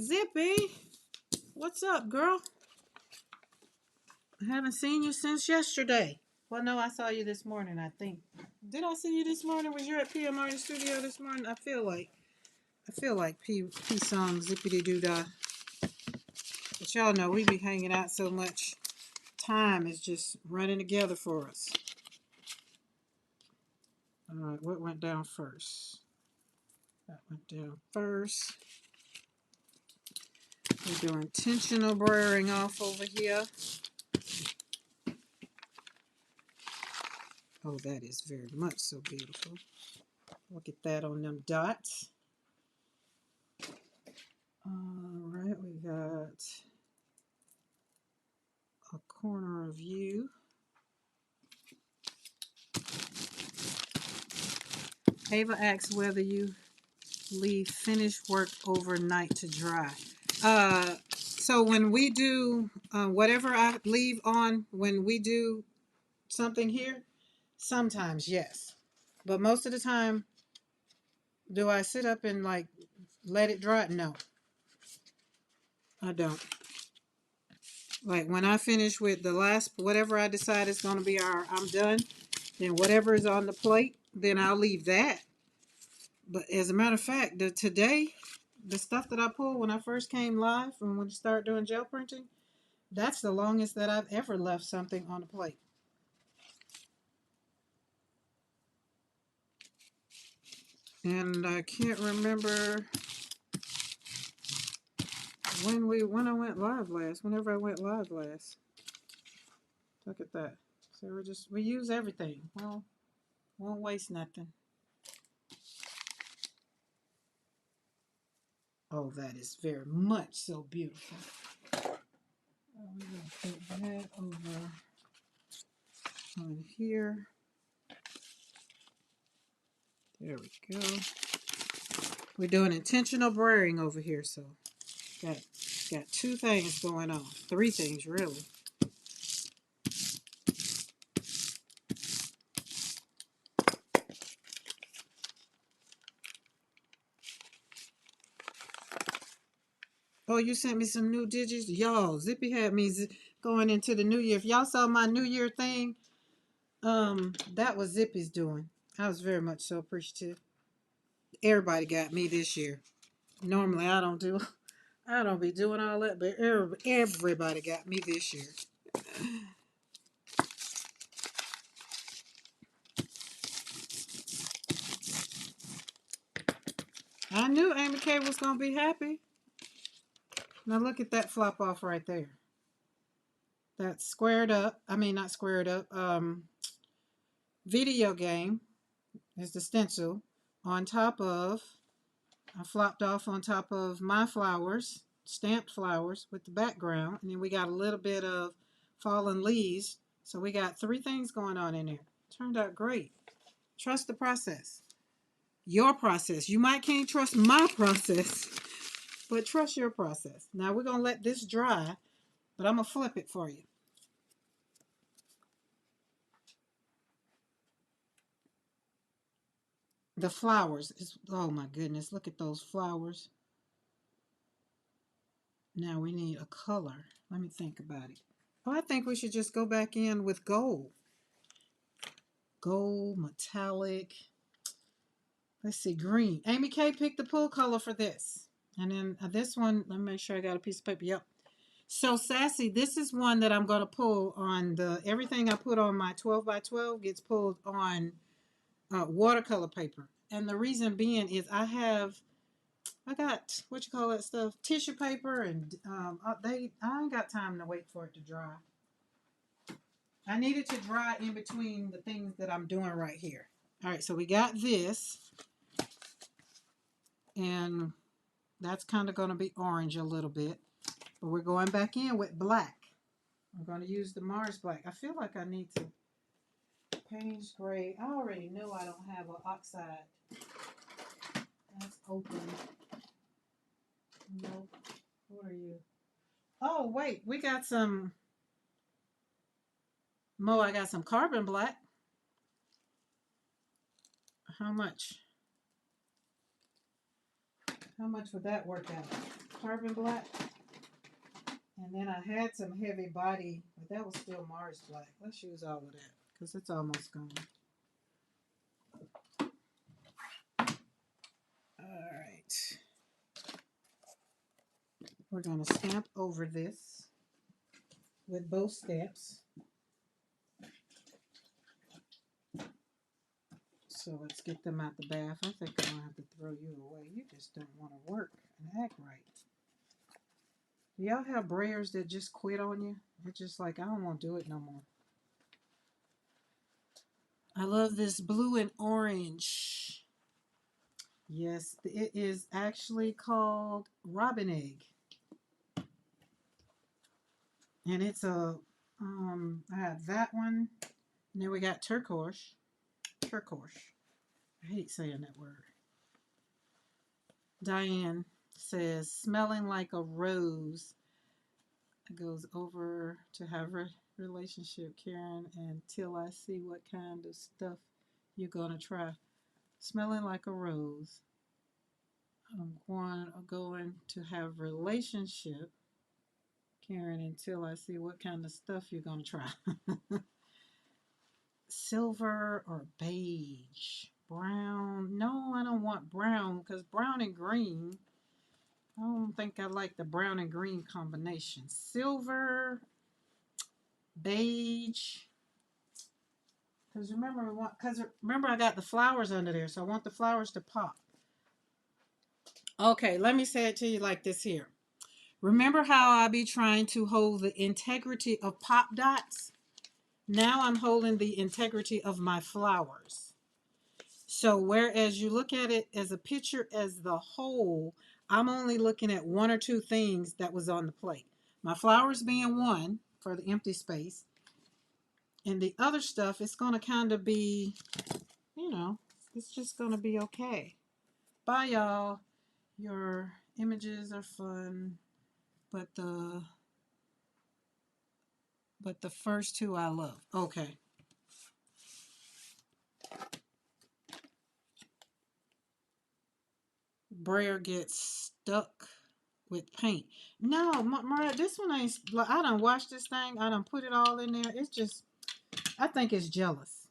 Zippy, what's up, girl? I haven't seen you since yesterday. Well, no, I saw you this morning, I think. Did I see you this morning? Was you at PMR studio this morning? I feel like P song zippity doo dah. But y'all know we be hanging out so much. Time is just running together for us. All right, what went down first? That went down first. We're doing intentional braying off over here. Oh, that is very much so beautiful. Look at that on them dots. All right, we got a corner of you. Ava asks whether you leave finished work overnight to dry. So when we do whatever I leave on when we do something here, sometimes yes, but most of the time, do I sit up and like let it dry? No, I don't. Like when I finish with the last whatever I decide is going to be I'm done. Then whatever is on the plate, then I'll leave that. But as a matter of fact, today, the stuff that I pulled when I first came live and when I started doing gel printing, that's the longest that I've ever left something on a plate. And I can't remember when I went live last. Whenever I went live last. Look at that. So we use everything. Well, won't waste nothing. Oh, that is very much so beautiful. I'm gonna put that over on here. There we go. We're doing intentional braying over here, so got two things going on. Three things really. Oh, you sent me some new digits? Y'all, Zippy had me going into the new year. If y'all saw my new year thing, that was Zippy's doing. I was very much so appreciative. Everybody got me this year. Normally I don't be doing all that, but everybody got me this year. I knew Amy K was gonna be happy. Now look at that flop off right there. That's squared up. I mean not squared up. Video game is the stencil on top of I flopped off on top of my flowers, stamped flowers with the background, and then we got a little bit of fallen leaves. So we got three things going on in there. Turned out great. Trust the process. Your process. You might can't trust my process, but trust your process. Now we're going to let this dry, but I'm going to flip it for you. The flowers is, oh my goodness, look at those flowers. Now we need a color. Let me think about it. Oh, I think we should just go back in with gold. Gold, metallic. Let's see, green. Amy K picked the pool color for this. And then this one, let me make sure I got a piece of paper. Yep. So Sassy, this is one that I'm going to pull on the, everything I put on my 12 by 12 gets pulled on watercolor paper. And the reason being is I got, what you call that stuff? Tissue paper, and I ain't got time to wait for it to dry. I need it to dry in between the things that I'm doing right here. All right, so we got this, and that's kind of going to be orange a little bit, but we're going back in with black. I'm going to use the Mars black. I feel like I need to Payne's gray. I already know I don't have an oxide. That's open. Nope. What are you? Oh, wait. We got some. Mo, I got some carbon black. How much? How much would that work out? Carbon black. And then I had some heavy body, but that was still Mars black. Let's use all of that because it's almost gone. All right. We're going to stamp over this with both stamps. So let's get them out the bath. I think I'm going to have to throw you away. You just don't want to work and act right. Do y'all have brayers that just quit on you? It's just like, I don't want to do it no more. I love this blue and orange. Yes, it is actually called Robin Egg. And it's a, I have that one. And then we got turquoise. Turquoise. I hate saying that word. Diane says, smelling like a rose. It goes over to have a relationship, Karen, until I see what kind of stuff you're going to try. Smelling like a rose. I'm going to have relationship, Karen, until I see what kind of stuff you're going to try. Silver or beige? Brown? No, I don't want brown because brown and green. I don't think I like the brown and green combination. Silver, beige. Because remember I got the flowers under there, so I want the flowers to pop. Okay, let me say it to you like this here. Remember how I be trying to hold the integrity of pop dots? Now I'm holding the integrity of my flowers. So whereas you look at it as a picture as the whole, I'm only looking at one or two things that was on the plate. My flowers being one for the empty space. And the other stuff, it's going to kind of be, it's just going to be okay. Bye, y'all. Your images are fun, but the first two I love. Okay. Brayer gets stuck with paint. No, Mariah, this one ain't. I done washed this thing. I done put it all in there. It's just, I think it's jealous.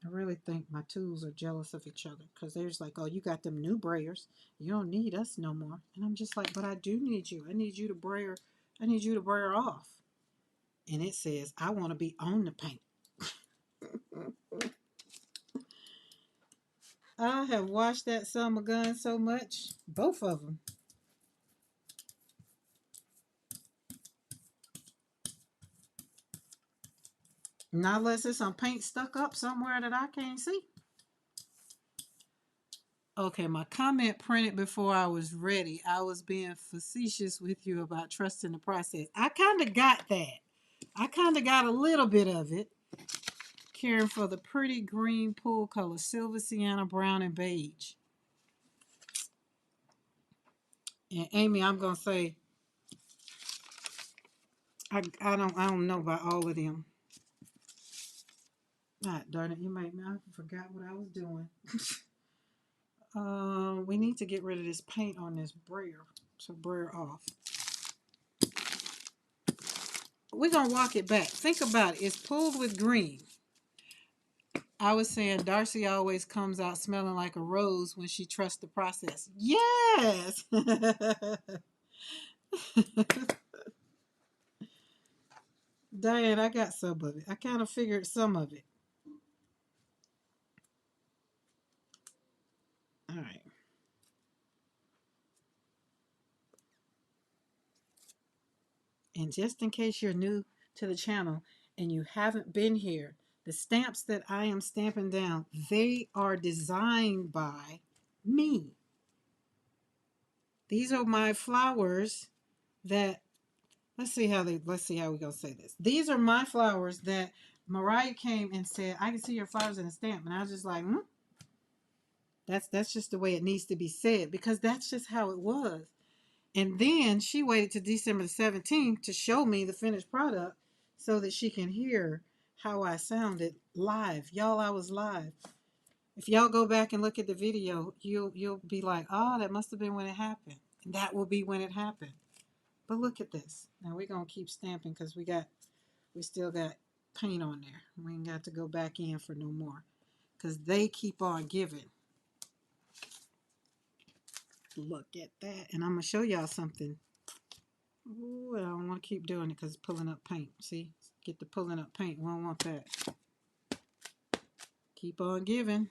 I really think my tools are jealous of each other because they're just like, oh, you got them new brayers. You don't need us no more. And I'm just like, but I do need you. I need you to brayer. I need you to brayer off. And it says, I want to be on the paint. I have washed that summer gun so much. Both of them. Not unless there's some paint stuck up somewhere that I can't see. Okay, my comment printed before I was ready. I was being facetious with you about trusting the process. I kind of got that. I kind of got a little bit of it. Caring for the pretty green pool color, silver, sienna, brown, and beige. And Amy, I'm gonna say, I don't know about all of them. Ah, darn it, you made me. I forgot what I was doing. We need to get rid of this paint on this brayer. So brayer off. we're going to walk it back. Think about it. It's pulled with green. I was saying Darcy always comes out smelling like a rose when she trusts the process. Yes. Diane, I got some of it. I kind of figured some of it. All right. And just in case you're new to the channel and you haven't been here, the stamps that I am stamping down, they are designed by me. These are my flowers that, let's see how we're gonna say this. These are my flowers that Mariah came and said, I can see your flowers in the stamp. And I was just like, that's just the way it needs to be said, because that's just how it was. And then she waited to December the 17th to show me the finished product so that she can hear how I sounded live. Y'all, I was live. If y'all go back and look at the video, you'll be like, oh, that must have been when it happened. And that will be when it happened. But look at this. Now we're gonna keep stamping because we still got paint on there. We ain't got to go back in for no more. Because they keep on giving. Look at that. And I'm gonna show y'all something. Ooh, I don't want to keep doing it because it's pulling up paint. See? Get the pulling up paint. We don't want that. Keep on giving.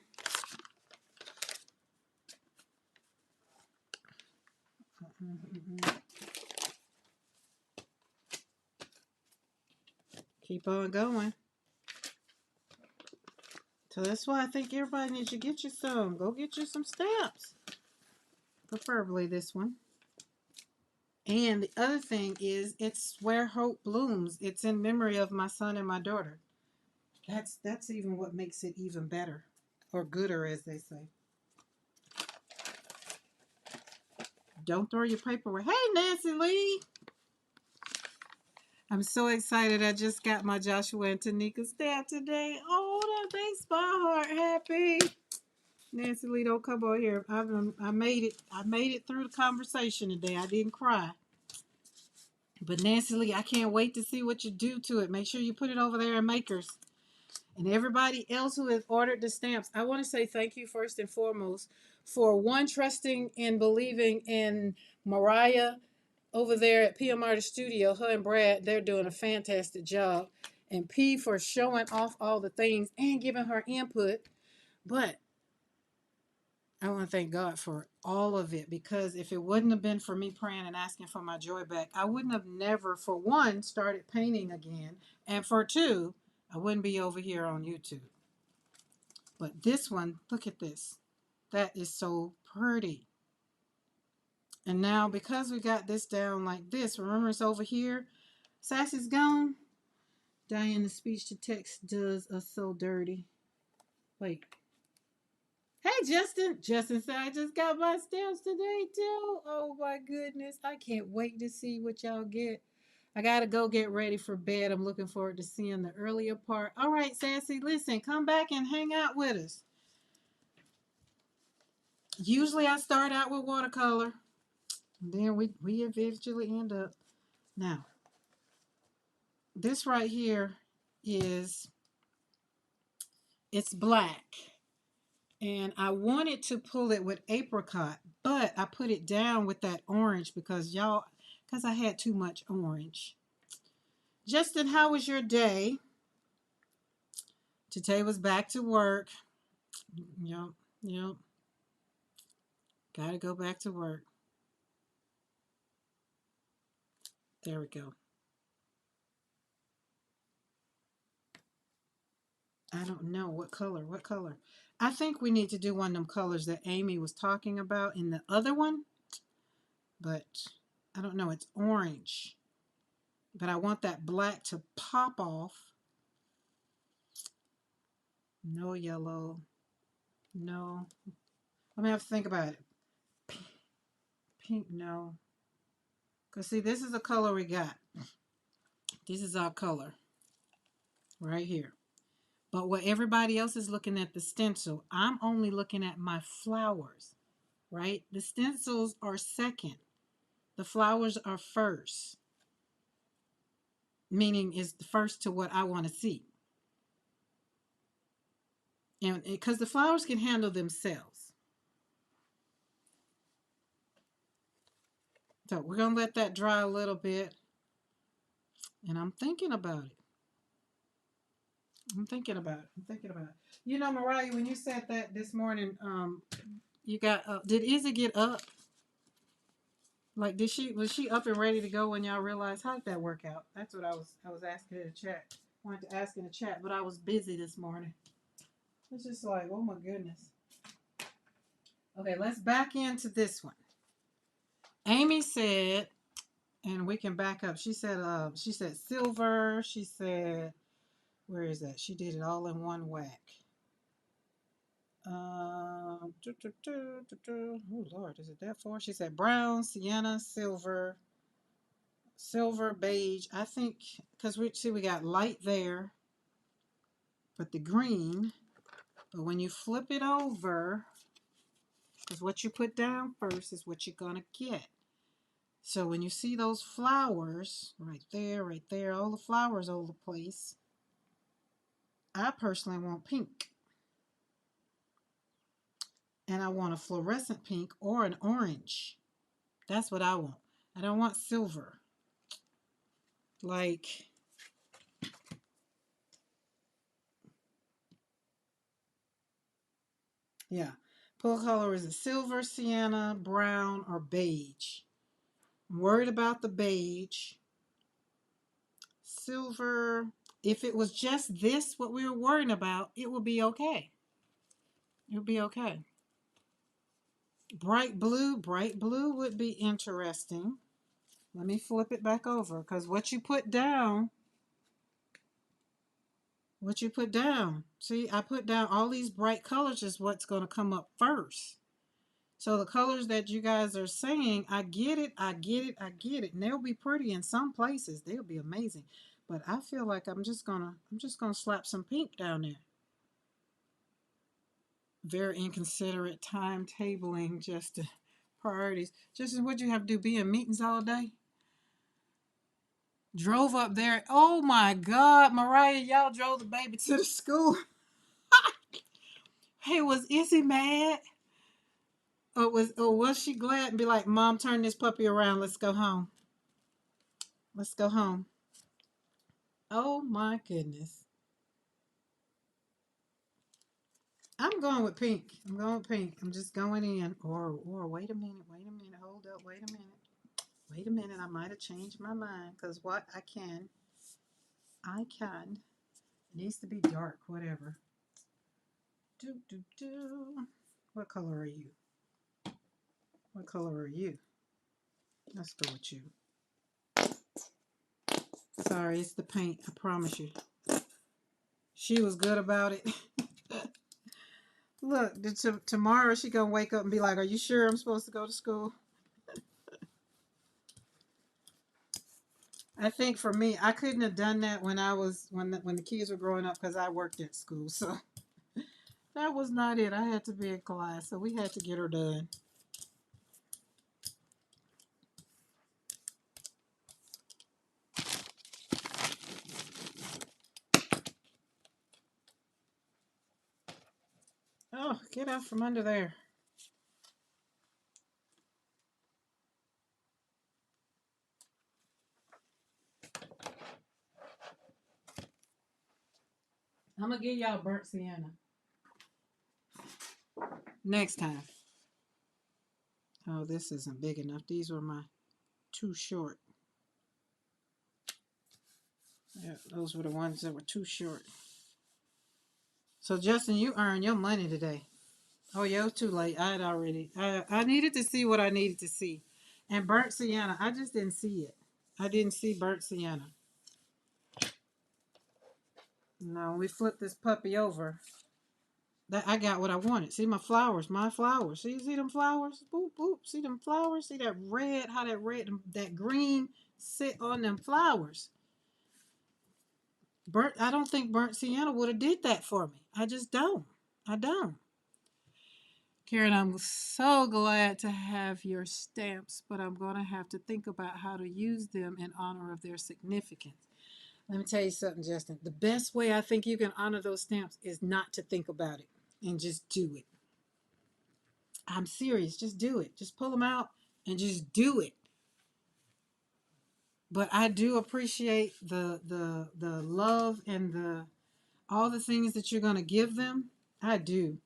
Keep on going. So that's why I think everybody needs to get you some. Go get you some stamps. Preferably this one. And the other thing is, it's Where Hope Blooms. It's in memory of my son and my daughter. That's even what makes it even better. Or gooder, as they say. Don't throw your paper away. Hey, Nancy Lee! I'm so excited. I just got my Joshua and Tanika stamp today. Oh, that makes my heart happy. Nancy Lee, don't come over here. I made it. I made it through the conversation today. I didn't cry. But Nancy Lee, I can't wait to see what you do to it. Make sure you put it over there in Makers. And everybody else who has ordered the stamps, I want to say thank you first and foremost for one, trusting and believing in Mariah over there at PM Artist Studio. Her and Brad, they're doing a fantastic job. And P for showing off all the things and giving her input. But I want to thank God for all of it, because if it wouldn't have been for me praying and asking for my joy back, I wouldn't have never, for one, started painting again. And for two, I wouldn't be over here on YouTube. But this one, look at this. That is so pretty. And now, because we got this down like this, remember it's over here? Sassy's gone. Diane, the speech to text does us so dirty. Wait. Hey, Justin. Justin said I just got my stamps today, too. Oh, my goodness. I can't wait to see what y'all get. I got to go get ready for bed. I'm looking forward to seeing the earlier part. All right, Sassy, listen, come back and hang out with us. Usually I start out with watercolor. And then we eventually end up. Now, this right here is, it's black. And I wanted to pull it with apricot, but I put it down with that orange because I had too much orange. Justin, how was your day? Today was back to work. Yep. Gotta go back to work. There we go. I don't know what color. I think we need to do one of them colors that Amy was talking about in the other one, but I don't know. It's orange, but I want that black to pop off. No yellow. No. I'm gonna have to think about it. Pink, no. Because see, this is the color we got. This is our color right here. But what everybody else is looking at the stencil, I'm only looking at my flowers, right? The stencils are second. The flowers are first. meaning is the first to what I want to see. And because the flowers can handle themselves. So we're going to let that dry a little bit. And I'm thinking about it. I'm thinking about it. I'm thinking about it. You know, Mariah, when you said that this morning, you got did Izzy get up? Like, was she up and ready to go when y'all realized how did that work out? That's what I was asking in the chat. Wanted to ask in the chat, but I was busy this morning. It's just like, oh my goodness. Okay, let's back into this one. Amy said, and we can back up. She said silver. She said, where is that? She did it all in one whack. Oh Lord, is it that far? She said brown, sienna, silver, beige. I think because we got light there, but the green. But when you flip it over, because what you put down first is what you're gonna get. So when you see those flowers right there, all the flowers all over the place, I personally want pink. And I want a fluorescent pink or an orange. That's what I want. I don't want silver. Like, yeah. Full color is a silver, sienna, brown, or beige. I'm worried about the beige. Silver. If it was just this, what we were worrying about, it would be okay. It would be okay. Bright blue would be interesting. Let me flip it back over because what you put down, see, I put down all these bright colors is what's going to come up first. So the colors that you guys are saying, I get it. And they'll be pretty in some places. They'll be amazing. But I feel like I'm just gonna slap some pink down there. Very inconsiderate timetabling, just priorities. Just what you have to do, be in meetings all day. Drove up there. Oh my God, Mariah, y'all drove the baby to the school. Hey, was Izzy mad? Or was she glad and be like, Mom, turn this puppy around. Let's go home. Let's go home. Oh my goodness. I'm going with pink. I'm just going in. Or wait a minute. Hold up. Wait a minute. I might have changed my mind. Because what? I can. It needs to be dark. Whatever. What color are you? Let's go with you. Sorry, it's the paint. I promise you. She was good about it. Look, tomorrow she gonna wake up and be like, "Are you sure I'm supposed to go to school?" I think for me, I couldn't have done that when the kids were growing up because I worked at school. So that was not it. I had to be in class, so we had to get her done. Oh, get out from under there. I'm gonna give y'all burnt sienna next time. Oh, this isn't big enough. These were my too short. Yeah, those were the ones that were too short. So Justin, you earned your money today. Oh yeah, it was too late. I needed to see what I needed to see. And burnt sienna, I just didn't see it. I didn't see burnt sienna. No, we flipped this puppy over. That I got what I wanted. See my flowers. See them flowers? Boop boop. See them flowers? See that red? How that red, that green sit on them flowers. I don't think burnt sienna would have did that for me. I just don't. I don't. Karen, I'm so glad to have your stamps, but I'm going to have to think about how to use them in honor of their significance. Let me tell you something, Justin. The best way I think you can honor those stamps is not to think about it and just do it. I'm serious. Just do it. Just pull them out and just do it. But I do appreciate the love and the all the things that you're gonna give them. I do.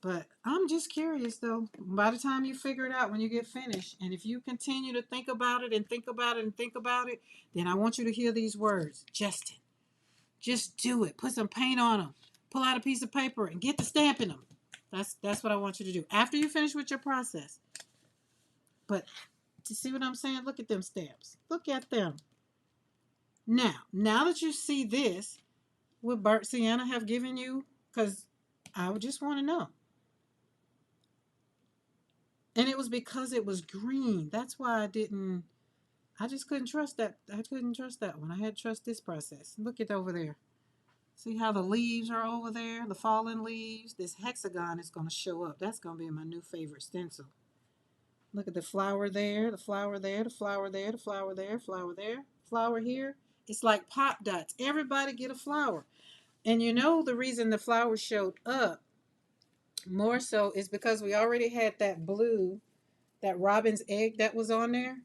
But I'm just curious though. By the time you figure it out when you get finished, and if you continue to think about it and think about it and think about it, then I want you to hear these words. Justin, just do it. Put some paint on them. Pull out a piece of paper and get to stamping them. That's what I want you to do after you finish with your process. But to see what I'm saying, look at them stamps. Look at them. Now that you see this, would Bert Sienna have given you? Because I would just want to know. And it was because it was green. That's why I just couldn't trust that. I couldn't trust that one. I had to trust this process. Look at over there. See how the leaves are over there? The fallen leaves. This hexagon is going to show up. That's going to be my new favorite stencil. Look at the flower there, the flower there, the flower there, the flower there, flower there, flower here. It's like pop dots. Everybody get a flower. And you know the reason the flower showed up more so is because we already had that blue, that robin's egg that was on there.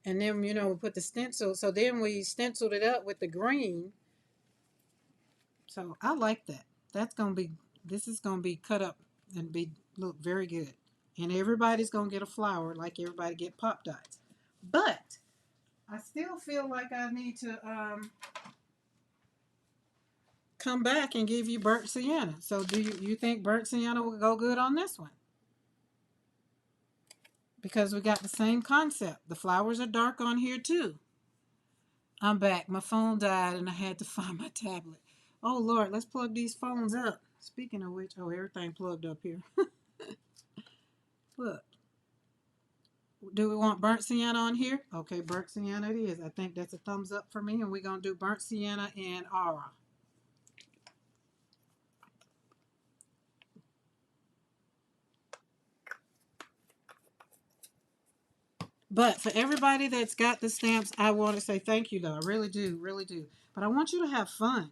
And then, we put the stencil. So then we stenciled it up with the green. So I like that. This is going to be cut up and look very good. And everybody's going to get a flower like everybody get pop dots. But I still feel like I need to come back and give you burnt sienna. So do you think burnt sienna will go good on this one? Because we got the same concept. The flowers are dark on here too. I'm back. My phone died and I had to find my tablet. Oh Lord, let's plug these phones up. Speaking of which, everything plugged up here. Look. Do we want burnt sienna on here? Okay, burnt sienna it is. I think that's a thumbs up for me. And we're going to do burnt sienna and aura. But for everybody that's got the stamps, I want to say thank you, though. I really do, really do. But I want you to have fun.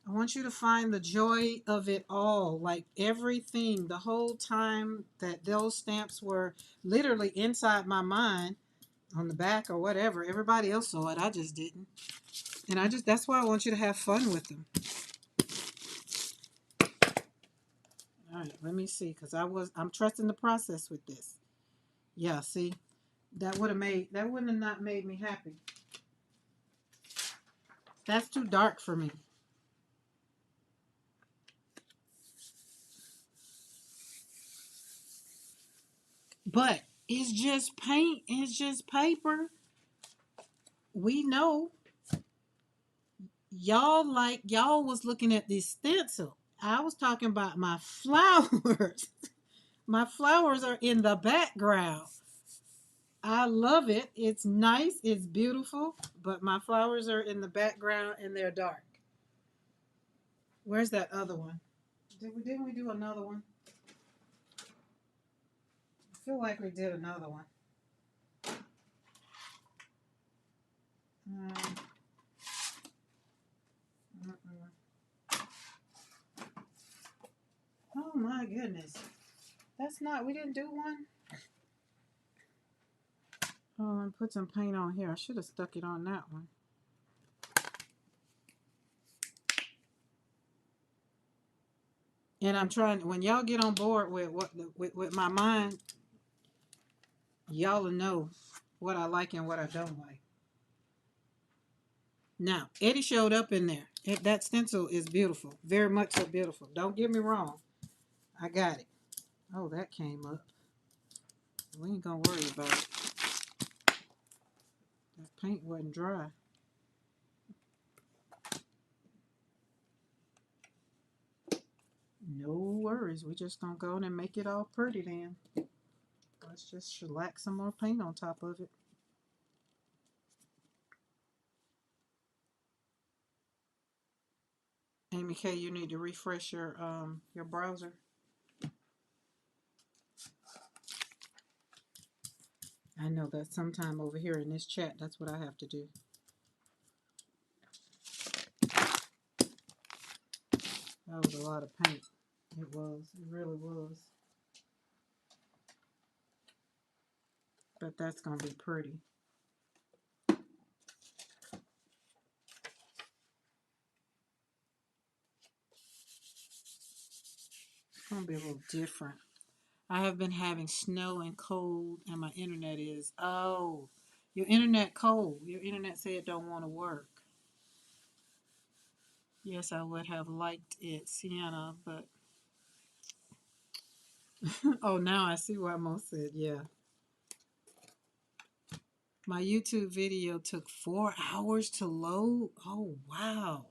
I want you to find the joy of it all. Like everything, the whole time that those stamps were literally inside my mind on the back or whatever. Everybody else saw it. I just didn't. And that's why I want you to have fun with them. All right, let me see, because I'm trusting the process with this. Yeah, see, that wouldn't have not made me happy. That's too dark for me. But it's just paint. It's just paper. We know y'all was looking at this stencil. I was talking about my flowers. My flowers are in the background. I love it. It's nice. It's beautiful. But my flowers are in the background and they're dark. Where's that other one? Didn't we do another one? I feel like we did another one. Um, oh my goodness. We didn't do one? Oh, and put some paint on here. I should have stuck it on that one. And I'm trying, when y'all get on board with with my mind, y'all will know what I like and what I don't like. Now, Eddie showed up in there. That stencil is beautiful. Very much so beautiful. Don't get me wrong. I got it. Oh, that came up. We ain't gonna worry about it. That paint wasn't dry. No worries. We just gonna go in and make it all pretty then. Let's just shellac some more paint on top of it. Amy K, you need to refresh your browser. I know that sometime over here in this chat, that's what I have to do. That was a lot of paint. It was. It really was. But that's going to be pretty. It's going to be a little different. I have been having snow and cold, and my internet is, oh, your internet cold. Your internet said it don't want to work. Yes, I would have liked it, Sienna, but oh, now I see why Mo said, yeah. My YouTube video took 4 hours to load. Oh, wow.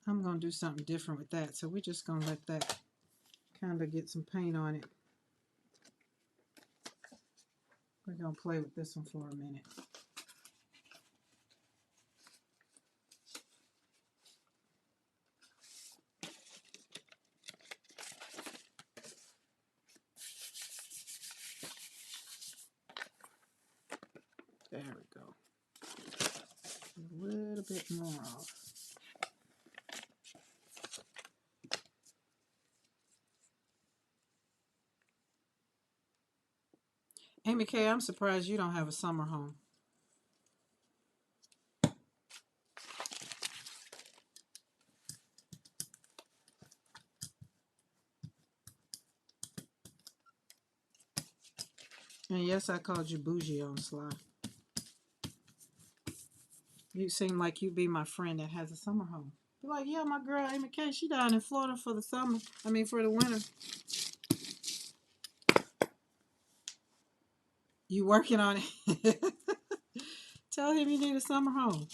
I'm going to do something different with that. So we're just going to let that kind of get some paint on it. We're going to play with this one for a minute. There we go. A little bit more off. Amy K, I'm surprised you don't have a summer home. And yes, I called you bougie on Sly. You seem like you'd be my friend that has a summer home. Be like, yeah, my girl Amy K, she down in Florida for the summer. I mean, for the winter. You working on it? Tell him you need a summer home.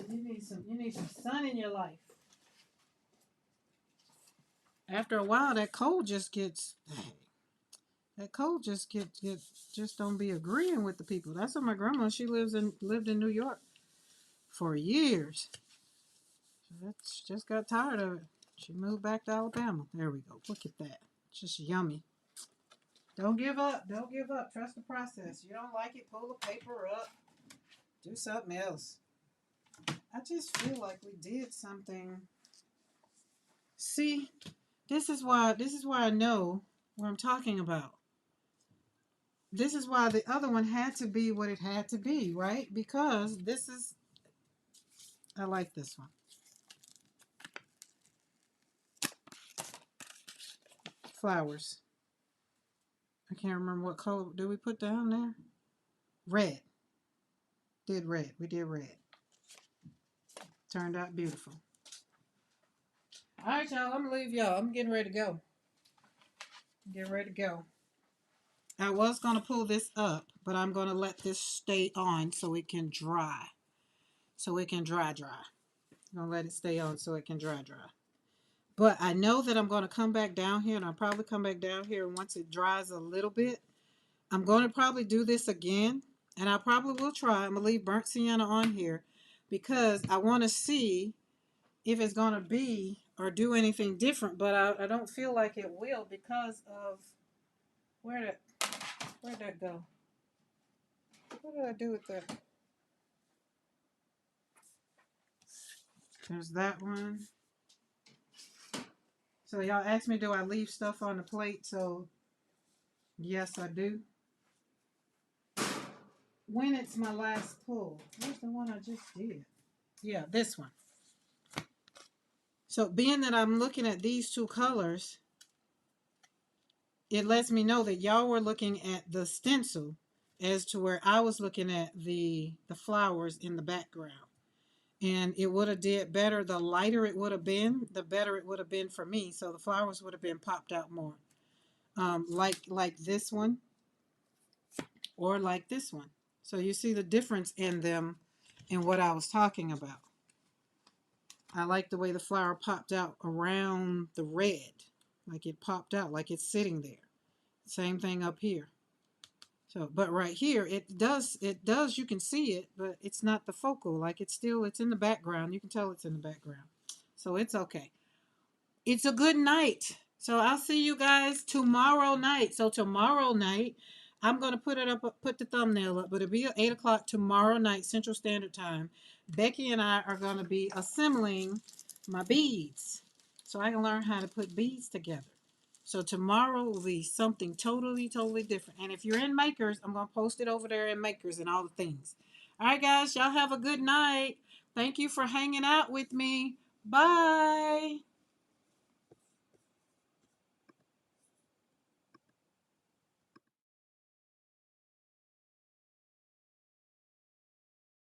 You need some sun in your life. After a while, that cold just gets. That cold just just don't be agreeing with the people. That's what my grandma. She lived in New York for years. That's just got tired of it. She moved back to Alabama. There we go. Look at that. It's just yummy. Don't give up. Don't give up. Trust the process. You don't like it, pull the paper up. Do something else. I just feel like we did something. See, this is why I know what I'm talking about. This is why the other one had to be what it had to be, right? Because this is, I like this one. Flowers. I can't remember what color did we put down there. Red. Did red. We did red. Turned out beautiful. All right, y'all. I'm gonna leave y'all. I'm getting ready to go. Getting ready to go. I was gonna pull this up, but I'm gonna let this stay on so it can dry. So it can dry. I'm gonna let it stay on so it can dry. But I know that I'm gonna come back down here, and I'll probably come back down here once it dries a little bit. I'm gonna probably do this again, and I probably will try. I'm gonna leave burnt sienna on here because I want to see if it's gonna be or do anything different. But I don't feel like it will because of where'd that go? What did I do with that? There's that one. So y'all asked me, do I leave stuff on the plate? So yes, I do. When it's my last pull. Where's the one I just did? Yeah, this one. So being that I'm looking at these two colors, it lets me know that y'all were looking at the stencil as to where I was looking at the flowers in the background. And it would have did better. The lighter it would have been, the better it would have been for me. So the flowers would have been popped out more. Like this one or like this one. So you see the difference in them and what I was talking about. I like the way the flower popped out around the red. Like it popped out, like it's sitting there. Same thing up here. So, but right here, it does, you can see it, but it's not the focal. Like it's in the background. You can tell it's in the background. So it's okay. It's a good night. So I'll see you guys tomorrow night. So tomorrow night, I'm going to put it up, put the thumbnail up, but it'll be at 8 o'clock tomorrow night, Central Standard Time. Becky and I are going to be assembling my beads so I can learn how to put beads together. So tomorrow will be something totally, totally different. And if you're in Makers, I'm going to post it over there in Makers and all the things. All right, guys, y'all have a good night. Thank you for hanging out with me. Bye.